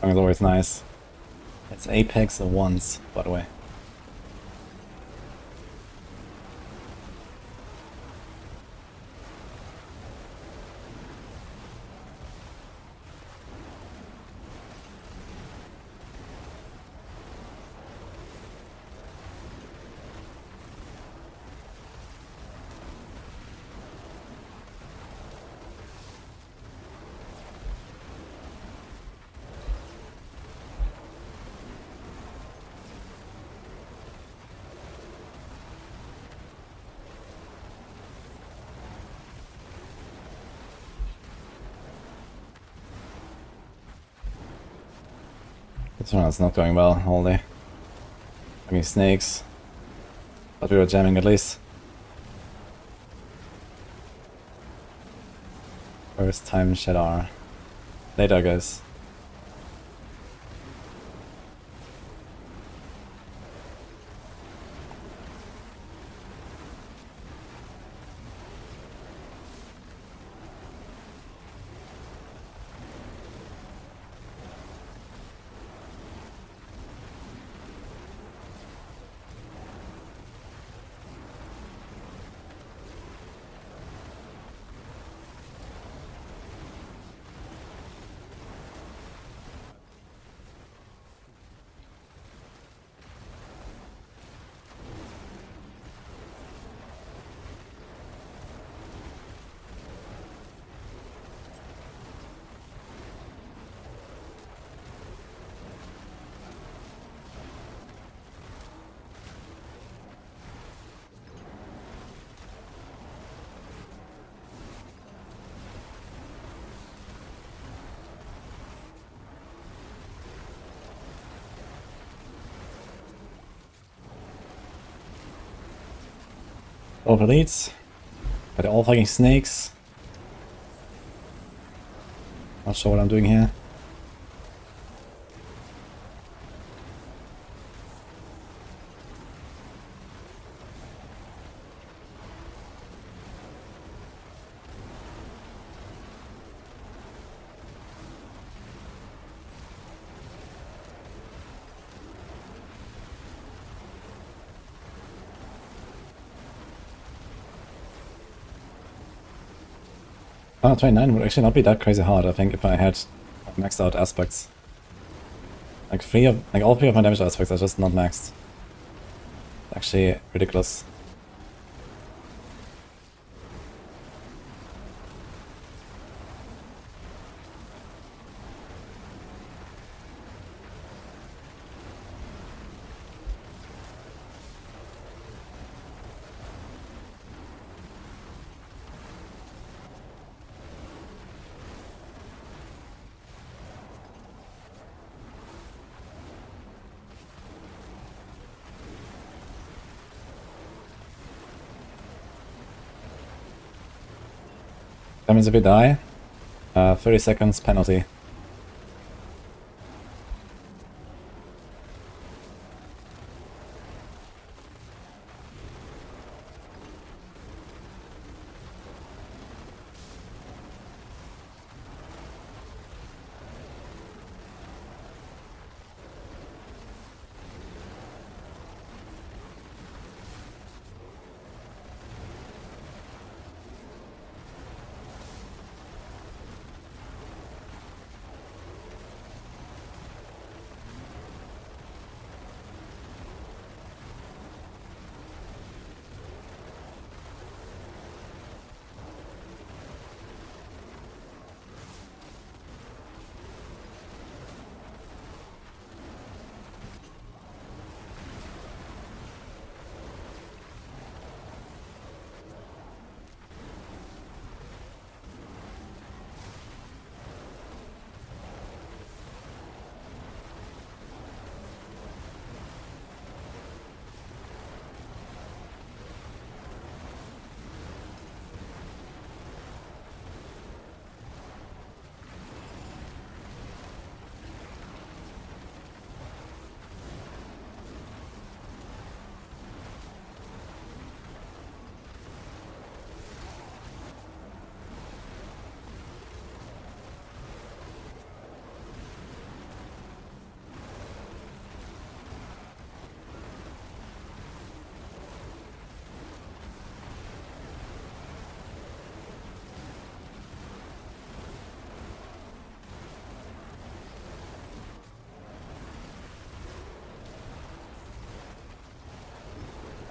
It's always nice. It's Apex of once, by the way. This one is not going well all day. Fucking snakes. But we were jamming at least. First time Shadar. Later, guys. Over leads. But they're all fucking snakes. Not sure what I'm doing here. Oh, 29 would actually not be that crazy hard, I think, if I had maxed out aspects. Like all three of my damage aspects are just not maxed. Actually ridiculous. That means if we die, 30 seconds penalty.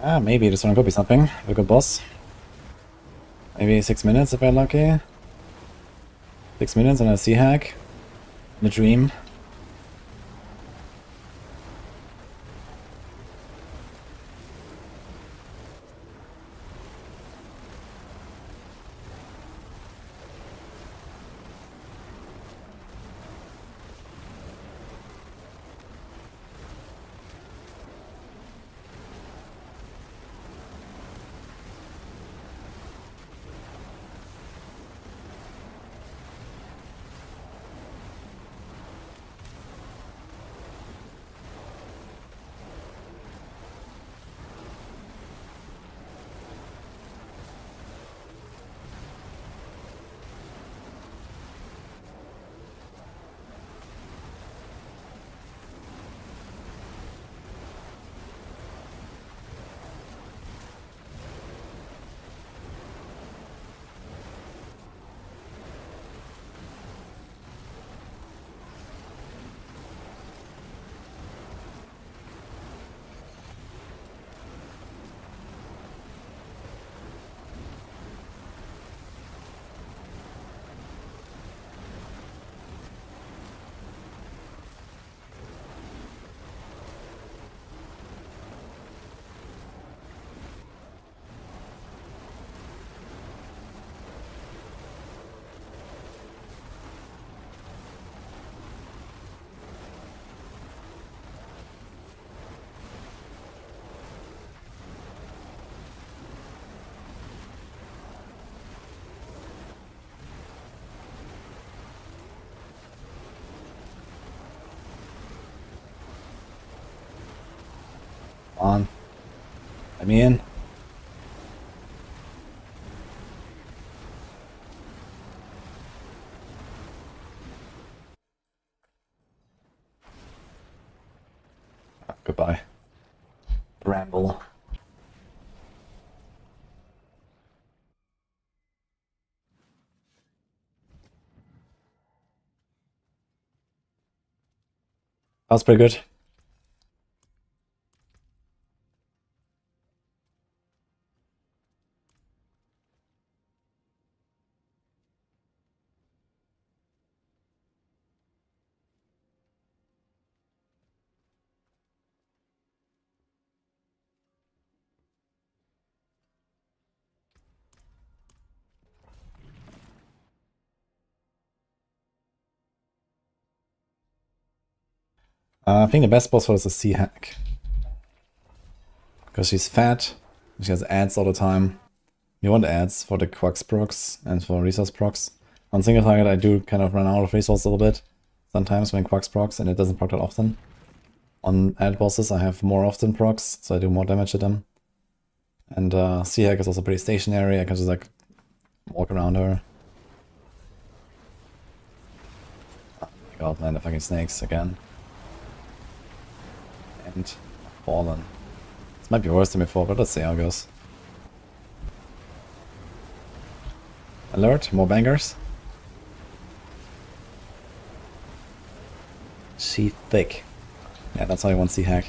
Ah, maybe this one could be something. A good boss. Maybe 6 minutes if we're lucky. 6 minutes and a sea hack. In a dream. on. Let me in. Goodbye. Bramble. That was pretty good. I think the best boss for us is Sea Hack. Because she's fat, she has ads all the time. You want ads for the Quacks procs and for resource procs. On single target I do kind of run out of resource a little bit. Sometimes when Quacks procs and it doesn't proc that often. On ad bosses I have more often procs, so I do more damage to them. And Sea Hack is also pretty stationary, I can just like walk around her. Oh my god man, the fucking snakes again. And Fallen. This might be worse than before, but let's see how it goes. Alert, more bangers. She thick. Yeah, that's how I want Sea Hack.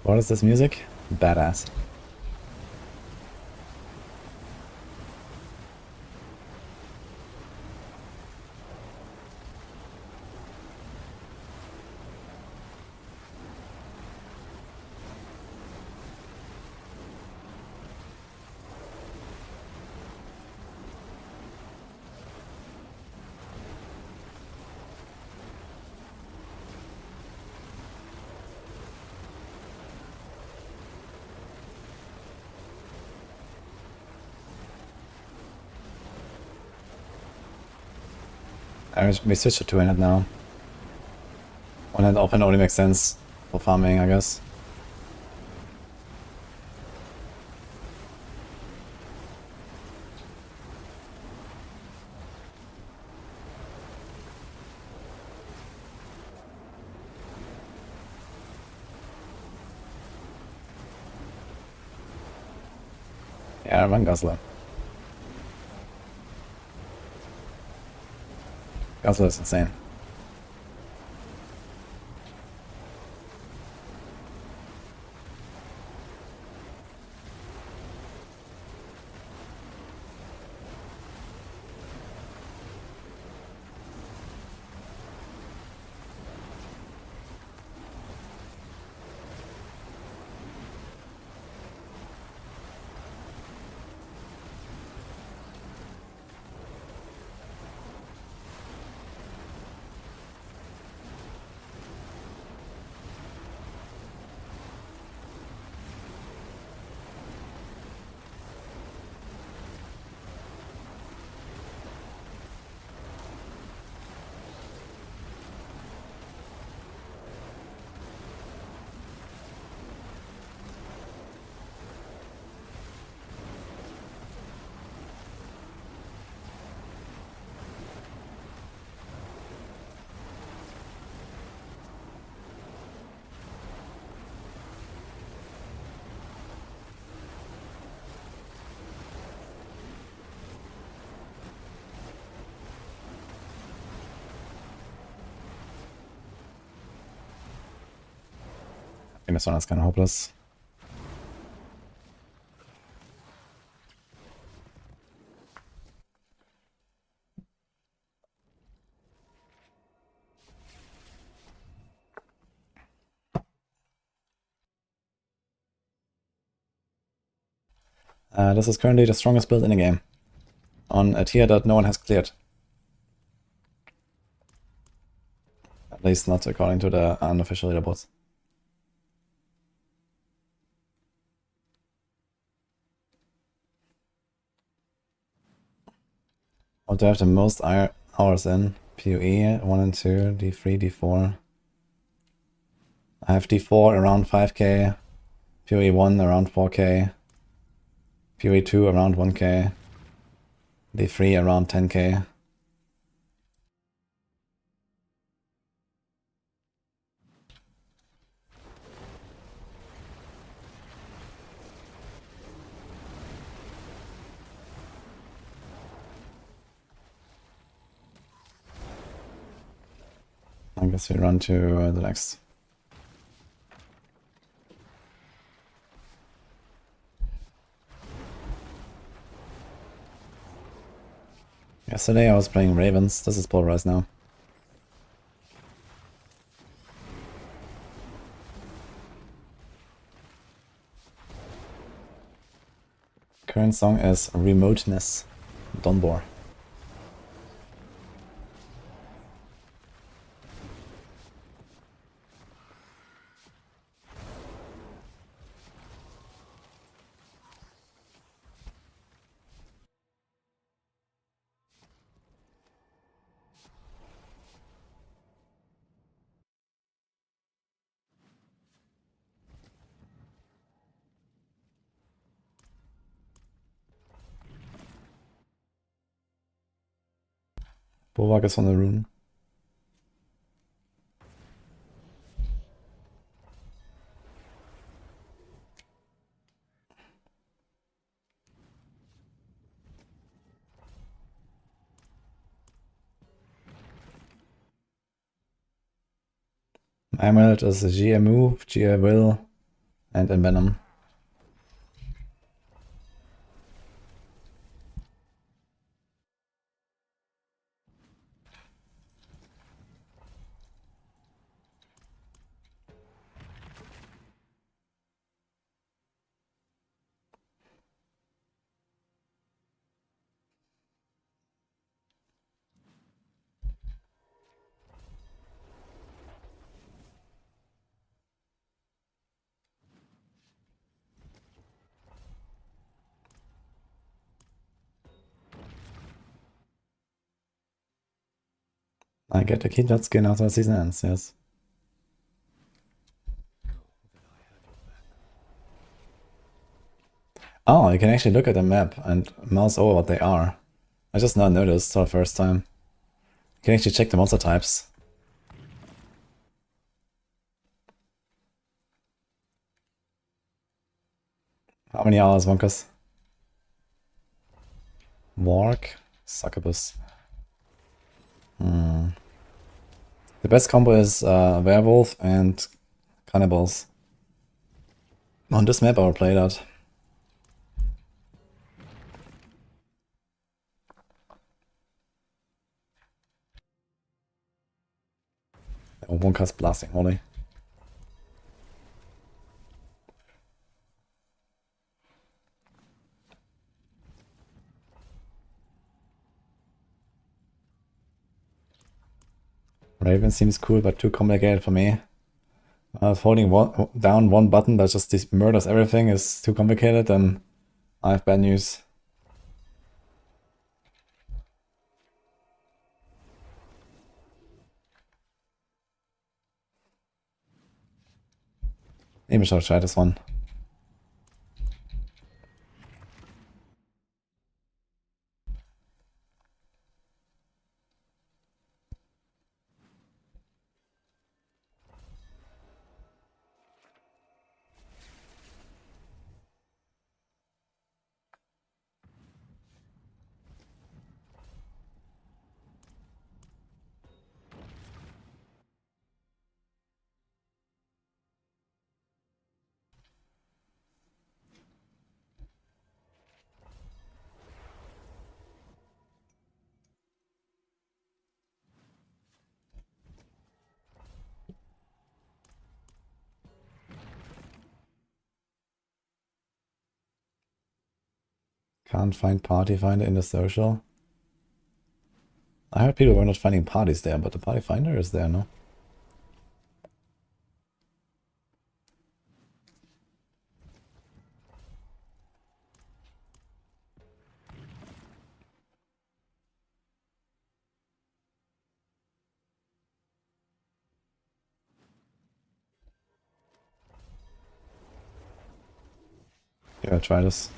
What is this music? Badass. We switched to two-handed now. One-hand open only makes sense for farming, I guess. Yeah, run Guzzler. Guzzler is insane. think this one is kind of hopeless. This is currently the strongest build in the game, on a tier that no one has cleared. At least not according to the unofficial leaderboards. What do I have the most hours in? PoE 1 and 2, D3, D4. I have D4 around 5k, PoE 1 around 4k, PoE 2 around 1k, D3 around 10k. I guess we run to the next. Yesterday I was playing Ravens, this is polarized now. Current song is Remoteness, Donbor. Bovak is on the rune. Emerald is GA Move, GA Will, and Envenom. I get a Keyshot skin after the season ends, yes. Oh, you can actually look at the map and mouse over what they are. I just now noticed for the first time. You can actually check the monster types. How many hours, Wonkus? Warg? Succubus. The best combo is Werewolf and Cannibals. On this map I will play that. Oh, Wonka's blasting, holy. Raven seems cool, but too complicated for me. If holding down one button that just murders everything is too complicated, then I have bad news. Maybe I should try this one. Can't find party finder in the social. I heard people were not finding parties there, but the party finder is there, no? Yeah, try this.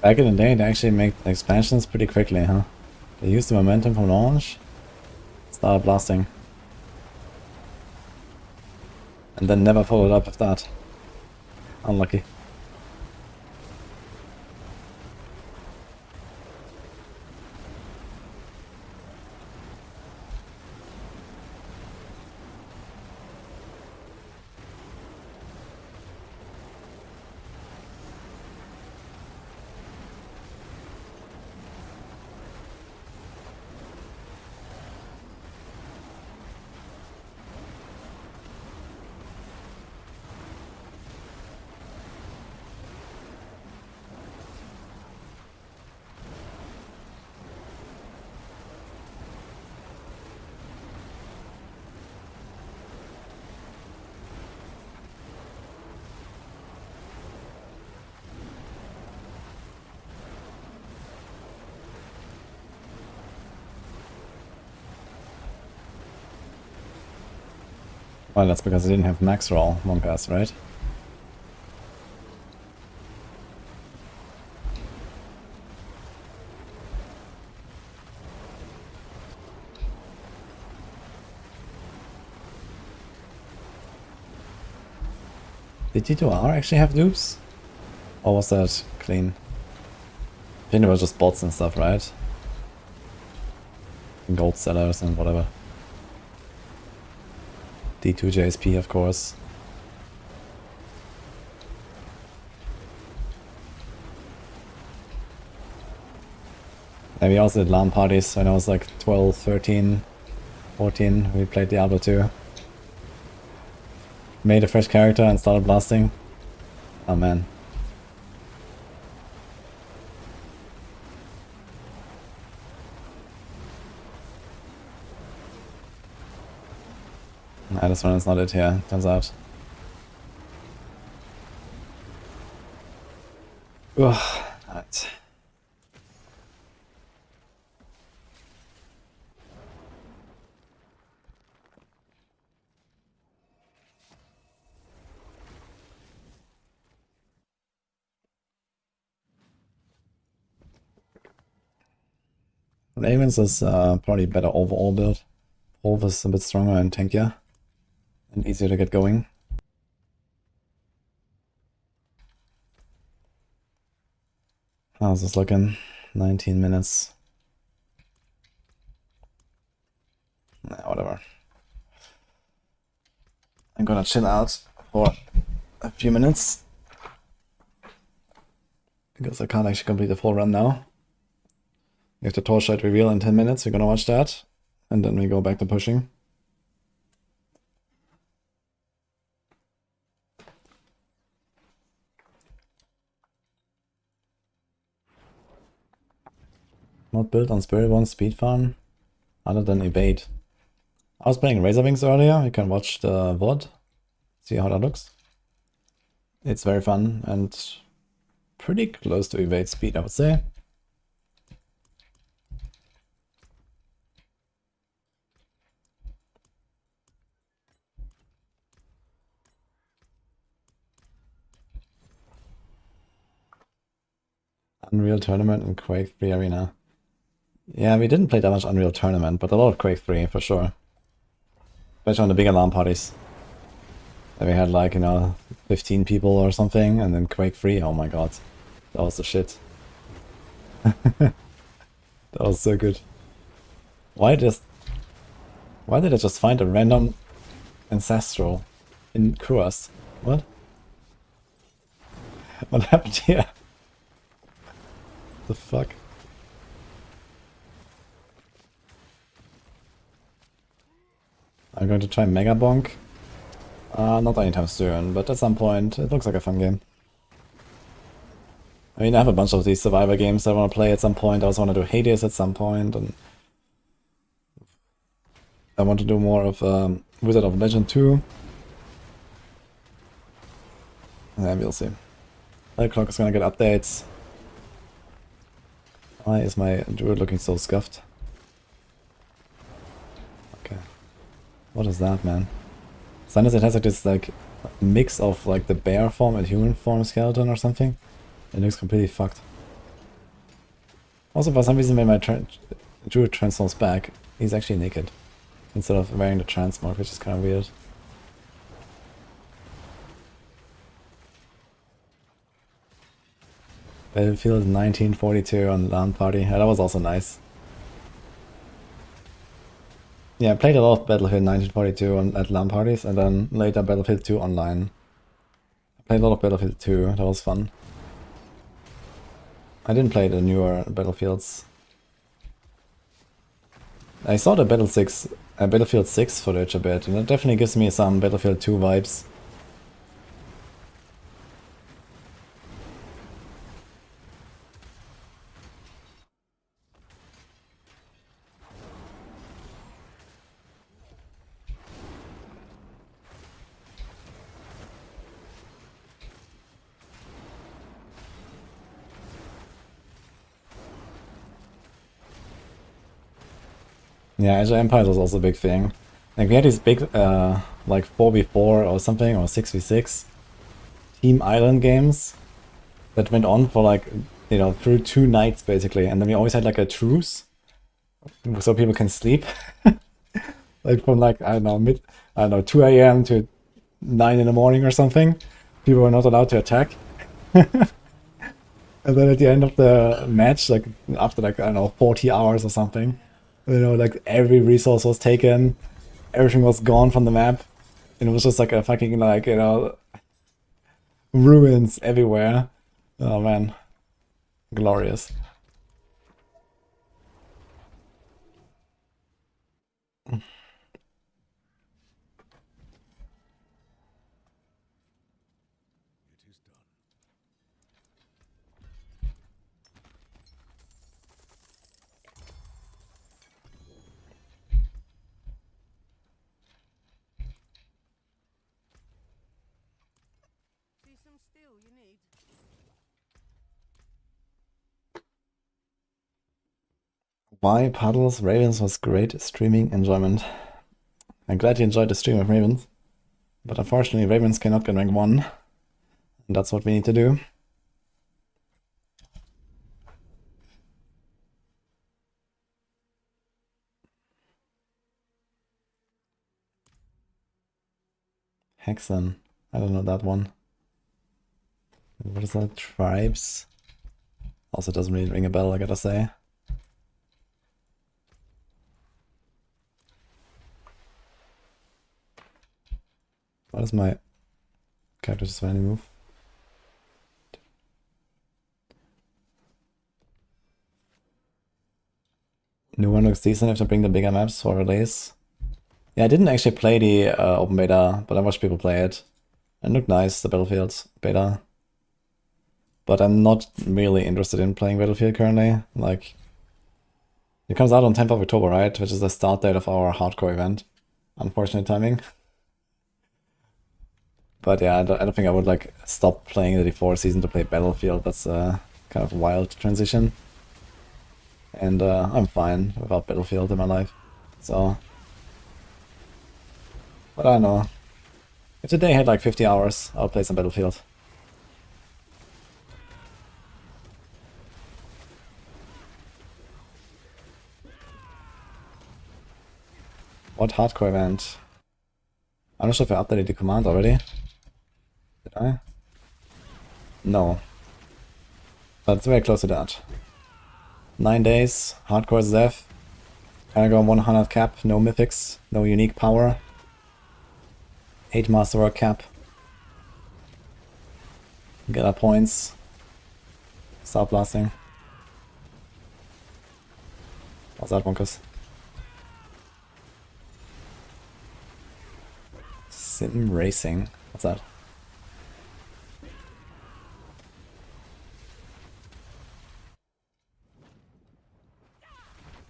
Back in the day, they actually make expansions pretty quickly, huh? They used the momentum from launch, started blasting, and then never followed up with that. Unlucky. Well, that's because I didn't have Maxroll one pass, right? Did T2R actually have dupes? Or was that clean? I think it was just bots and stuff, right? And gold sellers and whatever. D2 JSP, of course. And we also did LAN parties when I was like 12, 13, 14. We played Diablo 2. Made a fresh character and started blasting. Oh man. Nah, this one is not it here, turns out. Ugh, right. Ravens is probably better overall build. Wolf is a bit stronger and tankier. And easier to get going. How's this looking? 19 minutes. Nah, whatever. I'm gonna chill out for a few minutes. Because I can't actually complete the full run now. We have the Torchlight reveal in 10 minutes, we're gonna watch that. And then we go back to pushing. Not built on Spiritborn speed farm, other than evade. I was playing Razor Wings earlier, you can watch the VOD, see how that looks. It's very fun and pretty close to evade speed, I would say. Unreal Tournament and Quake 3 Arena. Yeah, we didn't play that much Unreal Tournament, but a lot of Quake 3 for sure. Especially on the big alarm parties. And we had like, you know, 15 people or something, and then Quake 3, oh my god. That was the shit. That was so good. Why did I just find a random ancestral in Kruas? What? What happened here? The fuck? I'm going to try Mega Bonk. Not anytime soon, but at some point. It looks like a fun game. I mean, I have a bunch of these survivor games I want to play at some point. I also want to do Hades at some point, and I want to do more of Wizard of Legend 2. Yeah, we'll see. The clock is gonna get updates. Why is my Druid looking so scuffed? Okay. What is that, man? Sometimes it has like this like mix of like the bear form and human form skeleton or something. It looks completely fucked. Also, for some reason, when my Druid transforms back, he's actually naked instead of wearing the trans mark, which is kind of weird. Battlefield 1942 on LAN party. Yeah, that was also nice. Yeah, I played a lot of Battlefield 1942 at LAN parties, and then later Battlefield 2 online. I played a lot of Battlefield 2, that was fun. I didn't play the newer Battlefields. I saw the Battlefield 6 footage a bit, and it definitely gives me some Battlefield 2 vibes. Yeah, Azure Empires was also a big thing. Like, we had these big, like 4v4 or something, or 6v6 Team Island games that went on for like, you know, through 2 nights basically, and then we always had like a truce so people can sleep. Like from like, I don't know, 2 AM to 9 in the morning or something. People were not allowed to attack. And then at the end of the match, like after like, I don't know, 40 hours or something, you know, like every resource was taken, everything was gone from the map, and it was just like a fucking, like, you know, ruins everywhere. Oh man, glorious. See some steel you need? Why Puddles Ravens was great streaming enjoyment. I'm glad you enjoyed the stream of Ravens, but unfortunately Ravens cannot get rank 1, and that's what we need to do. Hexen, I don't know that one. What is that? Tribes? Also doesn't really ring a bell, I gotta say. What is my character just finally move? New one looks decent if to bring the bigger maps for release. Yeah, I didn't actually play the open beta, but I watched people play it. It looked nice, the Battlefield beta. But I'm not really interested in playing Battlefield currently. Like, it comes out on 10th of October, right? Which is the start date of our hardcore event. Unfortunate timing. But yeah, I don't think I would like stop playing the D4 season to play Battlefield. That's a kind of wild transition. And I'm fine without Battlefield in my life. So, but I don't know. If today had like 50 hours, I'll play some Battlefield. What hardcore event? I'm not sure if I updated the command already. Did I? No. But it's very close to that. 9 days, hardcore Zev. Kinda go on 100 cap, no mythics, no unique power. 8 masterwork cap. Get our points. Start blasting. What's that, Bonkers? Sim racing. What's that?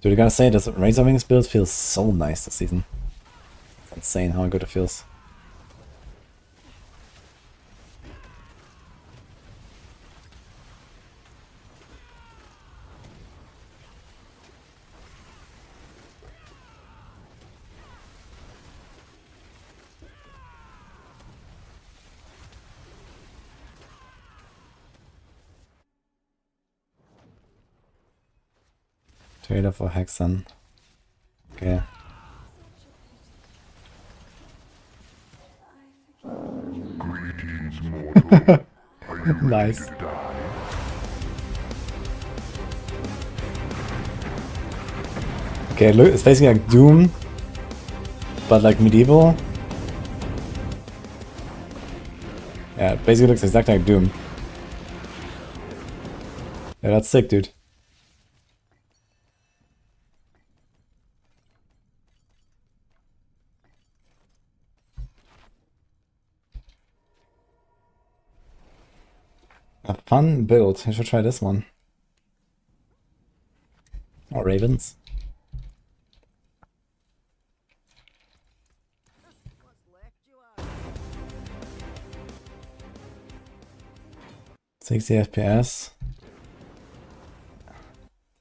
Dude, I gotta say, this Razor Wings build feels so nice this season. It's insane how good it feels. Trader for Hexen. Okay. Greetings, mortal. Are you ready Nice. to die? Okay, look, it's basically like Doom, but like medieval. Yeah, it basically looks exactly like Doom. Yeah, that's sick, dude. A fun build. I should try this one. Or Ravens. What's left you are? 60 FPS.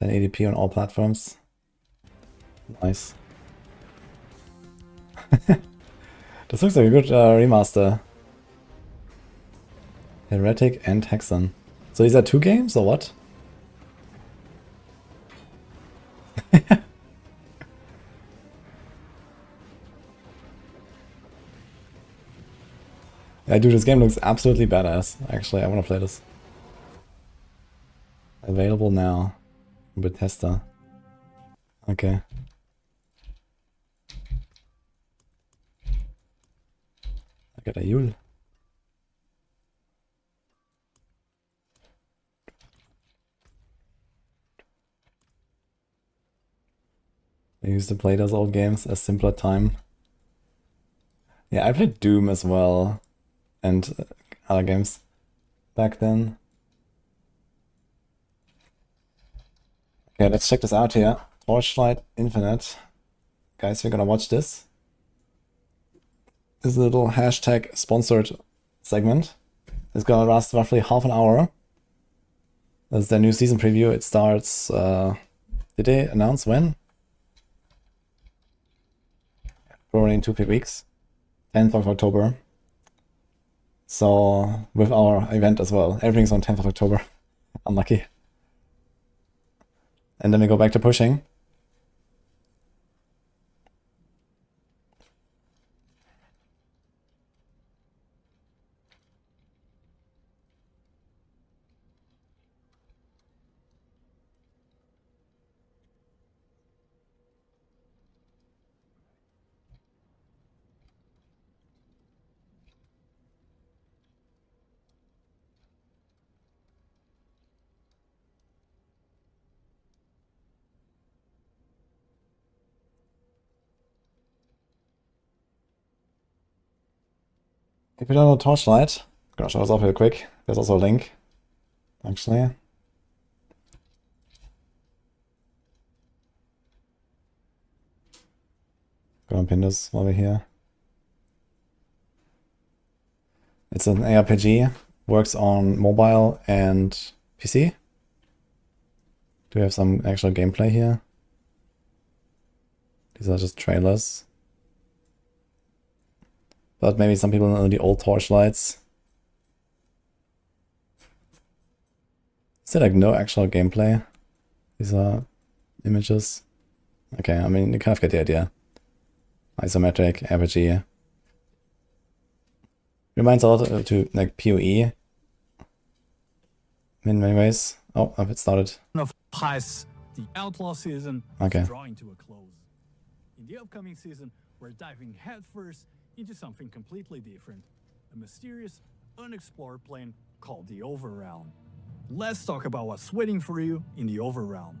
1080p on all platforms. Nice. This looks like a good remaster. Heretic and Hexen. So these are 2 games or what? Yeah, dude, this game looks absolutely badass. Actually, I want to play this. Available now. Bethesda. Okay. I got a Yule. I used to play those old games a simpler time. Yeah, I played Doom as well. And other games back then. Okay, let's check this out here. Torchlight Infinite. Guys, we're gonna watch this. This is a little hashtag sponsored segment. It's gonna last roughly half an hour. That's their new season preview. It starts, did they announce when? Probably in 2 weeks. 10th of October. So, with our event as well. Everything's on 10th of October. Unlucky. And then we go back to pushing. If you don't know Torchlight, I'm gonna show this off real quick. There's also a link, actually. Gonna pin this while we're here. It's an ARPG, works on mobile and PC. Do we have some actual gameplay here? These are just trailers. But maybe some people know the old Torchlights. Is there like no actual gameplay? These are images. Okay, I mean, you kind of get the idea. Isometric, RPG. Reminds a lot to like PoE. In many ways. Oh, it started. Of Heist, the Outlaw season Okay. is drawing to a close. In the upcoming season, we're diving headfirst into something completely different. A mysterious, unexplored plane called the Overrealm. Let's talk about what's waiting for you in the Overrealm.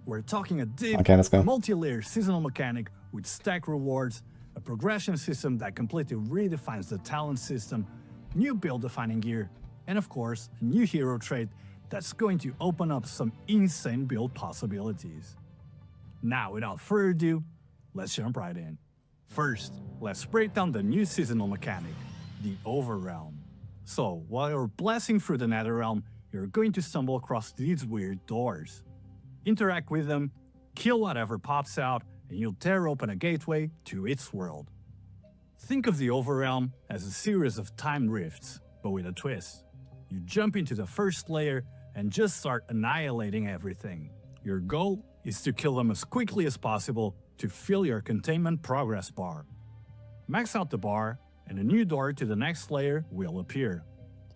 We're talking a deep, Okay, let's go. multi-layer seasonal mechanic with stack rewards, a progression system that completely redefines the talent system, new build-defining gear, and of course, a new hero trait that's going to open up some insane build possibilities. Now, without further ado, let's jump right in. First, let's break down the new seasonal mechanic, the Overrealm. So, while you're blasting through the Netherrealm, you're going to stumble across these weird doors. Interact with them, kill whatever pops out, and you'll tear open a gateway to its world. Think of the Overrealm as a series of time rifts, but with a twist. You jump into the first layer and just start annihilating everything. Your goal is to kill them as quickly as possible to fill your containment progress bar. Max out the bar, and a new door to the next layer will appear,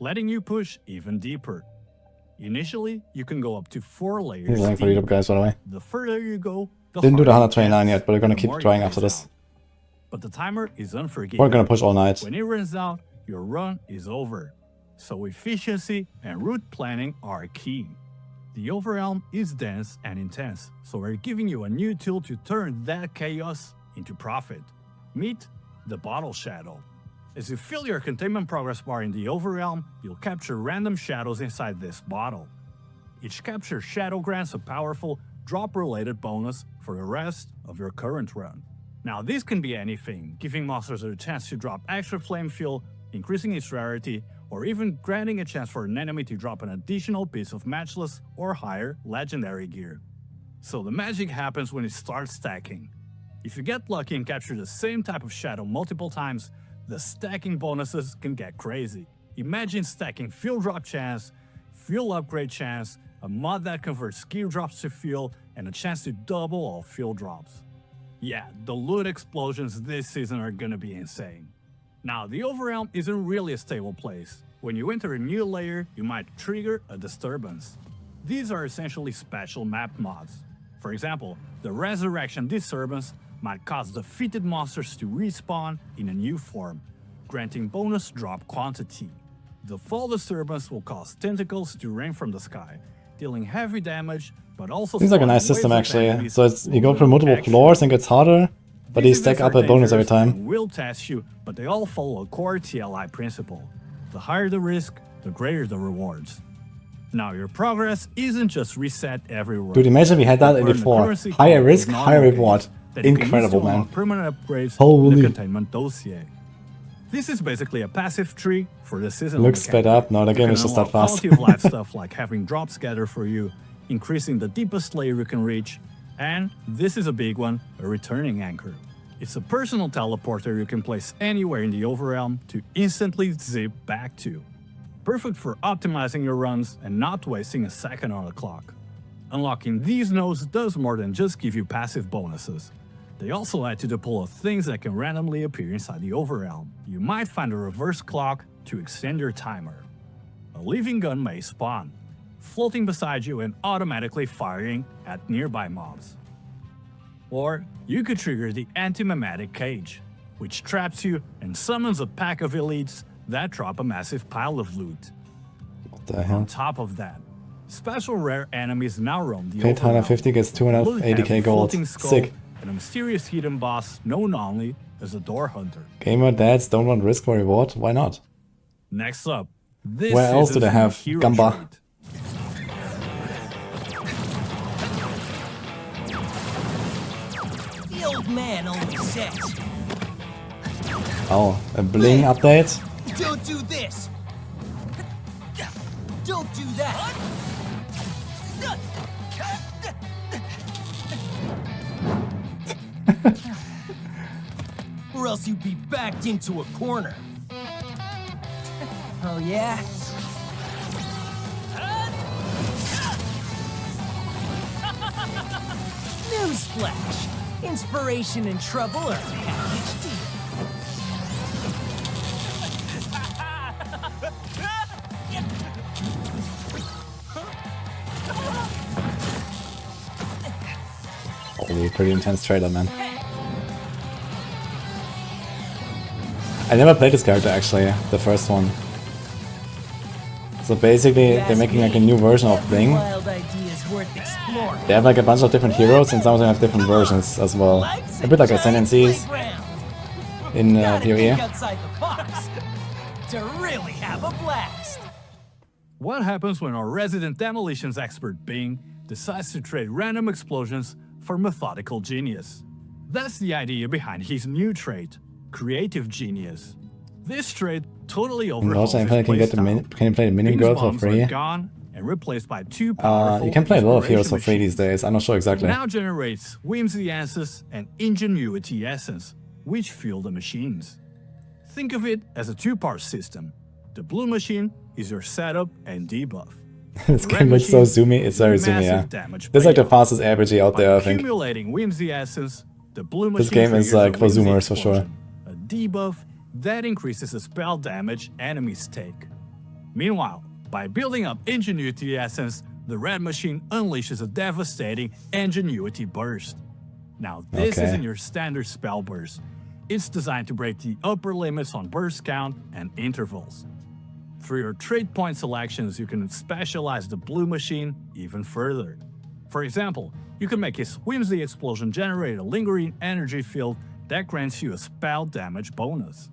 letting you push even deeper. Initially, you can go up to 4 layers Here's a link for YouTube, guys, by the way. The further you go, the Didn't do the harder it 129 gets, yet, but we're gonna the keep more trying it after wears this. out. But the timer is unforgiving. We're gonna push all night. When it runs out, your run is over. So efficiency and route planning are key. The Overrealm is dense and intense, so we're giving you a new tool to turn that chaos into profit. Meet the Bottle Shadow. As you fill your containment progress bar in the Overrealm, you'll capture random shadows inside this bottle. Each captured shadow grants a powerful drop-related bonus for the rest of your current run. Now this can be anything, giving monsters a chance to drop extra flame fuel, increasing its rarity, or even granting a chance for an enemy to drop an additional piece of matchless or higher legendary gear. So the magic happens when it starts stacking. If you get lucky and capture the same type of shadow multiple times, the stacking bonuses can get crazy. Imagine stacking fuel drop chance, fuel upgrade chance, a mod that converts gear drops to fuel, and a chance to double all fuel drops. Yeah, the loot explosions this season are gonna be insane. Now, the Overrealm isn't really a stable place. When you enter a new layer, you might trigger a disturbance. These are essentially special map mods. For example, the Resurrection Disturbance might cause defeated monsters to respawn in a new form, granting bonus drop quantity. The Fall Disturbance will cause tentacles to rain from the sky, dealing heavy damage, but also Seems like a nice system actually. So it's you go through multiple floors and gets harder, but they stack up a bonus every time. Will test you, but they all follow a core TLI principle. The higher the risk, the greater the rewards. Now your progress isn't just reset everywhere. Dude, imagine we had that in E4. Higher risk, higher reward. Incredible, man. Permanent upgrades Holy. in the containment dossier. This is basically a passive tree for the season. Looks sped up. No, the game is just that fast. Quality of life stuff like having drops gather for you, increasing the deepest layer you can reach, and this is a big one, a returning anchor. It's a personal teleporter you can place anywhere in the Overrealm to instantly zip back to. Perfect for optimizing your runs and not wasting a second on the clock. Unlocking these nodes does more than just give you passive bonuses. They also add to the pool of things that can randomly appear inside the Overrealm. You might find a reverse clock to extend your timer. A living gun may spawn, floating beside you and automatically firing at nearby mobs. Or you could trigger the anti-mimetic cage, which traps you and summons a pack of elites that drop a massive pile of loot. What the On hell? top of that, special rare enemies now roam the Paid Overrealm. 150 gets 280k gold. Floating skull Sick. and a mysterious hidden boss known only as the Door Hunter. Gamer dads don't want risk for reward? Why not? Next up, this Where else is do they a have hero Gamba? trait. The old man only says, Oh, a bling update? don't do this. Don't do that. Or else you'd be backed into a corner. Oh yeah? Newsflash! Inspiration and trouble are packaged deal. Holy, pretty intense trailer, man. I never played this character actually, the first one. So basically, they're making like a new version of Bling. Wild ideas worth exploring. They have like a bunch of different heroes, and some of them have different versions as well. Life's A bit like giant Ascendancies playground. in Gotta think PoE. outside the box to really have a blast. What happens when our resident demolitions expert Bing decides to trade random explosions for methodical genius? That's the idea behind his new trait, Creative Genius. This trait totally And overhauls also, his can you playstyle. can you play the mini Bing's girl for bombs are free? gone and replaced by two powerful You can play a lot of heroes for inspiration free these machines. days. I'm not sure exactly. Now generates whimsy essence and ingenuity essence, which fuel the machines. Think of it as a two-part system. The blue machine is your setup and debuff. This The game red looks so machine zoomy. is It's very your zoomy, yeah. massive damage This is like the payoff. fastest RPG out By there, I think. accumulating whimsy essence, the blue machine game is, triggers like, a for whimsy zoomers, for sure. explosion, a debuff that increases the spell damage enemies take. Meanwhile, by building up ingenuity essence, the red machine unleashes a devastating ingenuity burst. Now, this Okay. isn't your standard spell burst. It's designed to break the upper limits on burst count and intervals. Through your trade point selections, you can specialize the blue machine even further. For example, you can make his whimsy explosion generate a lingering energy field that grants you a spell damage bonus.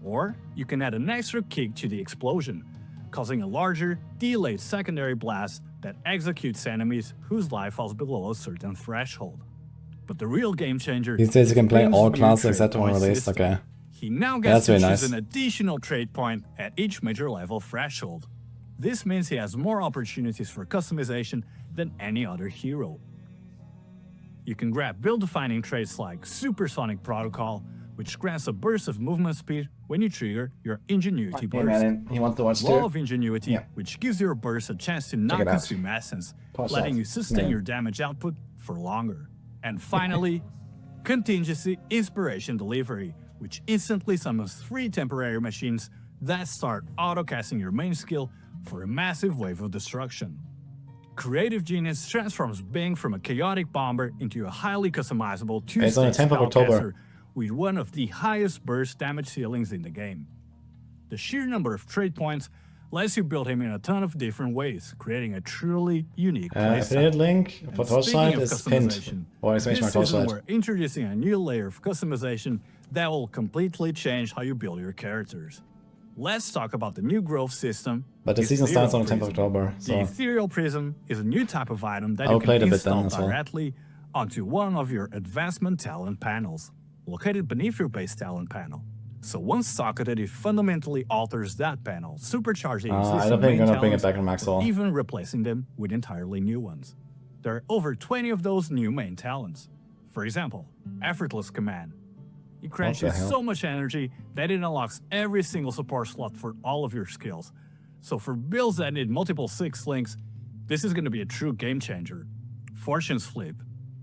Or you can add an extra kick to the explosion, causing a larger, delayed secondary blast that executes enemies whose life falls below a certain threshold. But the real game changer These days you can is play Bing's all new classes trade except when point released. system. Okay. He now That's gets to very choose nice. an additional trade point at each major level threshold. This means he has more opportunities for customization than any other hero. You can grab build-defining traits like Supersonic Protocol, which grants a burst of movement speed when you trigger your Ingenuity burst. he wants to watch Law of Ingenuity, Yeah. which gives your burst a chance to not it out. consume essence, Torchlight. letting you sustain Yeah. your damage output for longer. And finally, Contingency Inspiration Delivery, which instantly summons 3 temporary machines that start auto-casting your main skill for a massive wave of destruction. Creative Genius transforms Bing from a chaotic bomber into a highly customizable It's on the 10th of October. spellcaster with one of the highest burst damage ceilings in the game. The sheer number of trade points lets you build him in a ton of different ways, creating a truly unique Affiliate playstyle. link And for speaking Torchlight of is pinned. customization, Or exclamation mark this season Torchlight. we're introducing a new layer of customization that will completely change how you build your characters. Let's talk about the new growth system. But the season starts on the 10th of Prism. October, The so Ethereal Prism is a new type of item that I'll you play can it a bit then install as well. directly onto one of your advancement talent panels, located beneath your base talent panel. So once socketed, it fundamentally alters that panel, supercharging I existing don't think main I'm gonna bring it talents, back in or Maxroll. even replacing them with entirely new ones. There are over 20 of those new main talents. For example, Effortless Command. It grants you What the hell? so much energy that it unlocks every single support slot for all of your skills. So for builds that need multiple 6 links, this is going to be a true game changer. Fortune's Flip,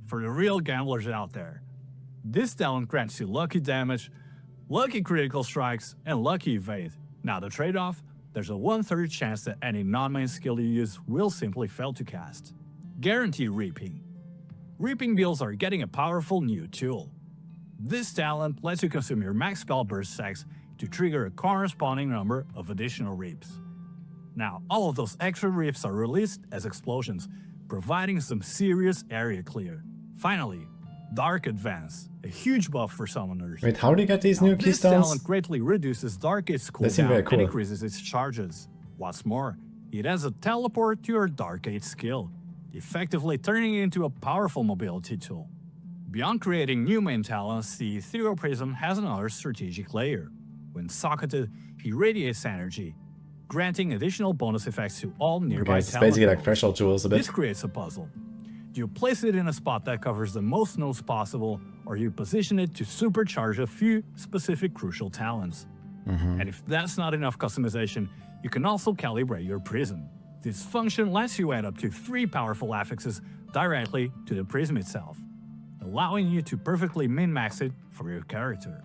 for the real gamblers out there. This talent grants you lucky damage, lucky critical strikes, and lucky evade. Now the trade-off, there's a 1/3 chance that any non-main skill you use will simply fail to cast. Guarantee Reaping. Reaping builds are getting a powerful new tool. This talent lets you consume your max spell burst stacks to trigger a corresponding number of additional reaps. Now, all of those extra reaps are released as explosions, providing some serious area clear. Finally, Dark Advance, a huge buff for summoners. Wait, how do you get these Now, new this keystones? talent greatly reduces Dark Age's They seem cooldown very cool. and increases its charges. What's more, it has a teleport to your Dark Age skill, effectively turning it into a powerful mobility tool. Beyond creating new main talents, the Ethereal Prism has another strategic layer. When socketed, he radiates energy, granting additional bonus effects to all nearby Okay, it's talent basically like nodes. threshold jewels a bit. This creates a puzzle. Do you place it in a spot that covers the most nodes possible, or you position it to supercharge a few specific crucial talents? And if that's not enough customization, you can also calibrate your prism. This function lets you add up to 3 powerful affixes directly to the prism itself, allowing you to perfectly min-max it for your character.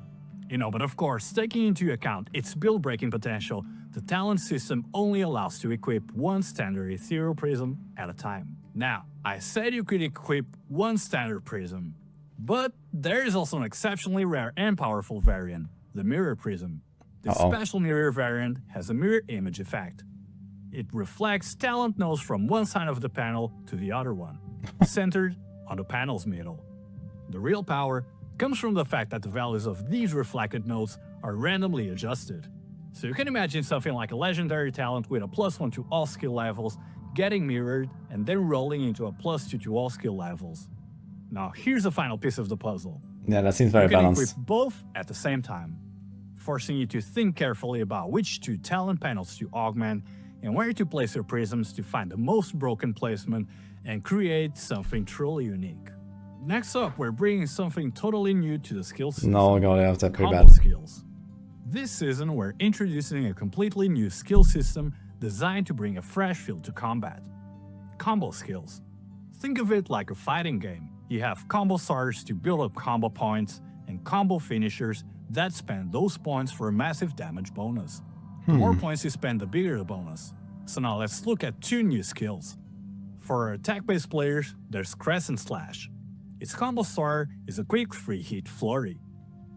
But of course, taking into account its build-breaking potential, the talent system only allows to equip one standard ethereal prism at a time. Now, I said you could equip one standard prism, but there is also an exceptionally rare and powerful variant, the mirror prism. This special mirror variant has a mirror image effect. It reflects talent nodes from one side of the panel to the other one, centered on the panel's middle. The real power comes from the fact that the values of these reflected nodes are randomly adjusted. So you can imagine something like a legendary talent with a +1 to all skill levels getting mirrored and then rolling into a +2 to all skill levels. Now here's the final piece of the puzzle. Yeah, that seems very You can balanced. equip both at the same time, forcing you to think carefully about which 2 talent panels to augment and where to place your prisms to find the most broken placement and create something truly unique. Next up, we're bringing something totally new to the skill system. No, God, yeah, that's pretty Combo bad. skills. This season, we're introducing a completely new skill system designed to bring a fresh feel to combat. Combo skills. Think of it like a fighting game. You have combo starters to build up combo points, and combo finishers that spend those points for a massive damage bonus. The more points you spend, the bigger the bonus. So now let's look at 2 new skills. For attack-based players, there's Crescent Slash. Its combo starter is a quick free hit flurry.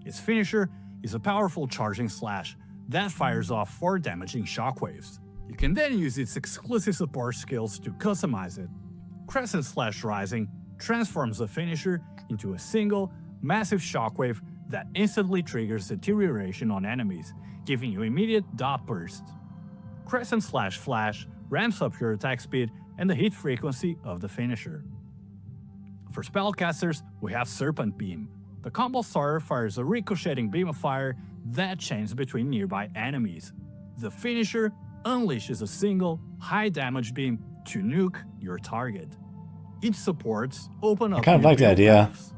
Its finisher is a powerful charging slash that fires off 4 damaging shockwaves. You can then use its exclusive support skills to customize it. Crescent Slash Rising transforms the finisher into a single, massive shockwave that instantly triggers deterioration on enemies, giving you immediate dot burst. Crescent Slash Flash ramps up your attack speed and the hit frequency of the finisher. For spellcasters, we have Serpent Beam. The combo starter fires a ricocheting beam of fire that chains between nearby enemies. The finisher unleashes a single, high-damage beam to nuke your target. Each supports open up I kind of new like the build idea. paths.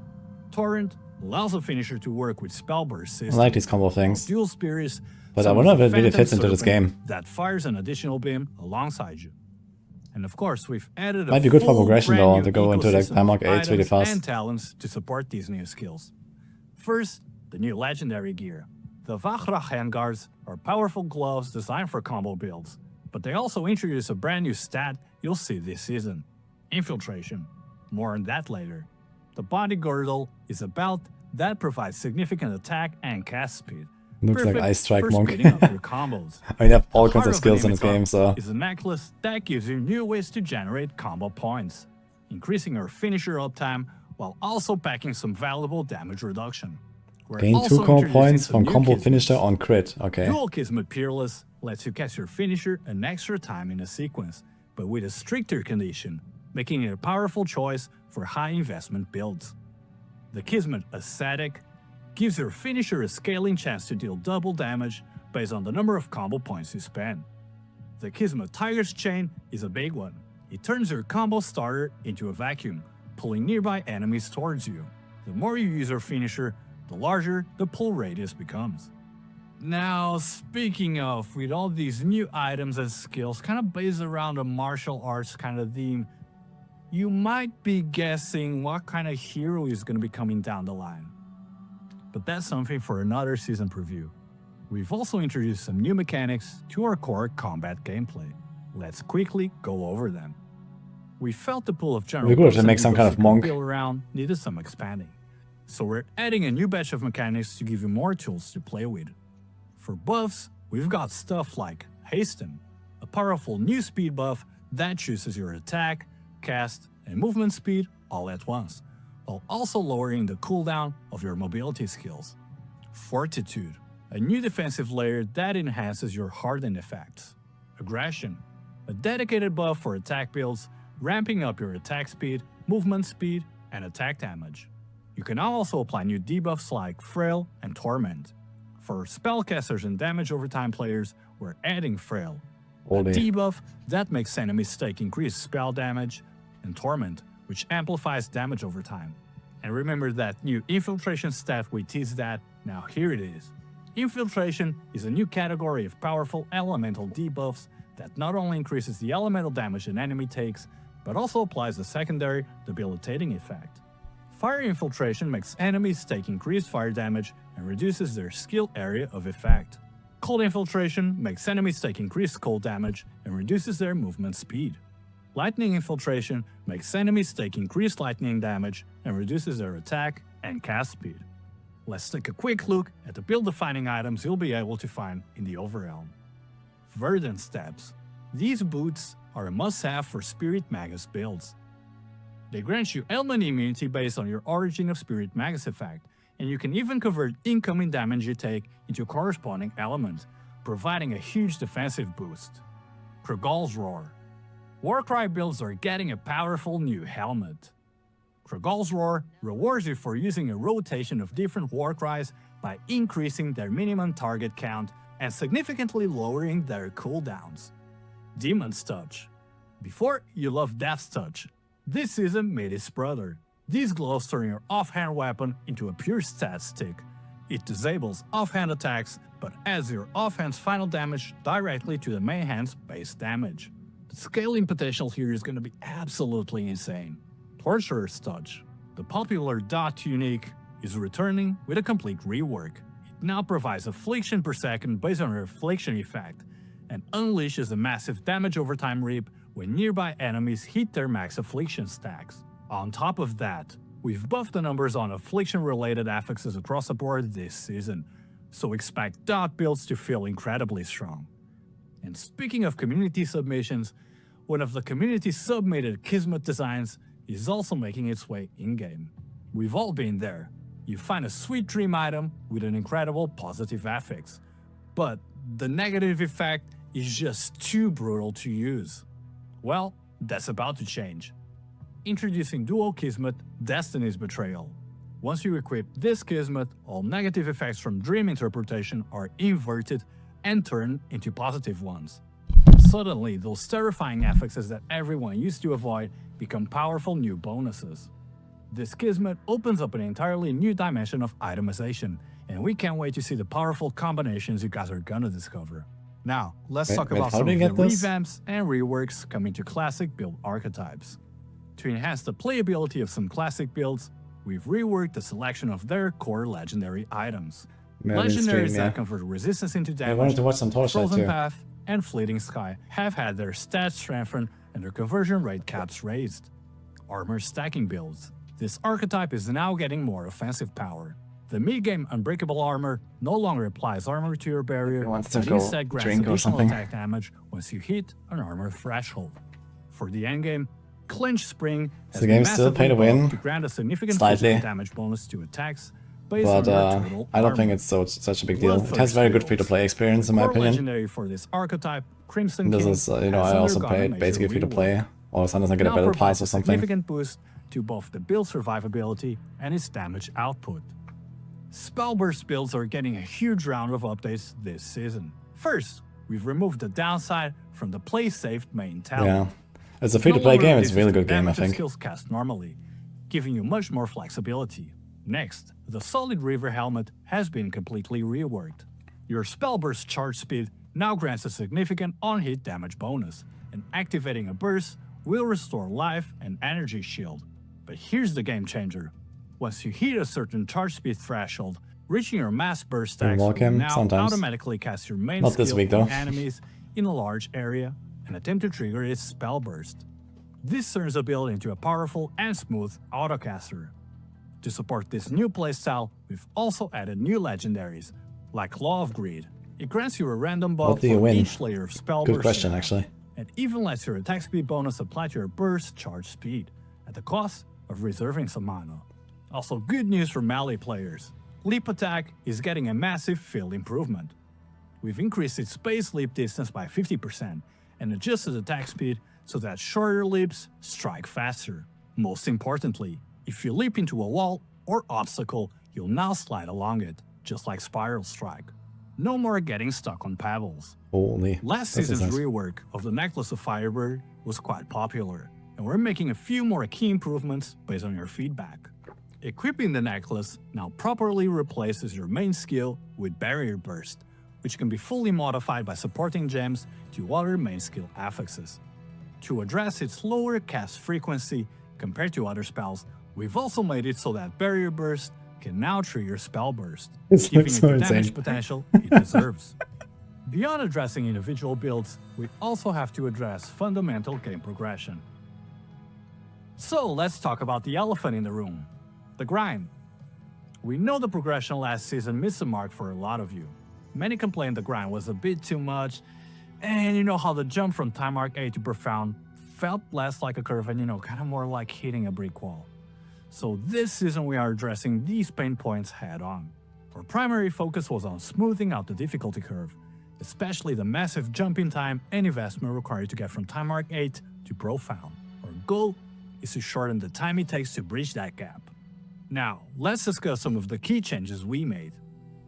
Torrent allows the finisher to work with spellburst I system. like these combo things. Dual Spirits But I summons wonder if a it really phantom fits into this serpent game. that fires an additional beam alongside you. And of course, we've added a Might be good for full progression, brand though, new to go into, like, ecosystem Primarch of 8 really items fast. and talents to support these new skills. First, the new legendary gear. The Vachra handguards are powerful gloves designed for combo builds, but they also introduce a brand new stat you'll see this season: Infiltration. More on that later. The body girdle is a belt that provides significant attack and cast speed. Looks like perfect Ice Strike for Monk. speeding up your combos. I mean, you have all The kinds of heart skills in an this game, so... is a necklace that gives you new ways to generate combo points, increasing your finisher uptime while also packing some valuable damage reduction. We're Gain 2 also combo introducing points some from new combo kismets. finisher on crit. Okay. Dual Kismet Peerless lets you cast your finisher an extra time in a sequence, but with a stricter condition, making it a powerful choice for high investment builds. The Kismet Ascetic gives your finisher a scaling chance to deal double damage based on the number of combo points you spend. The Kismet Tiger's Chain is a big one. It turns your combo starter into a vacuum, pulling nearby enemies towards you. The more you use your finisher, the larger the pull radius becomes. Now, speaking of, with all these new items and skills kind of based around a martial arts kind of theme, you might be guessing what kind of hero is going to be coming down the line. But that's something for another season preview. We've also introduced some new mechanics to our core combat gameplay. Let's quickly go over them. We felt the pool of general It'd be good to make some kind of monk. build around needed some expanding. So we're adding a new batch of mechanics to give you more tools to play with. For buffs, we've got stuff like Hasten, a powerful new speed buff that chooses your attack, cast, and movement speed all at once, while also lowering the cooldown of your mobility skills. Fortitude, a new defensive layer that enhances your hardened effects. Aggression, a dedicated buff for attack builds, ramping up your attack speed, movement speed, and attack damage. You can now also apply new debuffs like Frail and Torment. For spellcasters and damage over time players, we're adding Frail, a Holy. debuff that makes enemies take increased spell damage, and Torment, which amplifies damage over time. And remember that new Infiltration stat we teased at? Now here it is. Infiltration is a new category of powerful elemental debuffs that not only increases the elemental damage an enemy takes, but also applies a secondary, debilitating effect. Fire Infiltration makes enemies take increased fire damage and reduces their skill area of effect. Cold Infiltration makes enemies take increased cold damage and reduces their movement speed. Lightning Infiltration makes enemies take increased lightning damage and reduces their attack and cast speed. Let's take a quick look at the build-defining items you'll be able to find in the Overrealm. Verdant Steps. These boots are a must-have for Spirit Magus builds. They grant you element immunity based on your Origin of Spirit Magus effect, and you can even convert incoming damage you take into a corresponding element, providing a huge defensive boost. Krogal's Roar. Warcry builds are getting a powerful new helmet. Krogal's Roar rewards you for using a rotation of different Warcries by increasing their minimum target count and significantly lowering their cooldowns. Demon's Touch. Before, you loved Death's Touch. This season made its brother. These gloves turn your offhand weapon into a pure stat stick. It disables offhand attacks, but adds your offhand's final damage directly to the main hand's base damage. The scaling potential here is going to be absolutely insane. Torturer's Touch. The popular Dot unique is returning with a complete rework. It now provides affliction per second based on her affliction effect, and unleashes a massive damage over time reap when nearby enemies hit their max affliction stacks. On top of that, we've buffed the numbers on affliction-related affixes across the board this season, so expect Dot builds to feel incredibly strong. And speaking of community submissions, one of the community submitted Kismet designs is also making its way in-game. We've all been there. You find a sweet dream item with an incredible positive affix, but the negative effect is just too brutal to use. Well, that's about to change. Introducing Duo Kismet, Destiny's Betrayal. Once you equip this Kismet, all negative effects from Dream Interpretation are inverted and turned into positive ones. Suddenly, those terrifying affixes that everyone used to avoid become powerful new bonuses. This Kismet opens up an entirely new dimension of itemization, and we can't wait to see the powerful combinations you guys are gonna discover. Now, let's talk about some of the revamps and reworks coming to classic build archetypes. To enhance the playability of some classic builds, we've reworked the selection of their core legendary items. Legendaries that convert resistance into damage, I wanted to watch some Torchlight Frozen too. Path, and Fleeting Sky have had their stats strengthened and their conversion rate caps raised. Armor stacking builds. This archetype is now getting more offensive power. The mid-game Unbreakable Armor no longer applies armor to your barrier, wants to but go instead grants drink or additional something. attack damage once you hit an armor threshold. For the endgame, Clinch Spring has the been game's still massively pay to buffed win, to grant a significant slightly. physical damage bonus to attacks based But on your total I don't think armor. it's such a big deal. It has Bloodthirst very good builds. free-to-play experience in my Core opinion. legendary for this archetype, Crimson This King, is, I has also undergone a played major basically free-to-play, or sometimes I get a now battle provides pass or a something. significant boost to both the build survivability and its damage output. Spellburst builds are getting a huge round of updates this season. First, we've removed the downside from the play-safe main talent. Yeah. It's a free-to-play game, it's a really good game, I Damage and think. skills cast normally, giving you much more flexibility. Next, the Solid River helmet has been completely reworked. Your Spellburst charge speed now grants a significant on-hit damage bonus, and activating a burst will restore life and energy shield. But here's the game changer. Once you hit a certain charge speed threshold, reaching your mass burst stacks will walk him now sometimes. automatically cast your main Not skill this week, on though. enemies in a large area and attempt to trigger its spell burst. This turns the build into a powerful and smooth autocaster. To support this new playstyle, we've also added new legendaries, like Law of Greed. It grants you a random buff What do you for win? each layer of spell Good burst question, you have, actually. and even lets your attack speed bonus apply to your burst charge speed, at the cost of reserving some mana. Also good news for melee players. Leap attack is getting a massive field improvement. We've increased its base leap distance by 50% and adjusted attack speed so that shorter leaps strike faster. Most importantly, if you leap into a wall or obstacle, you'll now slide along it, just like Spiral Strike. No more getting stuck on pebbles. Holy. Last that's season's insane. rework of the Necklace of Firebird was quite popular, and we're making a few more key improvements based on your feedback. Equipping the necklace now properly replaces your main skill with Barrier Burst, which can be fully modified by supporting gems to other main skill affixes. To address its lower cast frequency compared to other spells, we've also made it so that Barrier Burst can now trigger Spell Burst, This giving looks it so the insane. damage potential it deserves. Beyond addressing individual builds, we also have to address fundamental game progression. So let's talk about the elephant in the room, the grind. We know the progression last season missed the mark for a lot of you. Many complained the grind was a bit too much, and you know how the jump from Time Arc 8 to Profound felt less like a curve and kind of more like hitting a brick wall. So this season we are addressing these pain points head on. Our primary focus was on smoothing out the difficulty curve, especially the massive jumping time and investment required to get from Time Arc 8 to Profound. Our goal is to shorten the time it takes to bridge that gap. Now, let's discuss some of the key changes we made.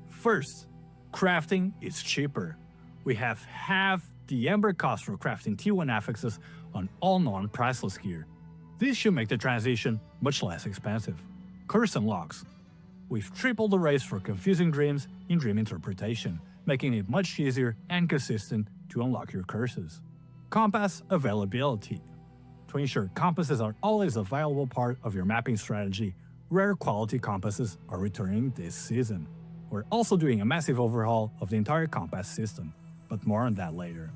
First, crafting is cheaper. We have halved the Ember cost for crafting T1 affixes on all non-priceless gear. This should make the transition much less expensive. Curse unlocks. We've tripled the rates for confusing dreams in Dream Interpretation, making it much easier and consistent to unlock your curses. Compass availability. To ensure compasses are always a viable part of your mapping strategy, rare quality compasses are returning this season. We're also doing a massive overhaul of the entire compass system, but more on that later.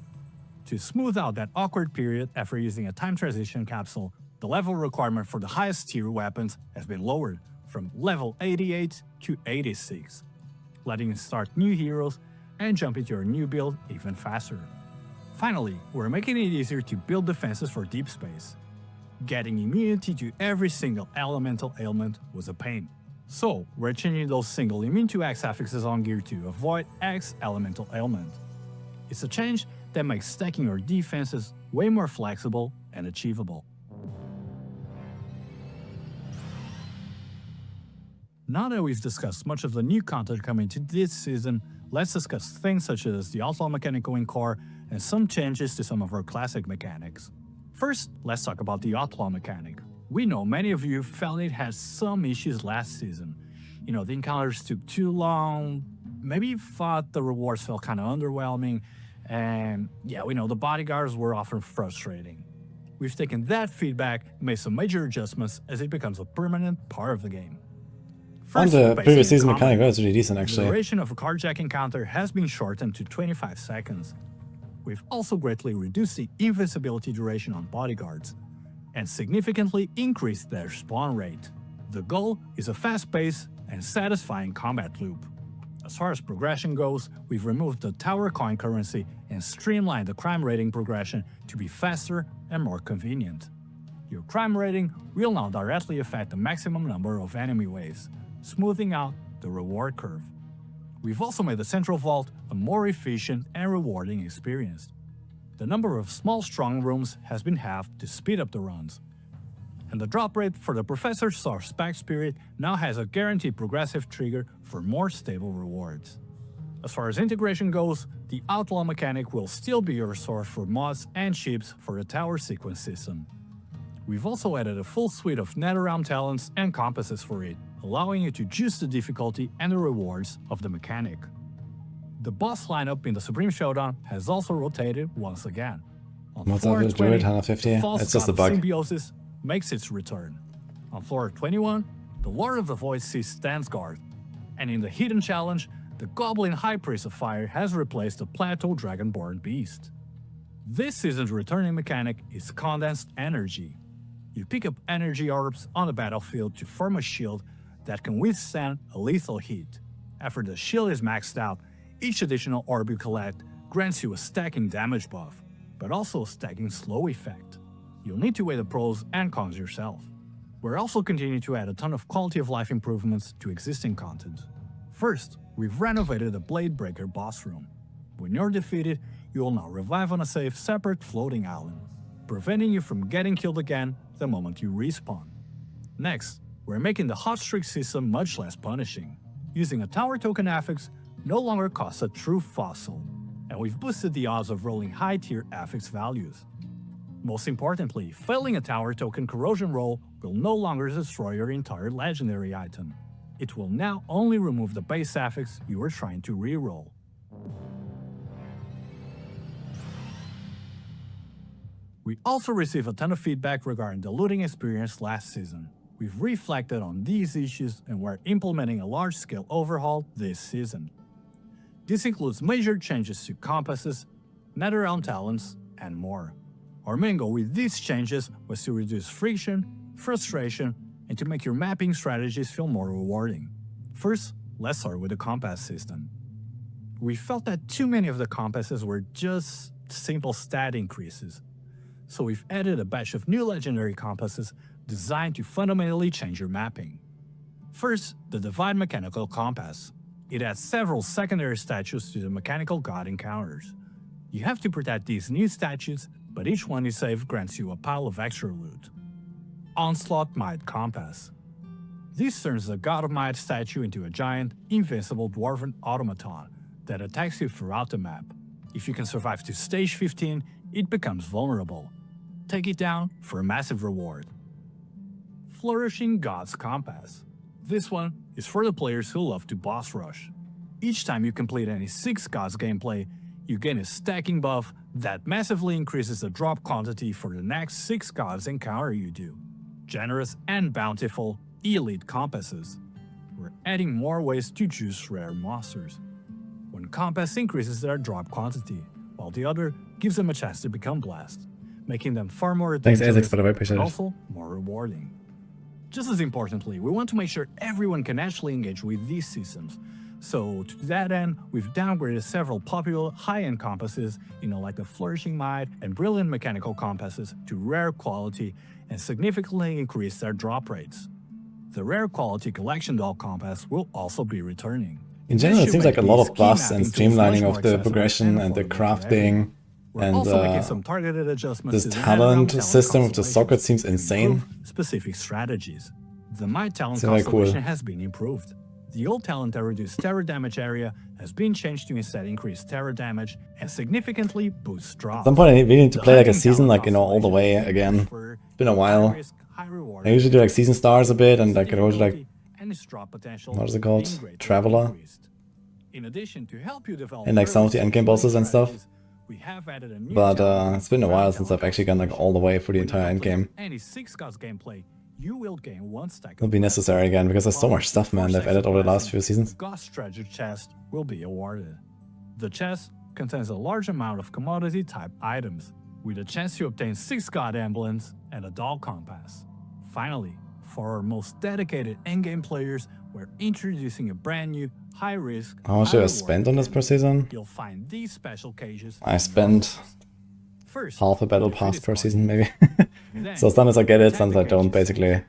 To smooth out that awkward period after using a time transition capsule, the level requirement for the highest tier weapons has been lowered from level 88 to 86, letting you start new heroes and jump into your new build even faster. Finally, we're making it easier to build defenses for deep space. Getting immunity to every single elemental ailment was a pain. So, we're changing those single immune to X affixes on gear to avoid X elemental ailment. It's a change that makes stacking your defenses way more flexible and achievable. Now that we've discussed much of the new content coming to this season, let's discuss things such as the Outlaw mechanic going core and some changes to some of our classic mechanics. First, let's talk about the Outlaw mechanic. We know many of you felt it had some issues last season. The encounters took too long, maybe you thought the rewards felt kind of underwhelming, and we know the bodyguards were often frustrating. We've taken that feedback and made some major adjustments as it becomes a permanent part of the game. On First, the basing previous season combat. mechanic, was really decent The actually. duration of a carjack encounter has been shortened to 25 seconds. We've also greatly reduced the invincibility duration on bodyguards, and significantly increased their spawn rate. The goal is a fast-paced and satisfying combat loop. As far as progression goes, we've removed the tower coin currency and streamlined the crime rating progression to be faster and more convenient. Your crime rating will now directly affect the maximum number of enemy waves, smoothing out the reward curve. We've also made the central vault a more efficient and rewarding experience. The number of small strong rooms has been halved to speed up the runs. And the drop rate for the Professor's Sorc Spec Spirit now has a guaranteed progressive trigger for more stable rewards. As far as integration goes, the Outlaw mechanic will still be your source for mods and chips for the tower sequence system. We've also added a full suite of NetherRealm talents and compasses for it, allowing you to juice the difficulty and the rewards of the mechanic. The boss lineup in the Supreme Showdown has also rotated once again. On What's floor up with 20, Druid 150? the false It's just a god of bug. Symbiosis makes its return. On floor 21, the Lord of the Void Seas stands guard. And in the Hidden Challenge, the Goblin High Priest of Fire has replaced the Plateau Dragonborn Beast. This season's returning mechanic is Condensed Energy. You pick up energy orbs on the battlefield to form a shield that can withstand a lethal hit. After the shield is maxed out, each additional orb you collect grants you a stacking damage buff, but also a stacking slow effect. You'll need to weigh the pros and cons yourself. We're also continuing to add a ton of quality of life improvements to existing content. First, we've renovated the Blade Breaker boss room. When you're defeated, you will now revive on a safe, separate floating island, preventing you from getting killed again the moment you respawn. Next, we're making the hot streak system much less punishing. Using a tower token affix no longer costs a true fossil, and we've boosted the odds of rolling high-tier affix values. Most importantly, failing a tower token corrosion roll will no longer destroy your entire legendary item. It will now only remove the base affix you were trying to reroll. We also received a ton of feedback regarding the looting experience last season. We've reflected on these issues and we're implementing a large-scale overhaul this season. This includes major changes to compasses, netherrealm talents, and more. Our main goal with these changes was to reduce friction, frustration, and to make your mapping strategies feel more rewarding. First, let's start with the compass system. We felt that too many of the compasses were just simple stat increases, so we've added a batch of new legendary compasses designed to fundamentally change your mapping. First, the Divine Mechanical Compass. It adds several secondary statues to the mechanical god encounters. You have to protect these new statues, but each one you save grants you a pile of extra loot. Onslaught Might Compass. This turns the God of Might statue into a giant, invincible dwarven automaton that attacks you throughout the map. If you can survive to stage 15, it becomes vulnerable. Take it down for a massive reward. Flourishing God's Compass. This one is for the players who love to boss rush. Each time you complete any 6 Gods gameplay, you gain a stacking buff that massively increases the drop quantity for the next 6 Gods encounter you do. Generous and bountiful elite compasses. We're adding more ways to juice rare monsters. One compass increases their drop quantity, while the other gives them a chance to become blessed, making them far more Thanks, dangerous, Isaac, for the way, appreciate but it. also more rewarding. Just as importantly, we want to make sure everyone can actually engage with these systems. So to that end, we've downgraded several popular high-end compasses, like the Flourishing Might and Brilliant Mechanical Compasses, to rare quality and significantly increase their drop rates. The rare quality Collection Doll Compass will also be returning. In general, it This seems should like a make lot these of key buffs and mapping tools much streamlining more of the accessible progression and the affordable for everyone. crafting We're and also making some targeted adjustments this to the talent netherrealm system with the constellations socket seems to insane. improve specific strategies. The Might talent It's very cool. constellation has been improved. The old talent that reduced terror damage area has been changed to instead increase terror damage and significantly boost drop. At some point, I really need to The play like a hunting season, talent all the way constellation again. is for It's been a while. high risk, high reward, I usually do like season stars a bit and like I go to like, difficulty, and its drop potential what is it called? being greatly Traveler? increased. In addition, to help you develop And like some of the early endgame bosses and stuff. strategies, we have added a new But talent, it's been a while Friend since Talent I've actually gone like all the way through the When you entire complete endgame. Any 6 Gods gameplay, you will gain 1 stack. It'll be necessary again because there's so much stuff, man, they've added over the last few seasons. God's treasure chest will be awarded. The chest contains a large amount of commodity type items, with a chance to obtain 6 God emblems and a doll compass. Finally, for our most dedicated endgame players, we're introducing a brand new high risk. How much did I spend on this per season? You'll find these special cages. I spent First, half a battle defeat pass its per opponent. season, maybe. Then, So sometimes I get it, attack sometimes the I don't, cages. basically.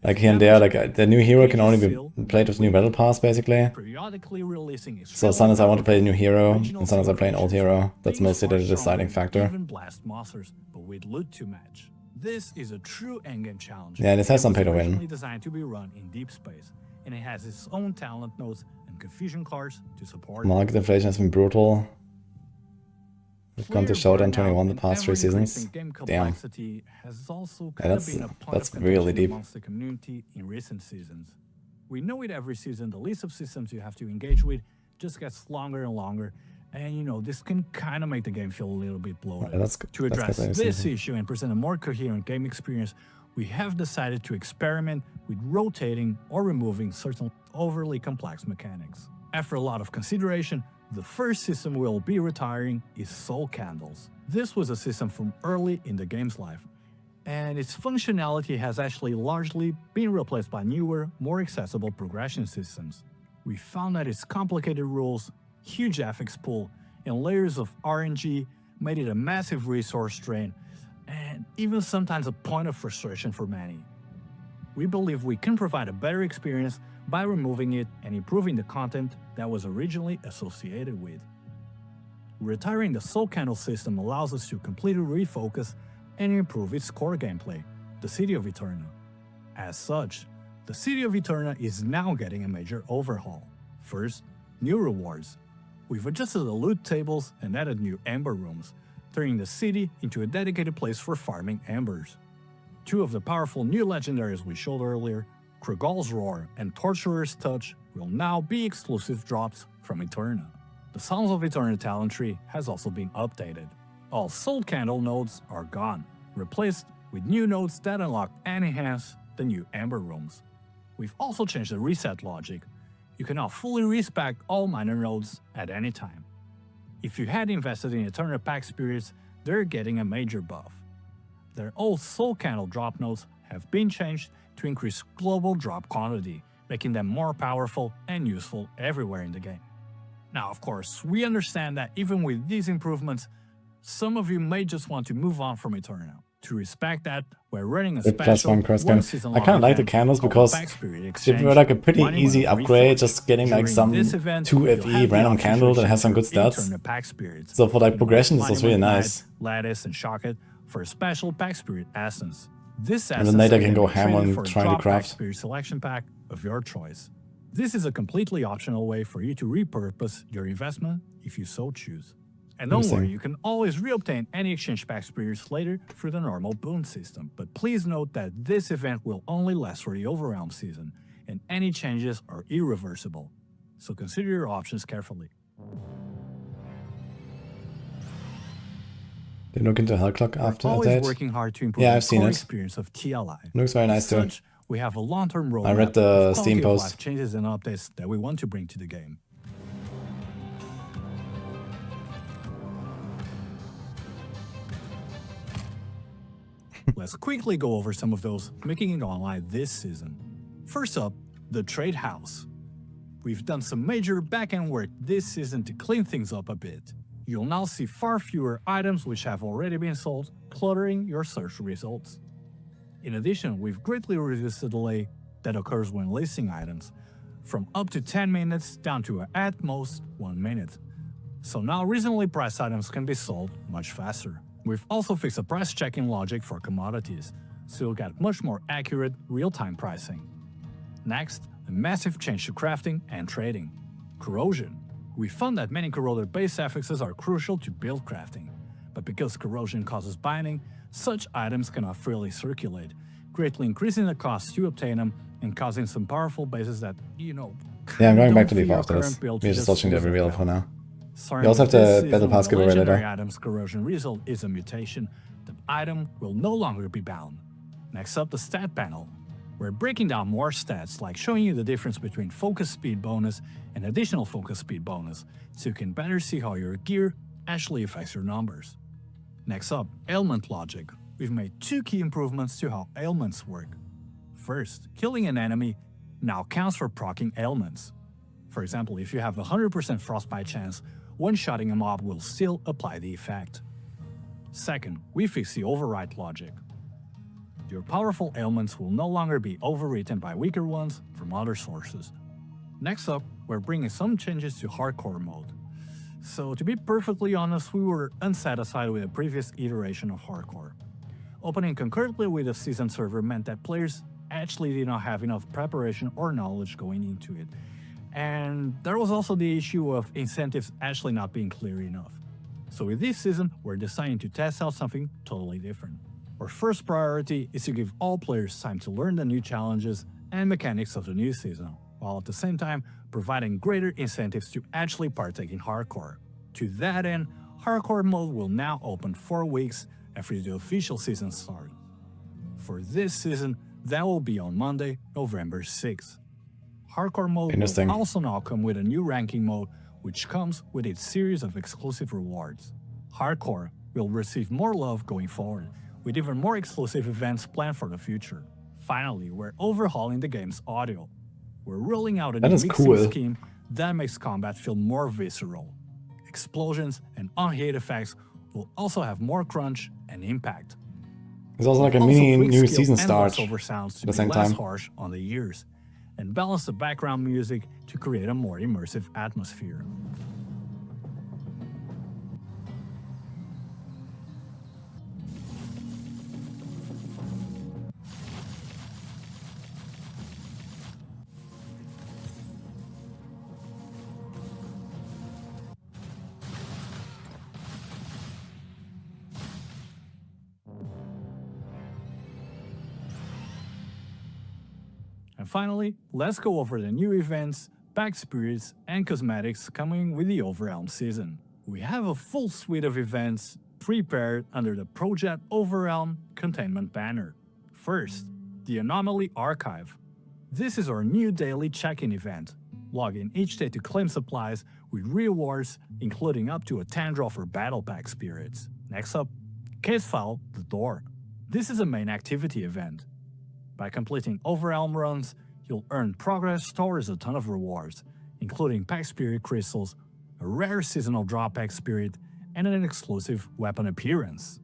Like here and there, like the new hero can only be played with new battle pass, basically. Periodically releasing its So sometimes I want to play a new hero, original and sometimes I play an old hero. That's These mostly the are stronger deciding than factor. Even blast monsters, but with loot to match. This is a true endgame challenge. Yeah, this has It some was pay to win. originally designed to be run in deep space, and it has its own talent nodes and confusion cards to support it. Market inflation has been brutal. We've gone to Player Showdown burnout 21 the and past 3 ever-increasing seasons. game Damn. complexity has also Yeah, kind of been a point that's of really contention deep. amongst the community in recent seasons. We know with every season the list of systems you have to engage with just gets longer and longer, and this can kind of make the game feel a little bit bloated. Yeah, that's To address good this season. issue and present a more coherent game experience, we have decided to experiment with rotating or removing certain overly complex mechanics. After a lot of consideration, the first system we'll be retiring is Soul Candles. This was a system from early in the game's life, and its functionality has actually largely been replaced by newer, more accessible progression systems. We found that its complicated rules, huge affix pool, and layers of RNG made it a massive resource drain, and even sometimes a point of frustration for many. we believe we can provide a better experience by removing it and improving the content that was originally associated with. Retiring the Soul Candle system allows us to completely refocus and improve its core gameplay, the City of Eterna. As such, the City of Eterna is now getting a major overhaul. First, new rewards. We've adjusted the loot tables and added new amber rooms, turning the city into a dedicated place for farming embers. Two of the powerful new legendaries we showed earlier, Kregal's Roar and Torturer's Touch, will now be exclusive drops from Eterna. The Sounds of Eterna talent tree has also been updated. All Soul Candle nodes are gone, replaced with new nodes that unlock and enhance the new amber rooms. We've also changed the reset logic. You can now fully respec all minor nodes at any time. If you had invested in Eterna pack spirits, they're getting a major buff. Their old Soul Candle drop nodes have been changed to increase global drop quantity, making them more powerful and useful everywhere in the game. Now, of course, we understand that even with these improvements, some of you may just want to move on from Eterna. To respect that, we're running a special +1 cross gun. season I kind of like the candles because they were like a pretty easy upgrade, just getting like some 2 FE random candle that has some good stats. So for like progression, this was really nice. Lattice and Shocket for a special pack spirit essence. This And then later I can go ham traded on for a trying to drop pack craft. spirit selection pack of your choice. This is a completely optional way for you to repurpose your investment if you so choose. And don't worry, you can always reobtain any exchange pack spirits later through the normal boon system. But please note that this event will only last for the Overrealm season, and any changes are irreversible. So consider your options carefully. They look into Hellclock after Always that. working hard to improve Yeah, the I've seen core it. experience of TLI. Looks very nice As too. such, we have a long-term roadmap I read the of Steam quality of post. life changes and updates that we want to bring to the game. Let's quickly go over some of those making it online this season. First up, the Trade House. We've done some major back-end work this season to clean things up a bit. You'll now see far fewer items which have already been sold, cluttering your search results. In addition, we've greatly reduced the delay that occurs when listing items, from up to 10 minutes down to at most 1 minute. So now reasonably priced items can be sold much faster. We've also fixed a price checking logic for commodities, so you'll get much more accurate real-time pricing. Next, a massive change to crafting and trading. Corrosion. We found that many corroded base affixes are crucial to build crafting, but because corrosion causes binding, such items cannot freely circulate, greatly increasing the cost to obtain them and causing some powerful bases that, Yeah, I'm going back to don't default after fit your this. current build We're to just watching the lose reveal them. for now. Sorry, We also have but the this Battle season, Pass the giveaway legendary later. item's corrosion result is a mutation. The item will no longer be bound. Next up, the stat panel. We're breaking down more stats, like showing you the difference between focus speed bonus and additional focus speed bonus, so you can better see how your gear actually affects your numbers. Next up, ailment logic. We've made 2 key improvements to how ailments work. First, killing an enemy now counts for proccing ailments. For example, if you have a 100% frostbite chance, one-shotting a mob will still apply the effect. Second, we fix the override logic. Your powerful ailments will no longer be overwritten by weaker ones from other sources. Next up, we're bringing some changes to hardcore mode. So to be perfectly honest, we were unsatisfied with the previous iteration of hardcore. Opening concurrently with the season server meant that players actually did not have enough preparation or knowledge going into it. And there was also the issue of incentives actually not being clear enough. So with this season, we're deciding to test out something totally different. Our first priority is to give all players time to learn the new challenges and mechanics of the new season, while at the same time providing greater incentives to actually partake in hardcore. To that end, hardcore mode will now open 4 weeks after the official season starts. For this season, that will be on Monday, November 6th. Hardcore mode Interesting. will also now come with a new ranking mode, which comes with its series of exclusive rewards. Hardcore will receive more love going forward, with even more exclusive events planned for the future. Finally, we're overhauling the game's audio. We're rolling out a That new is mixing cool. scheme that makes combat feel more visceral. Explosions and unhit effects will also have more crunch and impact. It's also like a Also mini quick new skill season and start voiceover sounds to at the be same less time. harsh on the ears, and balance the background music to create a more immersive atmosphere. And finally, let's go over the new events, pack spirits, and cosmetics coming with the Overrealm season. We have a full suite of events prepared under the Project Overrealm containment banner. First, the Anomaly Archive. This is our new daily check-in event. Log in each day to claim supplies with rewards, including up to a 10 draw for Battle Pack spirits. Next up, Case File the Door. This is a main activity event. By completing Overrealm runs, you'll earn progress towards a ton of rewards, including Pack Spirit Crystals, a rare seasonal drop Pack Spirit, and an exclusive weapon appearance.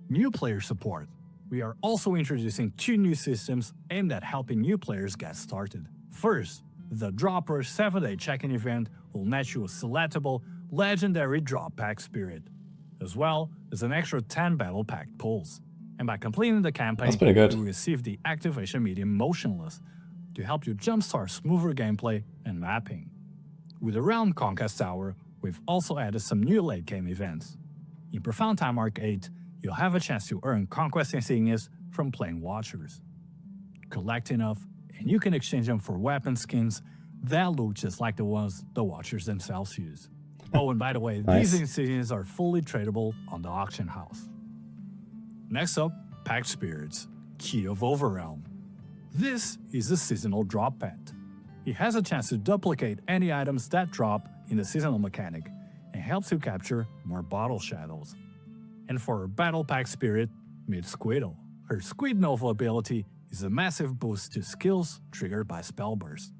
New player support. We are also introducing 2 new systems aimed at helping new players get started. First, the Dropper 7-day check-in event will net you a selectable legendary drop Pack Spirit, as well as an extra 10 Battle Pack pulls. And by completing the campaign, That's pretty good. you receive the Activation Medium Motionless to help you jumpstart smoother gameplay and mapping. With the Realm Conquest Hour, we've also added some new late game events. In Profound Time Arc 8, you'll have a chance to earn Conquest Insignias from playing Watchers. Collect enough, and you can exchange them for weapon skins that look just like the ones the Watchers themselves use. Oh, and by the way, Nice. these insignias are fully tradable on the auction house. Next up, Pack Spirits, Key of Overrealm. This is a seasonal drop pet. It has a chance to duplicate any items that drop in the seasonal mechanic and helps you capture more bottle shadows. And for her Battle Pack Spirit, meet Squidle. Her Squid Nova ability is a massive boost to skills triggered by Spellburst,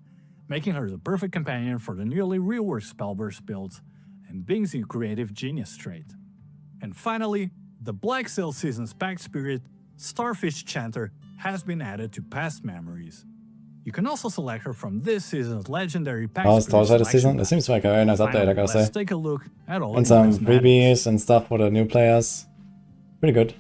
making her the perfect companion for the newly reworked Spellburst builds and Bing's new creative genius trait. And finally, the Black Sail Season's Pack Spirit, Starfish Chanter, has been added to Past Memories. You can also select her from this season's legendary Pack Oh, Spirit Torchlight selection season? It pack. seems like a very nice update, I Finally, gotta let's say. take a look at all And the some cosmetics. freebies and stuff for the new players. Pretty good.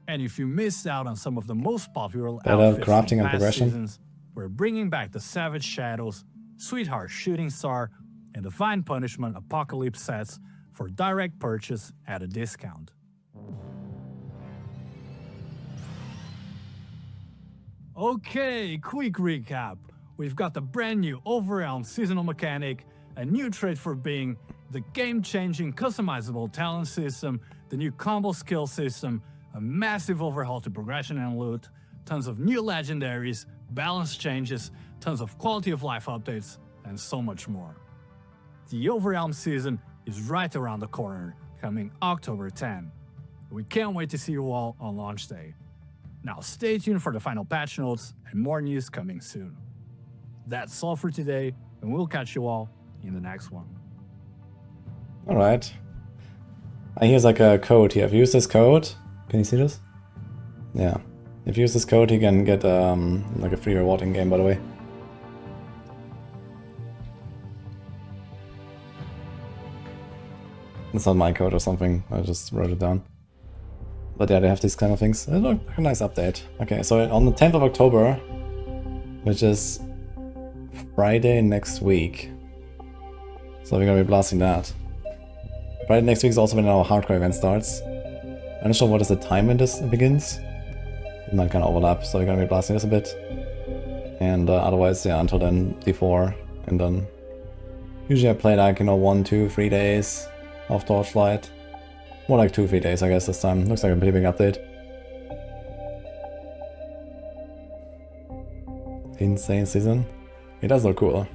And if you missed out on some of the most popular Better outfits from crafting and past progression. seasons, we're bringing back the Savage Shadows, Sweetheart Shooting Star, and Divine Punishment Apocalypse sets for direct purchase at a discount. Okay, quick recap. We've got the brand new Overrealm seasonal mechanic, a new trait for Bing, the game-changing customizable talent system, the new combo skill system, a massive overhaul to progression and loot, tons of new legendaries, balance changes, tons of quality of life updates, and so much more. The Overrealm season is right around the corner, coming October 10. We can't wait to see you all on launch day. Now stay tuned for the final patch notes and more news coming soon. That's all for today, and we'll catch you all in the next one. Alright. Here's like a code here. If you use this code, can you see this? Yeah. If you use this code, you can get like a free reward in game, by the way. It's not my code or something, I just wrote it down. But yeah, they have these kind of things. It looked like a nice update. Okay, so on the 10th of October, which is Friday next week. So we're gonna be blasting that. Friday next week is also when our hardcore event starts. I'm not sure what is the time when this begins. It might kind of overlap, so we're gonna be blasting this a bit. And otherwise, yeah, until then, D4. And then usually I play like, 1, 2, 3 days of Torchlight. More like 2, 3 days, I guess, this time. Looks like a pretty big update. Insane season. It does look cool.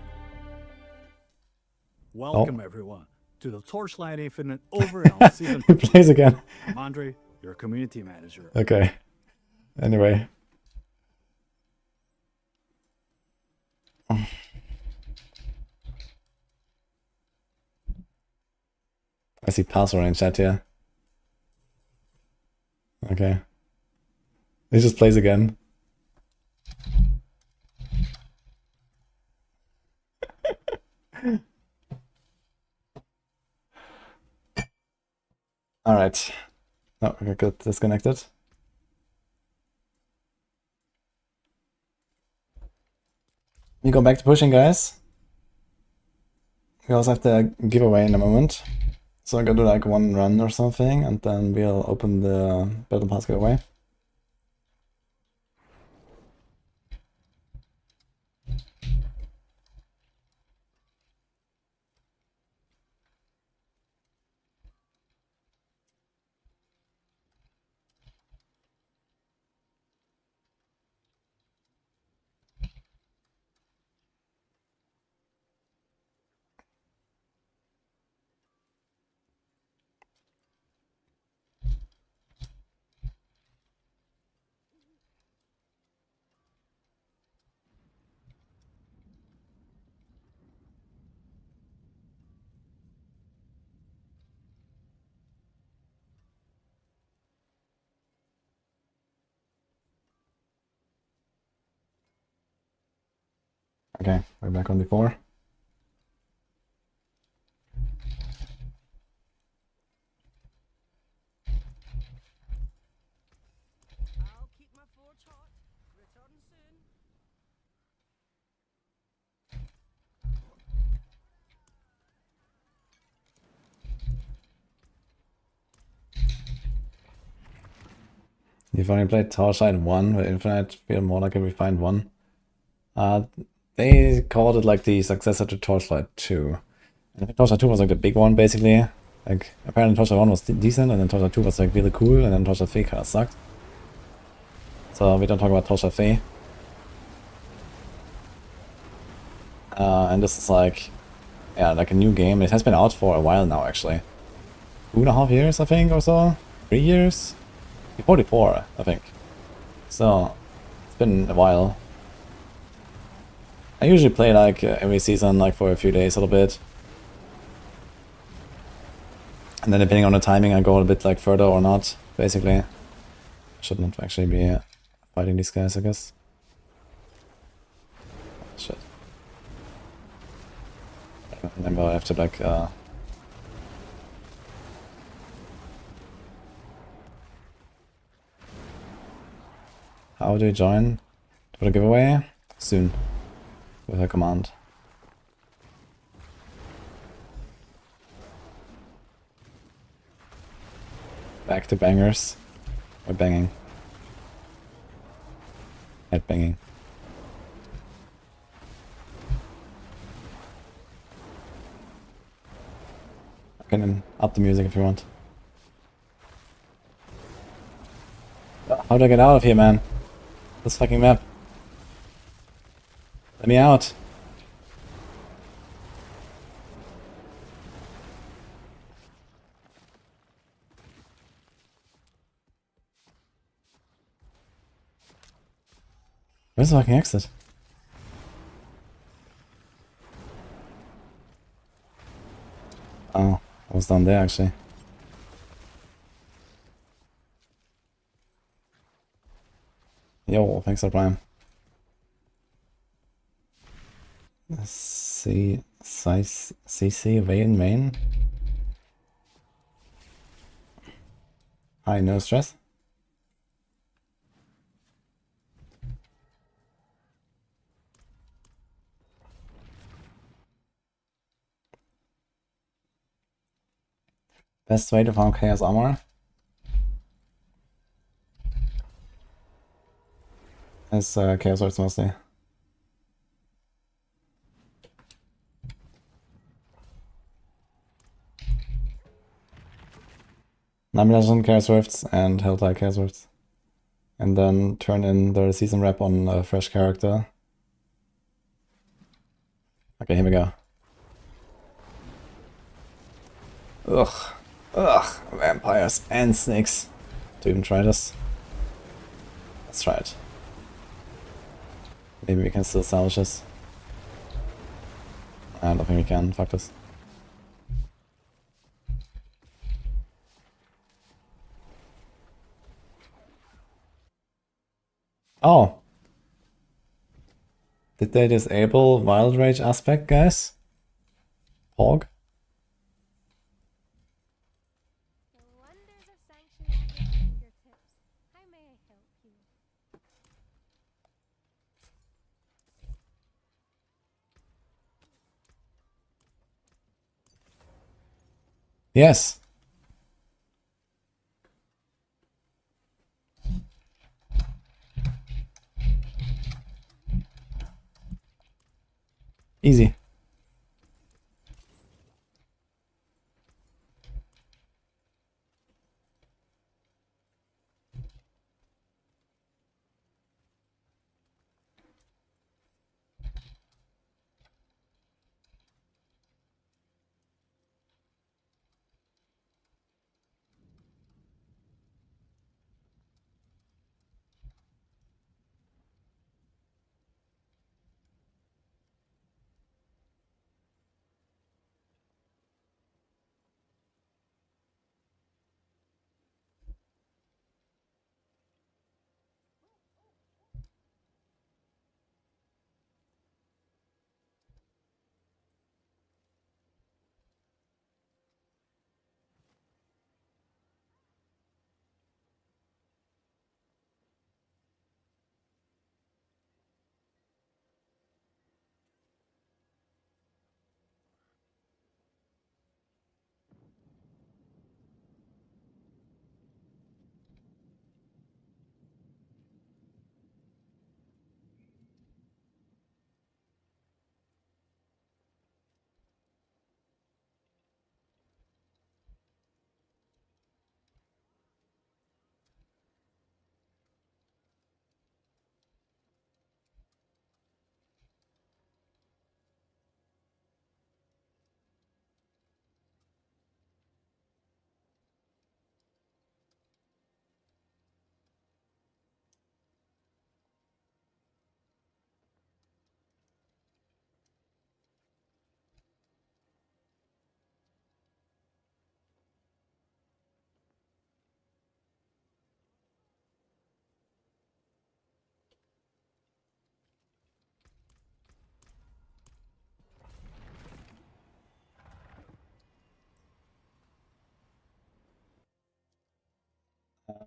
Welcome everyone to the Torchlight Infinite Overrealm season. It plays again. I'm Andre, your community manager. Okay. Anyway. I see password in chat here. Okay. He just plays again. Alright. No, I got disconnected. We go back to pushing, guys. We also have the giveaway in a moment. So I'm gonna do like one run or something, and then we'll open the Battle Pass giveaway. Okay, we're back on before. I'll keep my forge hot. Return soon. You've only played Torchlight 1 with Infinite, feel more like a refined 1. They called it like the successor to Torchlight 2. And I think Torchlight 2 was like the big one, basically. Like, apparently Torchlight 1 was decent, and then Torchlight 2 was like really cool, and then Torchlight 3 kinda sucked. So we don't talk about Torchlight 3. And this is like, yeah, like a new game. It has been out for a while now, actually. 2.5 years, I think, or so? 3 years? 44, I think. So, it's been a while. I usually play like every season, like for a few days, a little bit. And then depending on the timing, I go a bit like further or not, basically. Should not actually be fighting these guys, I guess. Shit. I remember I have to like how do you join for the giveaway? Soon. With a command. Back to bangers. Or banging. Head banging. I can up the music if you want. How do I get out of here, man? This fucking map. Let me out. Where's the fucking exit? Oh, I was down there actually. Yo, thanks for Prime. CC Vane main. Hi, no stress. Best way to farm chaos armor is chaos swords mostly. Nomination Chaos Rifts and Helltide Chaos Rifts. And then turn in the season rep on a fresh character. Okay, here we go. Ugh. Ugh. Vampires and snakes. Do you even try this? Let's try it. Maybe we can still salvage this. I don't think we can. Fuck this. Oh. Did they disable Wild Rage aspect, guys? Hog? The wonders of sanctuary at your fingertips. How may I help you? Yes. Easy.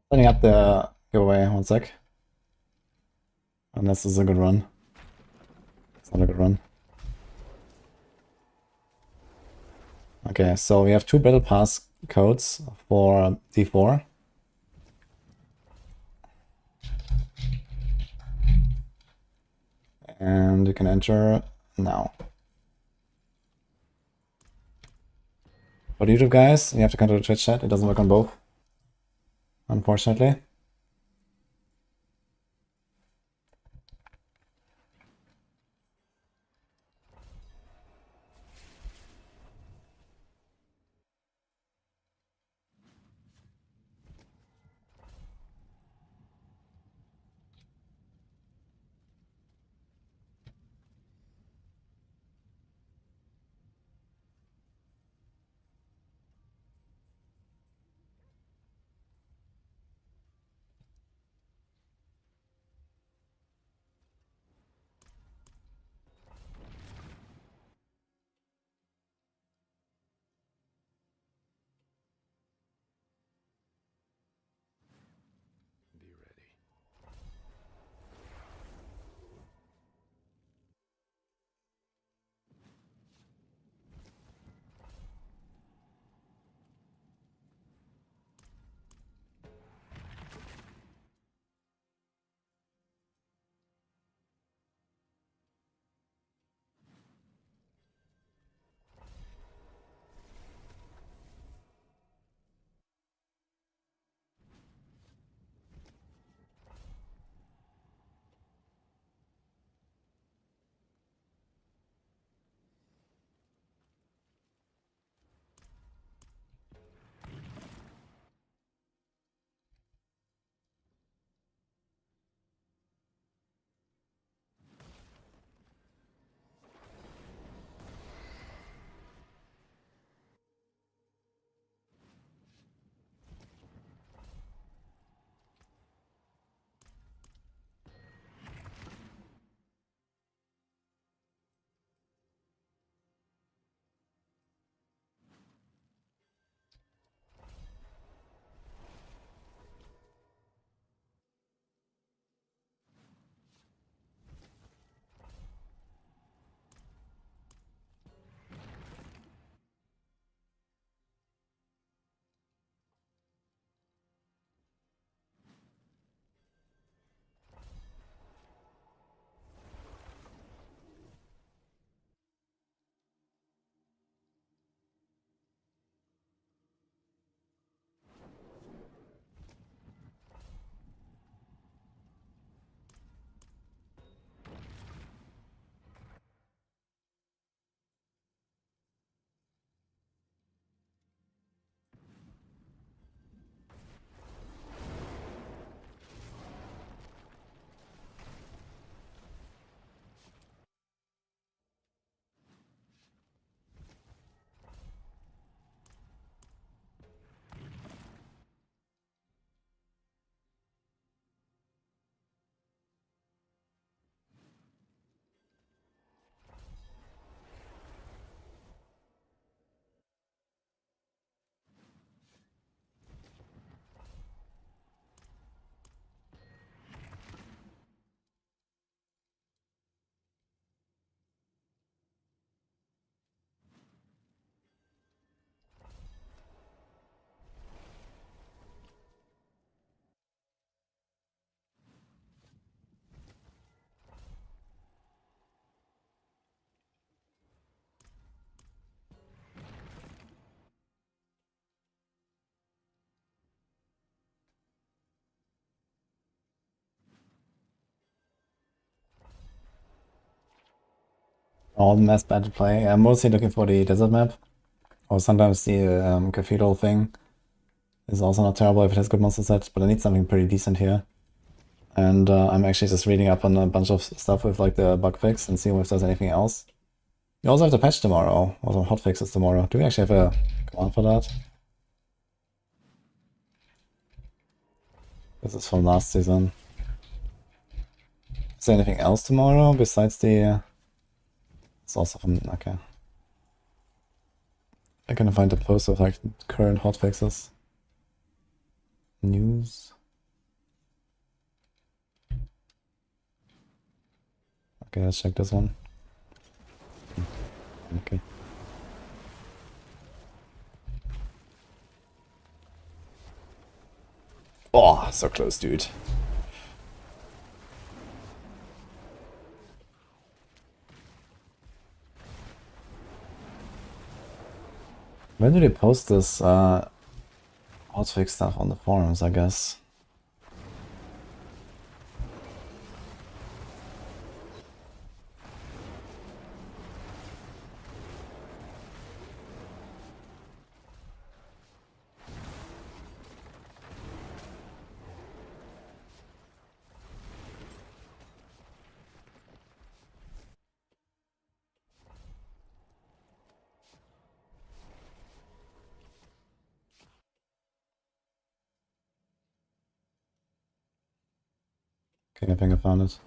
Setting up the giveaway, 1 sec. And this is a good run. It's not a good run. Okay, so we have 2 battle pass codes for D4. And you can enter now. For YouTube guys, you have to come to the Twitch chat. It doesn't work on both, unfortunately. All mass battle play. I'm mostly looking for the desert map. Or sometimes the cathedral thing is also not terrible if it has good monster set, but I need something pretty decent here. And I'm actually just reading up on a bunch of stuff with like the bug fix and seeing if there's anything else. We also have the patch tomorrow, or some hot fixes tomorrow. Do we actually have a command for that? This is from last season. Is there anything else tomorrow besides the... It's also from... okay. I can find a post of like current hotfixes. News. Okay, let's check this one. Okay. Oh, so close, dude. When do they post this hotfix stuff on the forums, I guess? Okay, I think I found it.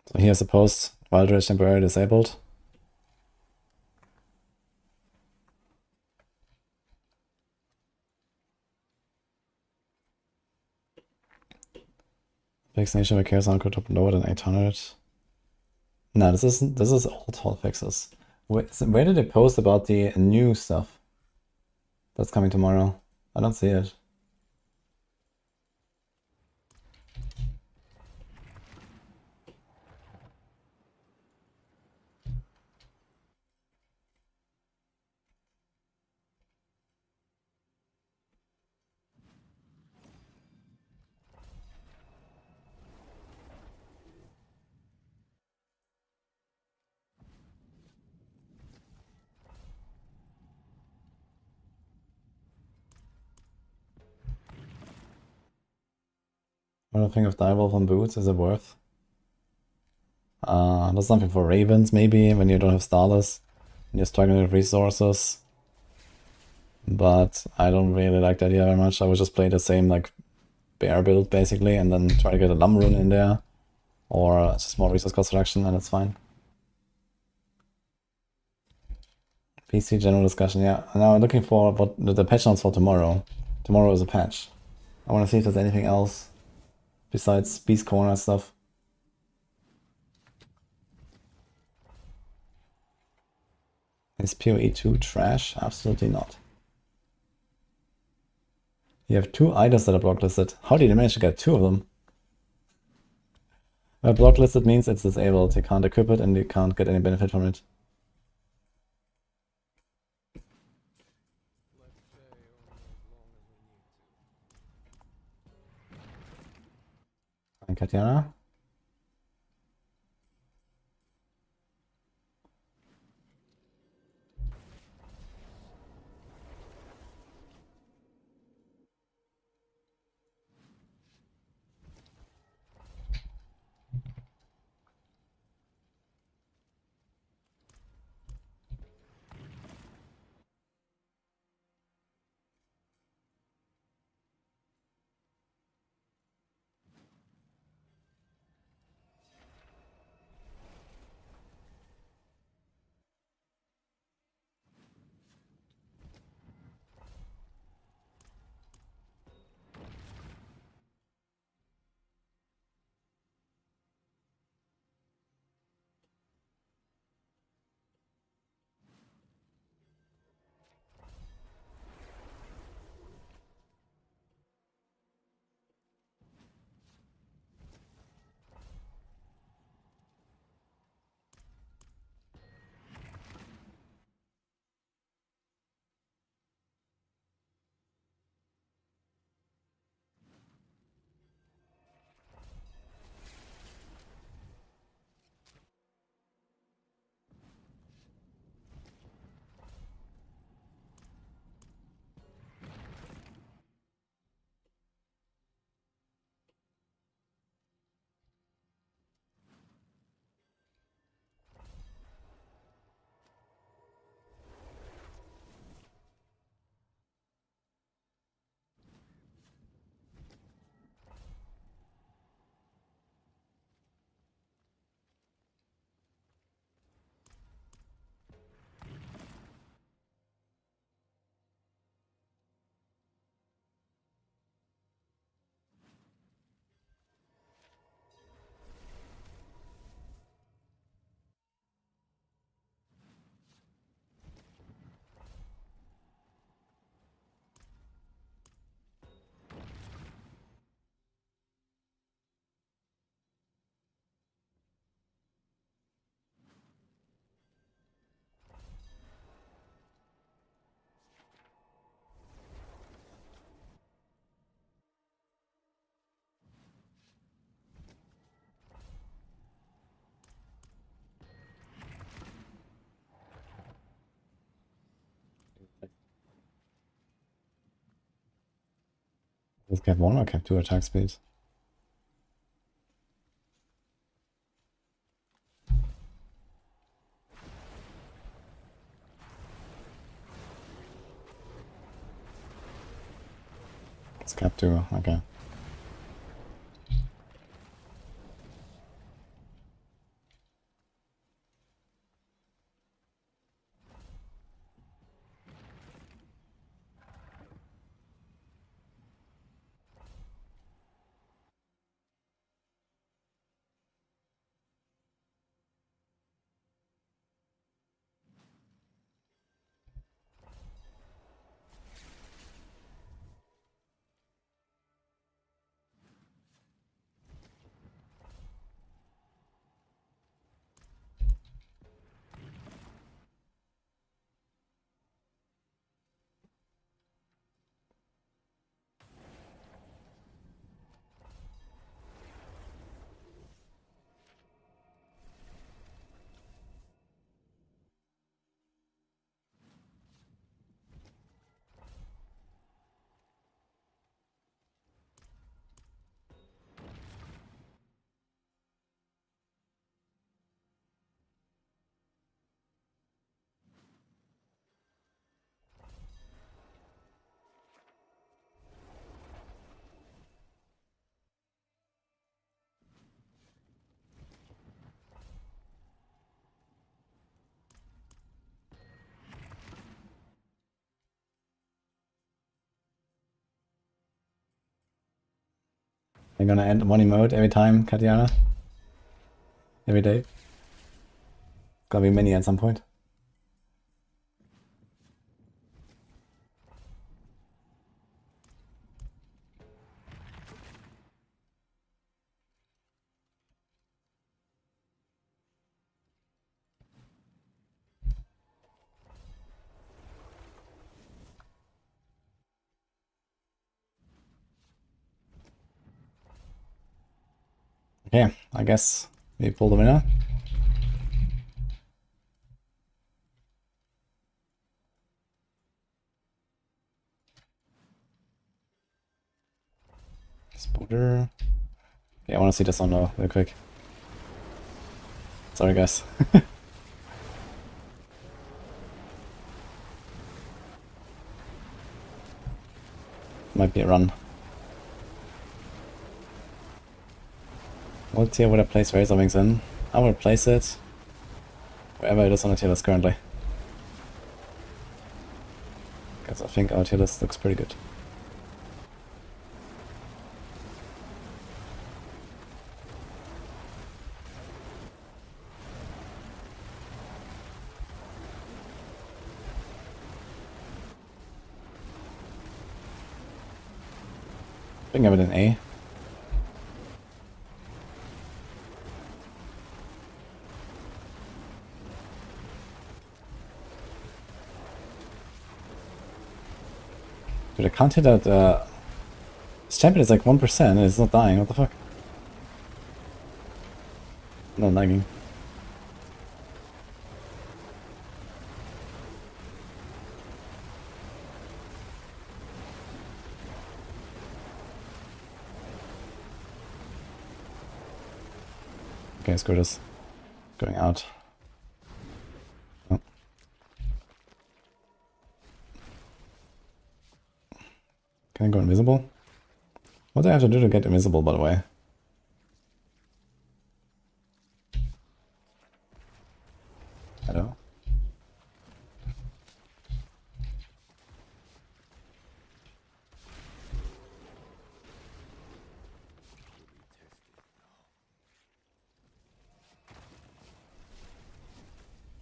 So here's the post. Wild Rage temporarily disabled. Vaccination with chaos anchor top lower than 800. No, this is old hotfixes. Where did they post about the new stuff that's coming tomorrow? I don't see it. What do I think of Direwolf on boots? Is it worth? That's something for Ravens, maybe, when you don't have Starless and you're struggling with resources. But I don't really like that idea very much. I would just play the same, like, bear build, basically, and then try to get a Lum Rune in there. Or just more resource cost reduction, and it's fine. PC general discussion, yeah. Now I'm looking for what the patch notes for tomorrow. Tomorrow is a patch. I want to see if there's anything else besides Beast Corner stuff. Is PoE2 trash? Absolutely not. You have 2 items that are blocklisted. How did you manage to get 2 of them? Well, blocklisted means it's disabled. You can't equip it and you can't get any benefit from it. And Katiana? Does cap 1 or cap 2 attack speed? It's cap 2, okay. I'm gonna end one emote every time, Katiana. Every day. Gonna be many at some point. Okay, I guess we pull the winner. Spotter. Okay, I want to see this one though, real quick. Sorry, guys. Might be a run. What tier would I place Razor Wings in? I would place it wherever it is on the tier list currently. Because I think our tier list looks pretty good. I think I have it in A. Dude, I can't hit that, this champion is like 1% and it's not dying, what the fuck? Not lagging. Okay, screw this. Going out. Oh. Can I go invisible? What do I have to do to get invisible, by the way? Hello?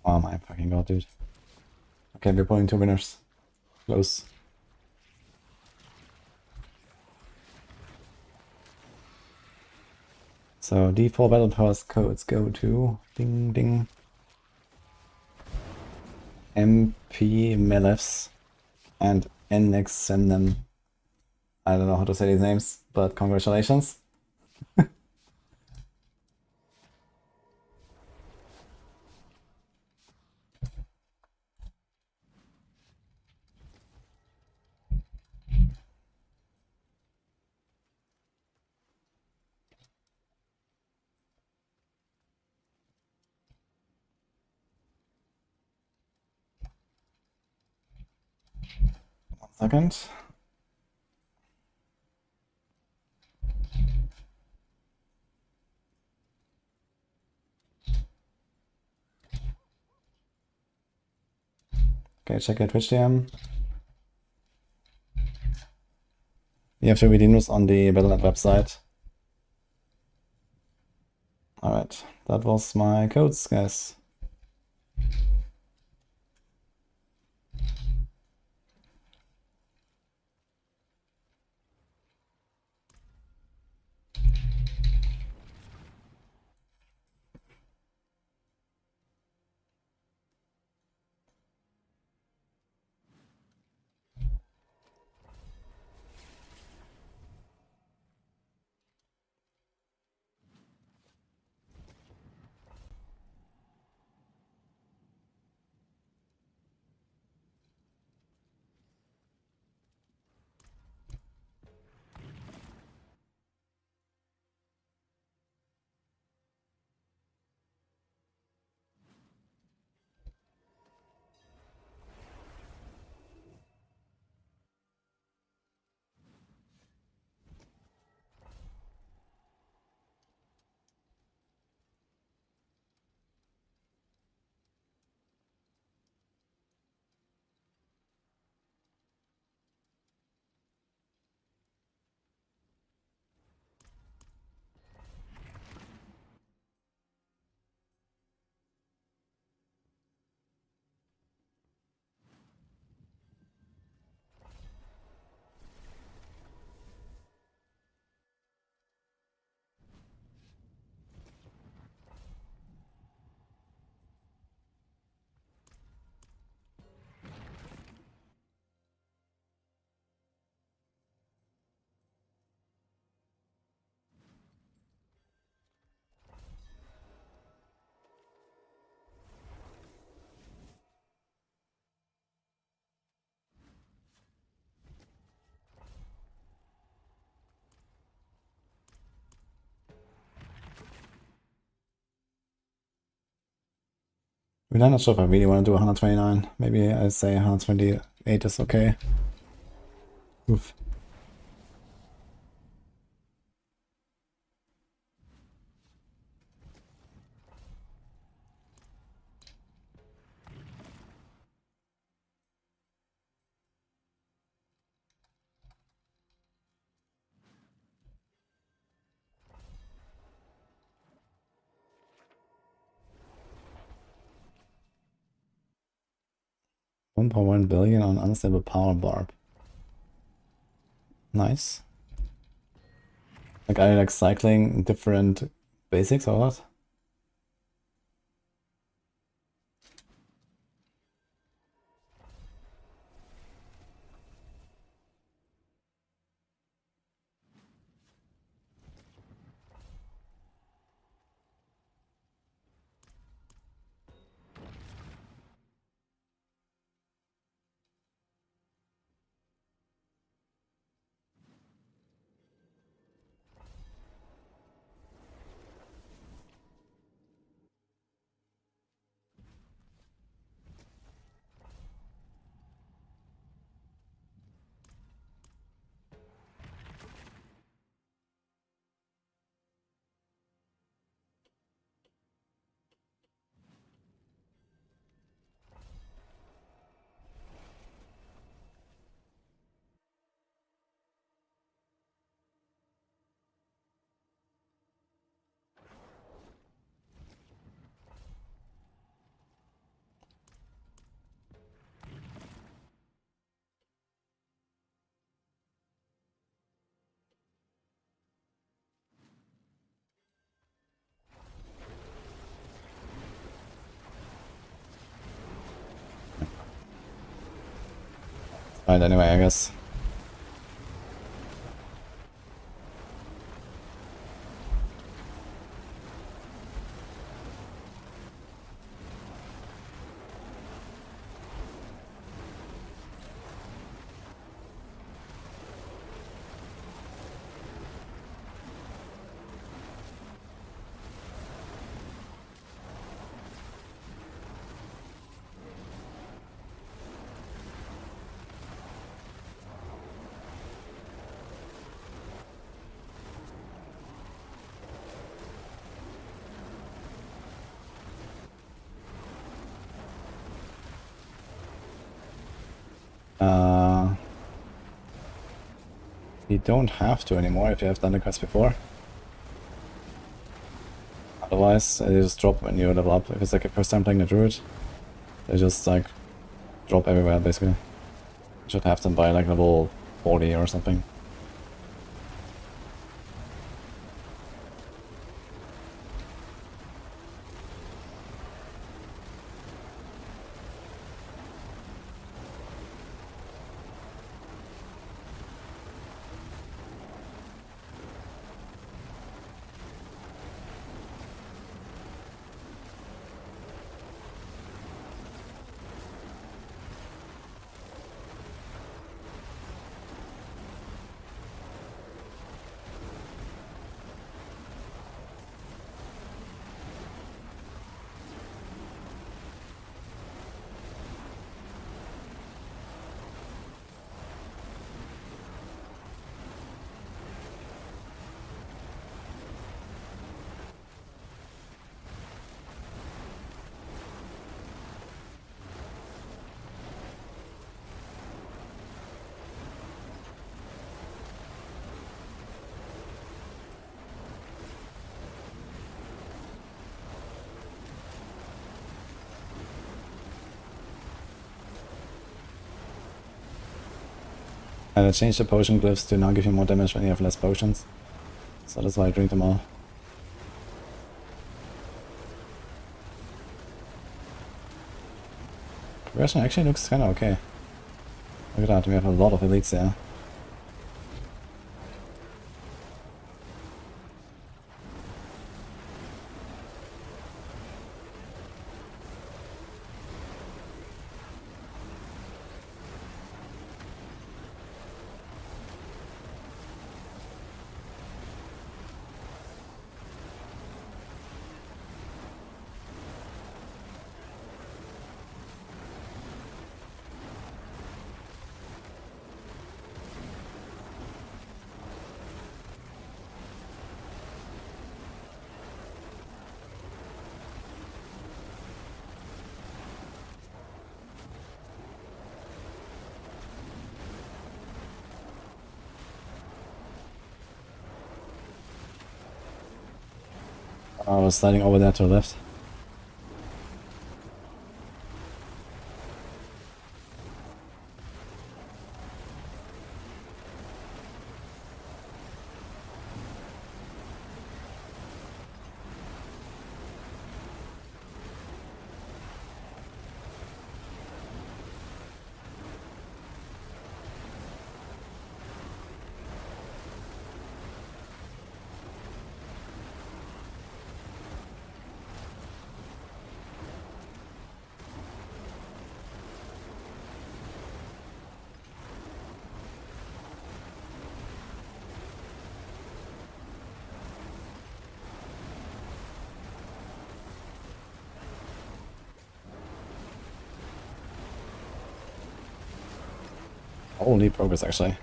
Oh my fucking god, dude. Okay, we're pulling 2 winners. Close. So D4 battle pass codes go to ding ding MP Melefs and NX and then I don't know how to say these names, but congratulations. Second. Okay, check your Twitch DM. You have to redeem this on the Battle.net website. Alright, that was my codes, guys. I'm not sure if I really want to do 129. Maybe I say 128 is okay. Oof. $1.1 billion on unstable power Barb. Nice. Like, are you like cycling different basics or what? Alright, anyway, I guess. You don't have to anymore if you have done the quest before. Otherwise, they just drop when you level up. If it's like a first time playing the Druid, they just like drop everywhere basically. You should have them by like level 40 or something. And I changed the potion glyphs to now give you more damage when you have less potions. So that's why I drink them all. Progression actually looks kinda okay. Look at that, we have a lot of elites there. I was sliding over there to the left. Holy progress, actually.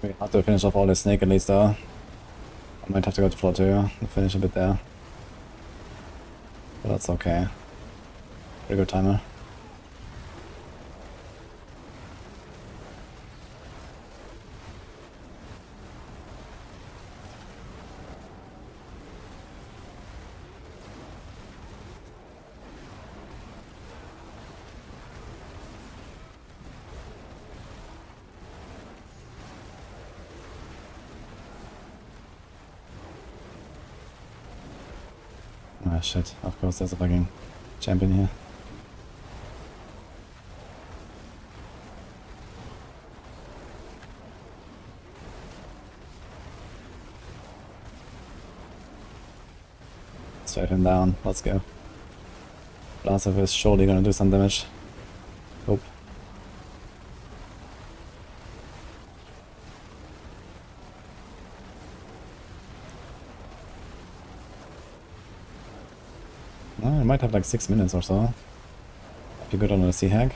We have to finish off all the snake at least though. I might have to go to floor 2 and finish a bit there. But that's okay. Pretty good timer. Ah shit, of course there's a fucking champion here. Straight him down, let's go. Blast of is surely gonna do some damage. Hope. I might have like 6 minutes or so. Be good on a sea hag.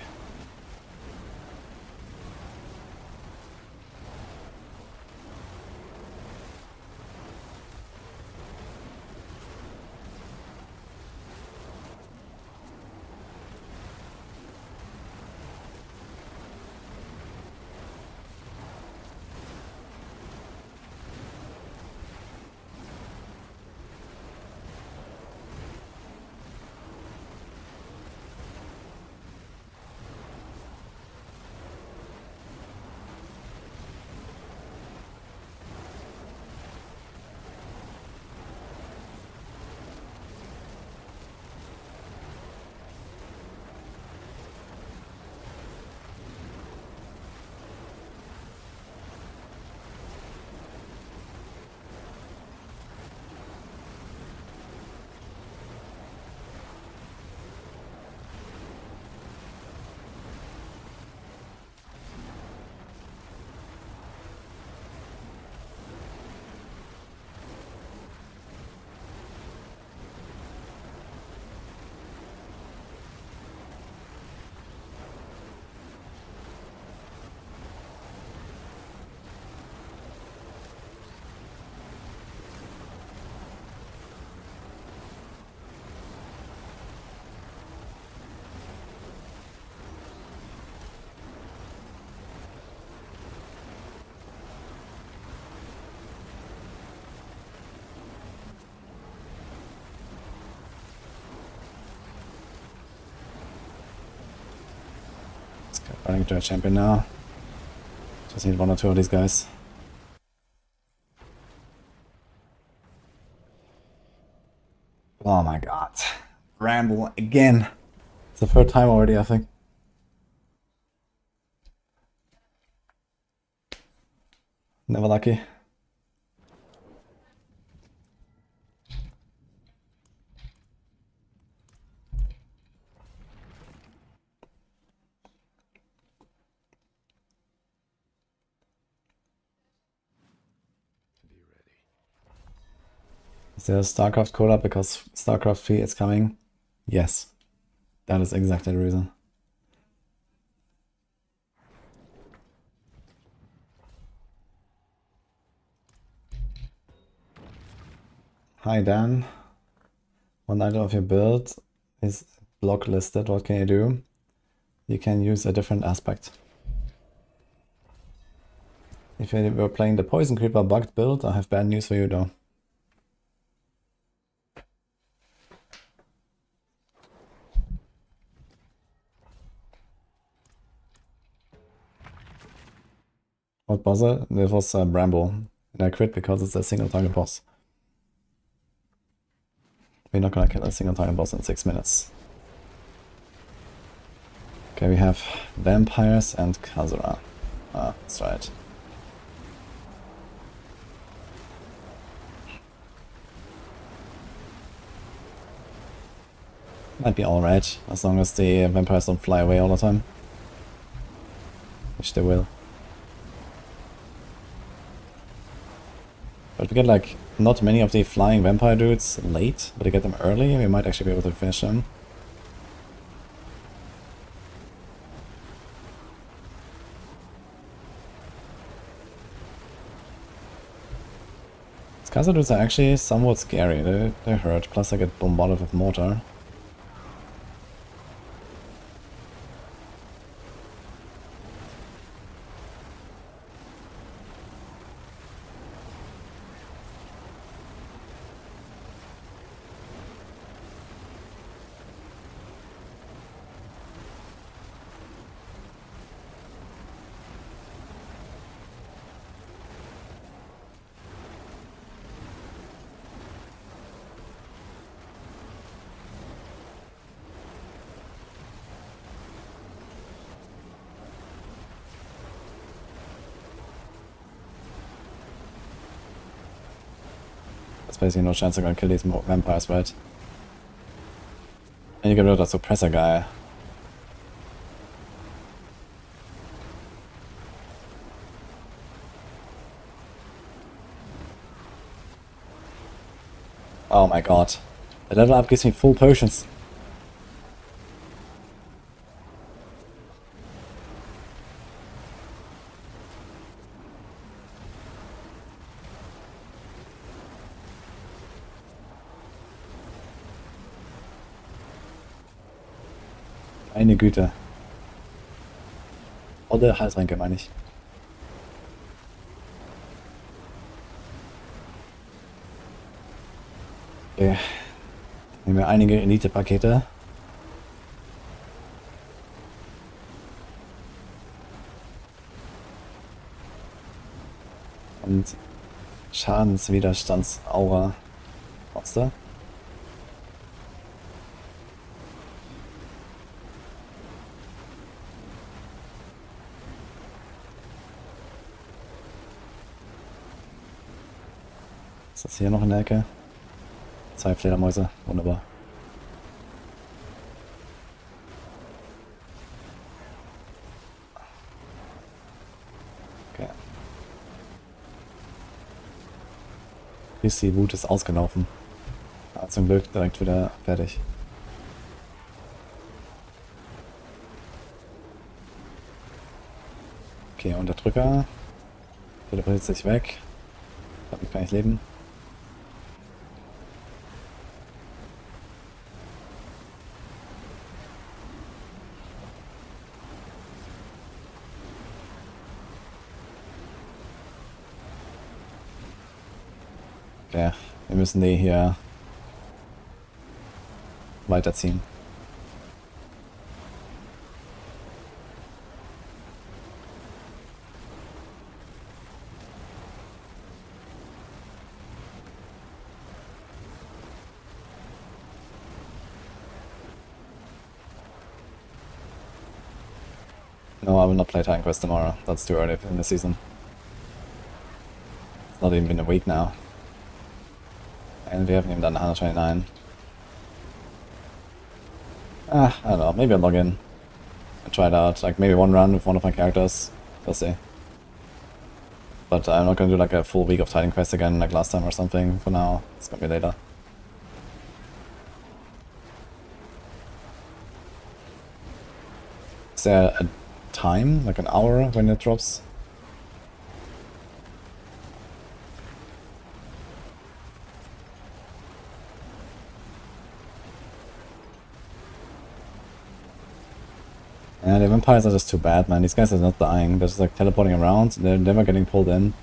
Running to a champion now. Just need 1 or 2 of these guys. Oh my god. Ramble again. It's the 3rd time already, I think. Never lucky. Is there a StarCraft coda because StarCraft 3 is coming? Yes. That is exactly the reason. Hi Dan. One item of your build is block listed. What can you do? You can use a different aspect. If you were playing the Poison Creeper bugged build, I have bad news for you though. What was it? It was Bramble. And I quit because it's a single target boss. We're not gonna kill a single target boss in 6 minutes. Okay, we have vampires and Khazra. Ah, that's right. Might be alright, as long as the vampires don't fly away all the time. Which they will. But we get like not many of the flying vampire dudes late, but to get them early, we might actually be able to finish them. These Kaiser dudes are actually somewhat scary. They hurt, plus I get bombarded with mortar. There's basically no chance they're gonna kill these vampires, right? And you get rid of that suppressor guy. Oh my god. The level up gives me full potions. Meine Güte. Oder Heiltränke, meine ich. Okay. Nehmen wir einige Elite-Pakete. Und Schadenswiderstandsaura. Monster. Ist das hier noch in der Ecke? 2 Fledermäuse, wunderbar. Okay. Die Wut ist ausgelaufen. Aber zum Glück direkt wieder fertig. Okay, Unterdrücker. Teleportiert sich weg. Damit kann ich leben. Okay, wir müssen die hier weiterziehen. No, I will not play Titan Quest tomorrow. That's too early in the season. It's not even been a week now. And we haven't even done 129. I don't know, maybe I'll log in and try it out. Like maybe one run with one of my characters. We'll see. But I'm not gonna do like a full week of Titan Quest again like last time or something for now. It's gonna be later. Is there a time, like an hour when it drops? Yeah, the vampires are just too bad, man. These guys are not dying. They're just like teleporting around. They're never getting pulled in.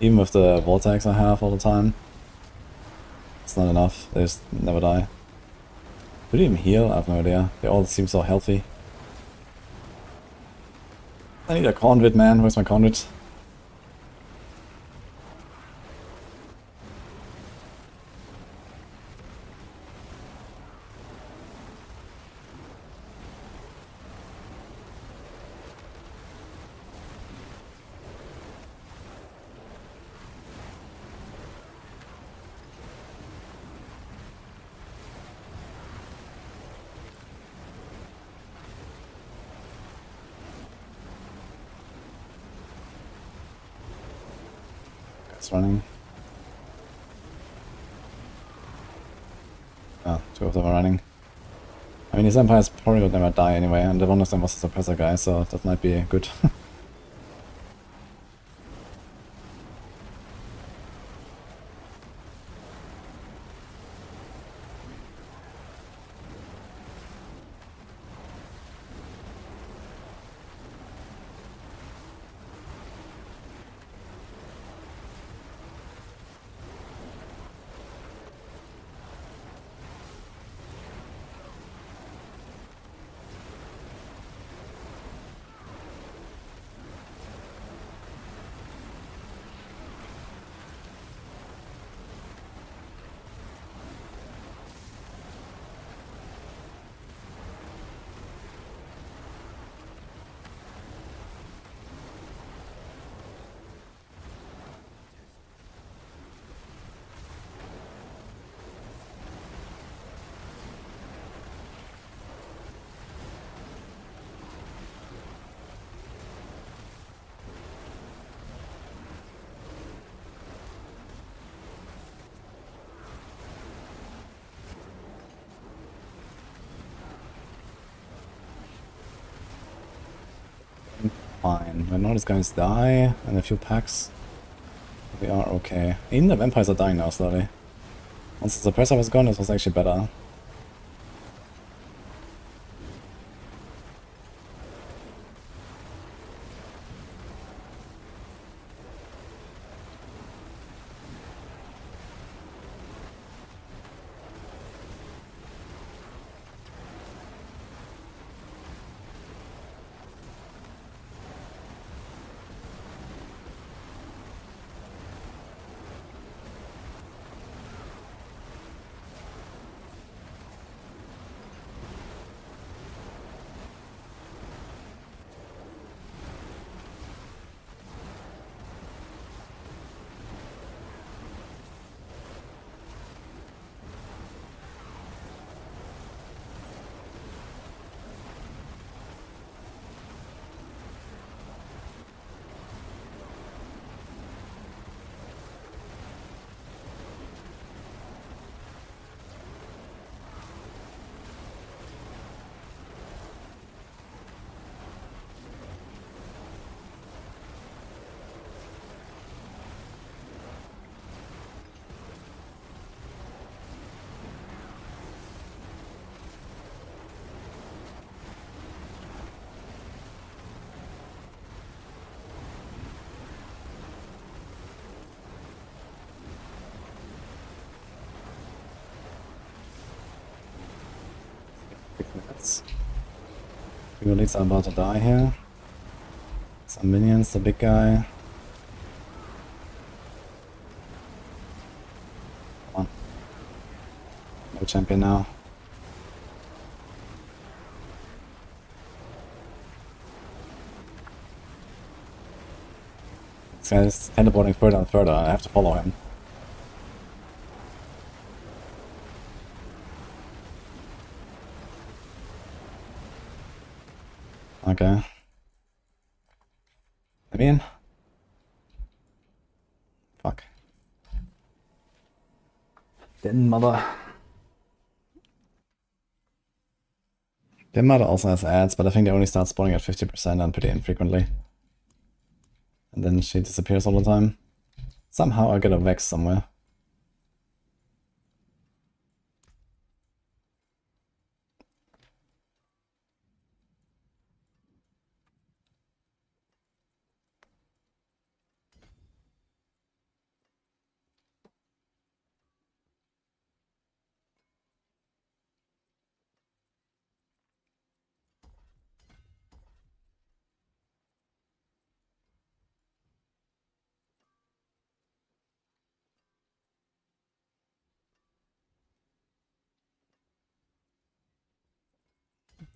Even with the vortex I have all the time. It's not enough. They just never die. Do they even heal? I have no idea. They all seem so healthy. I need a conduit, man. Where's my conduit? Running. Oh, 2 of them are running. I mean, these vampires probably would never die anyway, and one of them was a suppressor guy, so that might be good. fine. When all these guys die, and a few packs, we are okay. Even the vampires are dying now slowly. Once the suppressor was gone, this was actually better. Relics are about to die here. Some minions, the big guy. Come on. No champion now. This guy's teleporting further and further. I have to follow him. Okay. Let me in. Fuck. Den Mother. Den Mother also has ads, but I think they only start spawning at 50% and pretty infrequently. And then she disappears all the time. Somehow I get a Vex somewhere.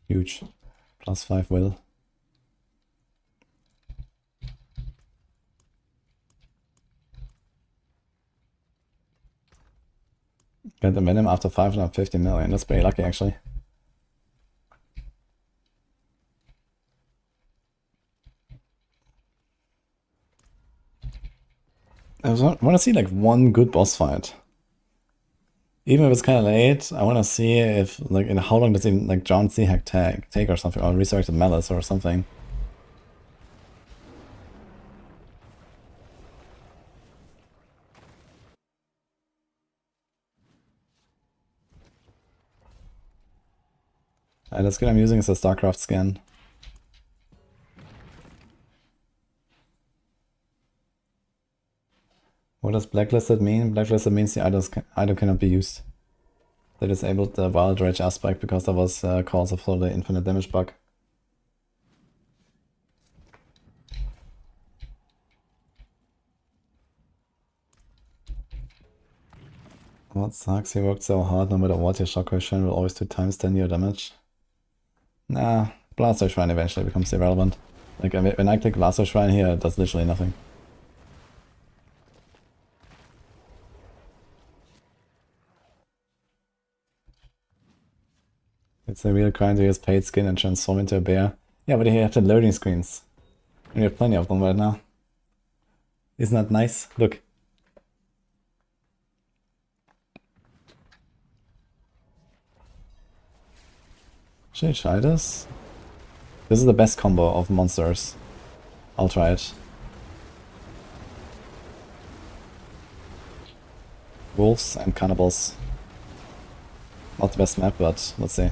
Huge. +5 will. Get the minimum after 550 million. That's pretty lucky actually. I want to see like one good boss fight. Even if it's kind of late, I want to see if, like, in how long does even, like, John Seahack take or something, or Resurrected Malice or something. The skin I'm using is a StarCraft skin. What does blacklisted mean? Blacklisted means the item cannot be used. They disabled the Wild Rage aspect because that was cause of the infinite damage bug. What sucks? He worked so hard, no matter what, your Shockwave Shrine will always do times 10 your damage. Nah, Blaster Shrine eventually becomes irrelevant. Like, when I click Blaster Shrine here, it does literally nothing. It's a real grind to use paid skin and transform into a bear. Yeah, but you have the loading screens. And we have plenty of them right now. Isn't that nice? Look. Should I try this? This is the best combo of monsters. I'll try it. Wolves and cannibals. Not the best map, but let's see.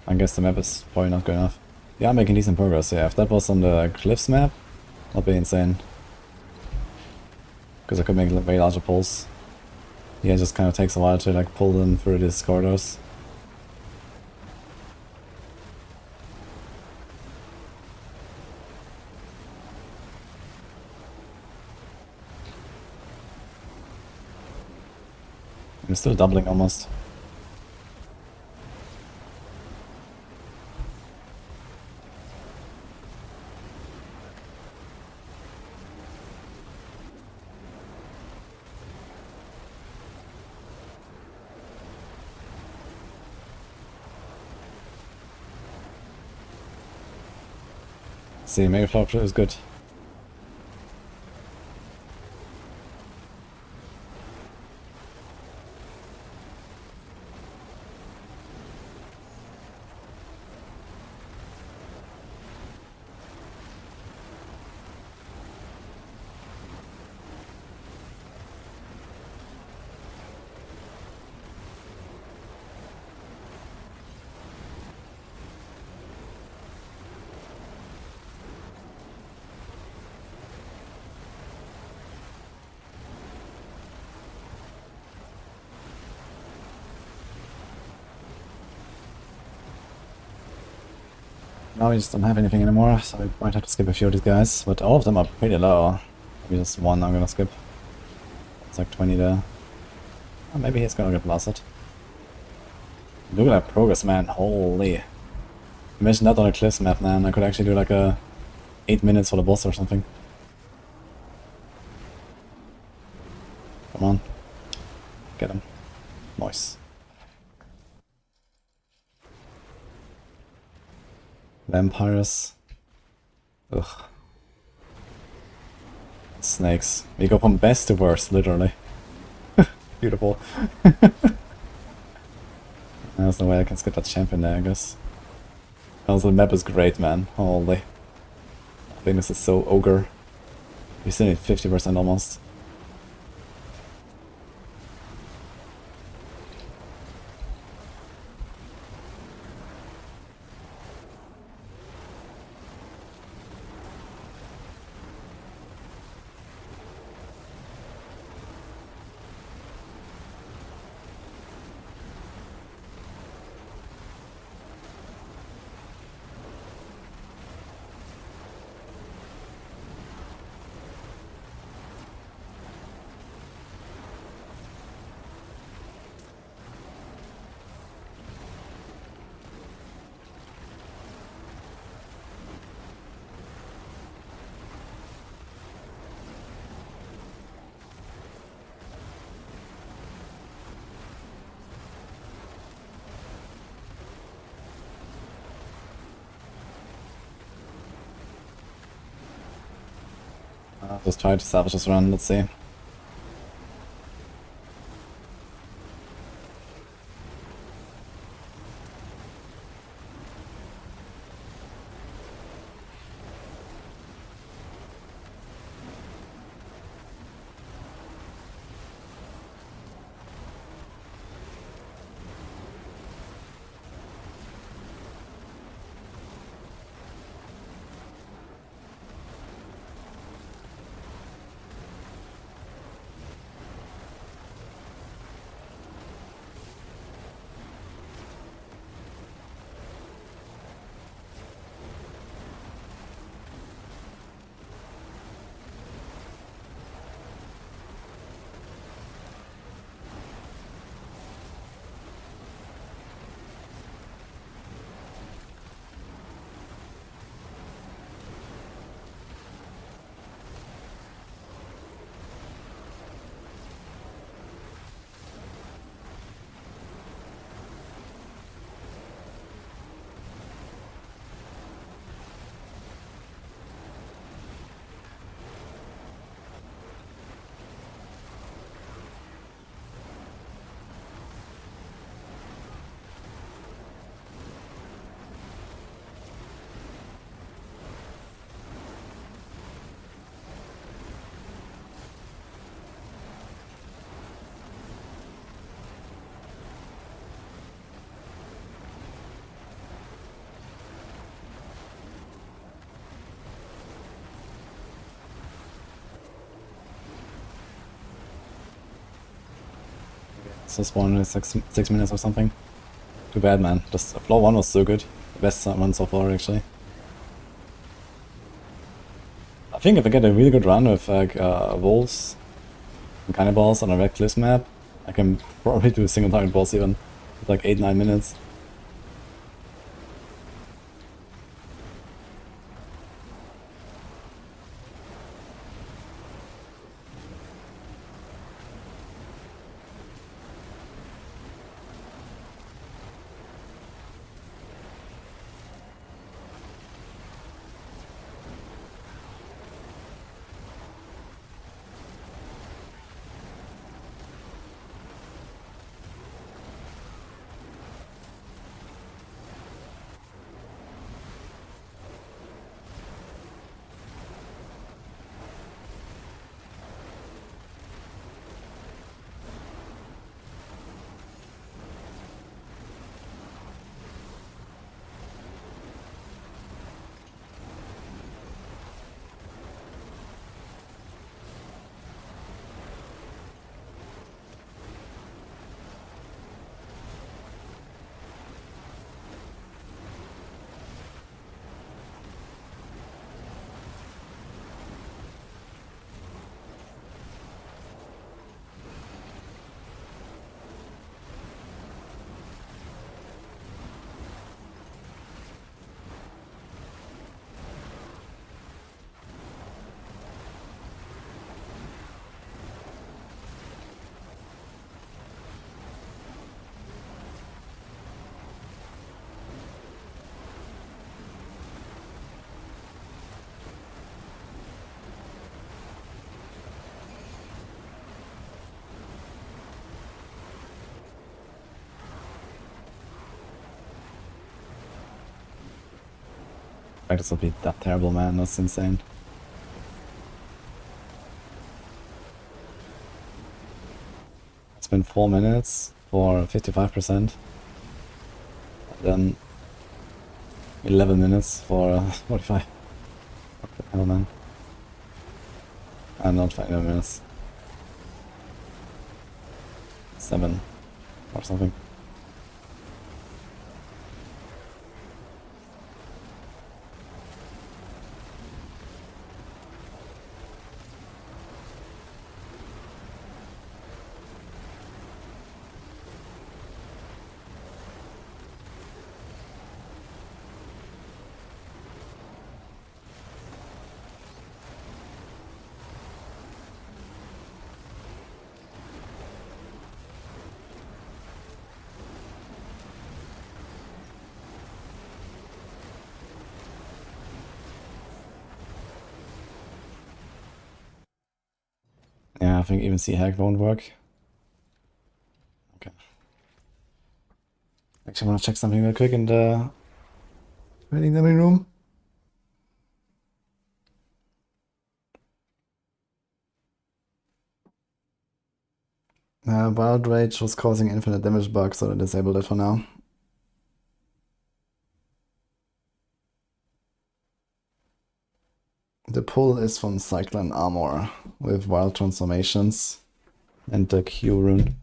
I guess the map is probably not good enough. Yeah, I'm making decent progress. Yeah, if that was on the cliffs map, that'd be insane. Because I could make way larger pulls. Yeah, it just kind of takes a while to like pull them through these corridors. I'm still doubling almost. See, Mega Flower is good. Now we just don't have anything anymore, so we might have to skip a few of these guys, but all of them are pretty low. Maybe just one I'm gonna skip. It's like 20 there. Oh, maybe he's gonna get blasted. Look at that progress, man. Holy. Imagine that on a cliffs map, man. I could actually do like a 8 minutes for the boss or something. Come on. Get him. Nice. Vampires. Ugh. Snakes. We go from best to worst, literally. Beautiful. There's no way I can skip that champion there, I guess. Also, the map is great, man. Holy. I think this is so ogre. We still need 50% almost. Just try to salvage this run, let's see. So spawn in 6 minutes or something. Too bad, man. Just floor 1 was so good. The best one so far, actually. I think if I get a really good run with like wolves and cannibals on a red cliffs map, I can probably do a single target boss even with like 8-9 minutes. This will be that terrible, man. That's insane. It's been 4 minutes for 55%. Then 11 minutes for 45. What the hell, man? And not 5 minutes. 7 or something. I think even Sea Hack won't work. Okay. Actually, I want to check something real quick in the reading dummy room. Wild Rage was causing infinite damage bug, so I disabled it for now. The pull is from Cyclone Armor with Wild Transformations and the Q rune.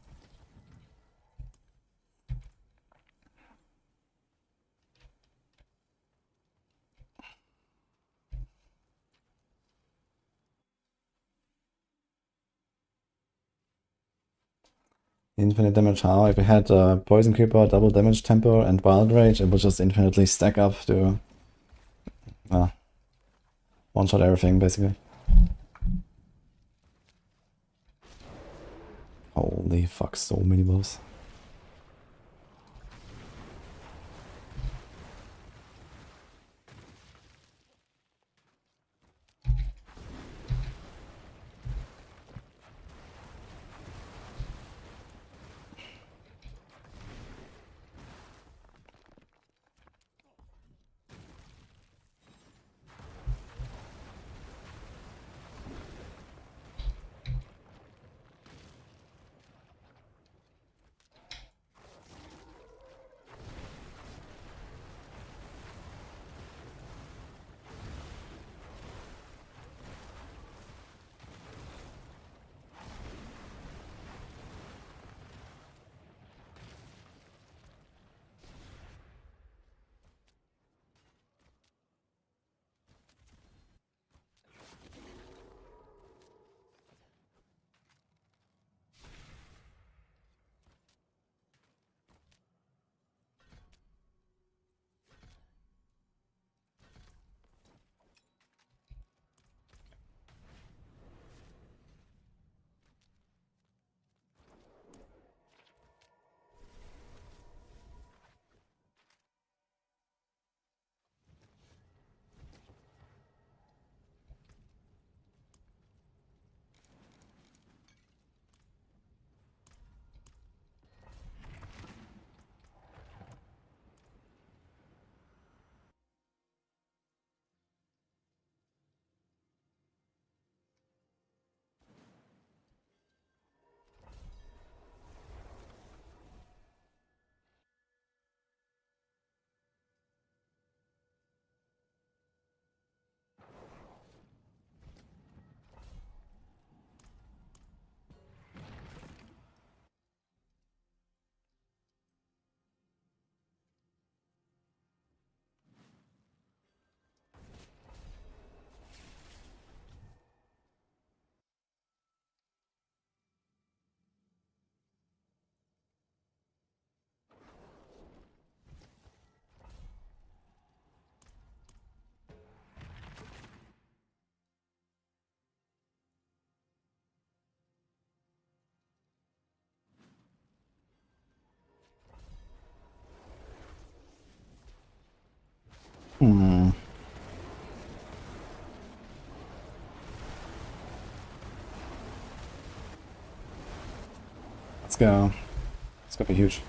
Infinite damage how? If we had Poison Creeper, double damage tempo, and Wild Rage, it would just infinitely stack up to one-shot everything, basically. Holy fuck, so many buffs. Let's go. It's gonna be huge.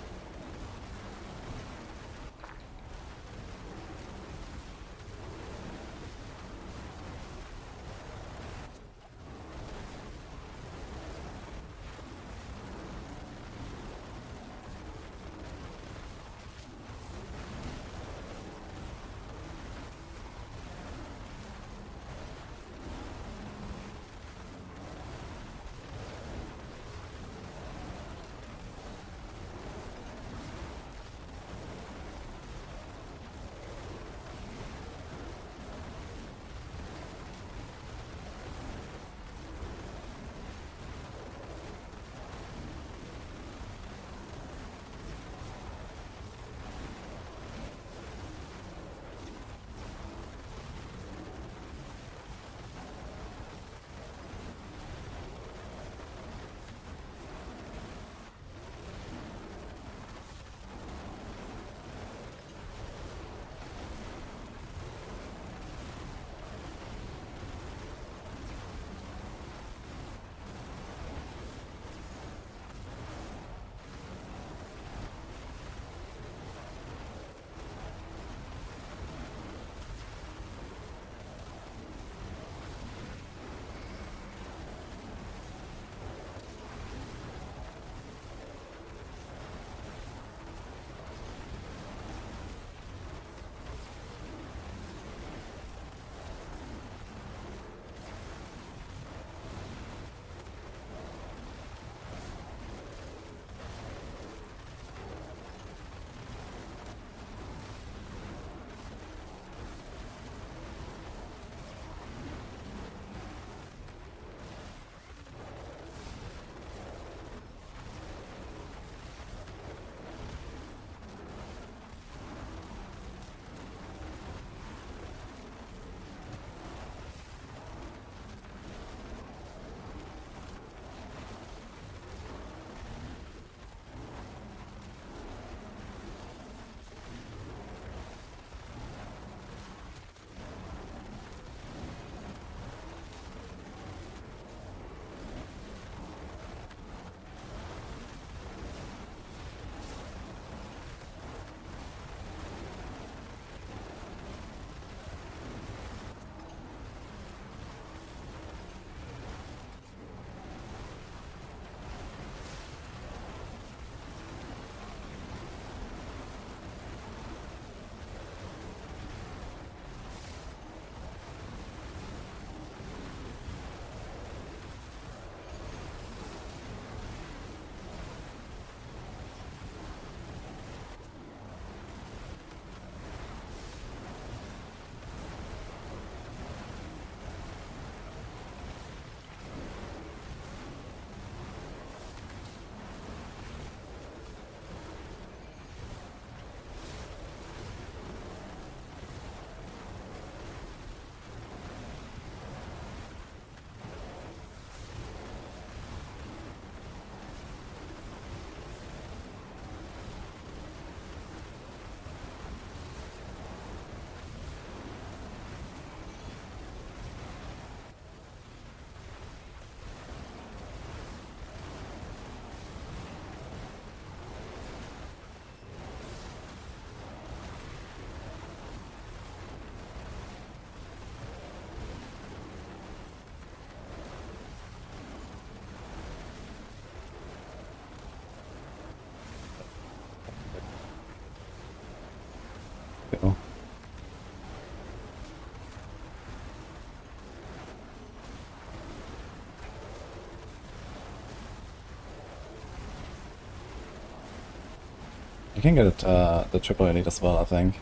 We can get it, the triple elite as well, I think.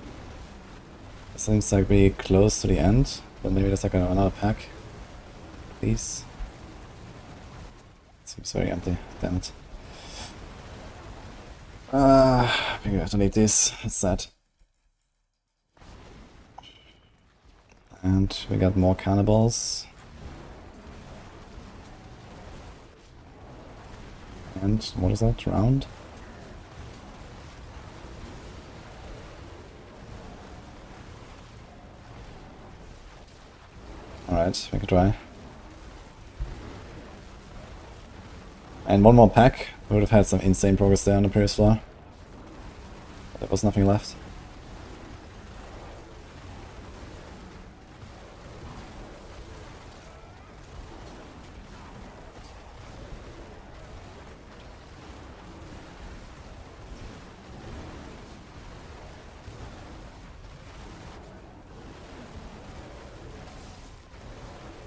It seems like we're close to the end, but maybe there's like another pack. Please. Seems very empty, damn it. I think we have to need these, it's sad. And we got more cannibals. And what is that? Round? Alright, we can try. And one more pack. We would have had some insane progress there on the previous floor. But there was nothing left.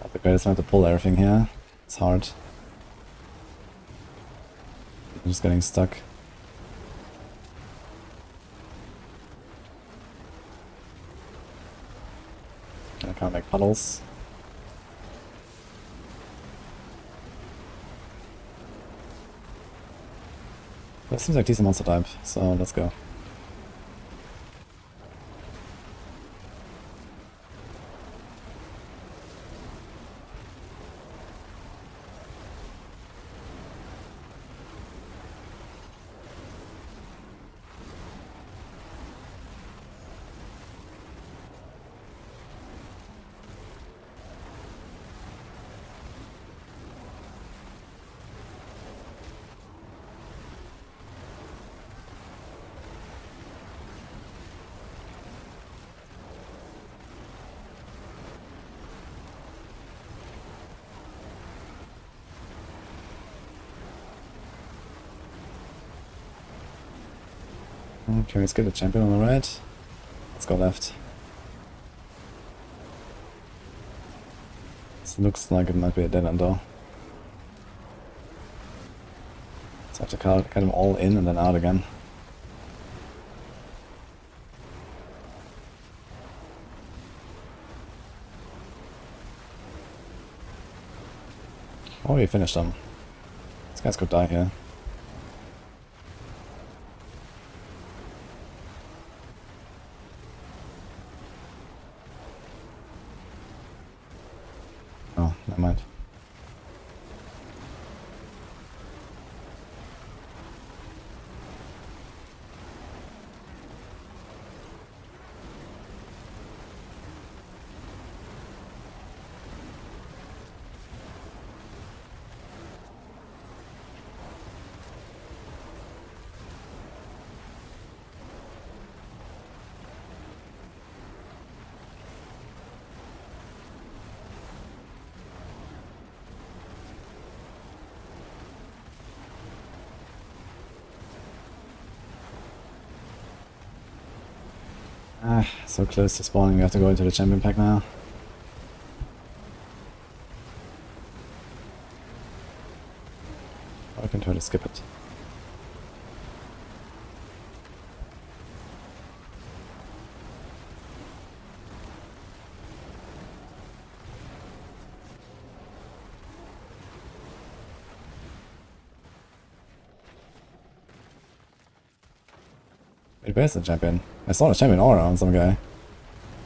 Not the greatest way to pull everything here. It's hard. I'm just getting stuck. I can't make puddles. That seems like decent monster type, so let's go. Okay, let's get the champion on the right. Let's go left. This looks like it might be a dead end though. So I have to get them all in and then out again. Oh, we finished them. These guys could die here. Oh, never mind. Ah, so close to spawning, we have to go into the champion pack now. Or I can try to skip it. Wait, where's the champion? I saw the champion aura on some guy.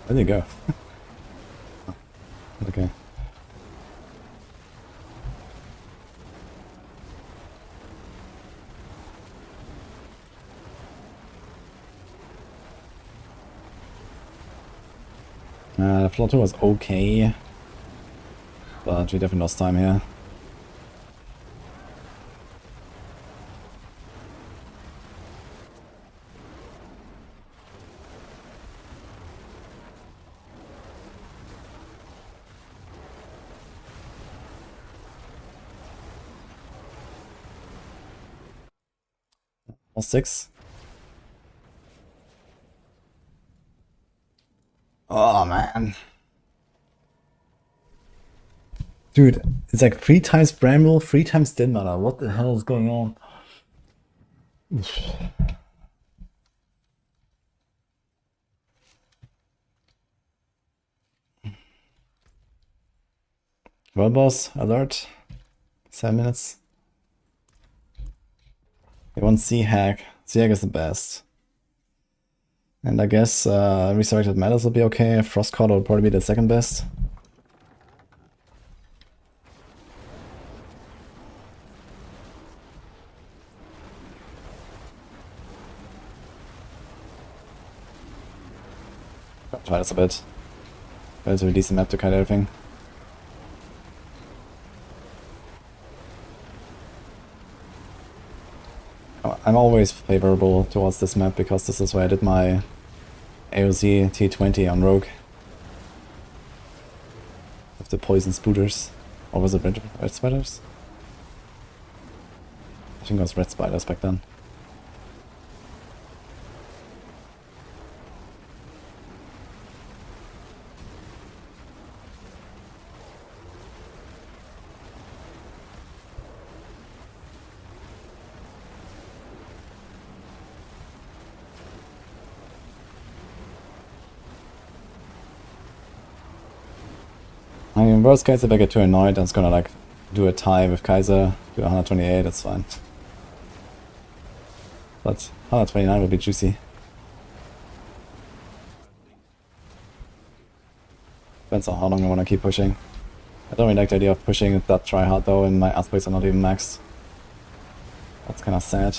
Where did he go? Oh, okay. The floor 2 was okay, but we definitely lost time here. All 6. Oh man. Dude, it's like 3 times Bramble, 3 times Din Mana. What the hell is going on? World boss alert. 7 minutes. You want Sea Hag. Sea Hag is the best. And I guess Resurrected Metals will be okay. Frost Court will probably be the second best. Try this a bit. Relatively decent map to cut everything. I'm always favorable towards this map because this is where I did my AOZ T20 on Rogue. With the poison spooters. Or was it red spiders? I think it was red spiders back then. I mean, worst case, if I get too annoyed, I'm just gonna like do a tie with Kaiser, do 128, that's fine. But 129 will be juicy. Depends on how long I want to keep pushing. I don't really like the idea of pushing it that try hard though, and my aspects are not even maxed. That's kinda sad.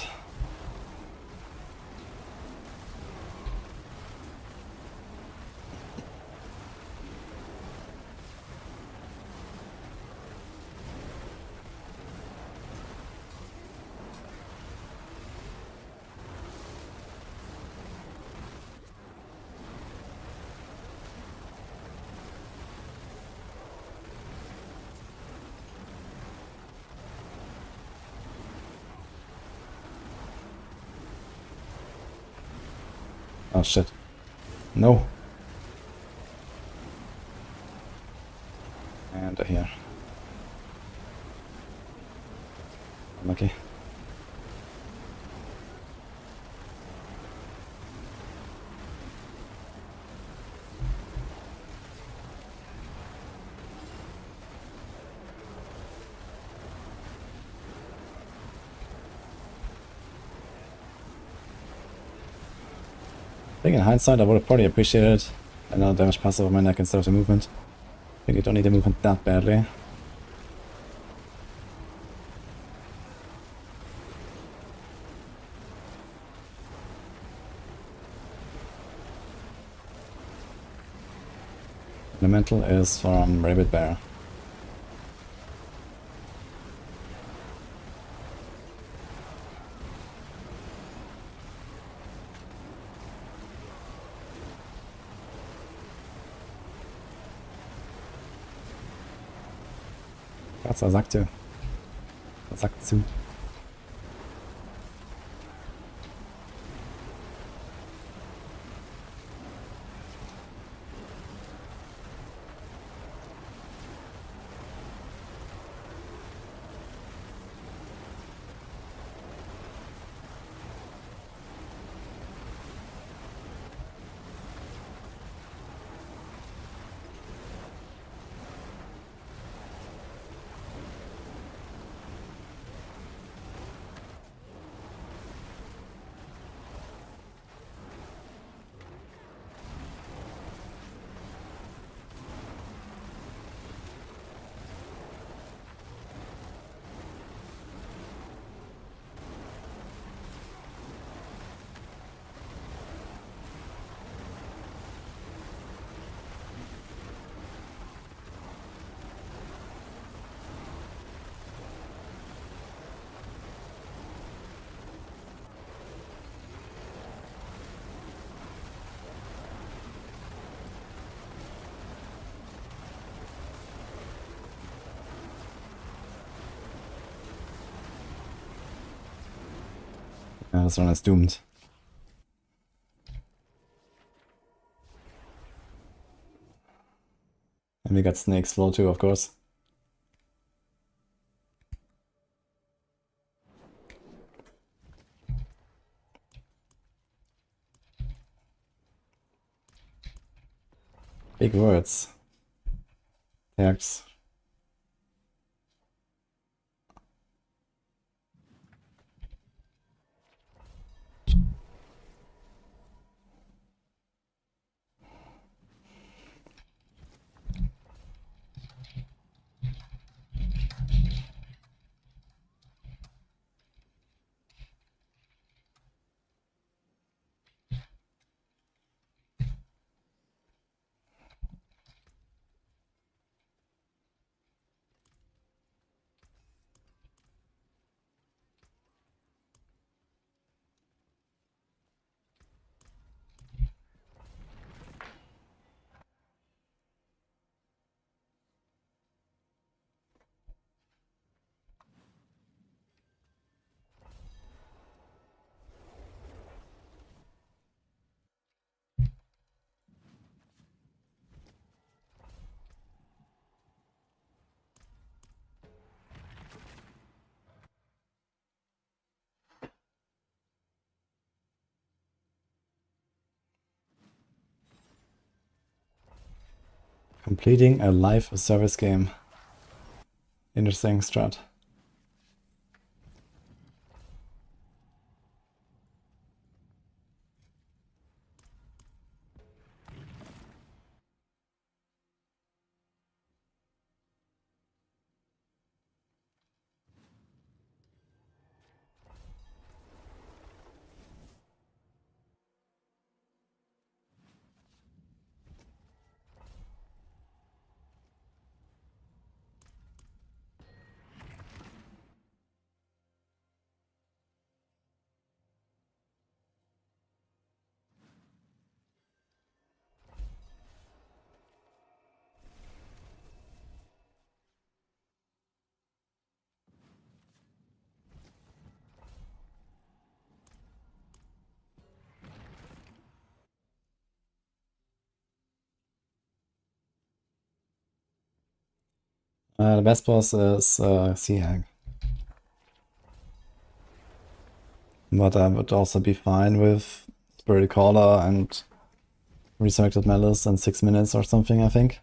Oh shit. No. And here. Unlucky. I think in hindsight I would have probably appreciated another damage passive on my neck instead of the movement. I think you don't need the movement that badly. Elemental is from Rabbit Bear. Was sagt ihr? Was sagt zu? Yeah, this one is doomed. And we got Snake's Flow too, of course. Big words. Tags. Completing a live service game. Interesting strat. The best boss is Sea Hag. But I would also be fine with Spirit Caller and Resurrected Malice in 6 minutes or something, I think.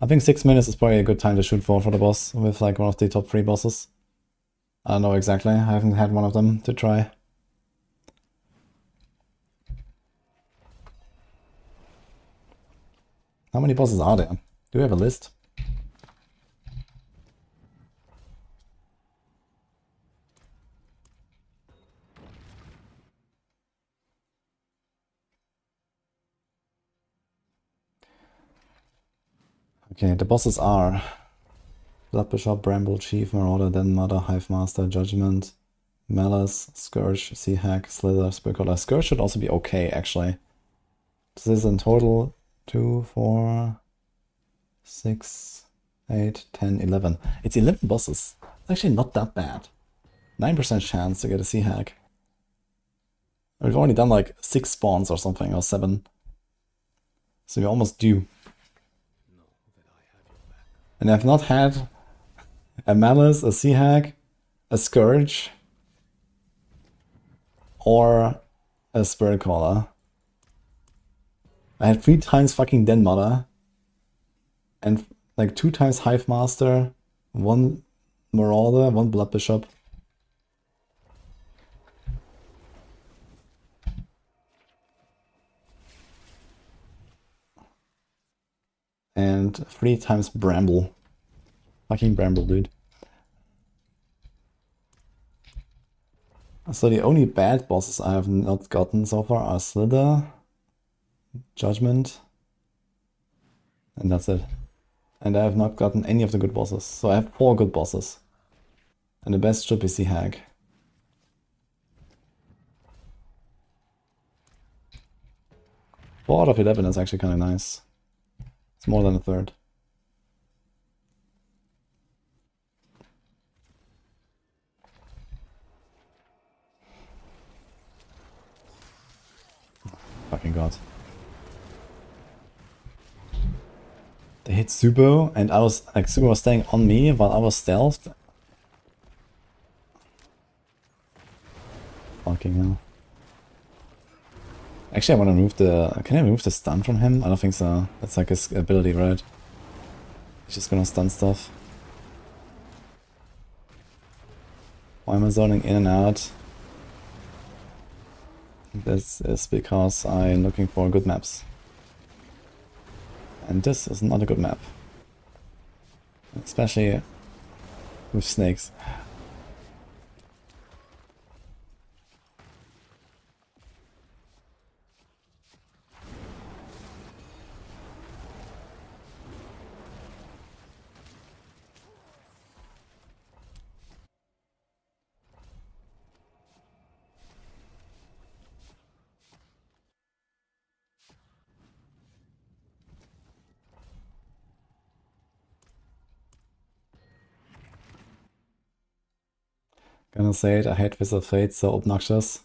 I think 6 minutes is probably a good time to shoot for the boss with like one of the top 3 bosses. I don't know exactly, I haven't had one of them to try. How many bosses are there? Do we have a list? Okay, the bosses are Blood Bishop, Bramble, Chief, Marauder, Den Mother, Hive Master, Judgement, Malice, Scourge, Sea Hag, Slither, Spiritborn. Scourge should also be okay, actually. This is in total 2, 4, 6, 8, 10, 11. It's 11 bosses. It's actually not that bad. 9% chance to get a Sea Hag. We've only done like 6 spawns or something, or 7. So we're almost due. And I've not had a Malice, a Sea Hag, a Scourge, or a Spirit Caller. I had 3 times fucking Den Mother, and like 2 times Hive Master, 1 Marauder, 1 Blood Bishop. And 3 times Bramble. Fucking Bramble, dude. So the only bad bosses I have not gotten so far are Slither, Judgement, and that's it. And I have not gotten any of the good bosses. So I have 4 good bosses. And the best should be Sea Hag. Four out of 11 is actually kind of nice. It's more than a third. Fucking god. They hit Subo and I was like, Subo was staying on me while I was stealthed. Fucking hell. Actually, I want to remove the... Can I remove the stun from him? I don't think so. That's like his ability, right? He's just gonna stun stuff. Why am I zoning in and out? This is because I'm looking for good maps. And this is not a good map. Especially with snakes. Gonna say it, I hate Wizard of Fate, so obnoxious.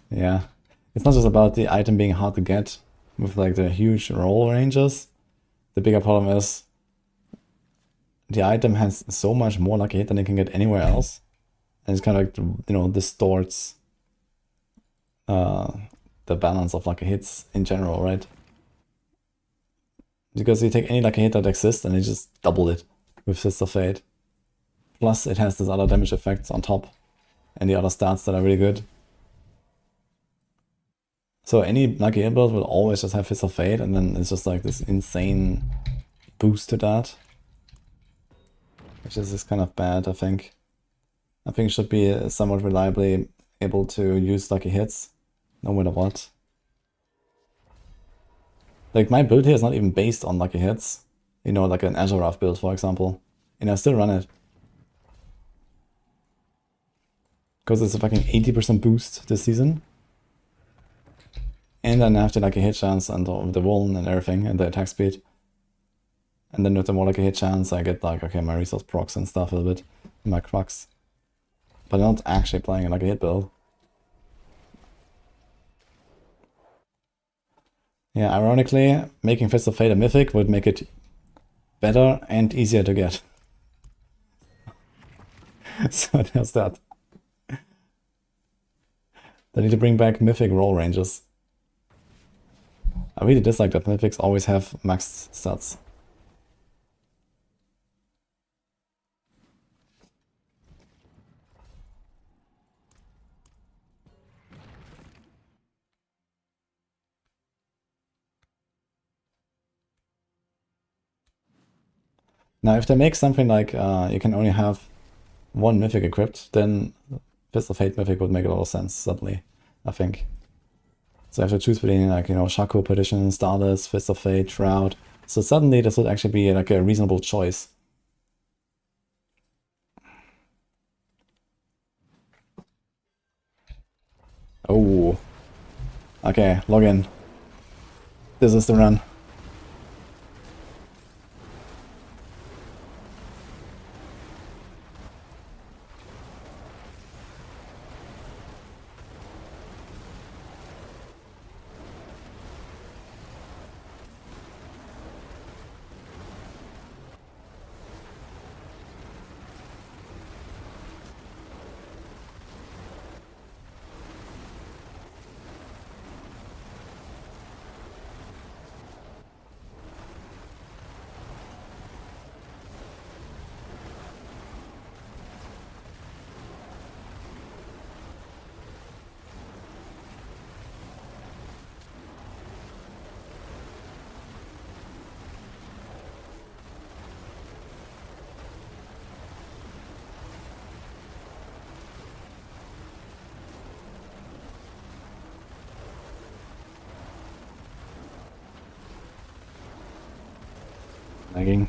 Yeah. It's not just about the item being hard to get with like the huge roll ranges. The bigger problem is the item has so much more lucky hit than it can get anywhere else. And it's kind of like, you know, distorts the balance of lucky hits in general, right? Because you take any lucky hit that exists and you just double it with Fist of Fate. Plus it has this other damage effects on top and the other stats that are really good. So any lucky hit build will always just have Fist of Fate, and then it's just like this insane boost to that. Which is just kind of bad, I think. I think it should be somewhat reliably able to use lucky hits, no matter what. Like, my build here is not even based on lucky hits. You know, like an Azurath build, for example. And I still run it. Because it's a fucking 80% boost this season. And then after like a hit chance and the Vuln and everything, and the attack speed. And then with the more like a hit chance, I get like, okay, my resource procs and stuff a little bit. And my crux. But I'm not actually playing like a hit build. Yeah, ironically, making Fist of Fate a mythic would make it better and easier to get. So there's that. They need to bring back mythic roll ranges. I really dislike that mythics always have maxed stats. Now, if they make something like you can only have one mythic equipped, then Fist of Fate mythic would make a lot of sense, suddenly, I think. So I have to choose between, like, you know, Shaco, Perdition, Stardust, Fist of Fate, Shroud. So suddenly this would actually be like a reasonable choice. Oh. Okay, log in. This is the run. Lagging.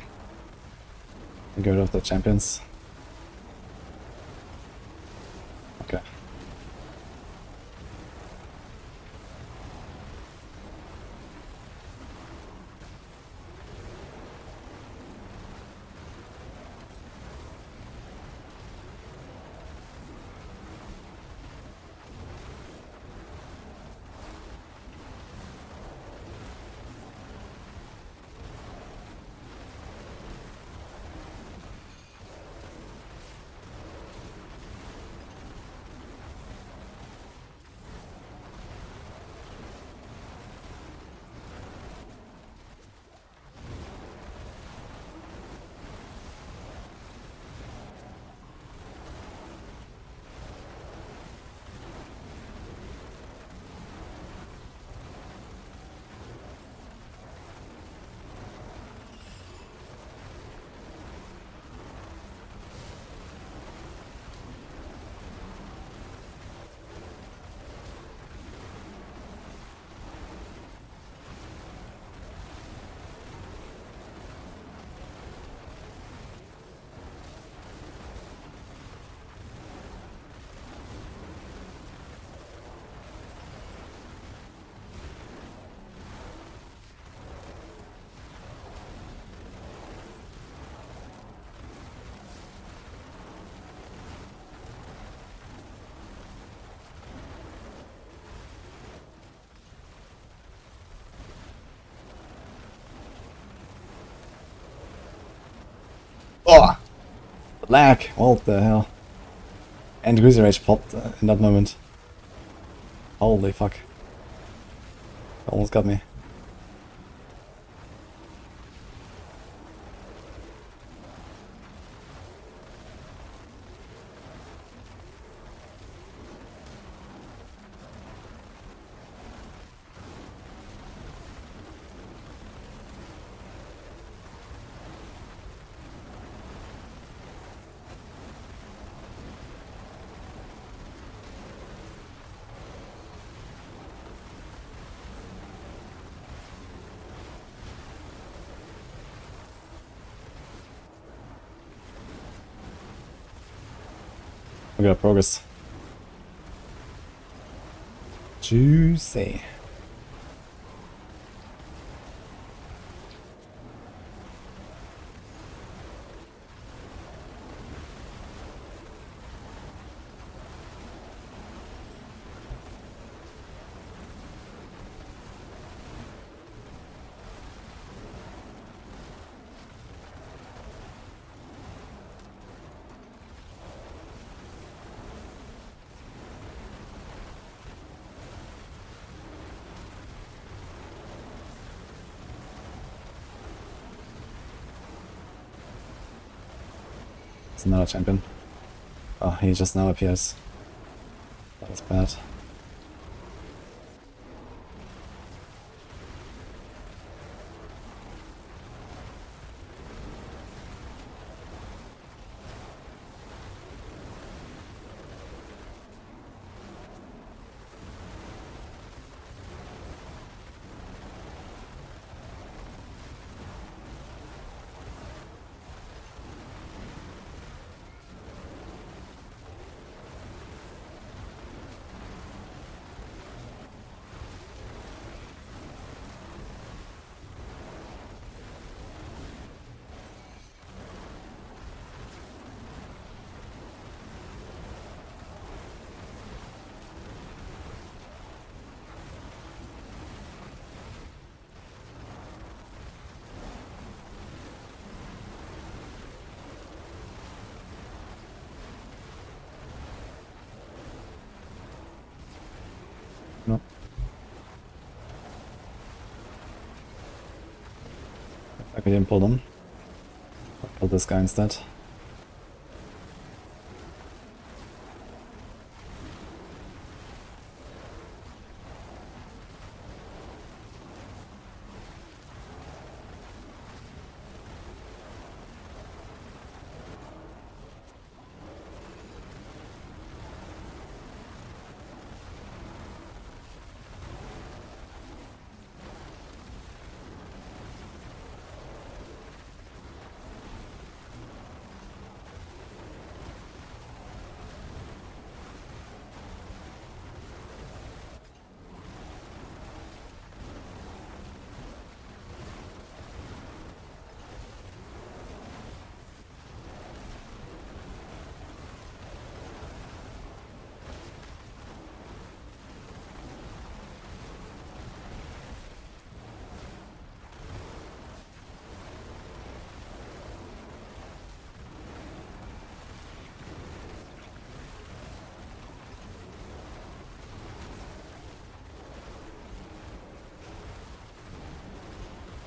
Get rid of the champions. Okay. Oh! Lag! What the hell? And Greasy Rage popped in that moment. Holy fuck. Almost got me. We got progress. Juicy. It's another champion. Oh, he just now appears. That is bad. No. I didn't pull them. I'll pull this guy instead.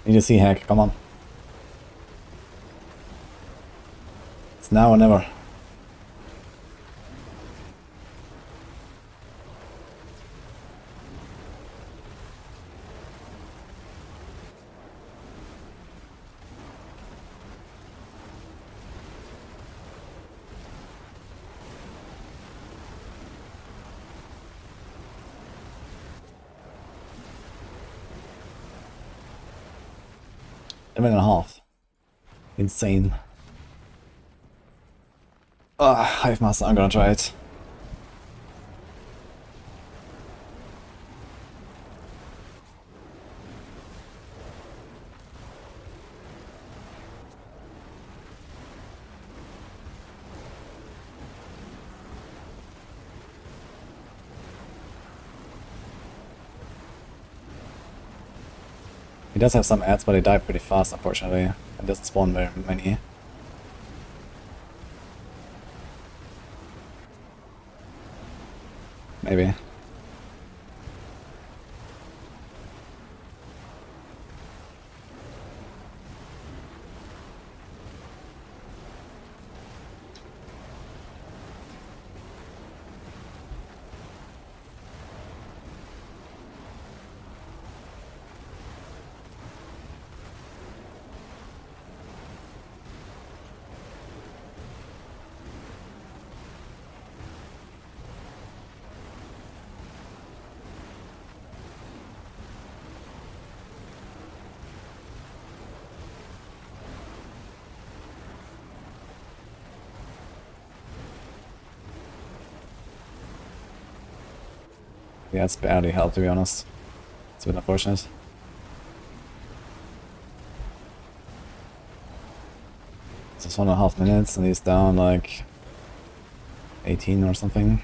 Need to see hack, come on. It's now or never. Seven and a half. Insane. Hive Master, I'm gonna try it. He does have some ads, but they die pretty fast, unfortunately. It doesn't spawn very many. Maybe. Yeah, it's barely helped, to be honest. It's a bit unfortunate. Just 1.5 minutes and he's down like 18 or something.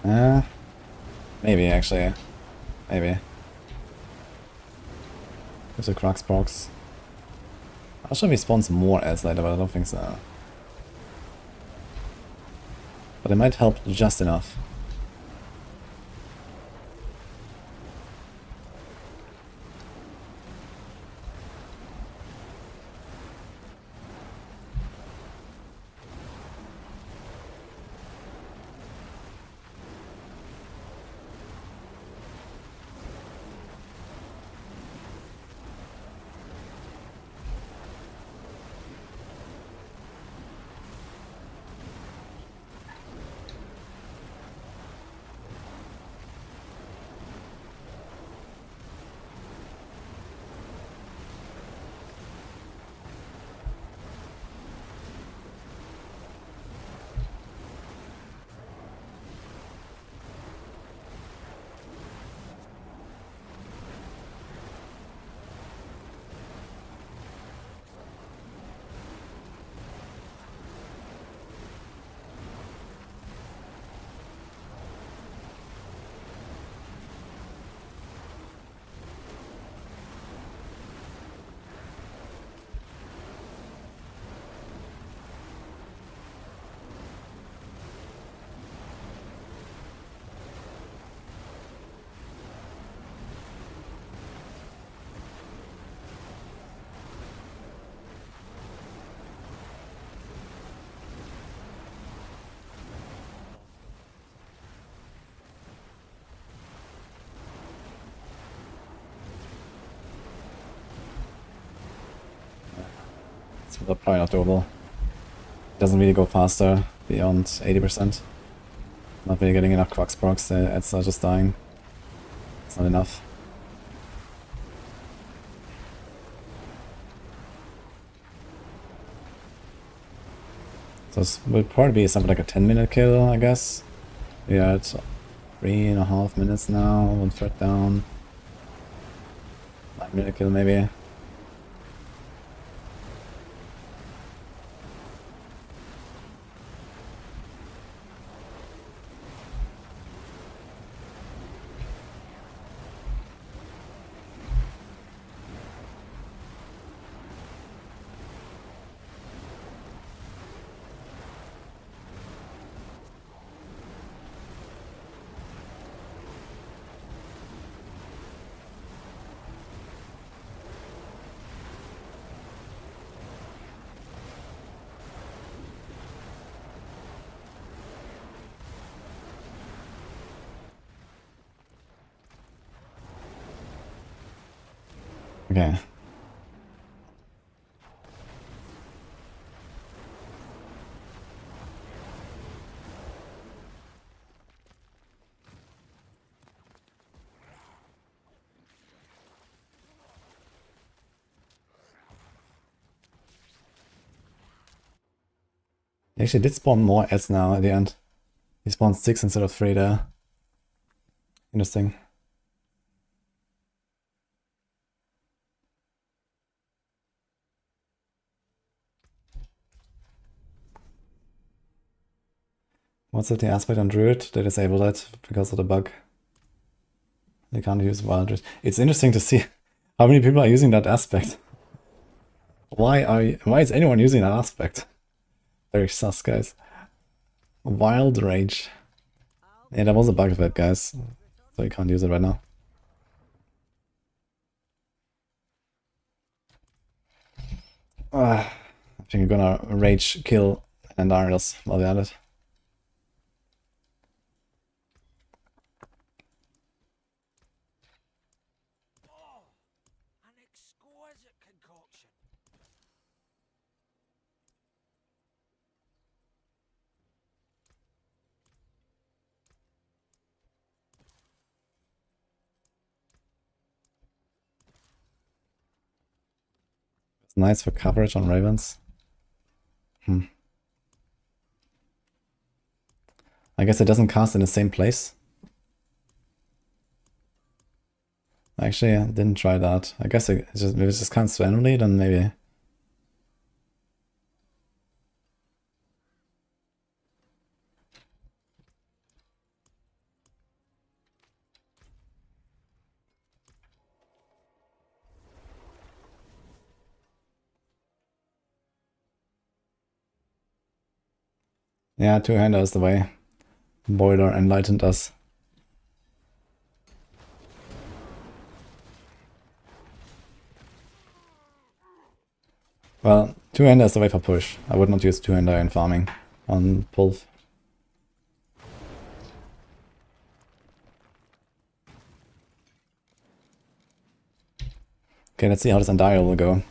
Maybe actually. Maybe. There's a Crux procs. I'm sure if he spawns more ads later, but I don't think so. But it might help just enough. It's probably not doable. Doesn't really go faster beyond 80%. Not really getting enough Crux procs, the ads are just dying. It's not enough. So this will probably be something like a 10-minute kill, I guess. We are at 3.5 minutes now, 1/3 down. 9-minute kill maybe. Okay. He actually did spawn more ads now at the end. He spawned 6 instead of 3 there. Interesting. What's with the aspect on Druid? They disabled it because of the bug. They can't use wild Druid. It's interesting to see how many people are using that aspect. Why is anyone using that aspect? Very sus, guys. Wild Rage. Yeah, there was a bug of it, guys. So you can't use it right now. I think I'm gonna rage kill and Ariels while we're at it. An exquisite concoction. It's nice for coverage on Ravens. I guess it doesn't cast in the same place Actually, I didn't try that. I guess it just, if it just comes randomly, then maybe. Yeah, two-hander is the way. Boiler enlightened us. Well, two-hander is the way for push. I would not use two-hander in farming on Pulv. Okay, let's see how this Endial will go.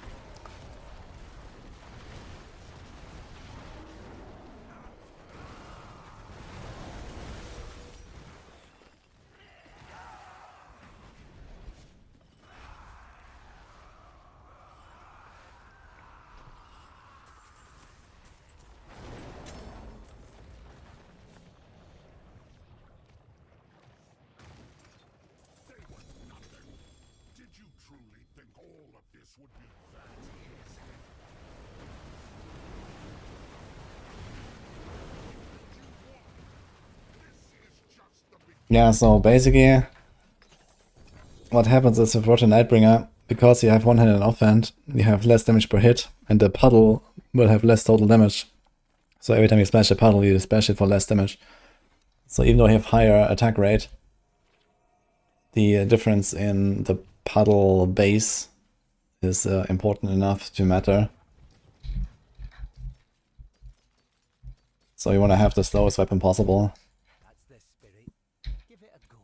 Did you truly think all of this would be that easy? This is just the beginning. Yeah, so basically what happens is with Rotten Nightbringer, because you have one hand and offhand, you have less damage per hit, and the puddle will have less total damage. So every time you splash a puddle, you splash it for less damage. So even though you have higher attack rate, the difference in the puddle base is important enough to matter. So you want to have the slowest weapon possible. That's the spirit. Give it a go.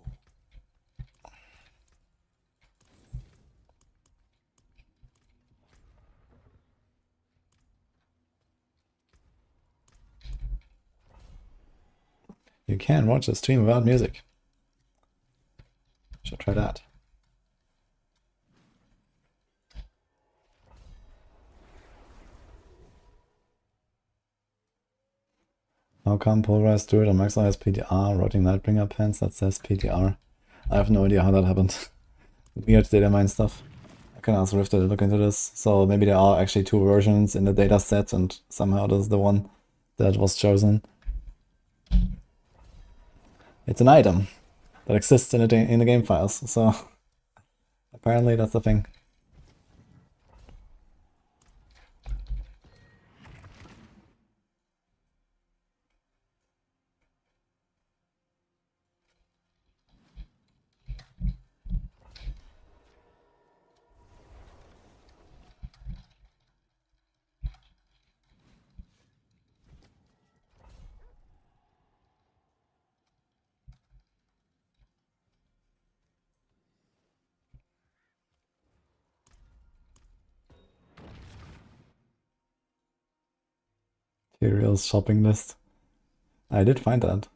You can watch a stream without music. Should try that. How come Pulverized Druid on Maxroll has PTR, Rotting Nightbringer pants that says PTR? I have no idea how that happened. Weird data mine stuff. I can ask Rift to look into this. So maybe there are actually two versions in the data set and somehow this is the one that was chosen. It's an item that exists in the game files, so apparently that's the thing. Materials shopping list. I did find that.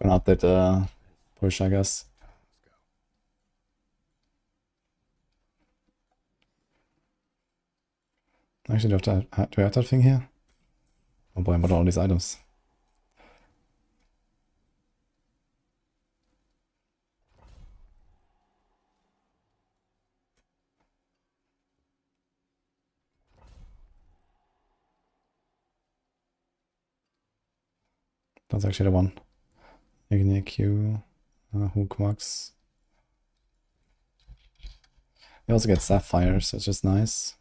Gonna update push, I guess. Actually, do I have that thing here? Oh boy, what are all these items? That's actually the one. Ignite Q, Hook Max. You also get Sapphires, which is nice.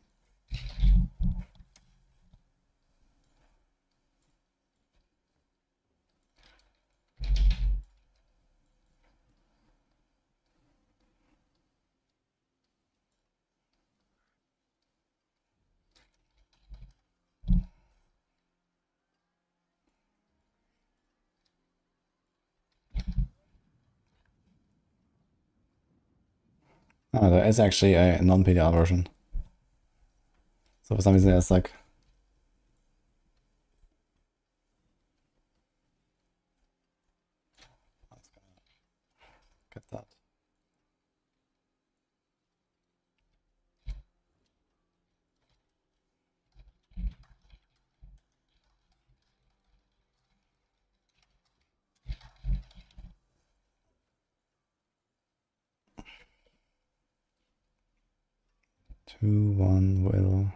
Ah, there is actually a non-PDR version. So for some reason it's like... Get that. Two, one, will.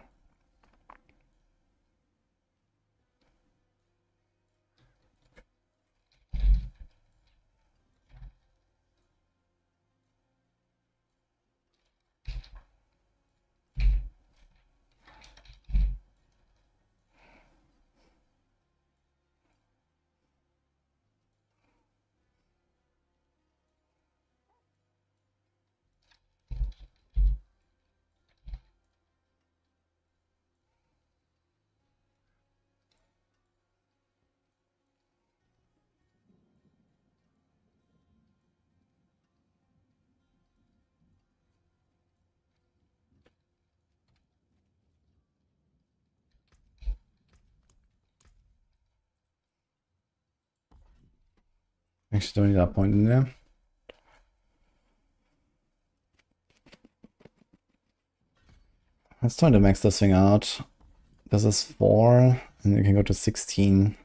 Actually don't need that point in there. Let's try to max this thing out. This is 4, and you can go to 16.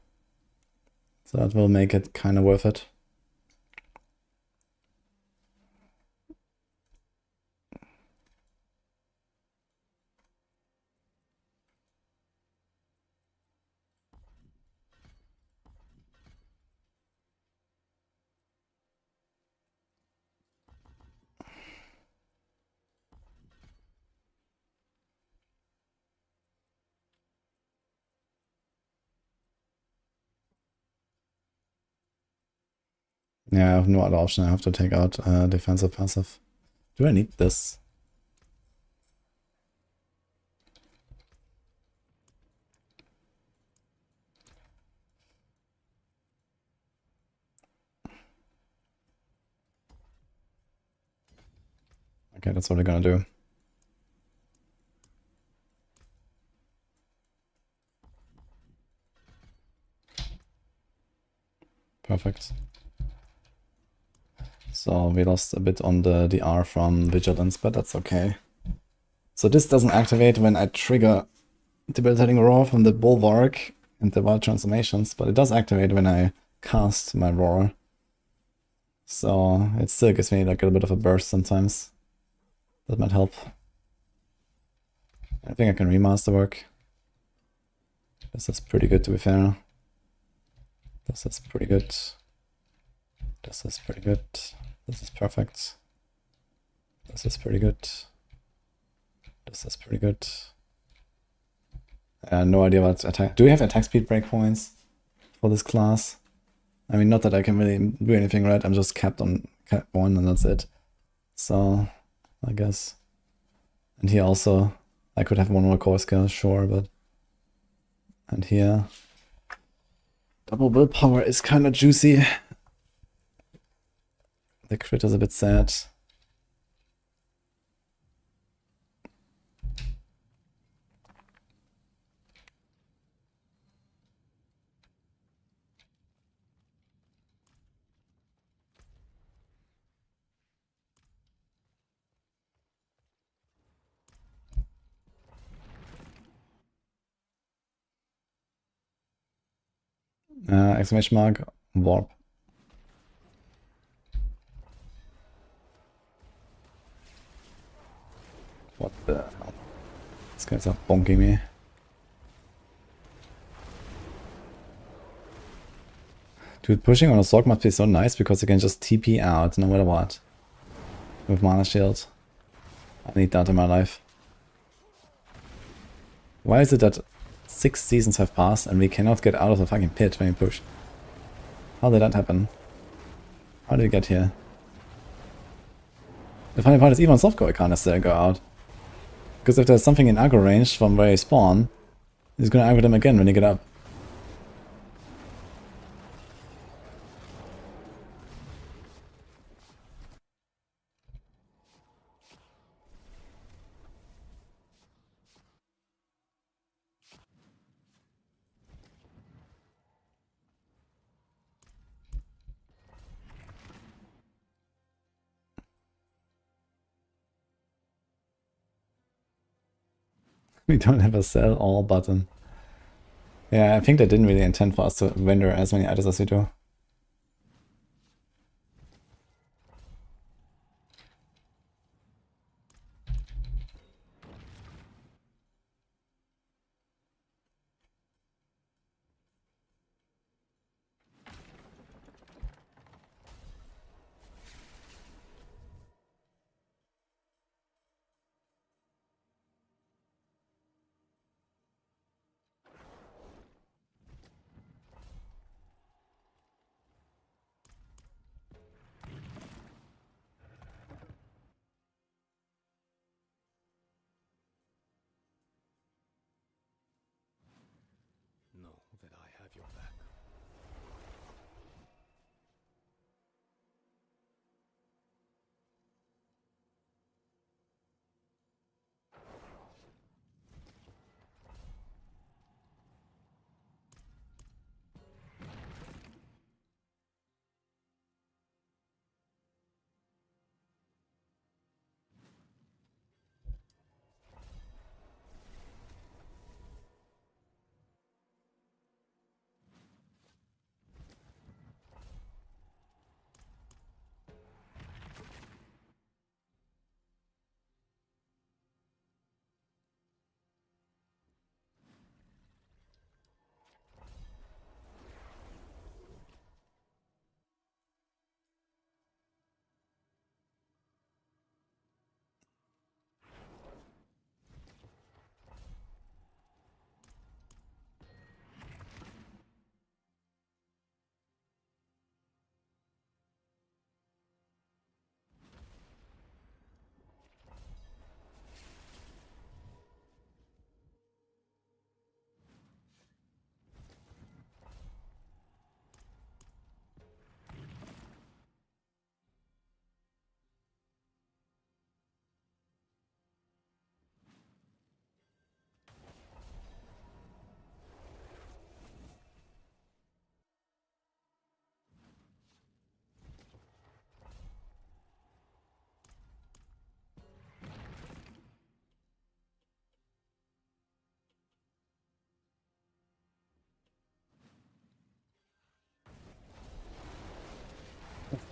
So that will make it kind of worth it. Yeah, I have no other option. I have to take out defensive passive. Do I need this? Okay, that's what we're gonna do. Perfect. So we lost a bit on the DR from Vigilance, but that's okay. So this doesn't activate when I trigger Debilitating Roar from the Bulwark and the Wild Transformations, but it does activate when I cast my Roar. So it still gives me like a bit of a burst sometimes. That might help. I think I can remaster work. This is pretty good, to be fair. This is pretty good. This is pretty good. This is perfect. This is pretty good. This is pretty good. No idea what attack. Do we have attack speed breakpoints for this class? I mean, not that I can really do anything right. I'm just capped on cap 1 and that's it. So, I guess. And here also, I could have one more core skill, sure, but... And here... Double willpower is kind of juicy. The crit is a bit sad. Exclamation mark, warp. What the hell? This guy's up bonking me. Dude, pushing on a Sorc must be so nice because you can just TP out no matter what. With mana shield. I need that in my life. Why is it that 6 seasons have passed and we cannot get out of the fucking pit when we push? How did that happen? How did we get here? The funny part is even on softcore I can't necessarily go out. Because if there's something in aggro range from where you spawn, he's gonna aggro them again when you get up. We don't have a sell all button. Yeah, I think they didn't really intend for us to render as many items as we do. Know that I have your back.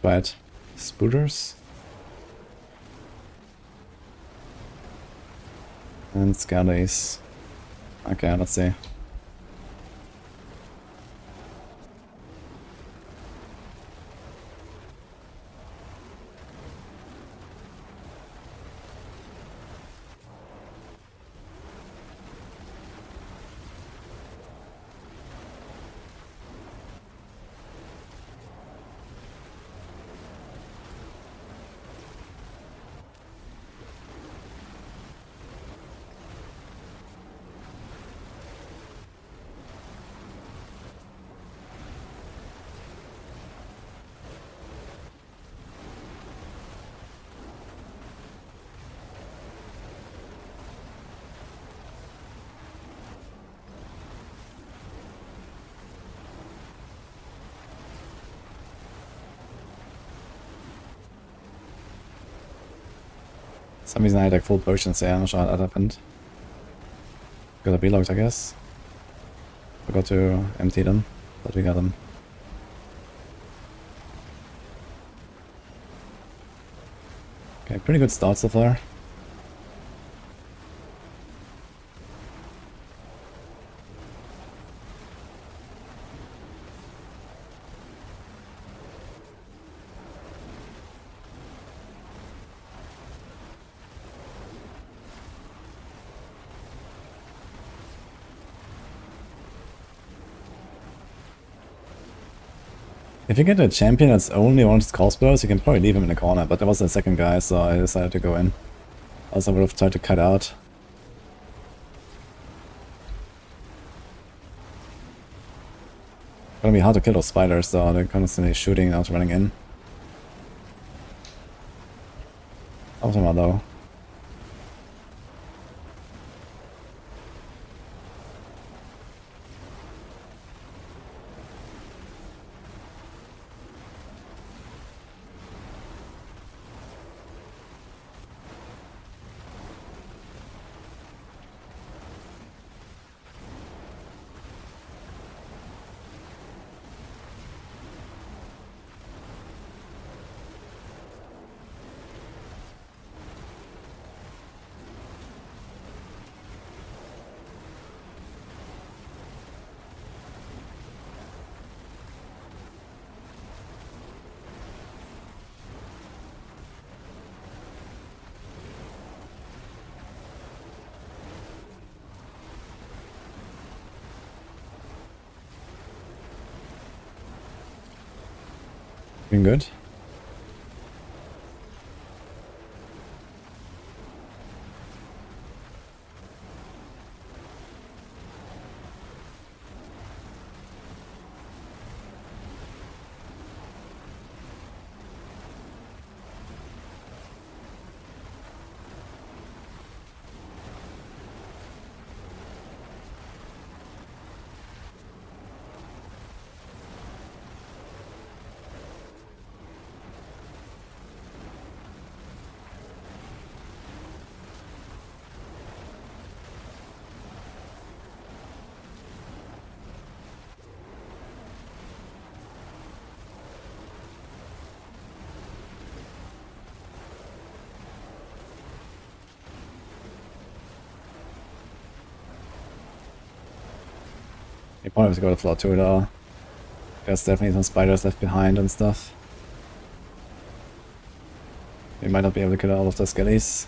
Right. Spooters. And Scallies. Okay, let's see. For some reason I had like full potions there, I'm not sure how that happened. Got a B-locked, I guess. Forgot to empty them, but we got them. Okay, pretty good start so far. If you get a champion that's only wants crossbows, you can probably leave him in the corner, but there was a second guy, so I decided to go in. Else I would have tried to cut out. Gonna be hard to kill those spiders though, they're constantly shooting out running in. Some of them are low. Doing good. You probably have to go to floor 2 though. There's definitely some spiders left behind and stuff. We might not be able to kill all of the skellies.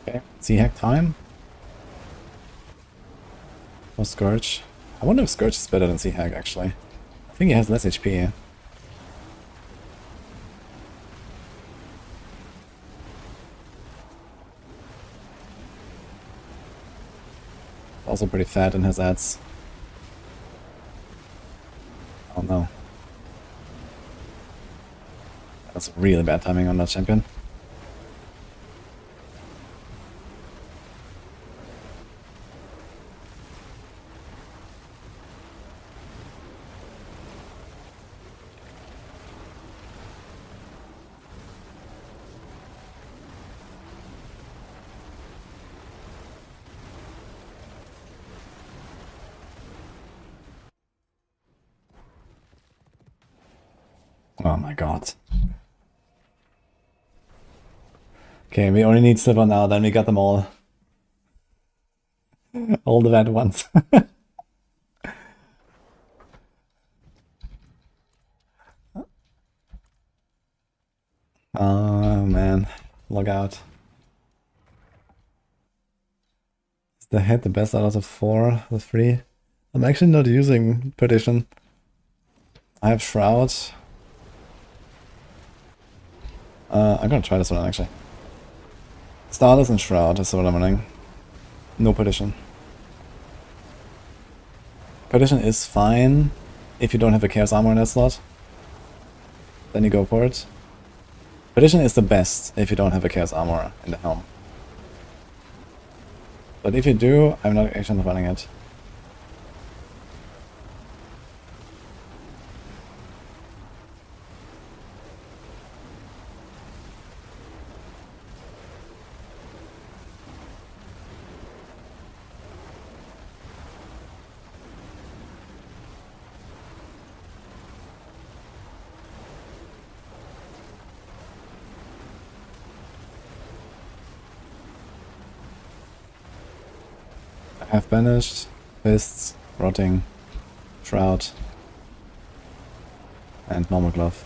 Okay, Z-hack time. Or Scourge. I wonder if Scourge is better than Z-hack actually. I think he has less HP. Also pretty fat in his ads. Oh no. That's really bad timing on that champion. Oh my god. Okay, we only need silver now, then we got them all. All the bad ones. Oh man, log out. Is the head the best out of the 4, the 3? I'm actually not using Perdition. I have Shroud. I'm gonna try this one actually. Starters and Shroud is what I'm running. No Perdition. Perdition is fine if you don't have a Chaos Armor in that slot. Then you go for it. Perdition is the best if you don't have a Chaos Armor in the helm. But if you do, I'm not actually not running it. I have Banished, Fists, Rotting, Shroud, and Normal Glove.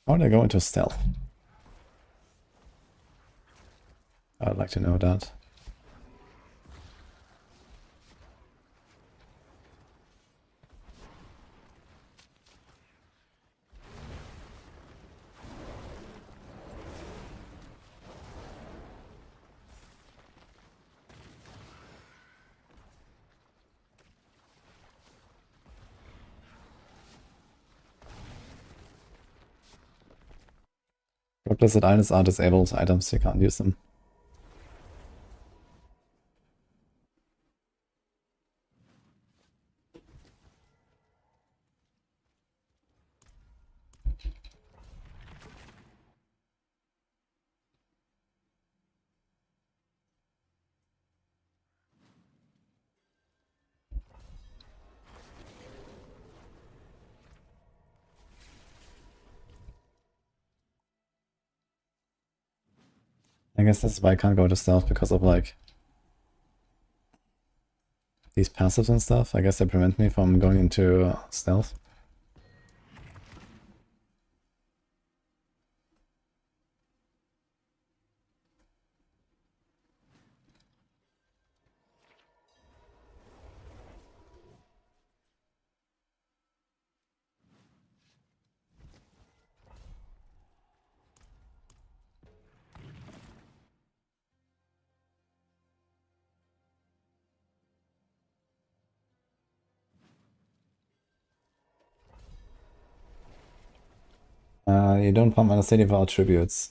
How would I go into stealth? I'd like to know that. Reckless items are disabled items, you can't use them. I guess that's why I can't go to stealth, because of like these passives and stuff. I guess they prevent me from going into stealth. You don't pump mana city without tributes.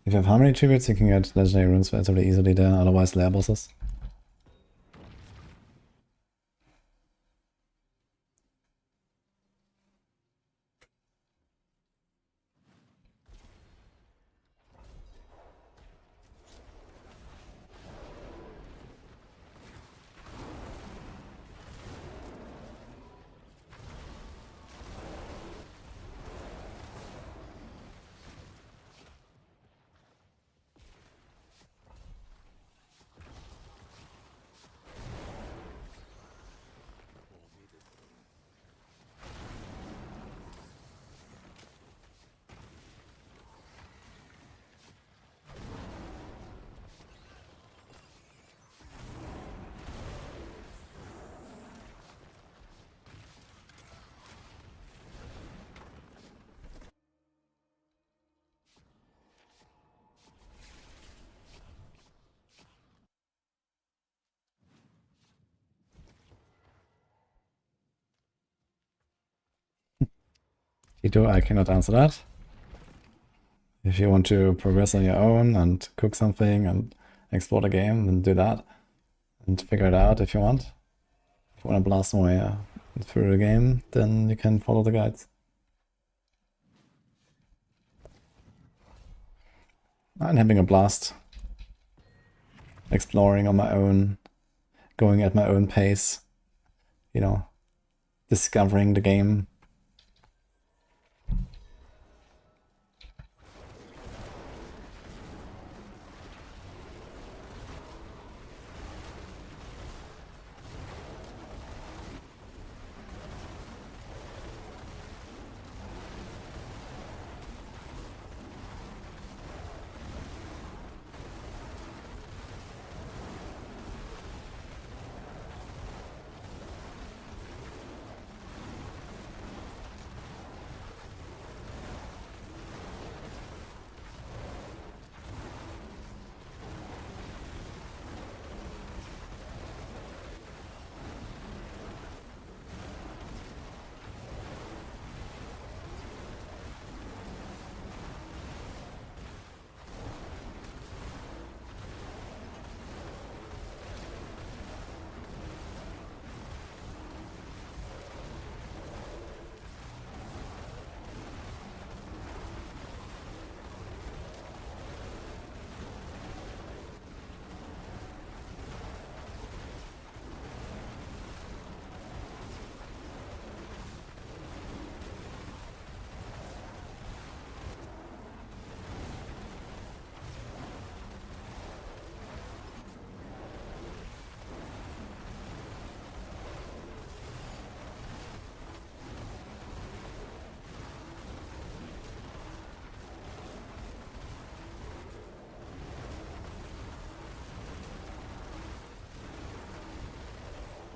If you have harmony tributes, you can get legendary runes relatively easily there, otherwise lair bosses. Tito, I cannot answer that. If you want to progress on your own and cook something and explore the game, then do that. And figure it out if you want. If you want to blast more through the game, then you can follow the guides. I'm having a blast. Exploring on my own, going at my own pace, you know, discovering the game.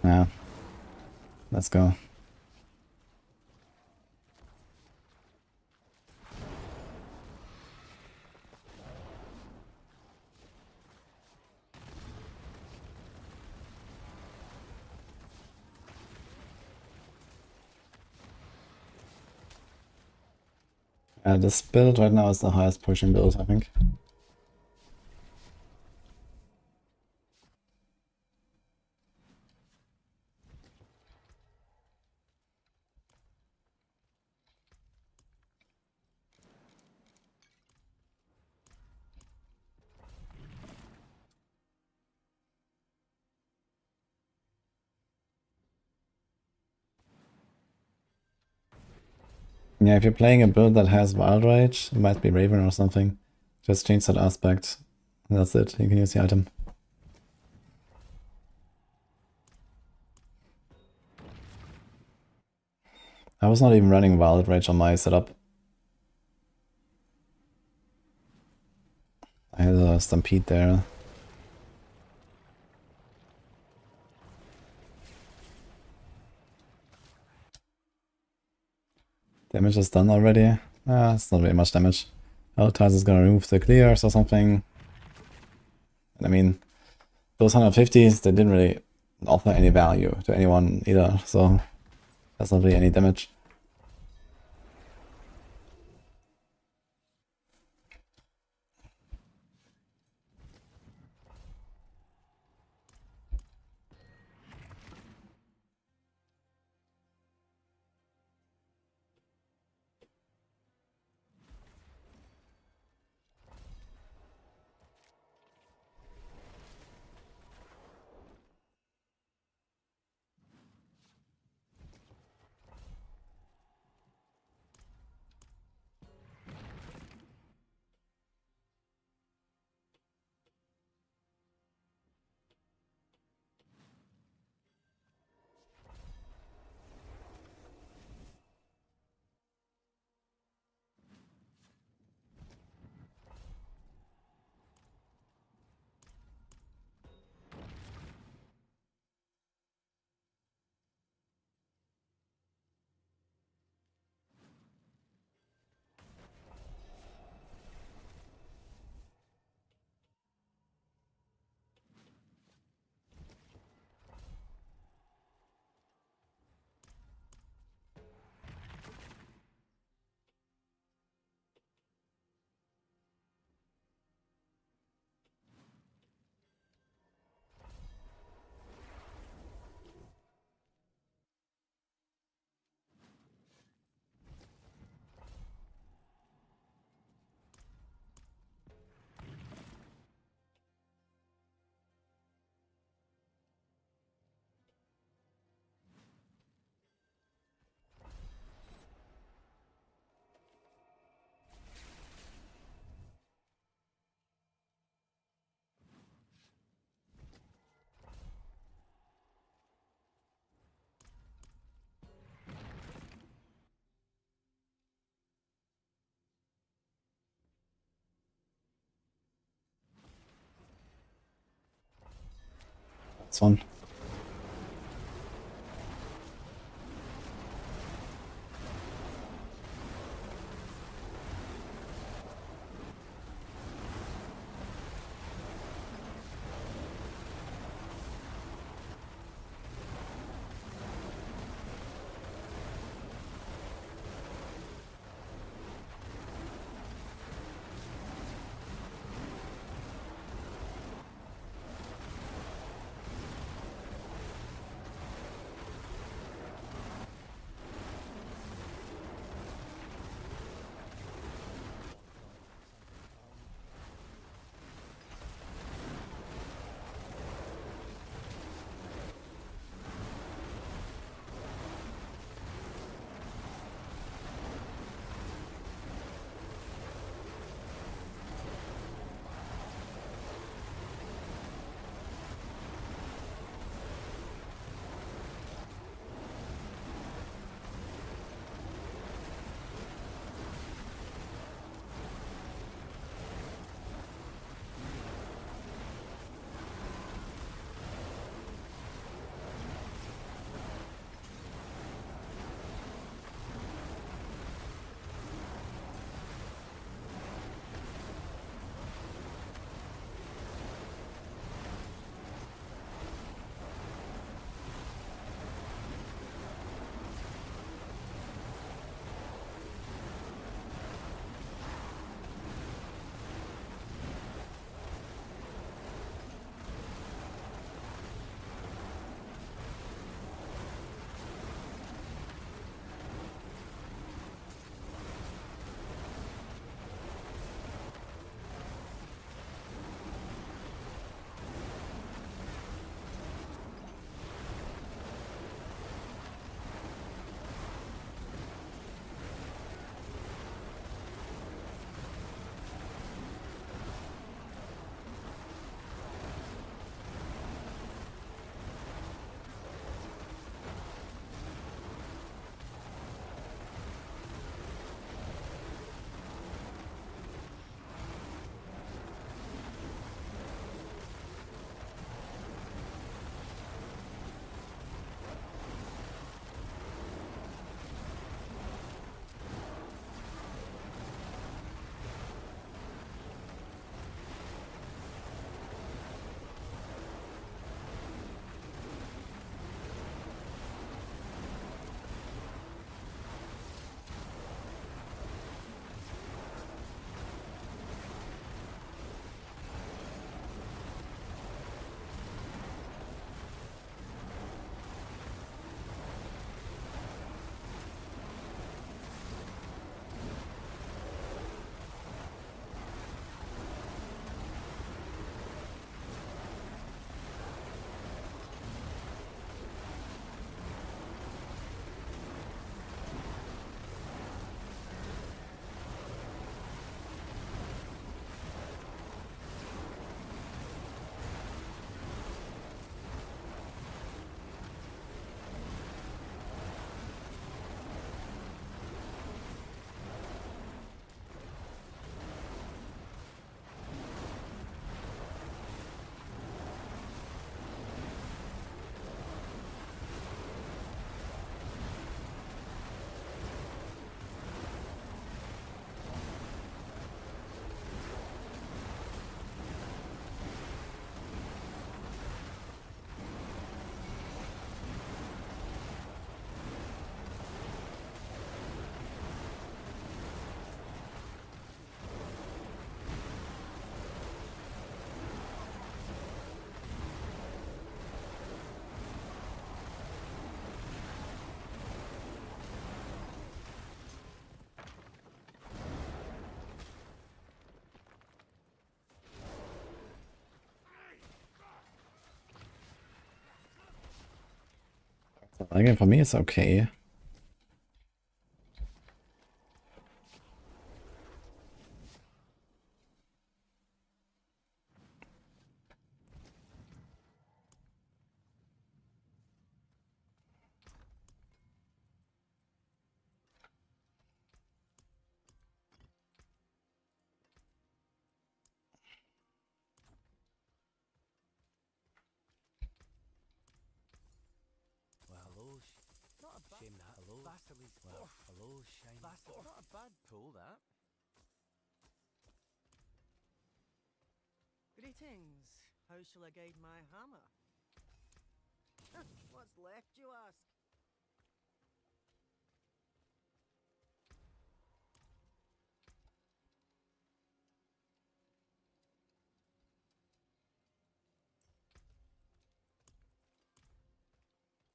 Yeah, let's go. This build right now is the highest pushing build, I think. Yeah, if you're playing a build that has Wild Rage, it might be Raven or something. Just change that aspect. That's it, you can use the item. I was not even running Wild Rage on my setup. I had a Stampede there. Damage is done already. It's not very much damage. Eltize is gonna remove the clears or something. And I mean, those 150s, they didn't really offer any value to anyone either, so that's not really any damage. next one. Again, for me, it's okay. Shame that. Hello. Vassili's. Well, hello, shine. Vassal. Not a bad pull, that. Greetings. How shall I guide my hammer? What's left, you ask?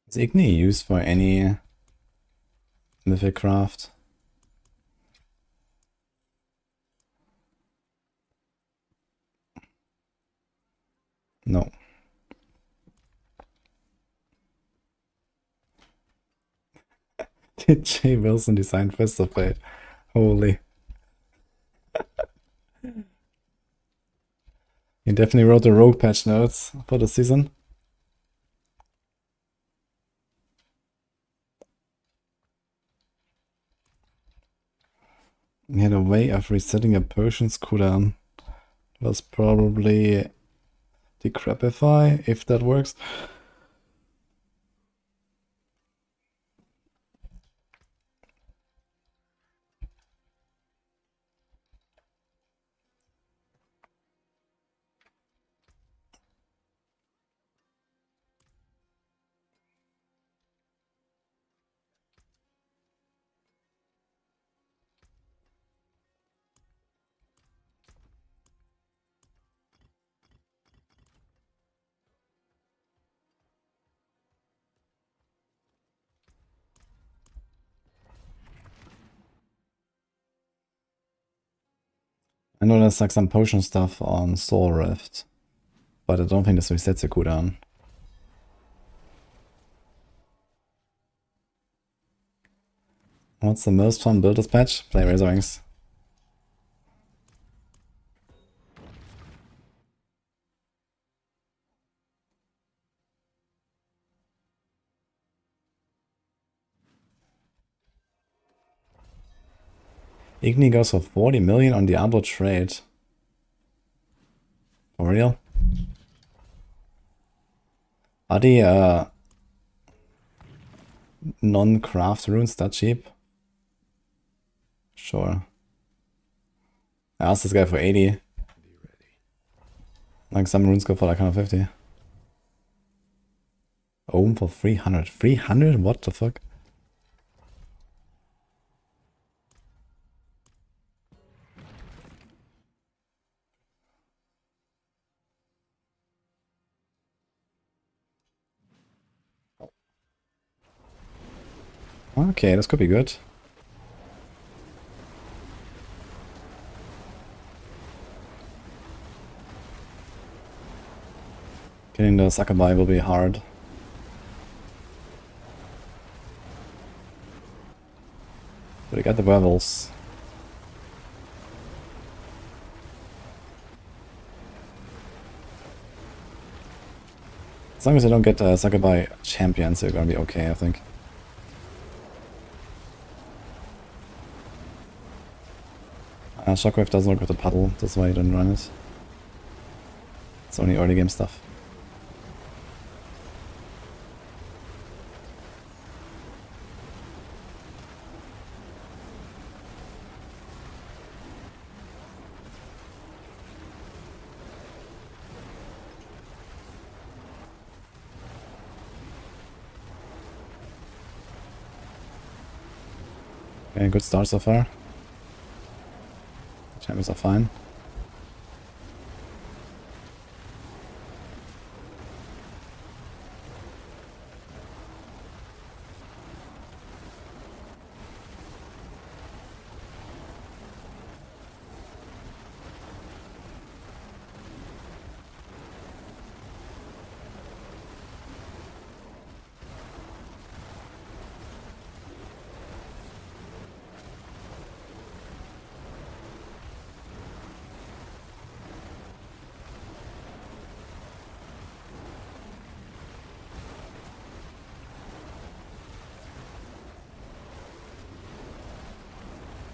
Is Igni used for any mythic craft? No. Did J. Wilson design Fist of Fate? Holy. He definitely wrote the rogue patch notes for the season. He had a way of resetting a potion's cooldown. Was probably Decrepify, if that works. I know there's like some potion stuff on Soul Rift, but I don't think this resets the cooldown. What's the most fun build this patch? Play Razor Wings. Igni goes for 40 million on Diablo trade. For real? Are the non-craft runes that cheap? Sure. I asked this guy for 80. Like some runes go for like 150. Ohm for 300. 300? What the fuck? Okay, this could be good. Getting the Succubi will be hard. But we got the werewolves. As long as I don't get Succubi champions, they're gonna be okay, I think. Shockwave doesn't work with the puddle, that's why you don't run it. It's only early game stuff. Okay, good start so far. Champions are fine.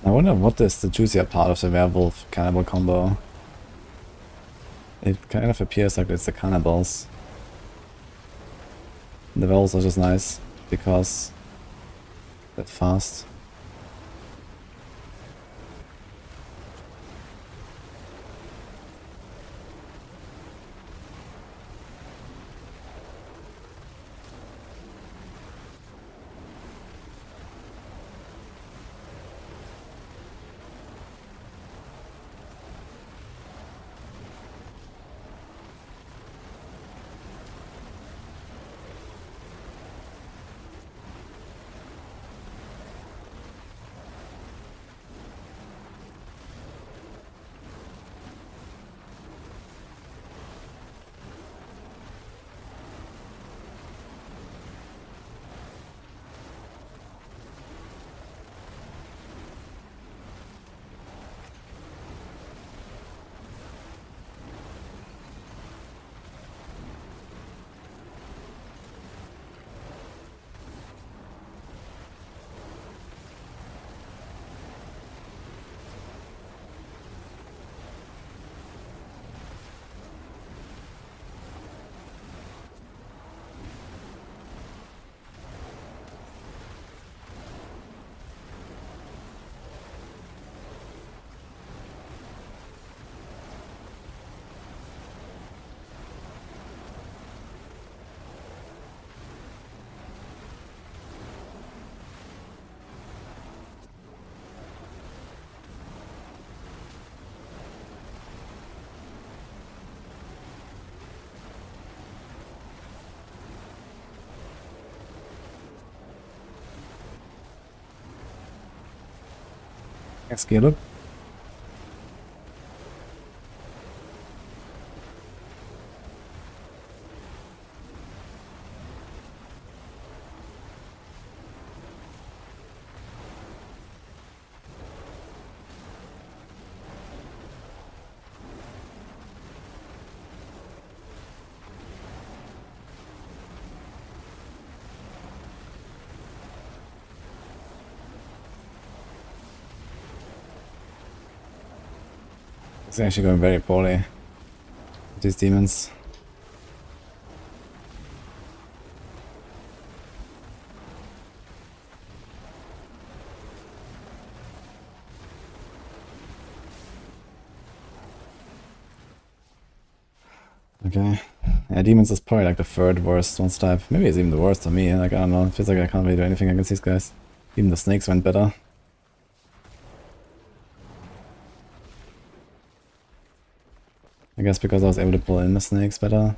I wonder what is the juicier part of the werewolf cannibal combo. It kind of appears like it's the cannibals. The werewolves are just nice because that fast. Thanks, Caleb. It's actually going very poorly with these demons. Okay. Yeah, demons is probably like the third worst one type. Maybe it's even the worst for me. Like, I don't know. It feels like I can't really do anything against these guys. Even the snakes went better. I guess because I was able to pull in the snakes better.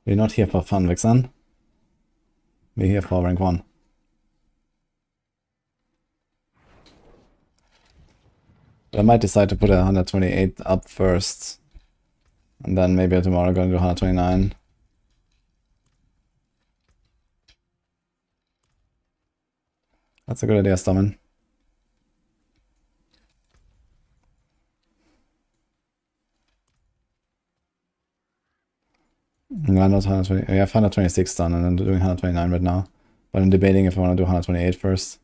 We're not here for fun, Vixen. We're here for rank 1. But I might decide to put a 128 up first. And then maybe tomorrow I'm gonna do 129. That's a good idea, Stommen. No, not 120. I have 126 done and I'm doing 129 right now. But I'm debating if I want to do 128 first.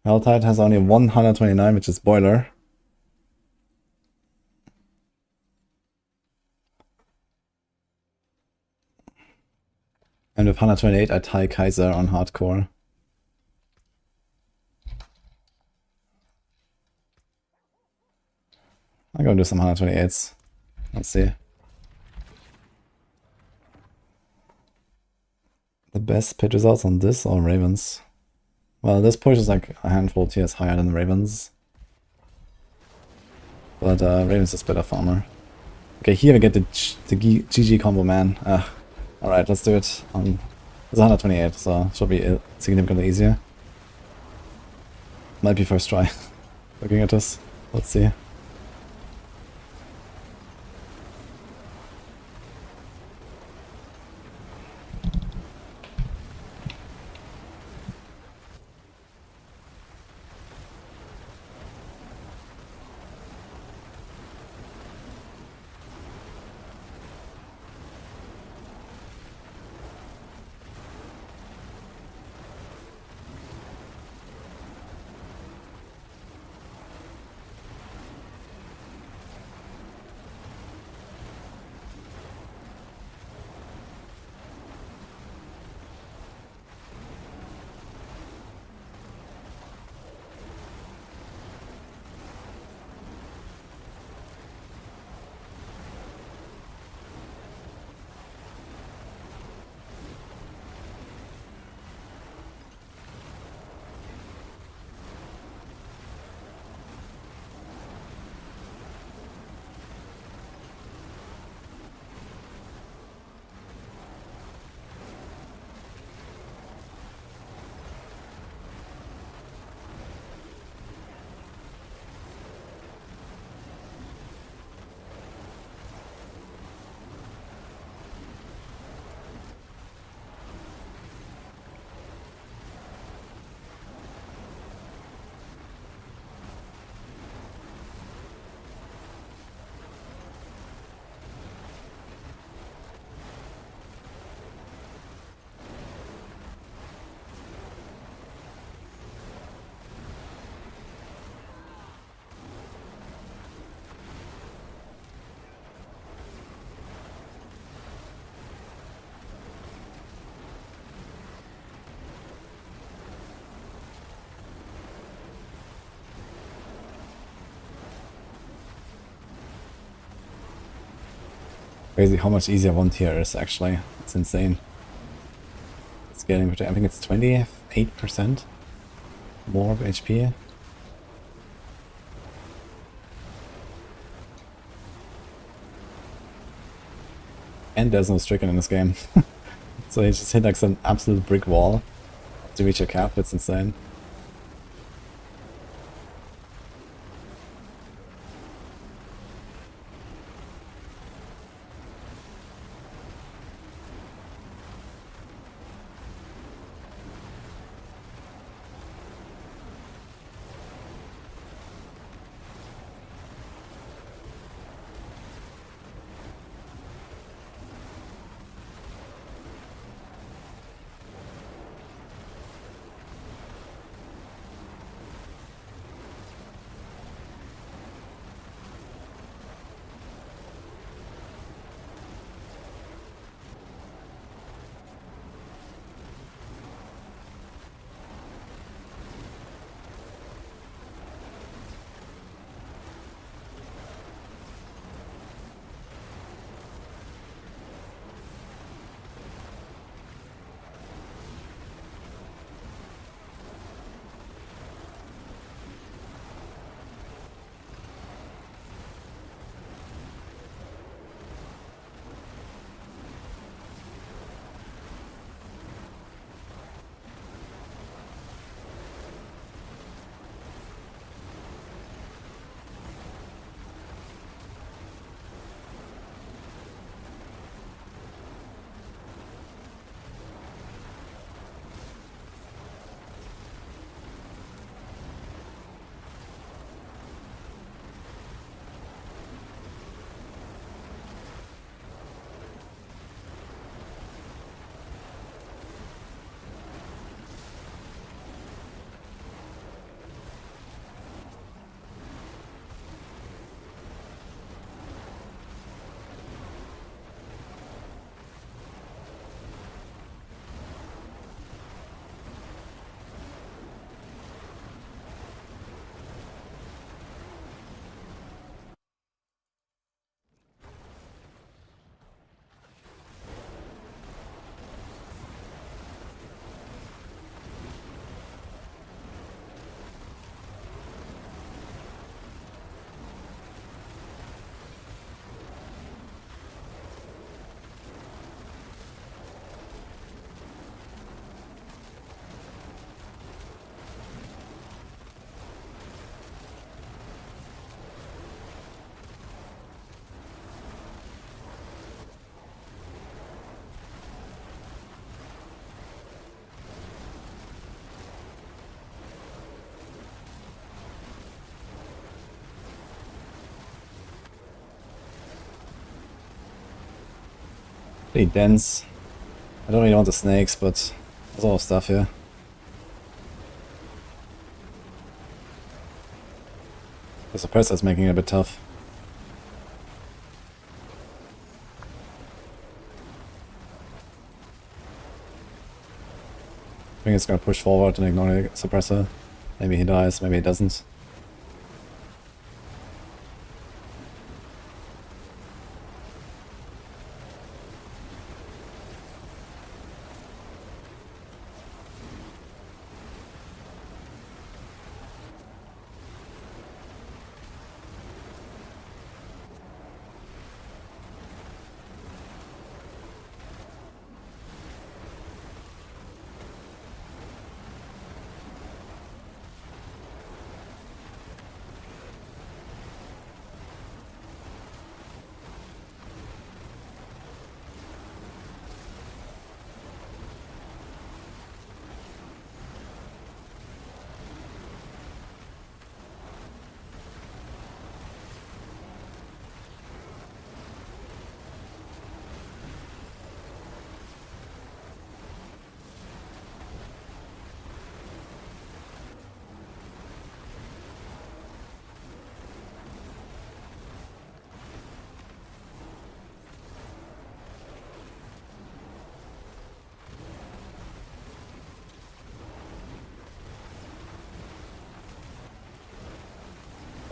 Helltide has only 129, which is Boiler. And with 128, I tie Kaiser on Hardcore. I'm gonna do some 128s. Let's see. The best pitch results on this or Ravens? Well, this push is like a handful of tiers higher than Ravens. But Ravens is better farmer. Okay, here we get the GG combo, man. Alright, let's do it. It's 128, so it should be significantly easier. Might be first try. Looking at this. Let's see. Crazy how much easier 1 tier is actually. It's insane. It's getting, I think it's 28% more HP. And there's no stricken in this game. So you just hit like some absolute brick wall to reach your cap. It's insane. Pretty dense. I don't really want the snakes, but there's a lot of stuff here. The suppressor's making it a bit tough. I think it's gonna push forward and ignore the suppressor. Maybe he dies, maybe he doesn't.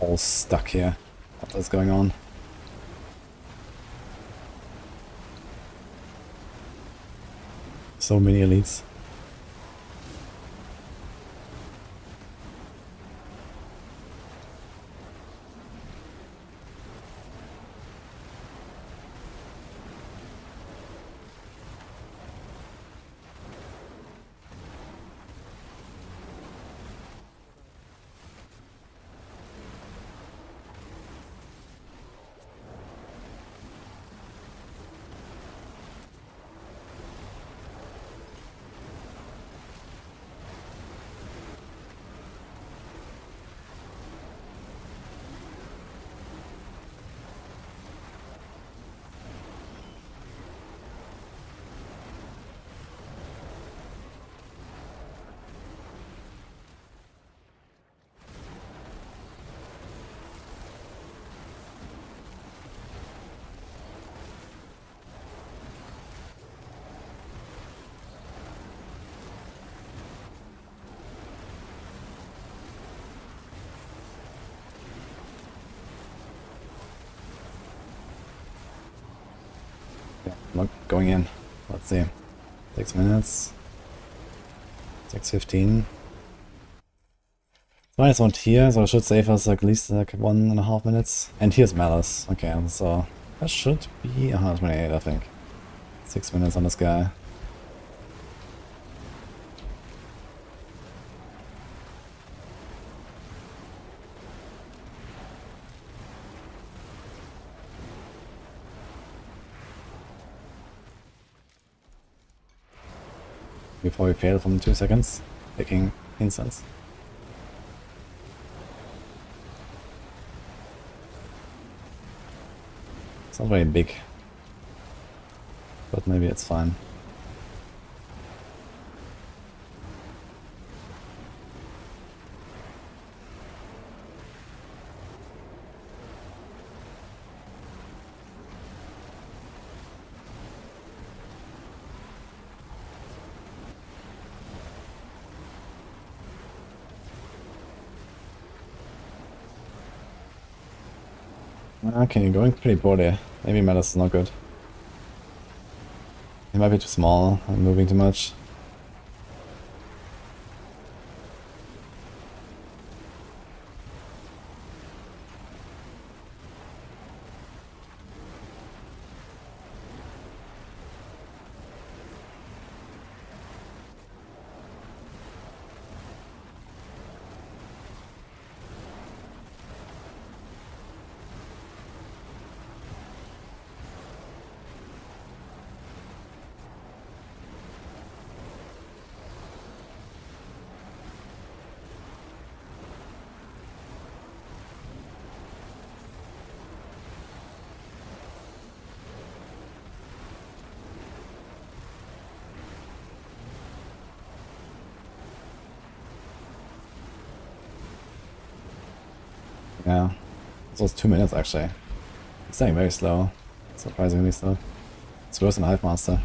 All stuck here. What is going on? So many elites. Not going in. Let's see. 6 minutes. 6:15. Minus one here, so I should save us at least like 1.5 minutes. And here's Malice. Okay, so that should be 128, I think. 6 minutes on this guy. Before we fail from 2 seconds, taking incense. It's not very big, but maybe it's fine. Okay, you're going pretty poorly. Maybe Melis is not good. He might be too small and moving too much. Yeah, this was 2 minutes actually. It's staying very slow, surprisingly slow. It's worse than Hive Master.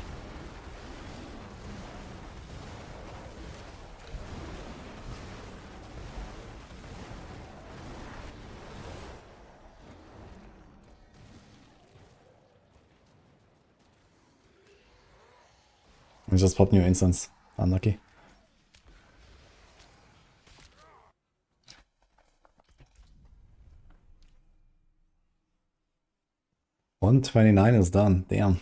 I just popped new instance. Unlucky. $129 is done. Damn.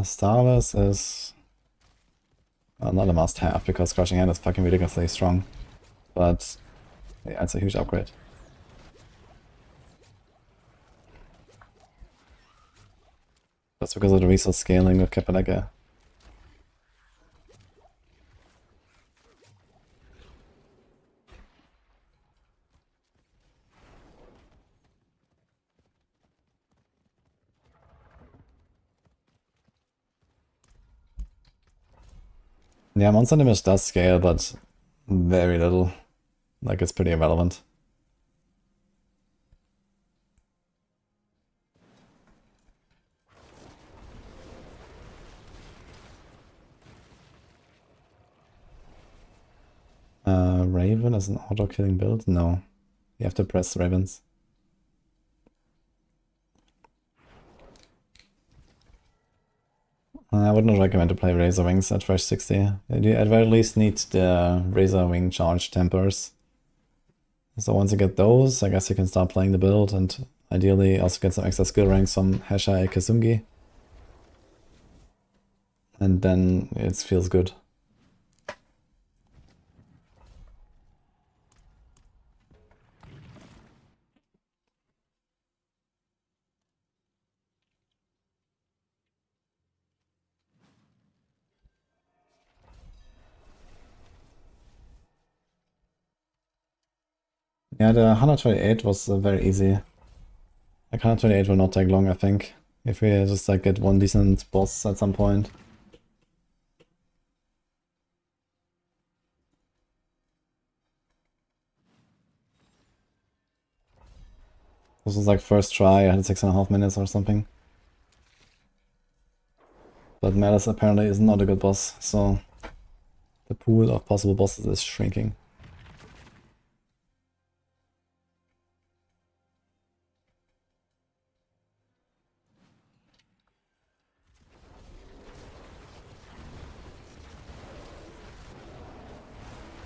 Starless is not a must-have because Crushing Hand is fucking ridiculously strong, but yeah, it's a huge upgrade. That's because of the resource scaling with Kapaleka. Yeah, monster damage does scale, but very little. Like, it's pretty irrelevant. Raven as an auto-killing build? No. You have to press Ravens. I wouldn't recommend to play Razor Wings at first 60. You at very least need the Razor Wing charge tempers. So once you get those, I guess you can start playing the build and ideally also get some extra skill ranks from Hesha Kazungi. And then it feels good. Yeah, the 128 was very easy. Like 128 will not take long, I think. If we just like get one decent boss at some point. This was like first try, I had 6.5 minutes or something. But Malice apparently is not a good boss, so the pool of possible bosses is shrinking.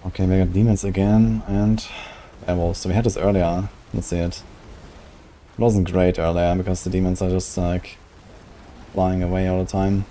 Okay, we got demons again, and werewolves. So we had this earlier. Let's see it. It wasn't great earlier because the demons are just like flying away all the time.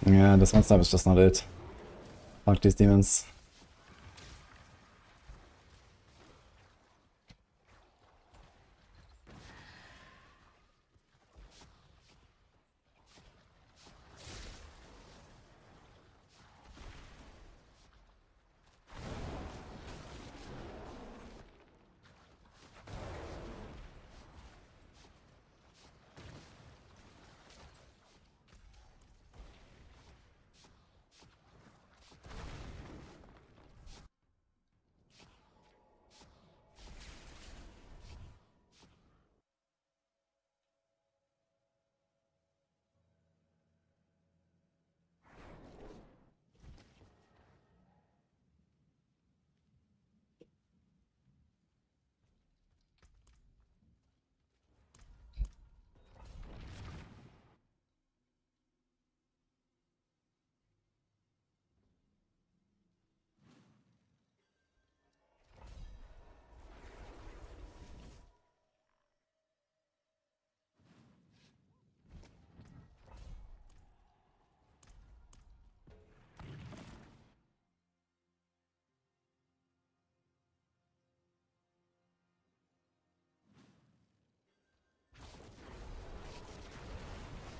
Yeah, this one stab is just not it. Fuck these demons.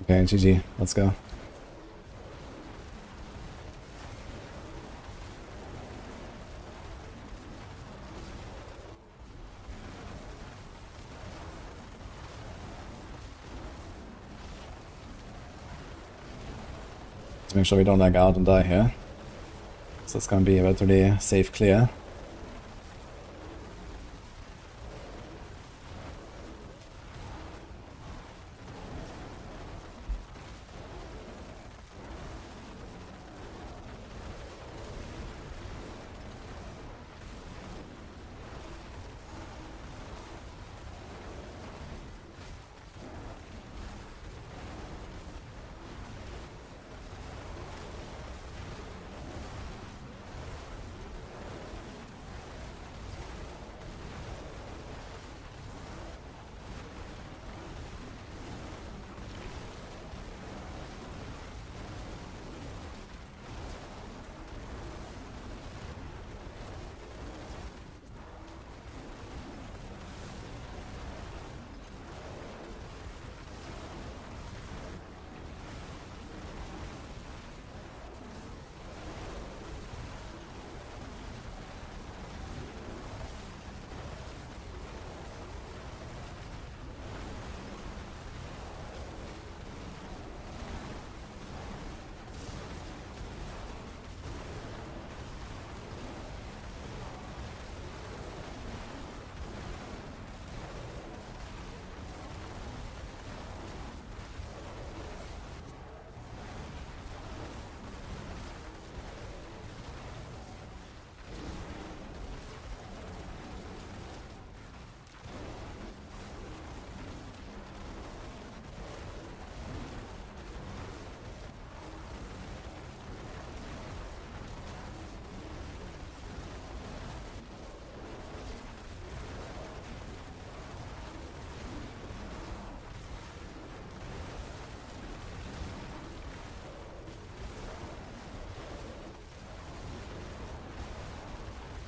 Okay, GG, let's go. To make sure we don't lag out and die here. So it's gonna be a relatively safe clear.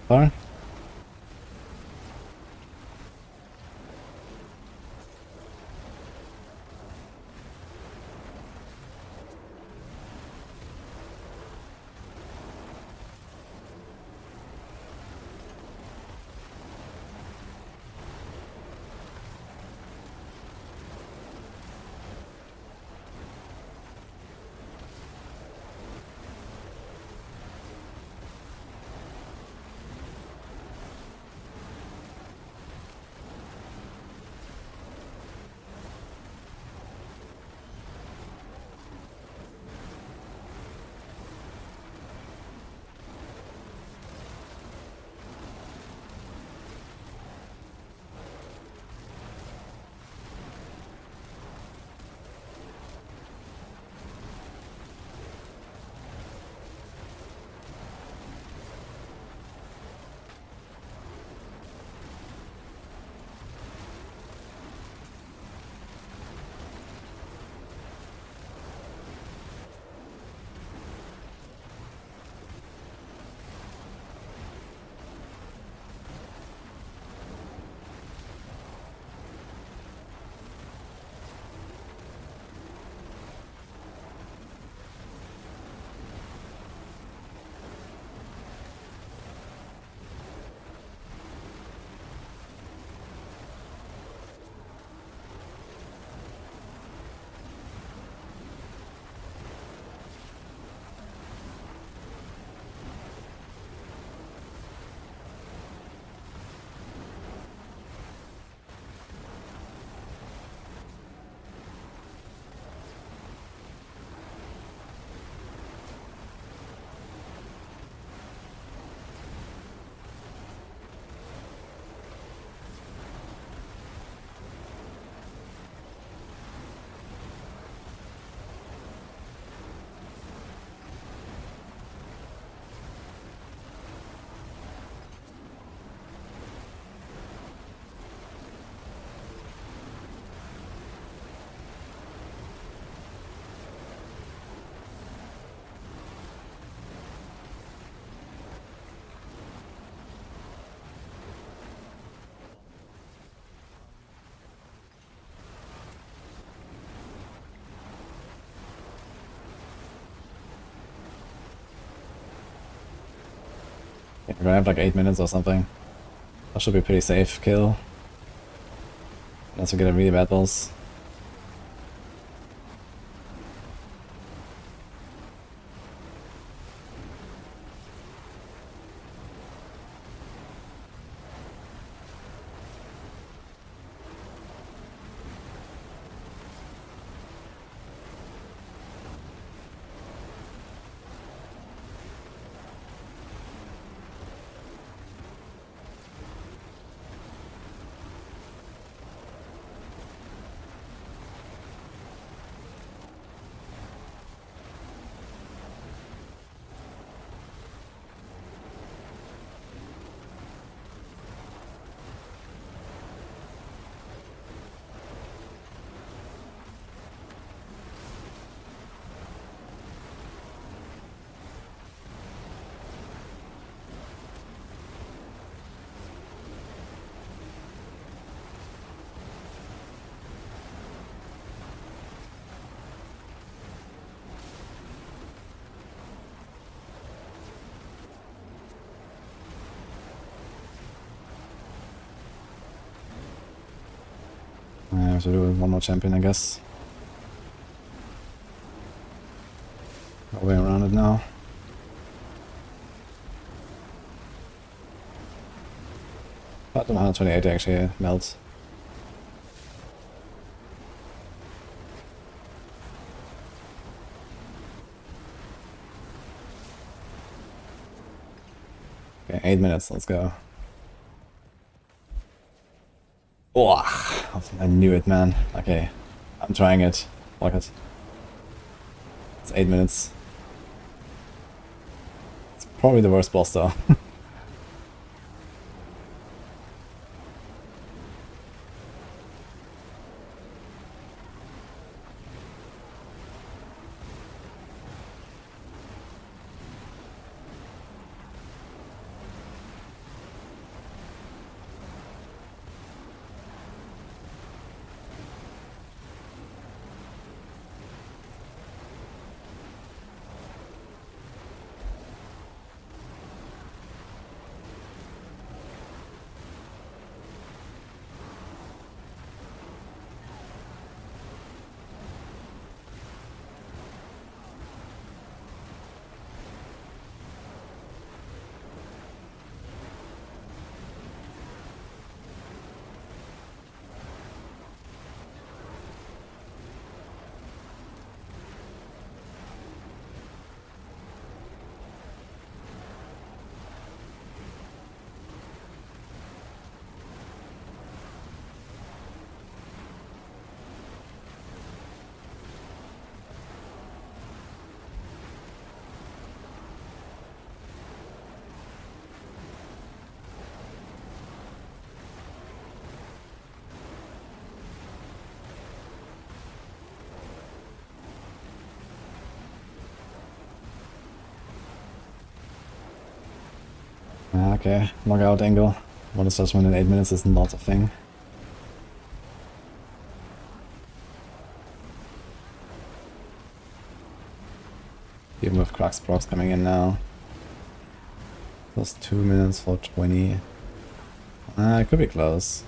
Far? Yeah, we're gonna have like 8 minutes or something. That should be a pretty safe kill. Unless we get a really bad boss. have to do one more champion, I guess. No way around it now. But the 128 actually melts. Okay, 8 minutes, let's go. Oh, I knew it, man. Okay, I'm trying it. Fuck it. It's 8 minutes. It's probably the worst boss though. Okay, logout angle. What is judgment in 8 minutes is not a thing. Even with Crux procs coming in now. Plus 2 minutes for 20. It could be close.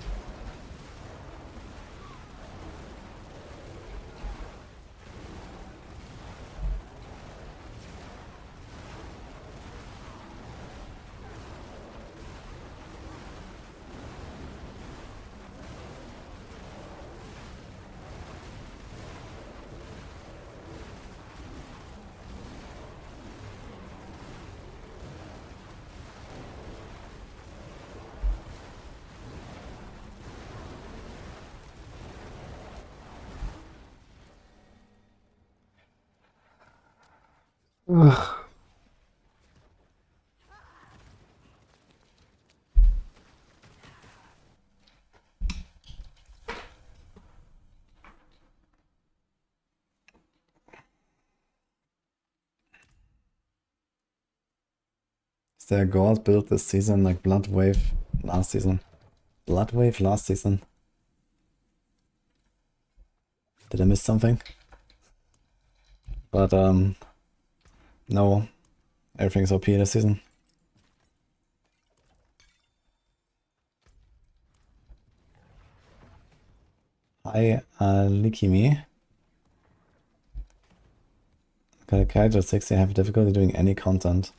Ugh. Is there a god build this season like Blood Wave last season? Blood Wave last season? Did I miss something? But no, everything's OP this season. Hi, Likimi. Got a character at 60, I have difficulty doing any content.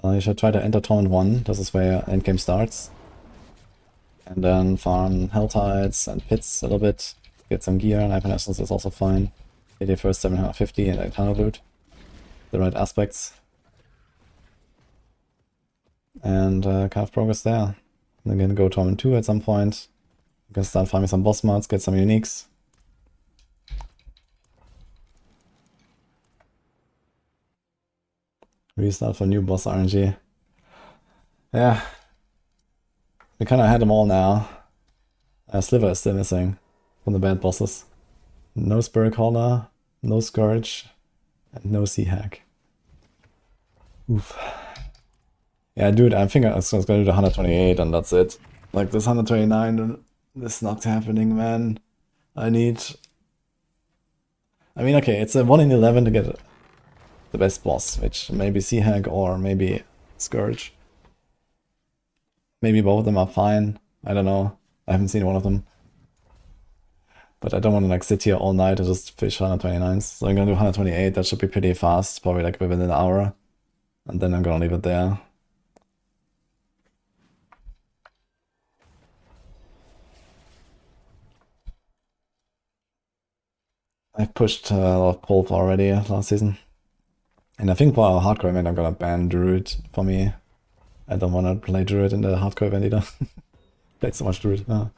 You should try to enter Torment 1, this is where endgame starts. And then farm Helltides and Pits a little bit. Get some gear, and Essence is also fine. Get your first 750 and 800 loot. The right aspects. And kind of progress there. And again, go Torment 2 at some point. You can start farming some boss mods, get some uniques. Restart for new boss RNG. Yeah. We kinda had them all now. Sliver is still missing from the bad bosses. No Spirit Caller, no Scourge, and no Sea Hack. Oof. Yeah, dude, I think I was gonna do the 128 and that's it. Like this 129, this is not happening, man. I mean, okay, it's a 1 in 11 to get the best boss, which maybe Sea Hack or maybe Scourge. Maybe both of them are fine. I don't know. I haven't seen one of them. But I don't want to like sit here all night and just fish 129s. So I'm gonna do 128, that should be pretty fast, probably like within an hour. And then I'm gonna leave it there. I've pushed a lot of pulp already last season. And I think for our hardcore event I'm gonna ban Druid for me. I don't wanna play Druid in the hardcore event either. Played so much Druid. This should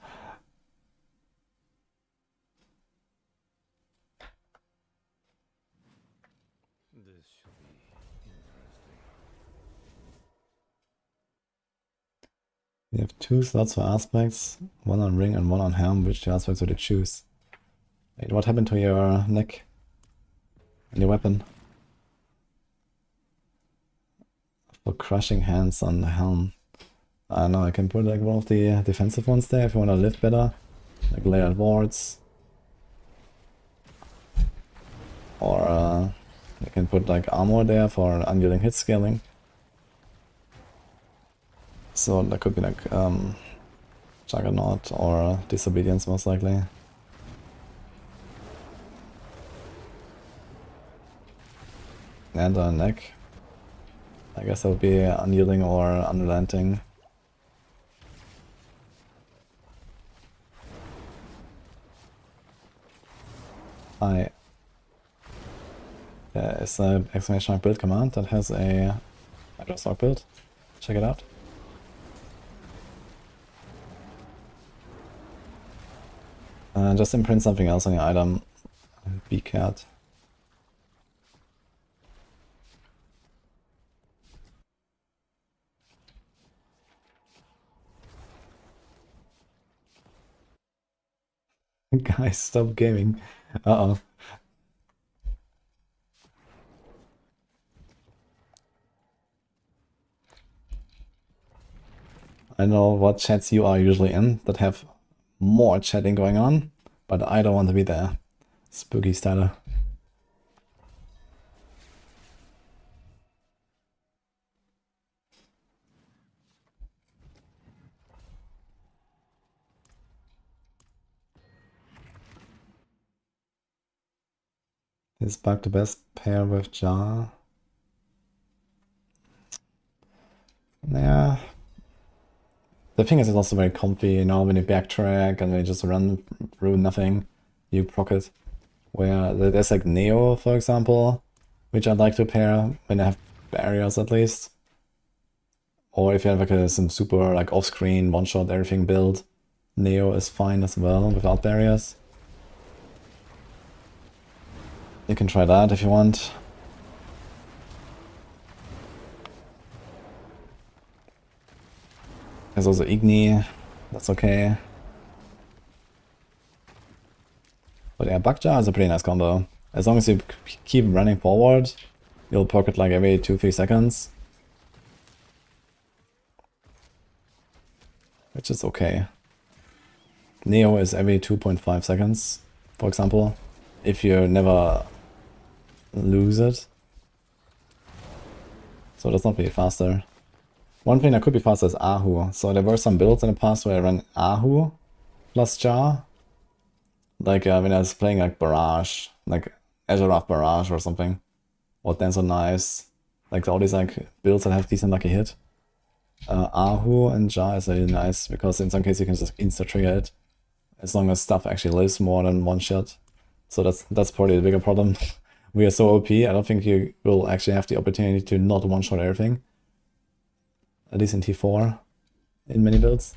be interesting. We have 2 slots for aspects, 1 on ring and 1 on helm. Which 2 aspects would you choose? Wait, what happened to your neck? And your weapon? For crushing hands on the helm. I don't know, I can put like one of the defensive ones there if you want to live better. Like layered wards. Or I can put like armor there for unyielding hit scaling. So that could be like Juggernaut or Disobedience most likely. And a neck. I guess that would be unyielding or unrelenting. There is a exclamation mark build command that has a Sorc build. Check it out. Just imprint something else on your item. Bcat. Guys, stop gaming. Uh-oh. I know what chats you are usually in that have more chatting going on, but I don't want to be there. Spooky starter. Is Barb the best pair with Jar? Yeah. The thing is, it's also very comfy, you know, when you backtrack and when you just run through nothing, you proc it. Where there's like Neo, for example, which I'd like to pair when I have barriers at least. Or if you have like some super like off-screen one-shot everything build, Neo is fine as well without barriers. You can try that if you want. There's also Igni, that's okay. But yeah, Bugjar is a pretty nice combo. As long as you keep running forward, you'll pocket like every 2-3 seconds. Which is okay. Neo is every 2.5 seconds, for example, if you never lose it. So that's not really faster. One thing that could be faster is Ahu. So there were some builds in the past where I ran Ahu plus Jar. Like when I was playing like Barrage, like Azurath Barrage or something. Or Dance on Knives. Like all these like builds that have decent lucky hit. Ahu and Jar is really nice because in some cases you can just insta-trigger it. As long as stuff actually lives more than one shot. So that's probably the bigger problem. We are so OP, I don't think you will actually have the opportunity to not one-shot everything. At least in T4, in many builds.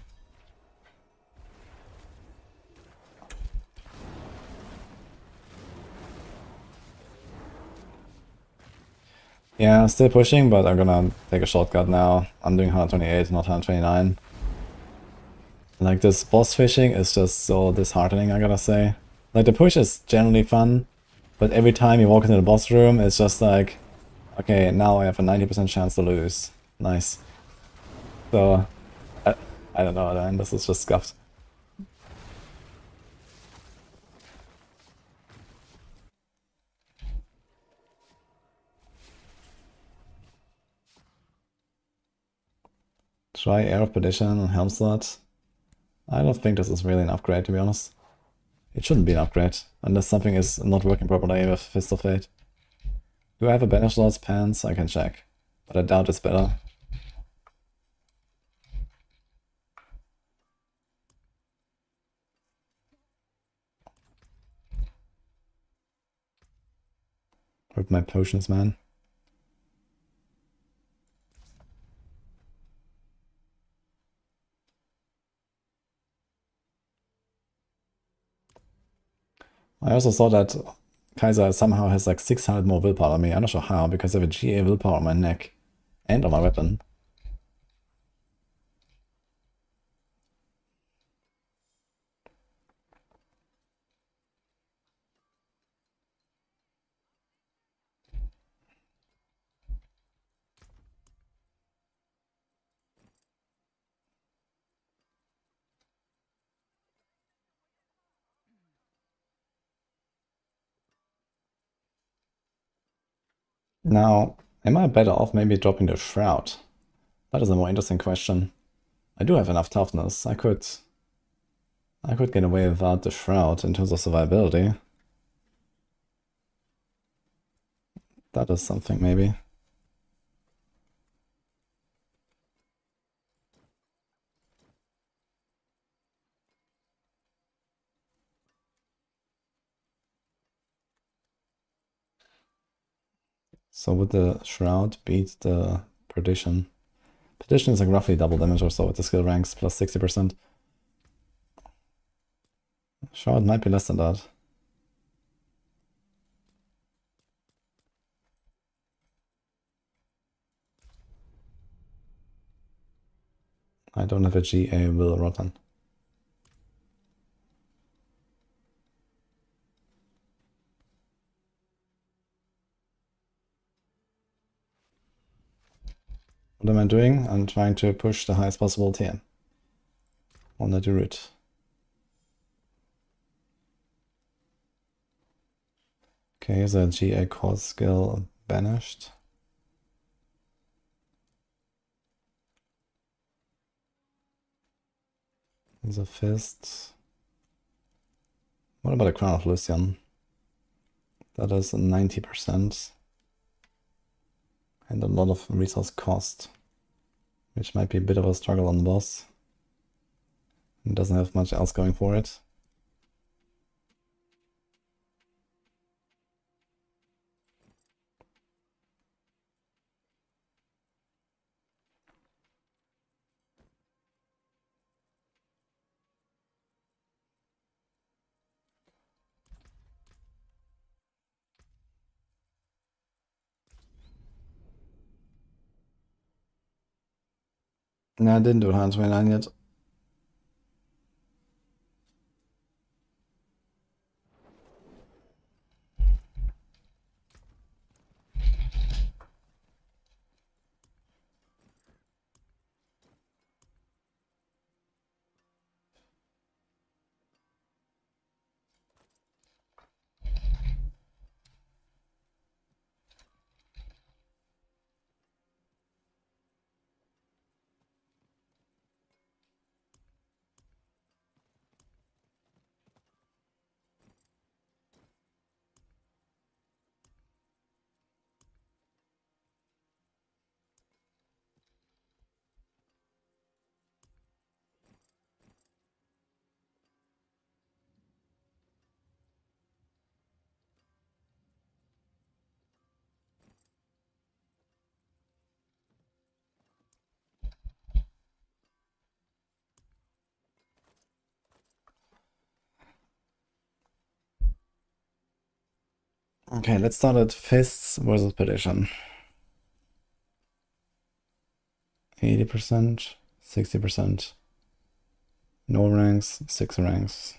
Yeah, I'm still pushing, but I'm gonna take a shortcut now. I'm doing 128, not 129. Like, this boss fishing is just so disheartening, I gotta say. Like, the push is generally fun, but every time you walk into the boss room, it's just like, okay, now I have a 90% chance to lose. Nice. So, I don't know, man, this is just scuffed. Try Air of Perdition on Helm slot. I don't think this is really an upgrade, to be honest. It shouldn't be an upgrade, unless something is not working properly with Fist of Fate. Do I have a Banish Lord's Pants? I can check, but I doubt it's better. Rip my potions, man. I also saw that Kaiser somehow has like 600 more willpower on me. I'm not sure how, because I have a GA willpower on my neck and on my weapon. Now, am I better off maybe dropping the Shroud? That is a more interesting question. I do have enough toughness. I could get away without the Shroud in terms of survivability. That is something, maybe. So would the Shroud beat the Perdition? Perdition is like roughly double damage or so with the skill ranks, plus 60%. Shroud might be less than that. I don't have a GA will rotten. What am I doing? I'm trying to push the highest possible TM on the Druid. Okay, is a GA cause skill banished? There's a fist. What about a Crown of Lucian? That is 90%. And a lot of resource cost, which might be a bit of a struggle on the boss. It doesn't have much else going for it. No, I didn't do 129 yet. Okay, let's start at Fists versus Perdition. 80%, 60%. No ranks, 6 ranks.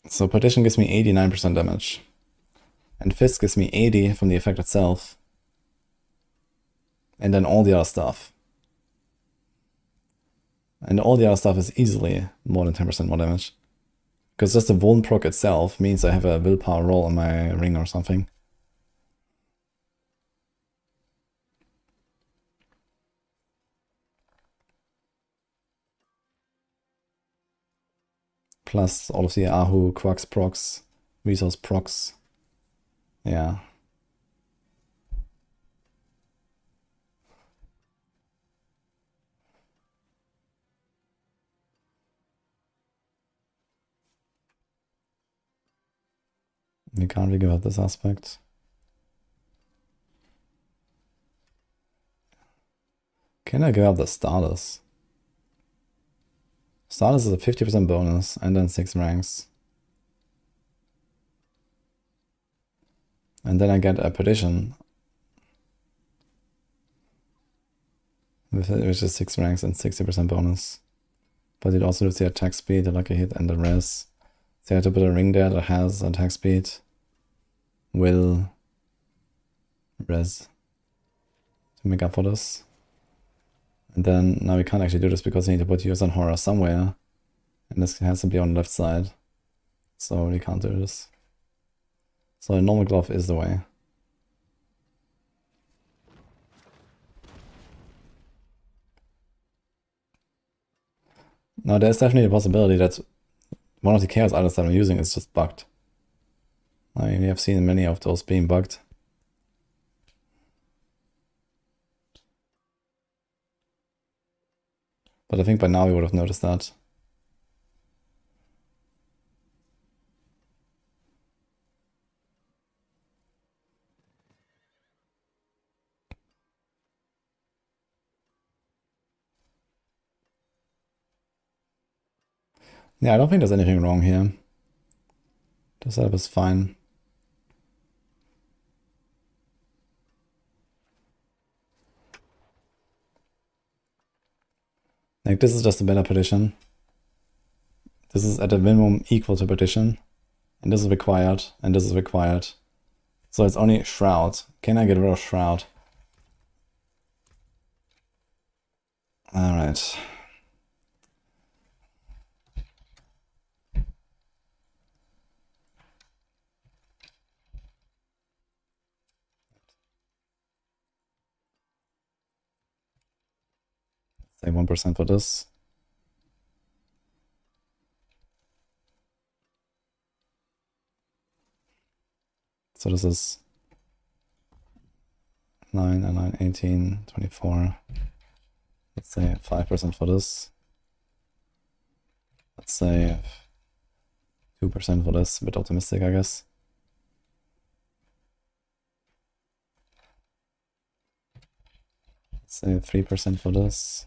So Perdition gives me 89% damage. And Fist gives me 80 from the effect itself. And then all the other stuff. And all the other stuff is easily more than 10% more damage. Because just the Vuln proc itself means I have a willpower roll on my ring or something. plus all of the Ahu, Quacks procs, resource procs. Yeah. We can't really give up this aspect. Can I give up the Stardust? Stardust is a 50% bonus and then 6 ranks. And then I get a Perdition, which is 6 ranks and 60% bonus. But it also loses the attack speed, the lucky hit, and the res. So I have to put a ring there that has attack speed, will, res to make up for this. And then now we can't actually do this because we need to put use on horror somewhere. And this has to be on the left side. So we can't do this. So a normal glove is the way. Now there's definitely a possibility that one of the chaos items that I'm using is just bugged. I mean, we have seen many of those being bugged. But I think by now we would have noticed that. Yeah, I don't think there's anything wrong here. The setup is fine. Like, this is just a better Perdition. This is at a minimum equal to Perdition. And this is required, and this is required. So it's only Shroud. Can I get rid of Shroud? Alright. Say 1% for this. So this is 9 and 9, 18, 24. Let's say 5% for this. Let's say 2% for this. A bit optimistic, I guess. Let's say 3% for this.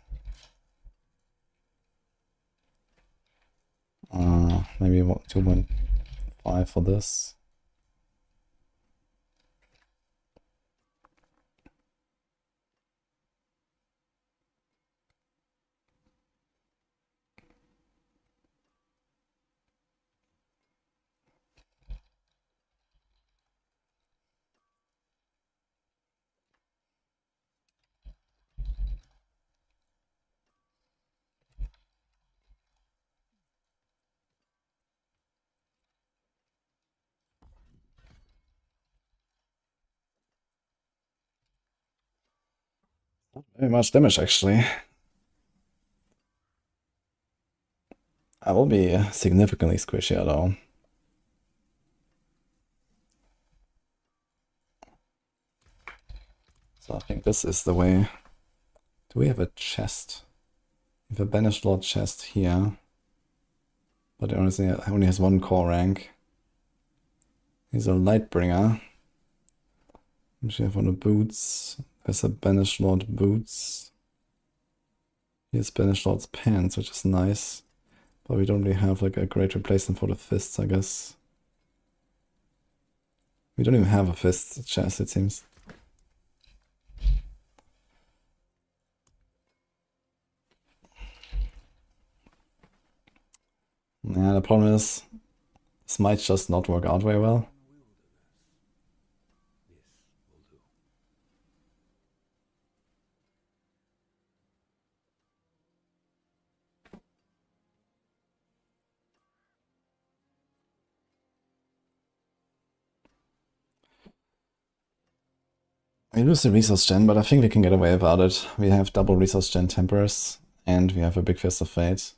Maybe 2.5 for this. Very much damage, actually. I will be significantly squishier, though. So I think this is the way. Do we have a chest? We have a Banished Lord chest here. But it only has 1 core rank. He's a Lightbringer. We have on the boots. There's a Banished Lord boots. Here's Banished Lord's pants, which is nice. But we don't really have like a great replacement for the fists, I guess. We don't even have a fist chest, it seems. Yeah, the problem is this might just not work out very well. We lose the resource gen, but I think we can get away without it. We have double resource gen tempers, and we have a big Fist of Fate.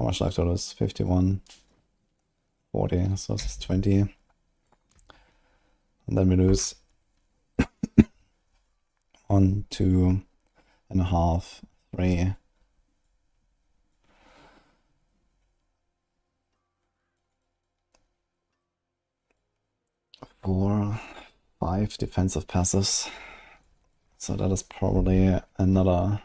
How much life total is 51, 40, so this is 20. And then we lose 1, 2.5, 3. 4, 5 defensive passives. So that is probably another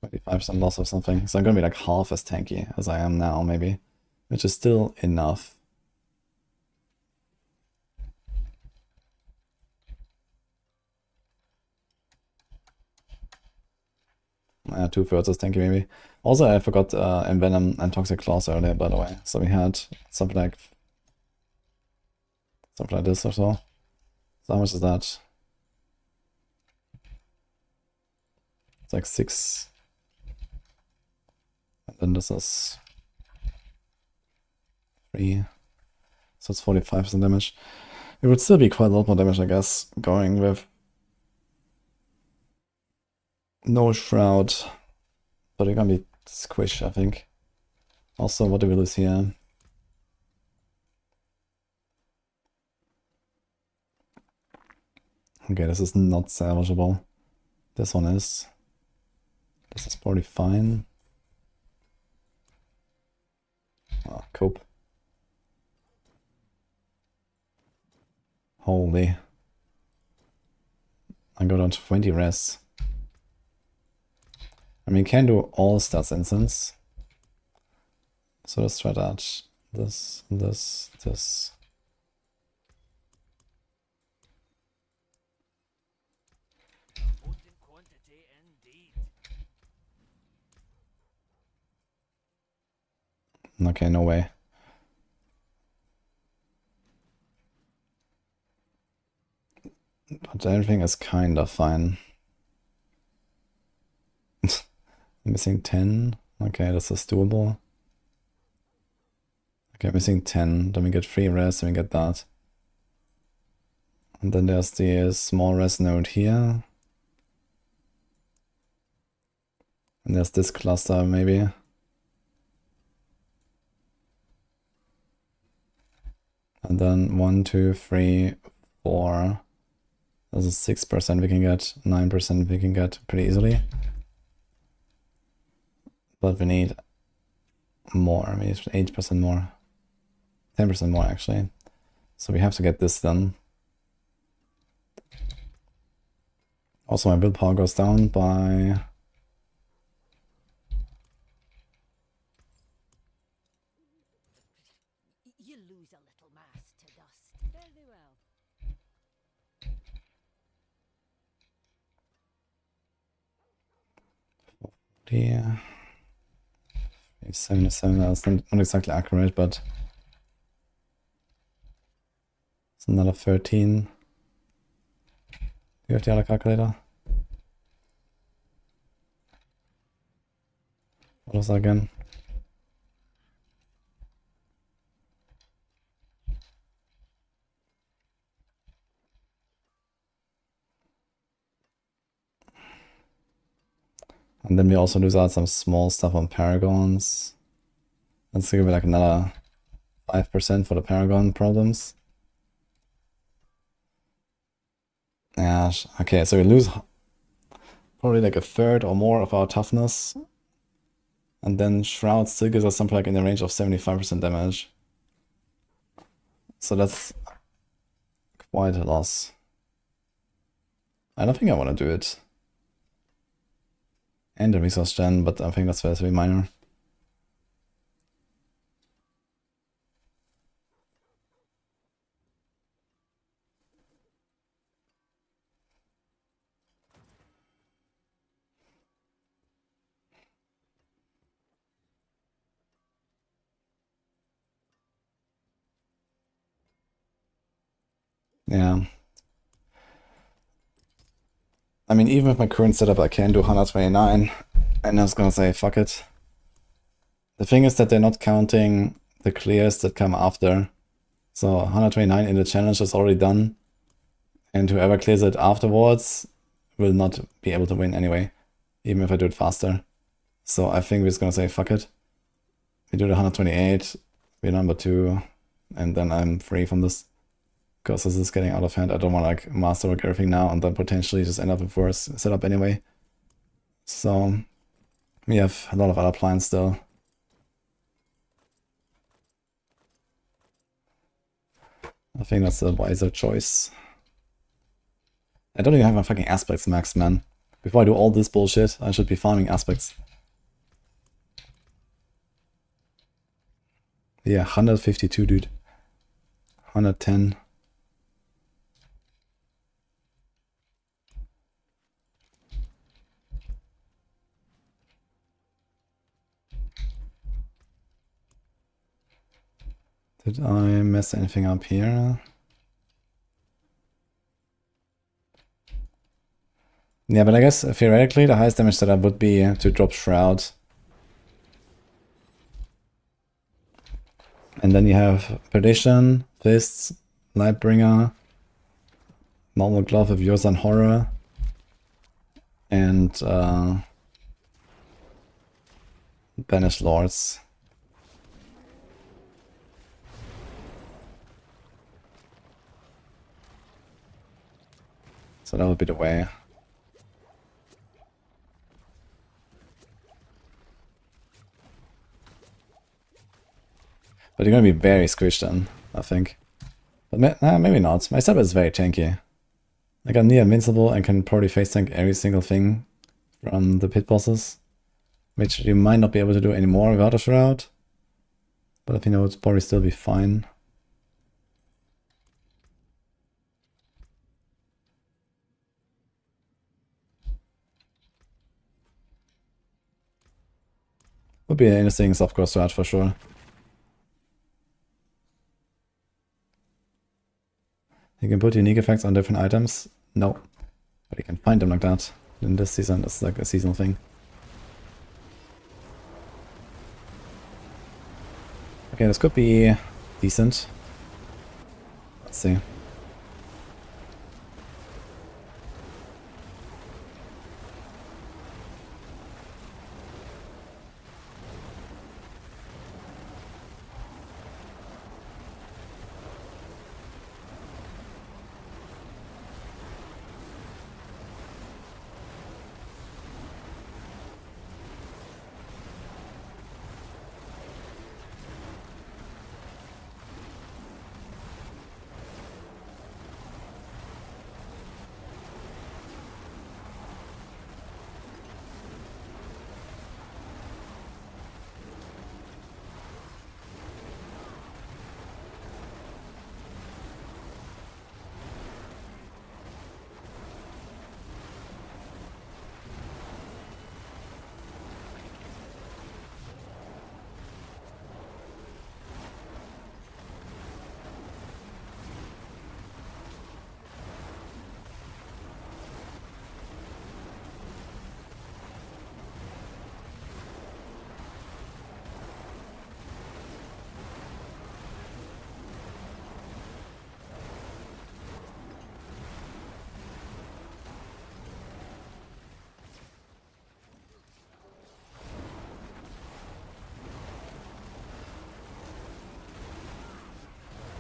25% loss or something. So I'm gonna be like half as tanky as I am now, maybe. Which is still enough. Yeah, 2/3 is tanky maybe. Also, I forgot Envenom and Toxic Claws earlier, by the way. So we had something like this or so. So how much is that? It's like 6. And then this is 3. So it's 45% damage. It would still be quite a lot more damage, I guess, going with no Shroud. But you're gonna be squished, I think. Also, what do we lose here? Okay, this is not salvageable. This one is. This is probably fine. Oh, cope. Holy. I go down to 20 res. I mean, you can do all stats instance. So let's try that. This, this, this. Abundant quantity indeed. Okay, no way. But everything is kind of fine. Missing 10. Okay, this is doable. Okay, missing 10. Then we get 3 res and we get that. And then there's the small res node here. And there's this cluster maybe. And then 1, 2, 3, 4. This is 6% we can get, 9% we can get pretty easily. But we need more, we need 8% more. 10% more actually. So we have to get this done. Also my willpower goes down by... You lose a little mass to dust. Very well. Yeah. 77, that's not exactly accurate, but it's another 13. Do you have the other calculator? What was that again? And then we also lose out some small stuff on Paragons. Let's give it like another 5% for the Paragon problems. Yeah, okay, so we lose probably like a third or more of our toughness. And then Shroud still gives us something like in the range of 75% damage. So that's quite a loss. I don't think I want to do it. And the resource gen, but I think that's relatively minor. Yeah. I mean, even with my current setup, I can do 129, and I was gonna say, fuck it. The thing is that they're not counting the clears that come after. So 129 in the challenge is already done, and whoever clears it afterwards will not be able to win anyway, even if I do it faster. So I think we're just gonna say, fuck it. We do the 128, we're number 2, and then I'm free from this. Because this is getting out of hand. I don't want to like masterwork everything now and then potentially just end up with worse setup anyway. So we have a lot of other plans still. I think that's a wiser choice. I don't even have my fucking aspects max, man. Before I do all this bullshit, I should be farming aspects. Yeah, 152, dude. 110. Did I mess anything up here? Yeah, but I guess theoretically the highest damage setup would be to drop Shroud. And then you have Perdition, Fists, Lightbringer, normal glove of yours on Horror, and Banished Lords. So that would be the way. But you're gonna be very squished then, I think. But maybe not. My setup is very tanky. Like I'm near invincible and can probably face tank every single thing from the pit bosses. Which you might not be able to do anymore without a Shroud. But I think that would probably still be fine. Would be an interesting softcore strat for sure. You can put unique effects on different items. No. But you can find them like that. In this season, it's like a seasonal thing. Okay, this could be decent. Let's see.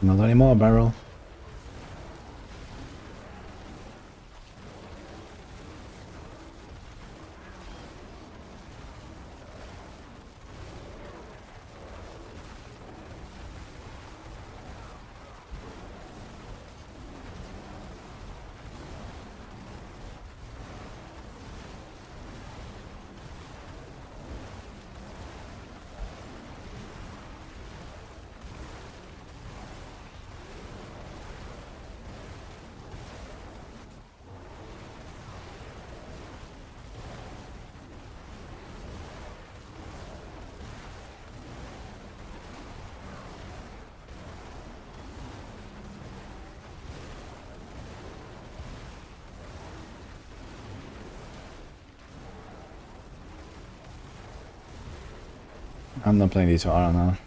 Not anymore, barrel. I'm not playing D2R now.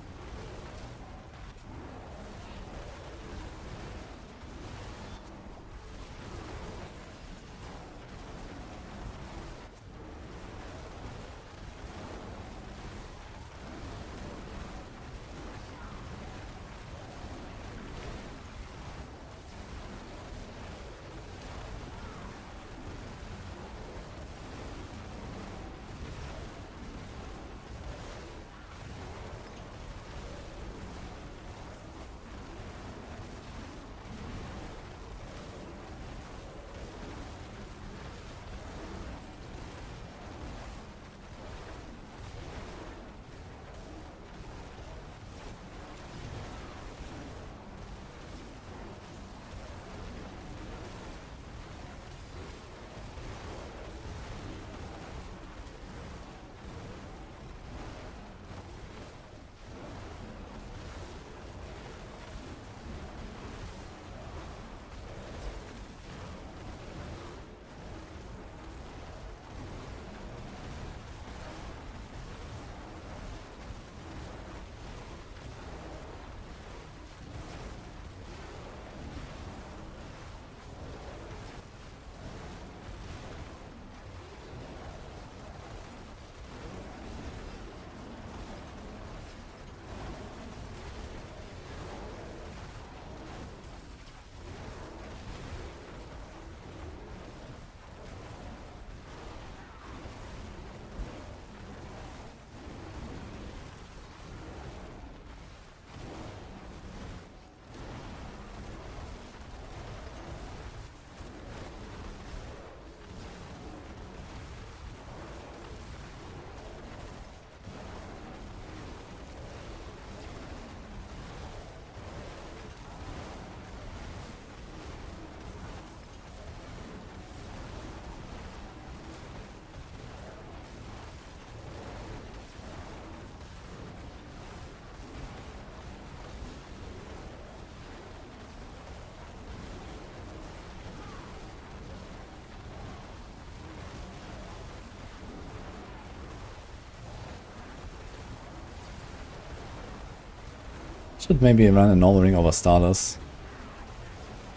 Should maybe run a normal ring over starters.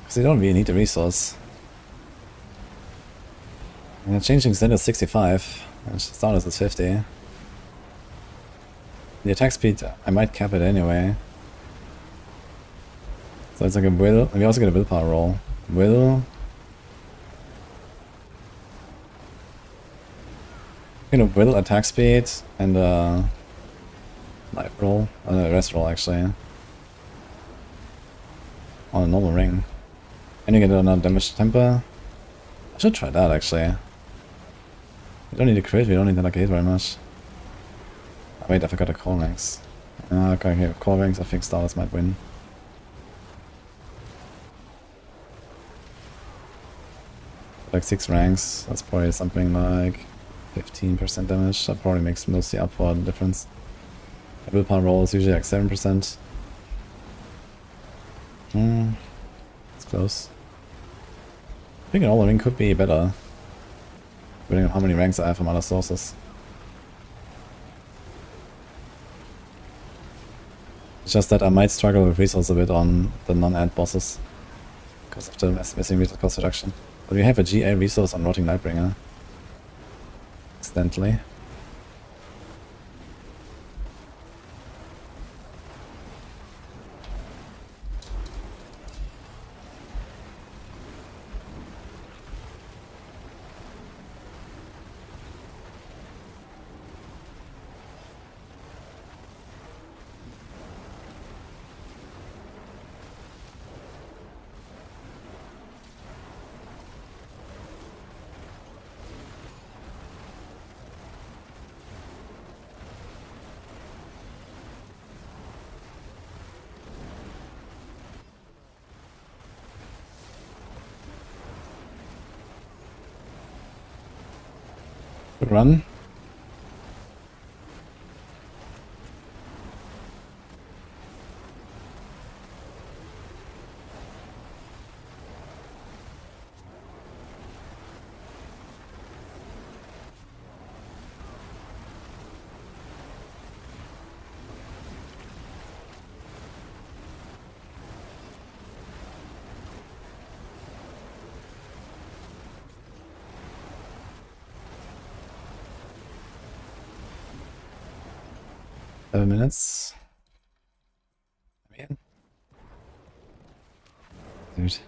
Because they don't really need the resource. And changing Zen is 65, and starters is 50. The attack speed, I might cap it anyway. So it's like a will, and we also get a willpower roll. Will. Will attack speed and life roll, rest roll actually. On a normal ring. And you get another damage temper. I should try that actually. We don't need a crit, we don't need like a hit very much. Oh, wait, I forgot the core ranks. Okay, core ranks, I think starters might win. Like 6 ranks, that's probably something like 15% damage. That probably makes mostly up for the difference. A willpower roll is usually like 7%. It's close. I think an all ring could be better, depending on how many ranks I have from other sources. It's just that I might struggle with resource a bit on the non-ad bosses because of the missing resource cost reduction. But we have a GA resource on Rotting Lightbringer. Accidentally. Good run. Minutes. Man. Dude.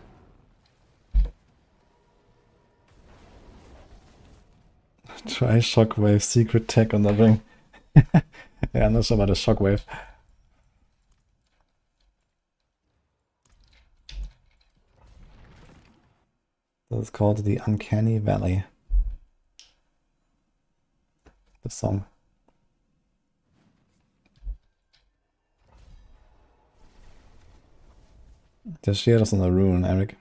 Try shockwave secret tech on that ring. Yeah, I'm not sure about the shockwave. That's called the Uncanny Valley. The song. The shield is on the rune, Eric.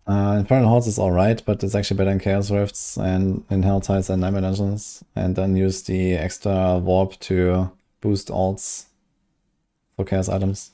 Infernal Hordes is alright, but it's actually better in Chaos Rifts and in Hell Tides and Nightmare Dungeons. And then use the extra warp to boost alts for Chaos items.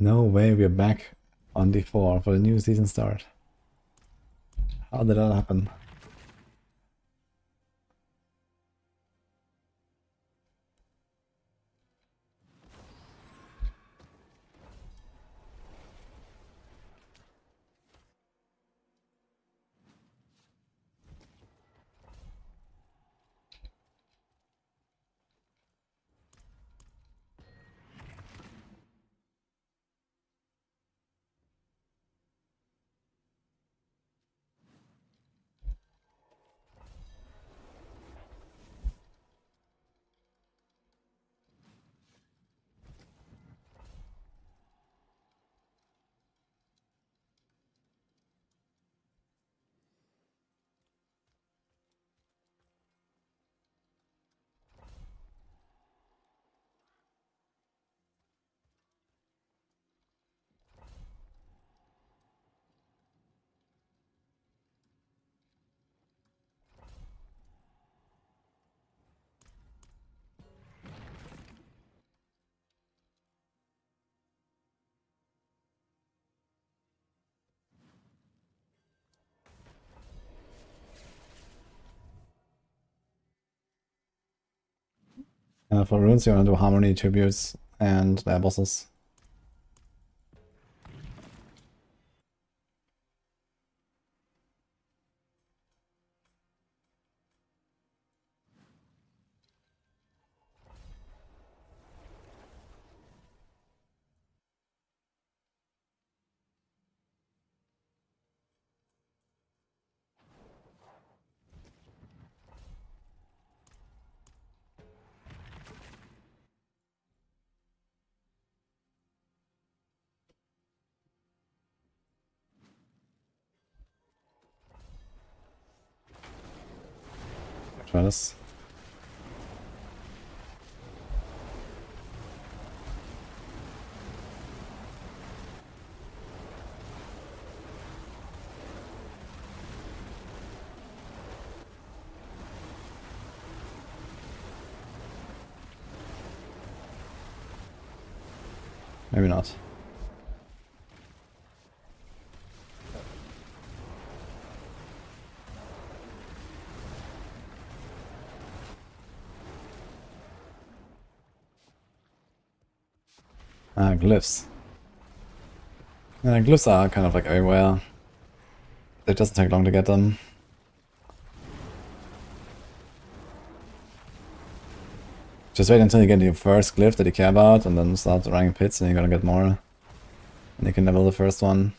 No way we're back on D4 for the new season start. How did that happen? For runes, you want to do harmony, tributes, and their bosses. Try this. Maybe not. Glyphs. Yeah, glyphs are kind of like everywhere. It doesn't take long to get them. Just wait until you get your first glyph that you care about, and then start running pits, and you're gonna get more. And you can level the first one.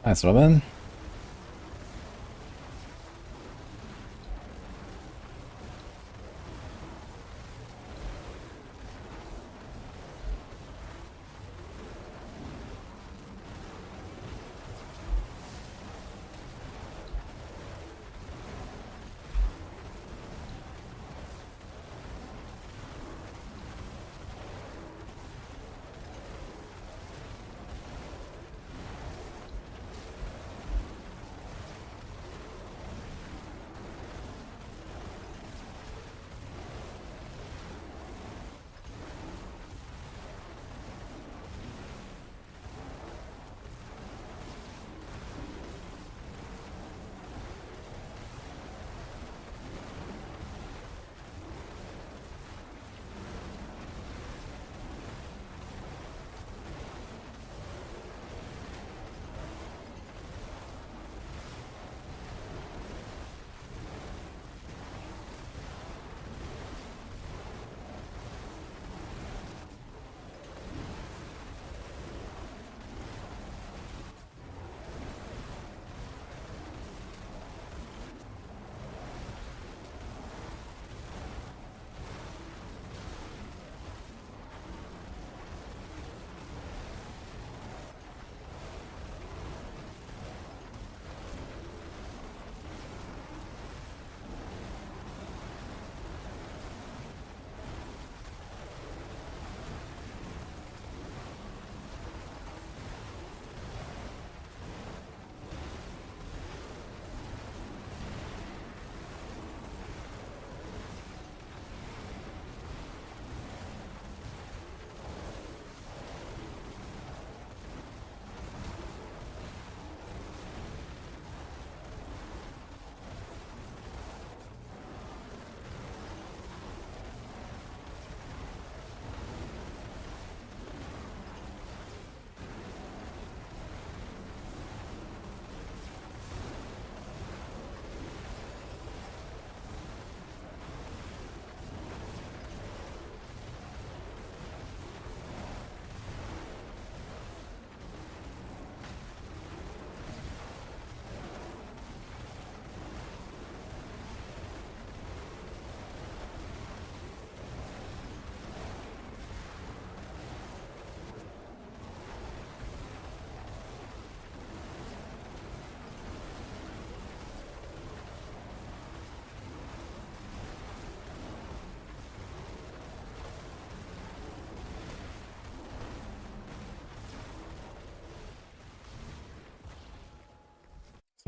Nice, Robin.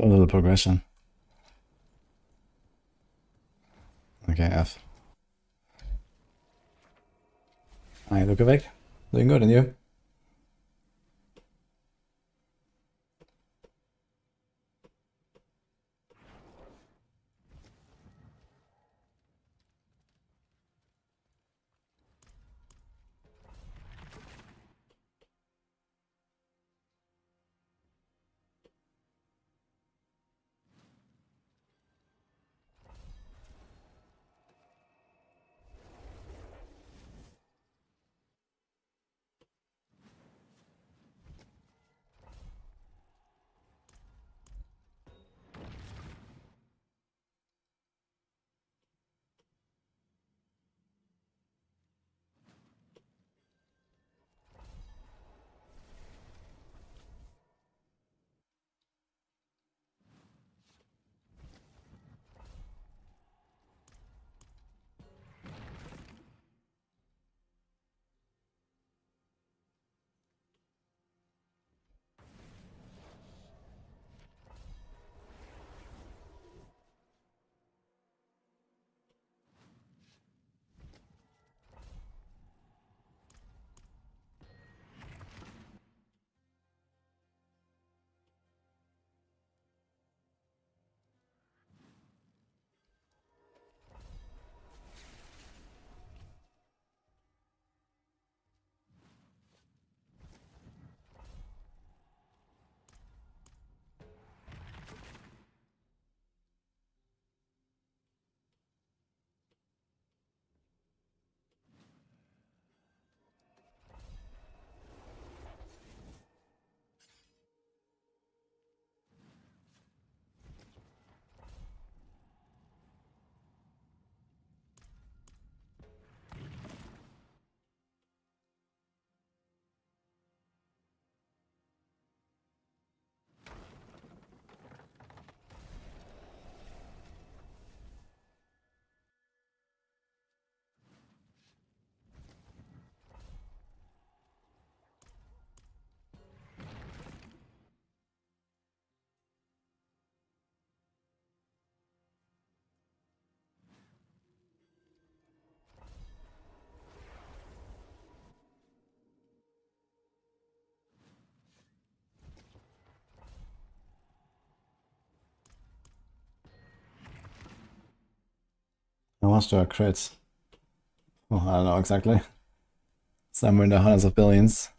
A little progression. Okay, F. Hi, look awake. Doing good, and you? How much do I crit? Oh, I don't know exactly. Somewhere in the hundreds of billions.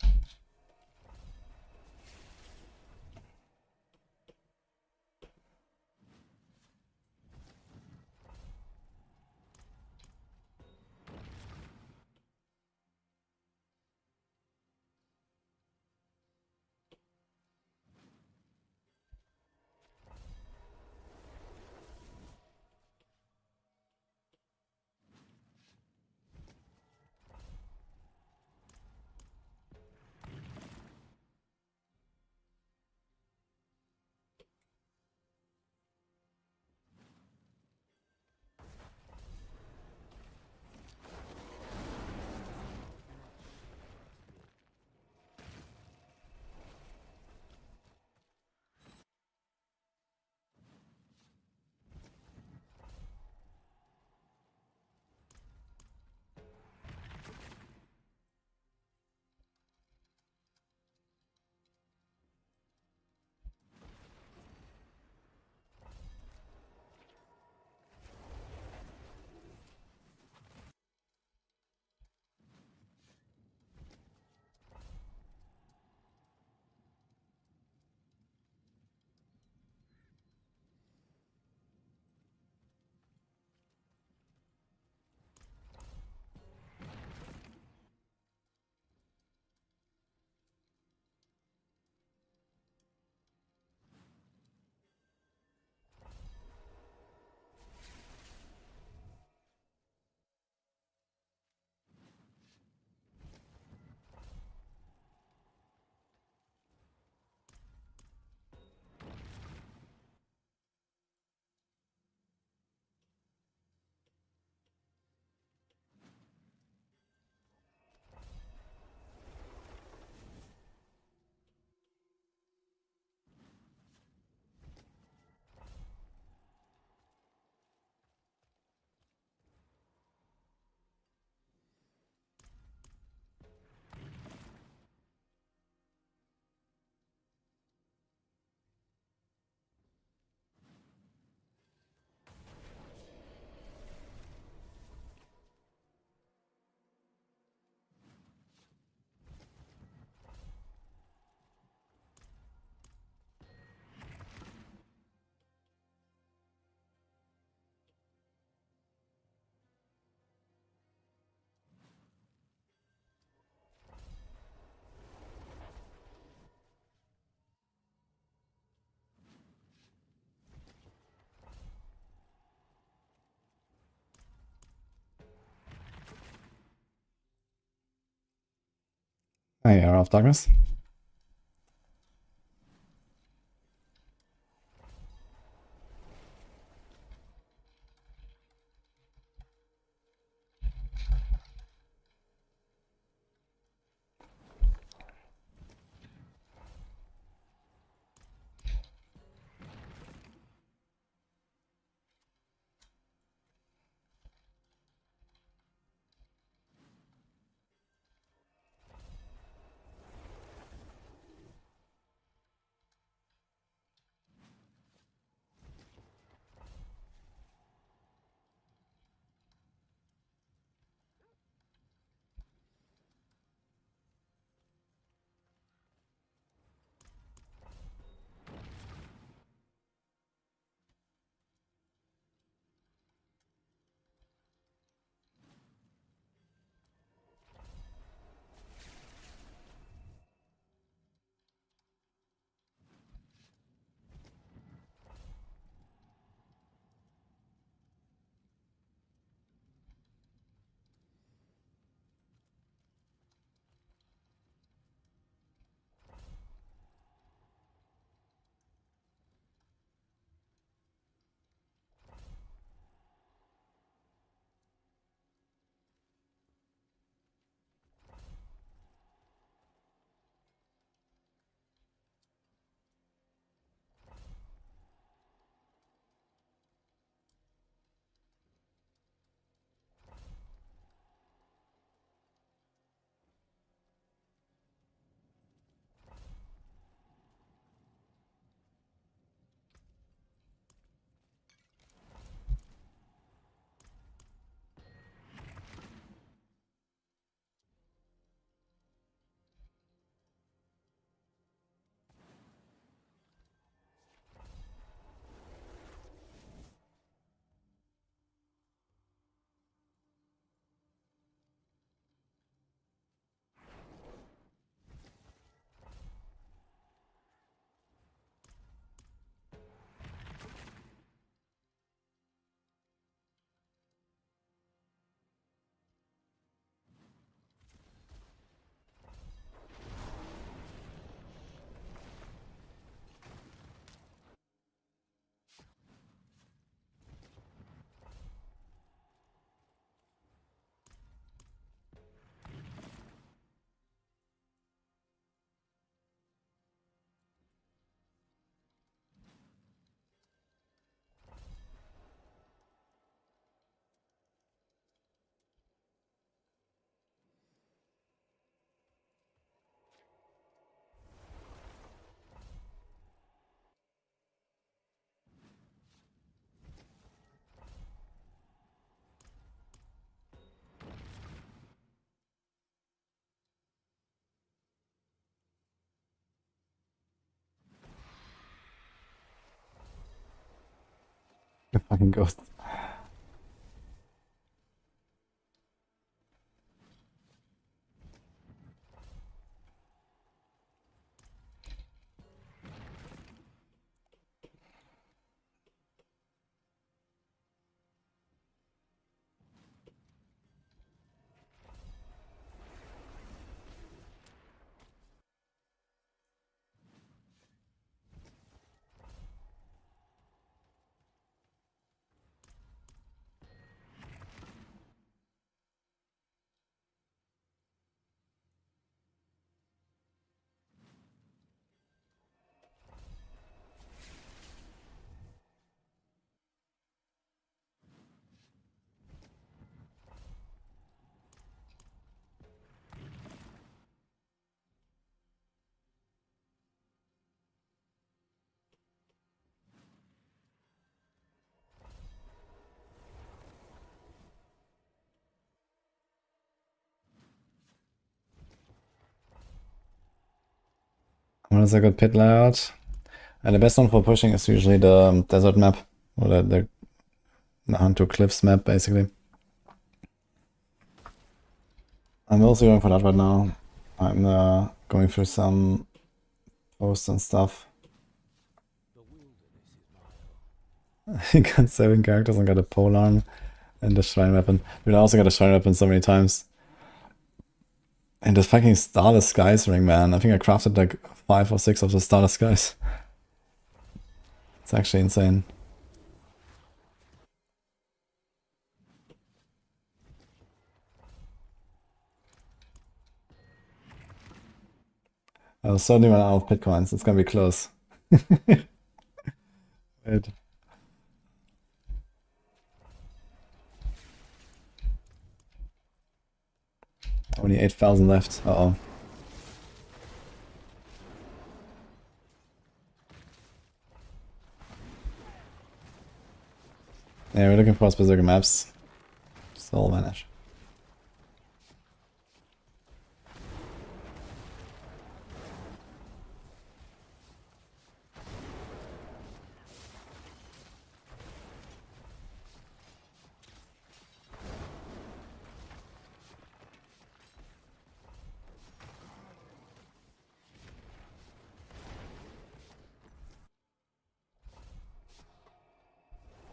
Hey, Era of Darkness. The fucking ghost. What is a good pit layout? And the best one for pushing is usually the desert map, or the Hunt to Cliffs map, basically. I'm also going for that right now. I'm going through some posts and stuff. He got 7 characters and got a polearm and the shrine weapon. Dude, I also got a shrine weapon so many times. And the fucking Starless Skies ring, man. I think I crafted like 5 or 6 of the Starless Skies. It's actually insane. I was certainly run out of Bitcoins. It's gonna be close. Wait. Only 8,000 left. Uh-oh. Yeah, we're looking for specific maps. Soul Vanish.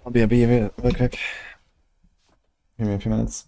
I'll be a bee real quick. Give me a few minutes.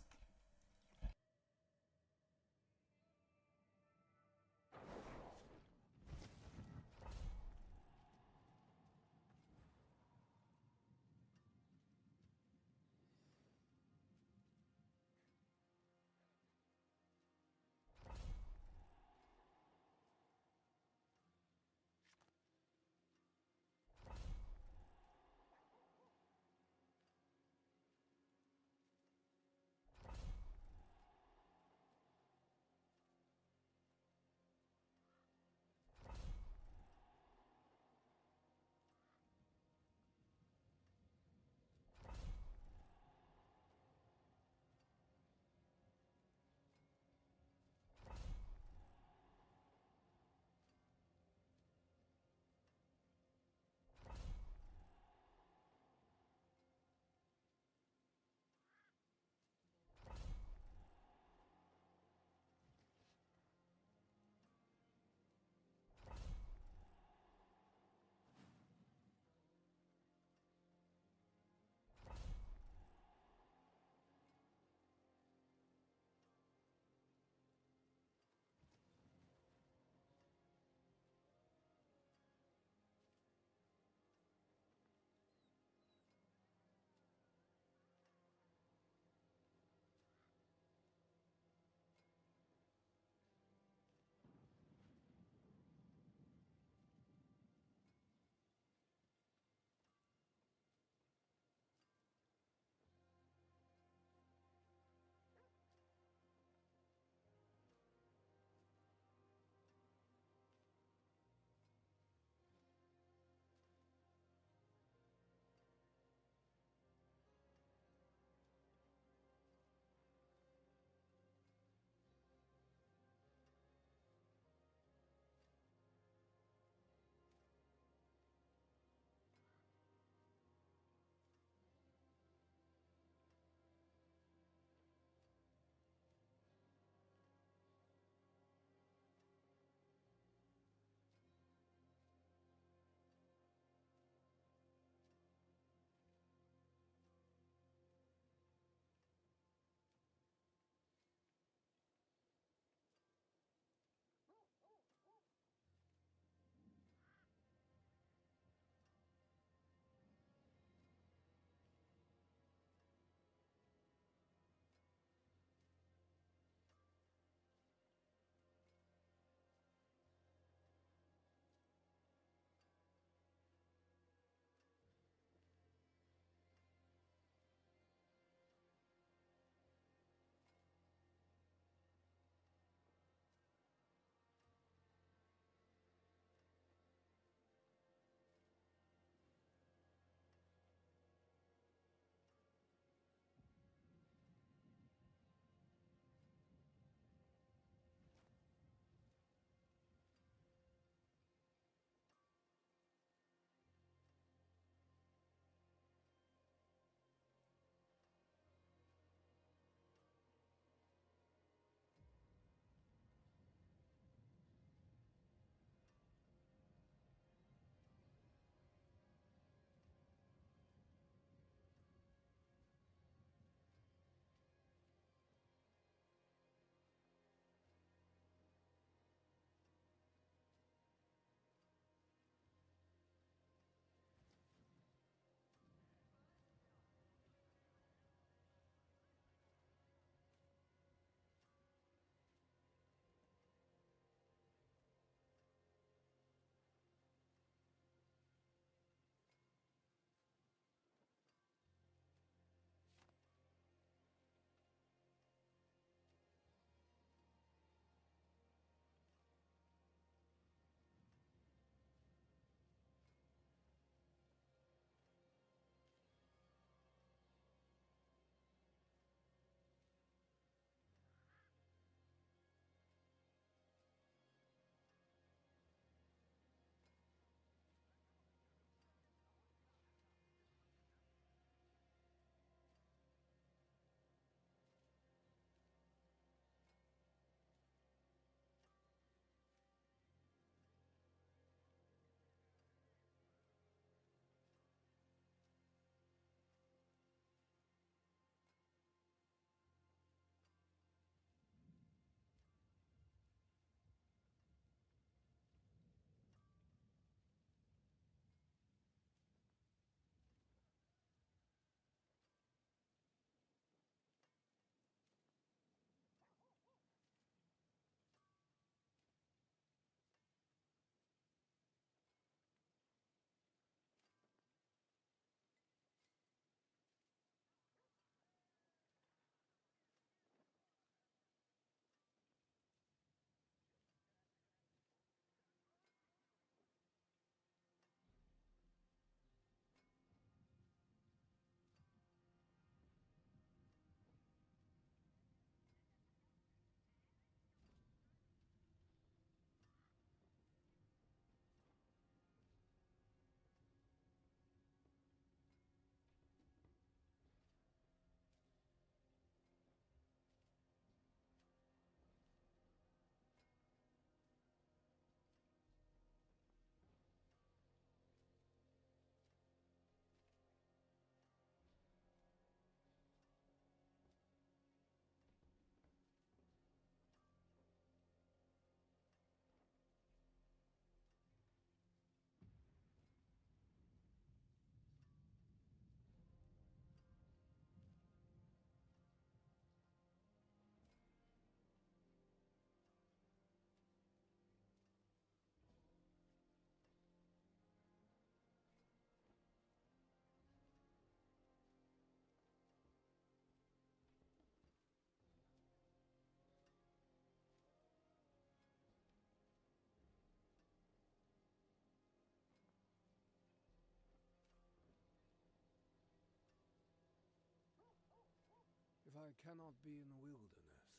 I cannot be in the wilderness.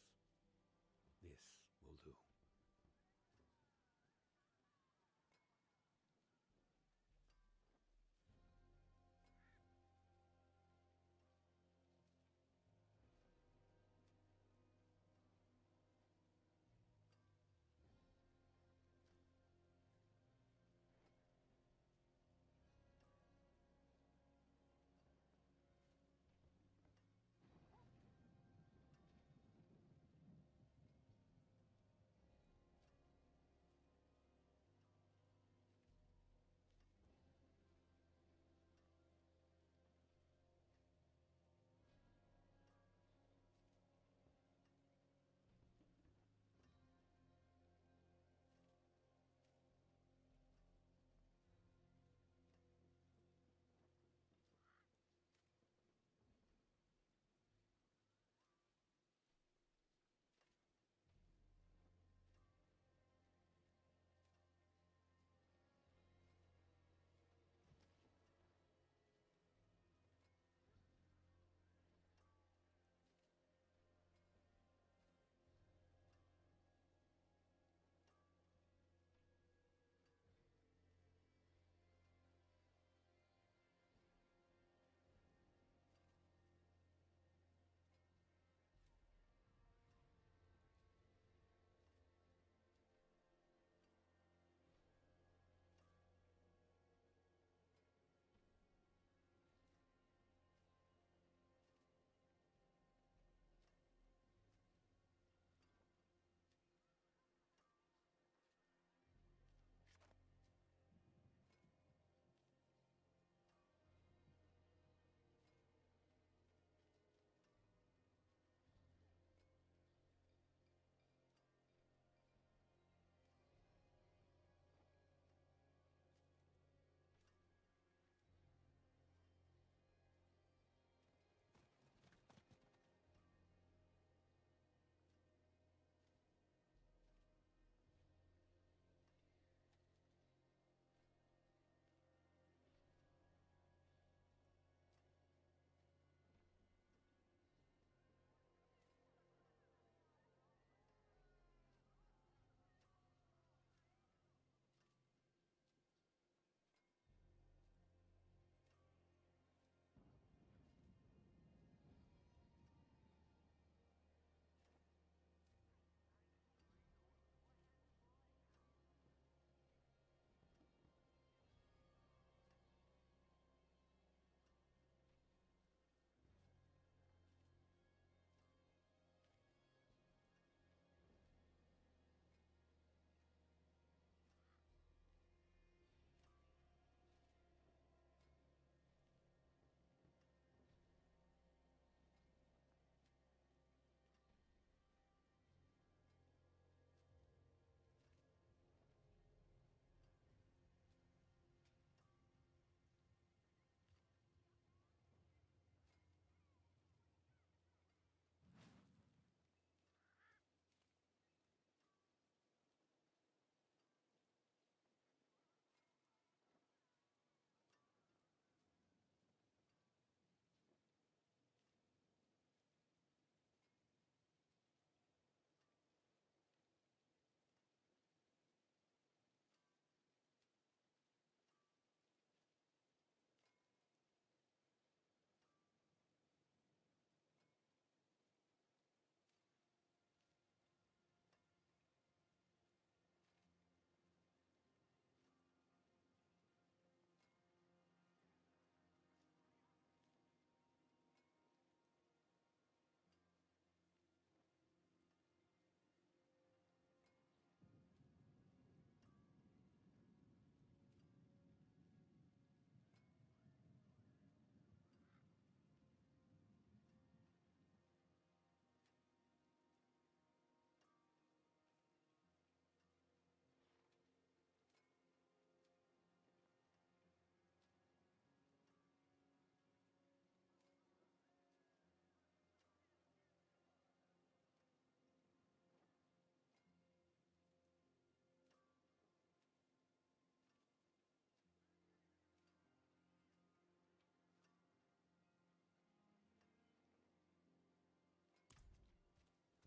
This will do.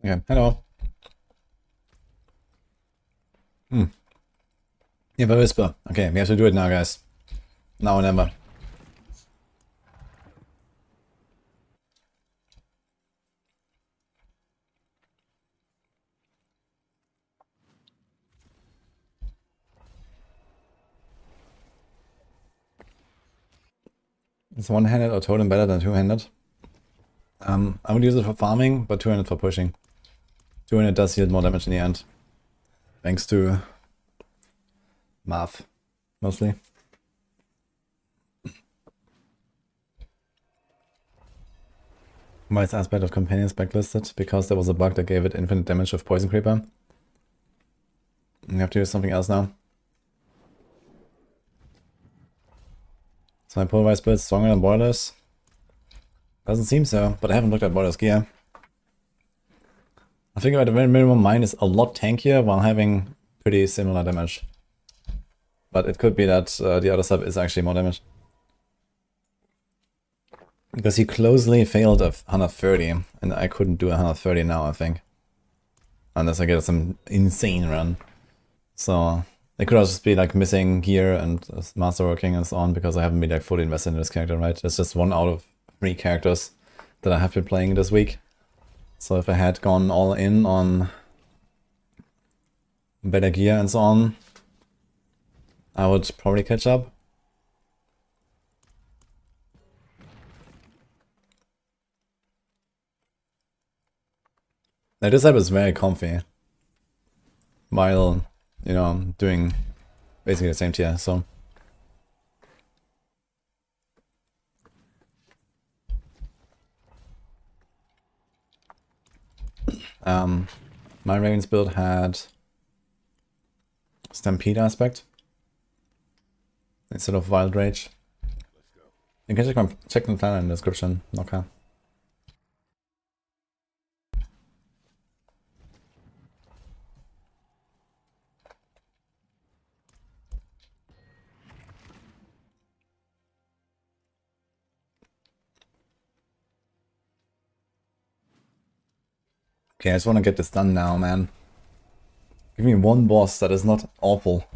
Okay, hello. Yeah, but whisper. Okay, we have to do it now, guys. Now or never. Is one-handed or totem better than two-handed? I would use it for farming, but two-handed for pushing. Two-handed does yield more damage in the end. Thanks to math, mostly. Why is Aspect of Companions backlisted? Because there was a bug that gave it infinite damage with Poison Creeper. You have to use something else now. Is my polarized build stronger than Boiler's? Doesn't seem so, but I haven't looked at Boiler's gear. I think at the very minimum mine is a lot tankier while having pretty similar damage. But it could be that the other sub is actually more damage. Because he closely failed a 130, and I couldn't do a 130 now, I think. Unless I get some insane run. So it could also just be like missing gear and masterworking and so on, because I haven't been like fully invested in this character, right? It's just 1 out of 3 characters that I have been playing this week. So if I had gone all in on better gear and so on, I would probably catch up. Now this app is very comfy, while, you know, doing basically the same tier, so. My Raven's build had Stampede aspect instead of Wild Rage. You can check the plan in the description, okay. Okay, I just want to get this done now, man. Give me one boss that is not awful.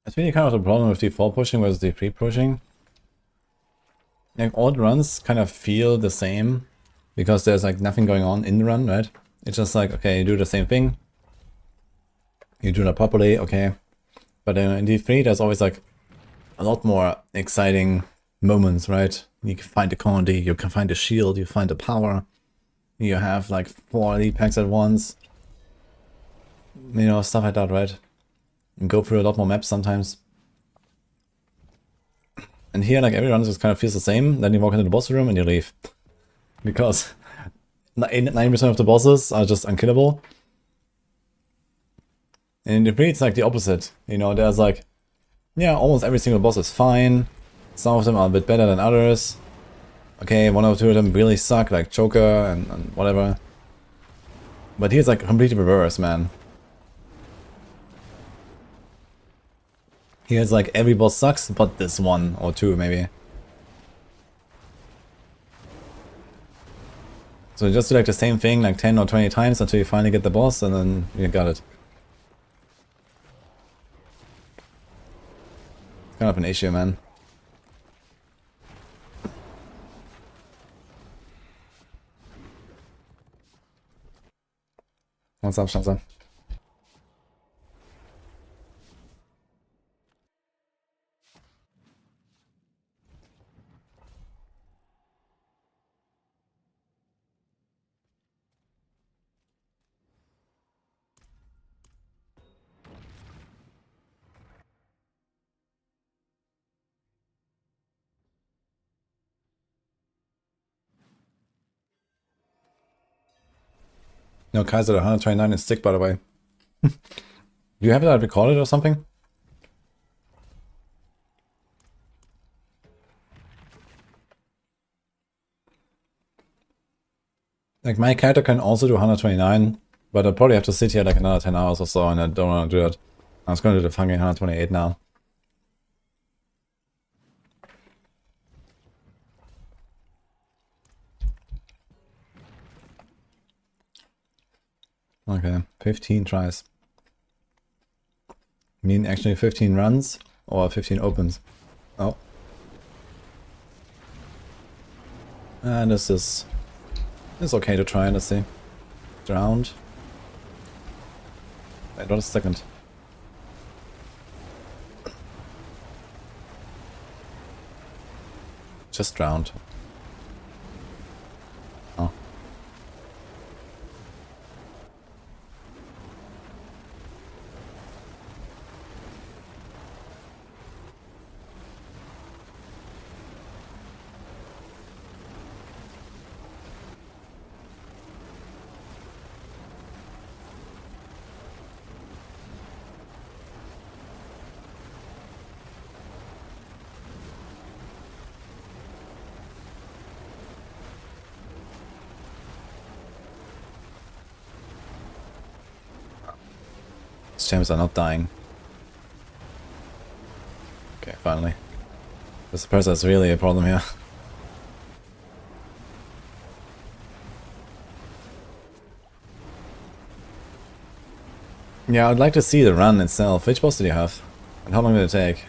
It's really kind of the problem with D4 pushing versus D3 pushing. Like, all the runs kind of feel the same, because there's like nothing going on in the run, right? It's just like, okay, you do the same thing. You do that properly, okay. But in D3 there's always like a lot more exciting moments, right? You can find the Condi, you can find the shield, you find the power. You have like 4 elite packs at once. You know, stuff like that, right? You go through a lot more maps sometimes. And here, like, every run just kind of feels the same. Then you walk into the boss room and you leave. Because 90% of the bosses are just unkillable. And in D3 it's like the opposite. You know, there's like, yeah, almost every single boss is fine. Some of them are a bit better than others. Okay, 1 or 2 of them really suck, like Choker and whatever. But here's like completely reverse, man. Here's like every boss sucks, but this 1 or 2 maybe. So just do like the same thing like 10 or 20 times until you finally get the boss, and then you got it. It's kind of an issue, man. What's up, Shanza? No, Kaiser 129 is sick, by the way. Do you have that recorded or something? Like, my character can also do 129, but I'll probably have to sit here like another 10 hours or so, and I don't want to do that. I was going to do the fucking 128 now. Okay, 15 tries. I mean, actually 15 runs or 15 opens. Oh. And this is okay to try, let's see. Drowned. Wait, what a second. Just drowned. Oh. Gems are not dying. Okay, finally. The suppressor is really a problem here. Yeah, I'd like to see the run itself. Which boss did you have? And how long did it take?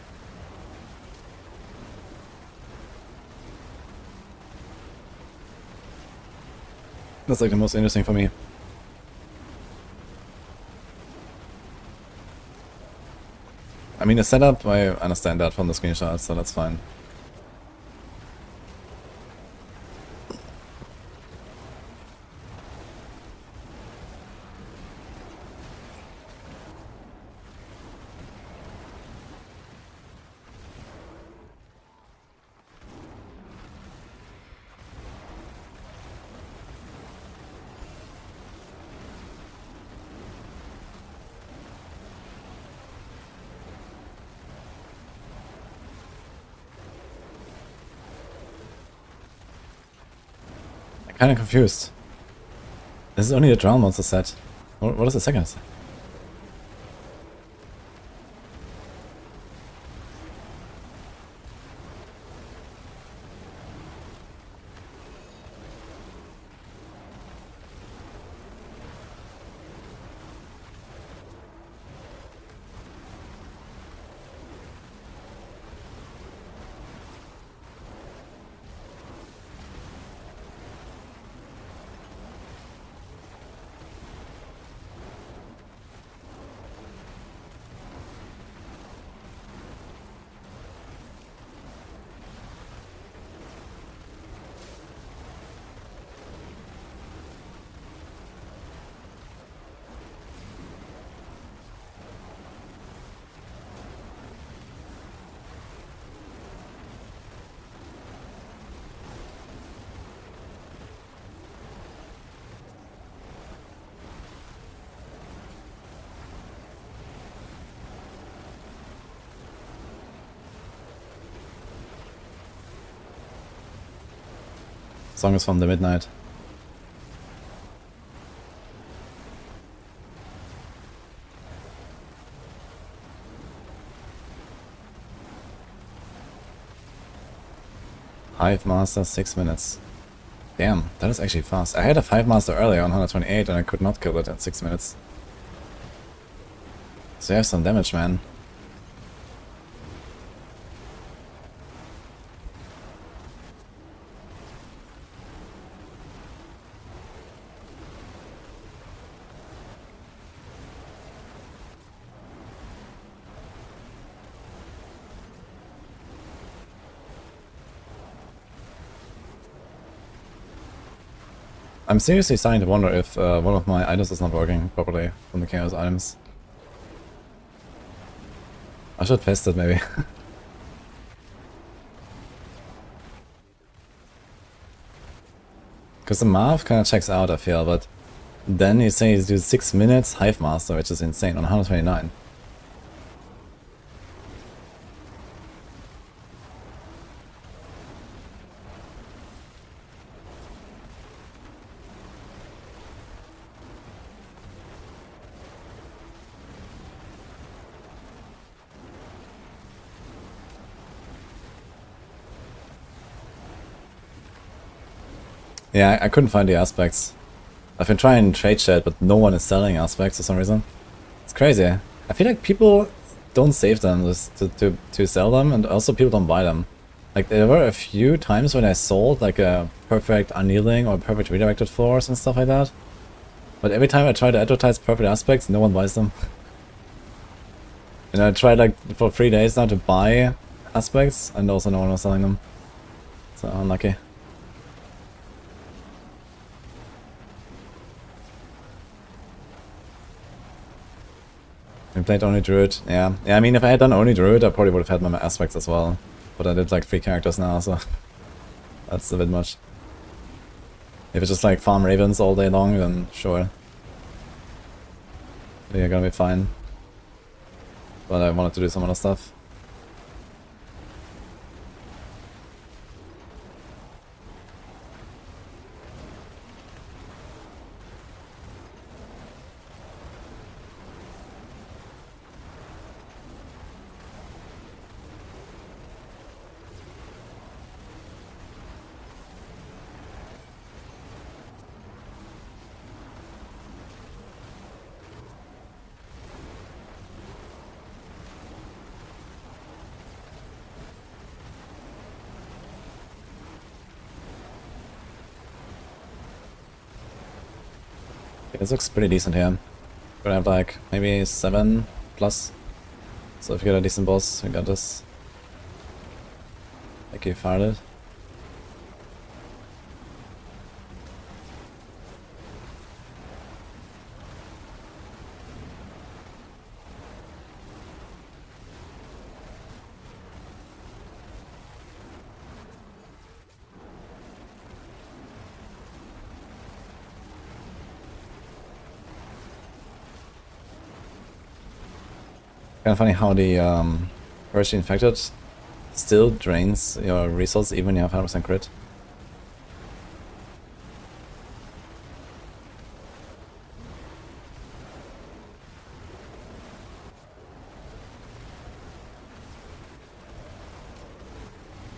That's like the most interesting for me. I mean, the setup, I understand that from the screenshot, so that's fine. Kinda confused. This is only a drown monster set. What is the second? Song is from the midnight. Hive Master, 6 minutes. Damn, that is actually fast. I had a Hive Master earlier on 128 and I could not kill it at 6 minutes. So you have some damage, man. I'm seriously starting to wonder if one of my items is not working properly from the chaos items. I should test it maybe. Because the Marv kind of checks out, I feel, but then you say you do 6 minutes Hive Master, which is insane, on 129. Yeah, I couldn't find the aspects. I've been trying trade chat, but no one is selling aspects for some reason. It's crazy. I feel like people don't save them just to sell them, and also people don't buy them. Like, there were a few times when I sold like a perfect annealing or perfect redirected force and stuff like that. But every time I try to advertise perfect aspects, no one buys them. And I tried like for 3 days now to buy aspects, and also no one was selling them. So unlucky. We played only Druid, yeah. Yeah, I mean, if I had done only Druid, I probably would have had my aspects as well. But I did like 3 characters now, so that's a bit much. If it's just like farm ravens all day long, then sure. We're gonna be fine. But I wanted to do some other stuff. This looks pretty decent here. We're gonna have like maybe 7 plus. So if you get a decent boss, we got this. Like you fired it. Kind of funny how the First Infected still drains your resources even when you have 100% crit.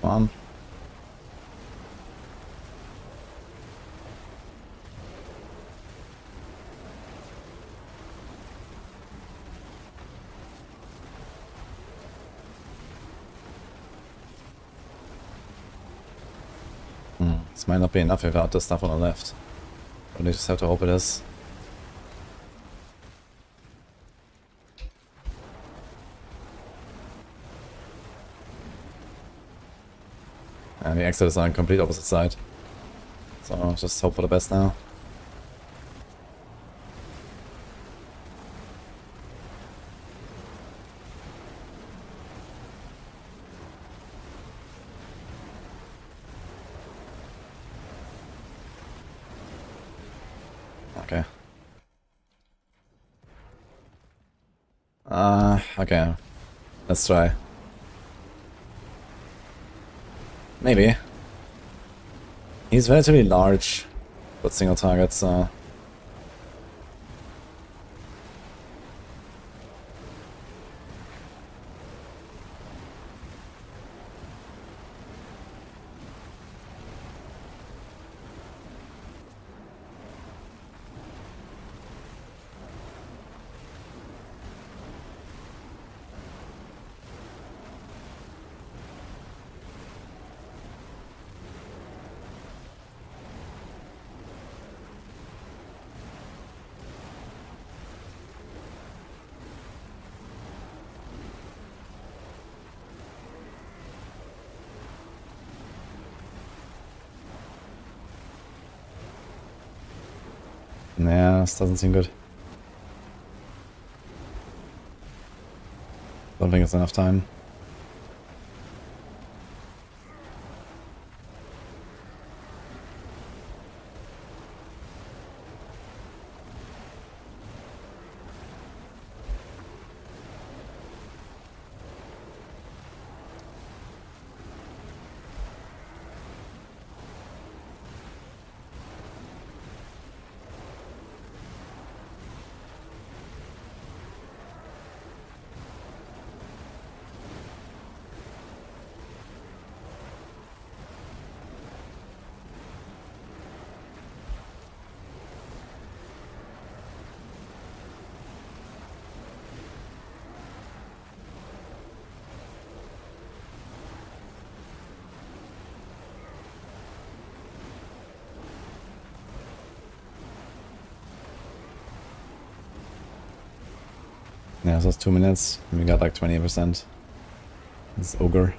Come on. This might not be enough without the stuff on the left. But we just have to hope it is. And the exit is on the complete opposite side. So just hope for the best now. Okay. Okay. Let's try. Maybe. He's relatively large, but single target, so... Nah, this doesn't seem good. Don't think it's enough time. Yeah, so it's 2 minutes. And we got like 20%. This ogre.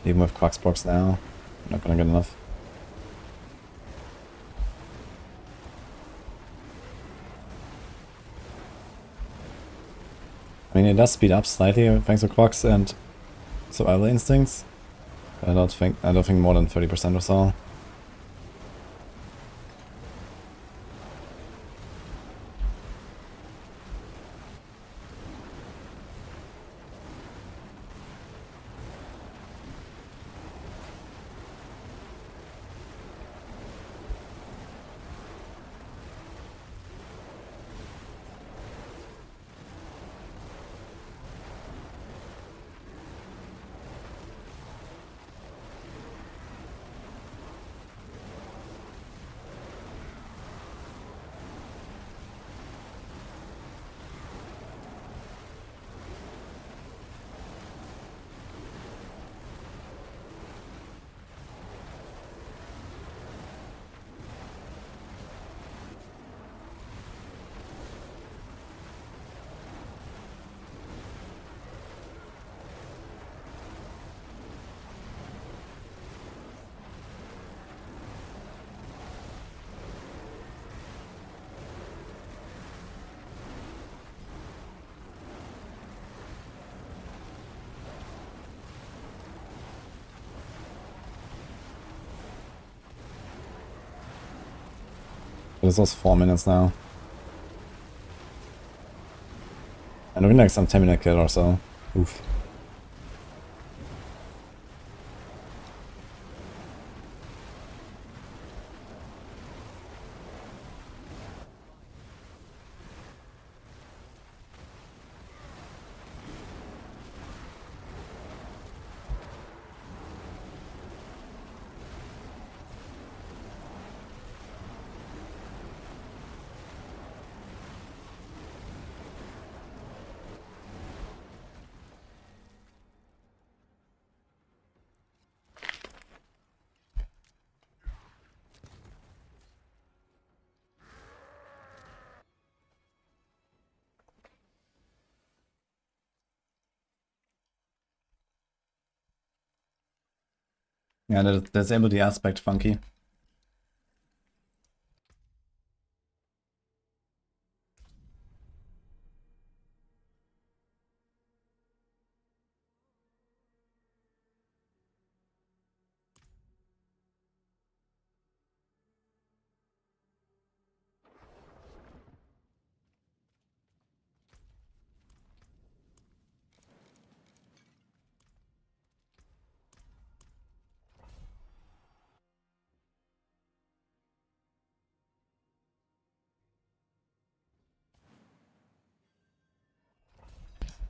Even with Quacksbox now, I'm not gonna get enough. I mean, it does speed up slightly thanks to Quacks and survival instincts. But I don't think more than 30% or so. But it's also 4 minutes now. And we're like some 10-minute kill or so. Oof. Yeah, that's able the aspect funky.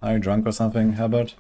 Are you drunk or something, Herbert?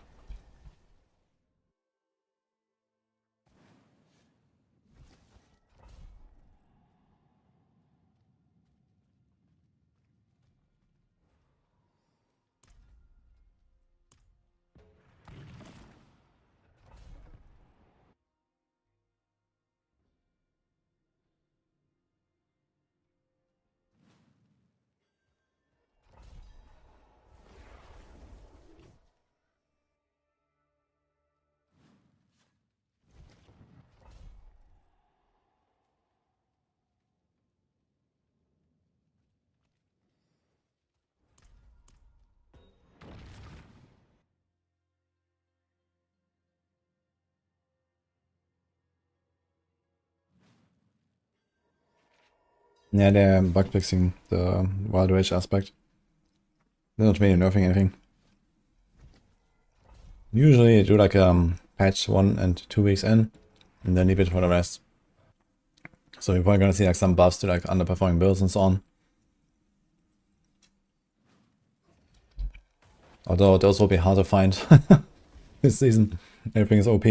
Yeah, they're bug fixing the Wild Rage aspect. They're not really nerfing anything. Usually you do like patch 1 and 2 weeks in, and then leave it for the rest. So you're probably gonna see like some buffs to like underperforming builds and so on. Although those will be hard to find this season. Everything is OP.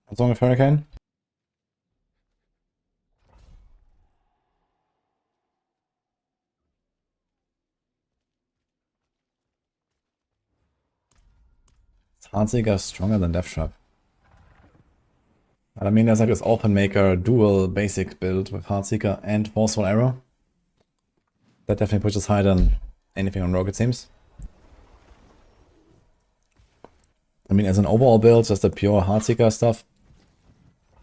What's wrong with Hurricane? Is Heartseeker stronger than Death Trap? But I mean, there's like this Open Maker dual basic build with Heartseeker and Forceful Arrow. That definitely pushes higher than anything on Rogue, it seems. I mean, as an overall build, just the pure Heartseeker stuff,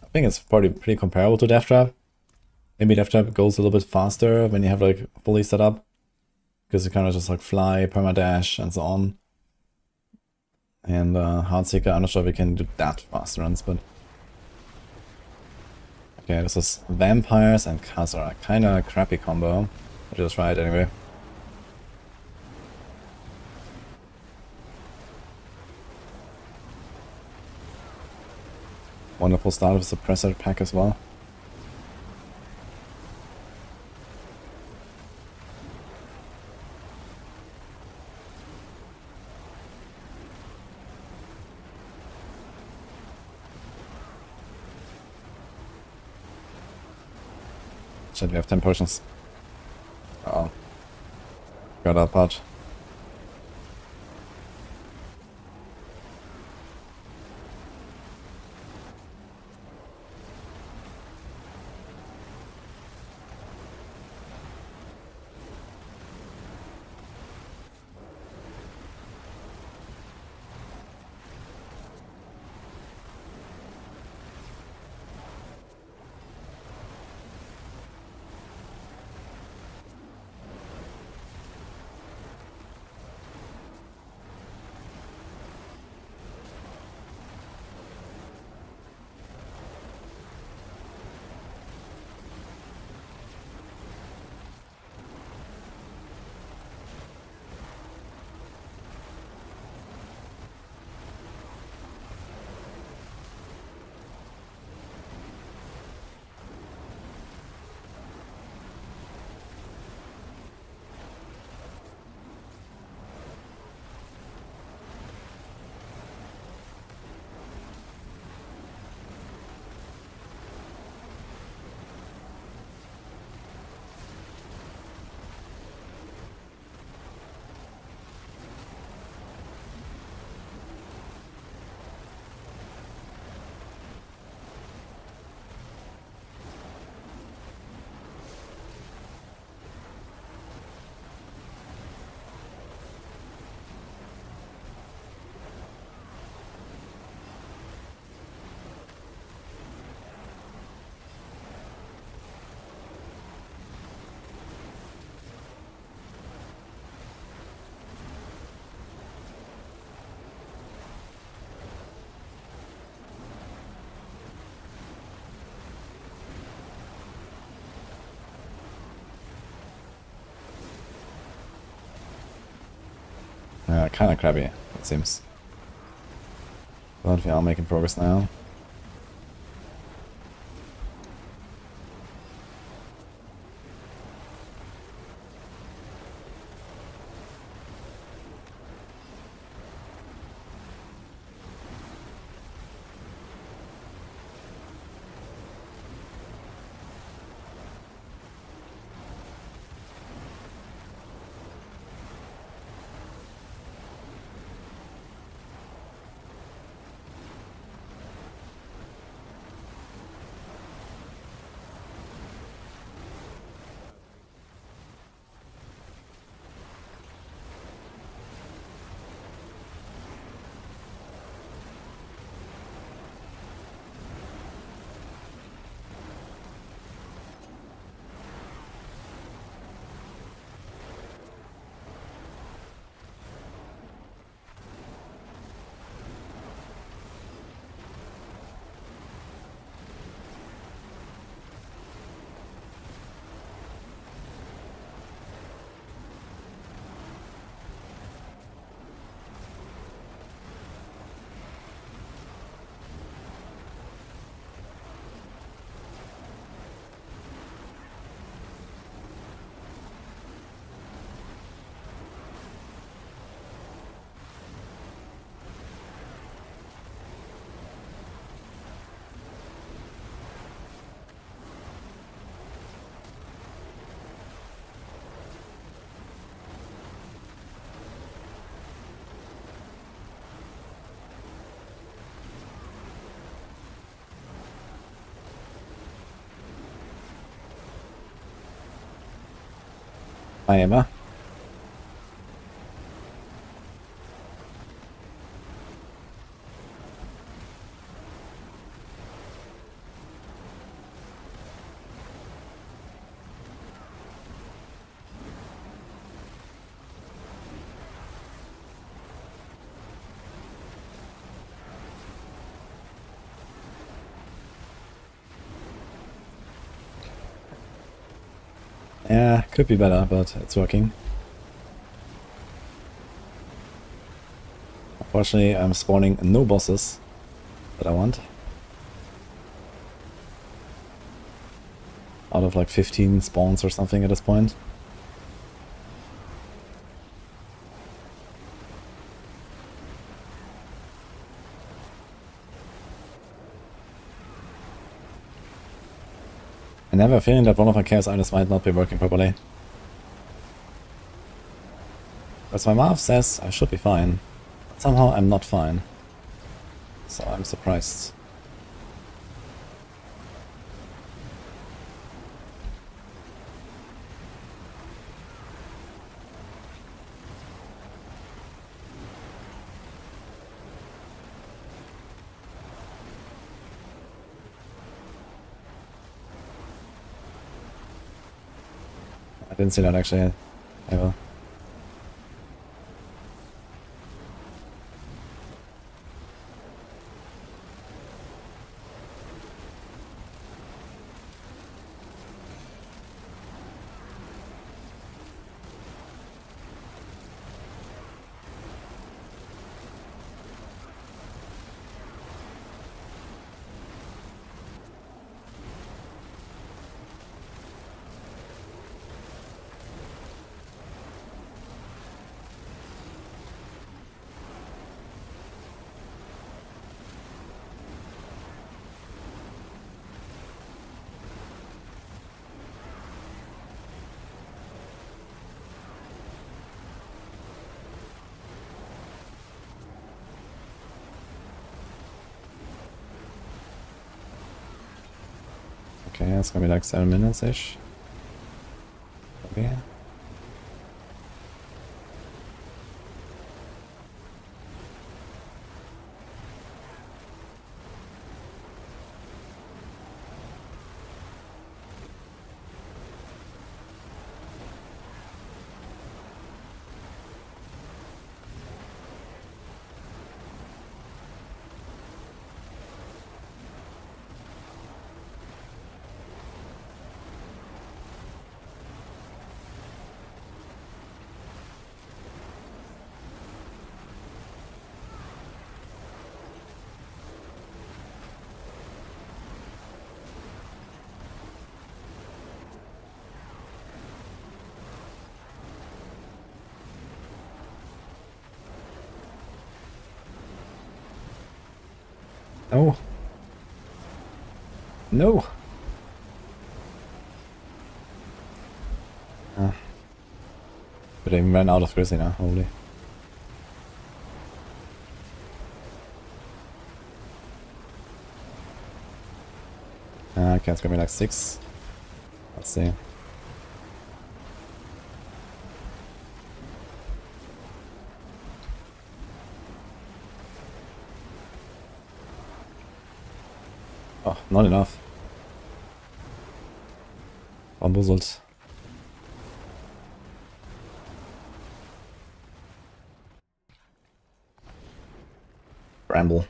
I think it's probably pretty comparable to Death Trap. Maybe Death Trap goes a little bit faster when you have like fully set up, because you kind of just like fly, permadeath, and so on. And Heartseeker, I'm not sure if we can do that fast runs, but... Okay, this is Vampires and Khazra. Kinda crappy combo. I'll just try it anyway. Wonderful start of Suppressor pack as well. Shit, we have 10 potions. Uh oh. Got that part. Kinda crappy, it seems. But we are making progress now. Hi, Emma. Yeah, could be better, but it's working. Unfortunately, I'm spawning no bosses that I want. Out of like 15 spawns or something at this point. I never have a feeling that one of my chaos items might not be working properly. Because my mouth says I should be fine. But somehow I'm not fine. So I'm surprised. I didn't see that actually, ever. Okay, it's gonna be like 7 minutes-ish. Okay. No. No. But I ran out of grizzly now, holy. Okay, it's gonna be like 6. Let's see. Oh, not enough. Bamboozled. Bramble.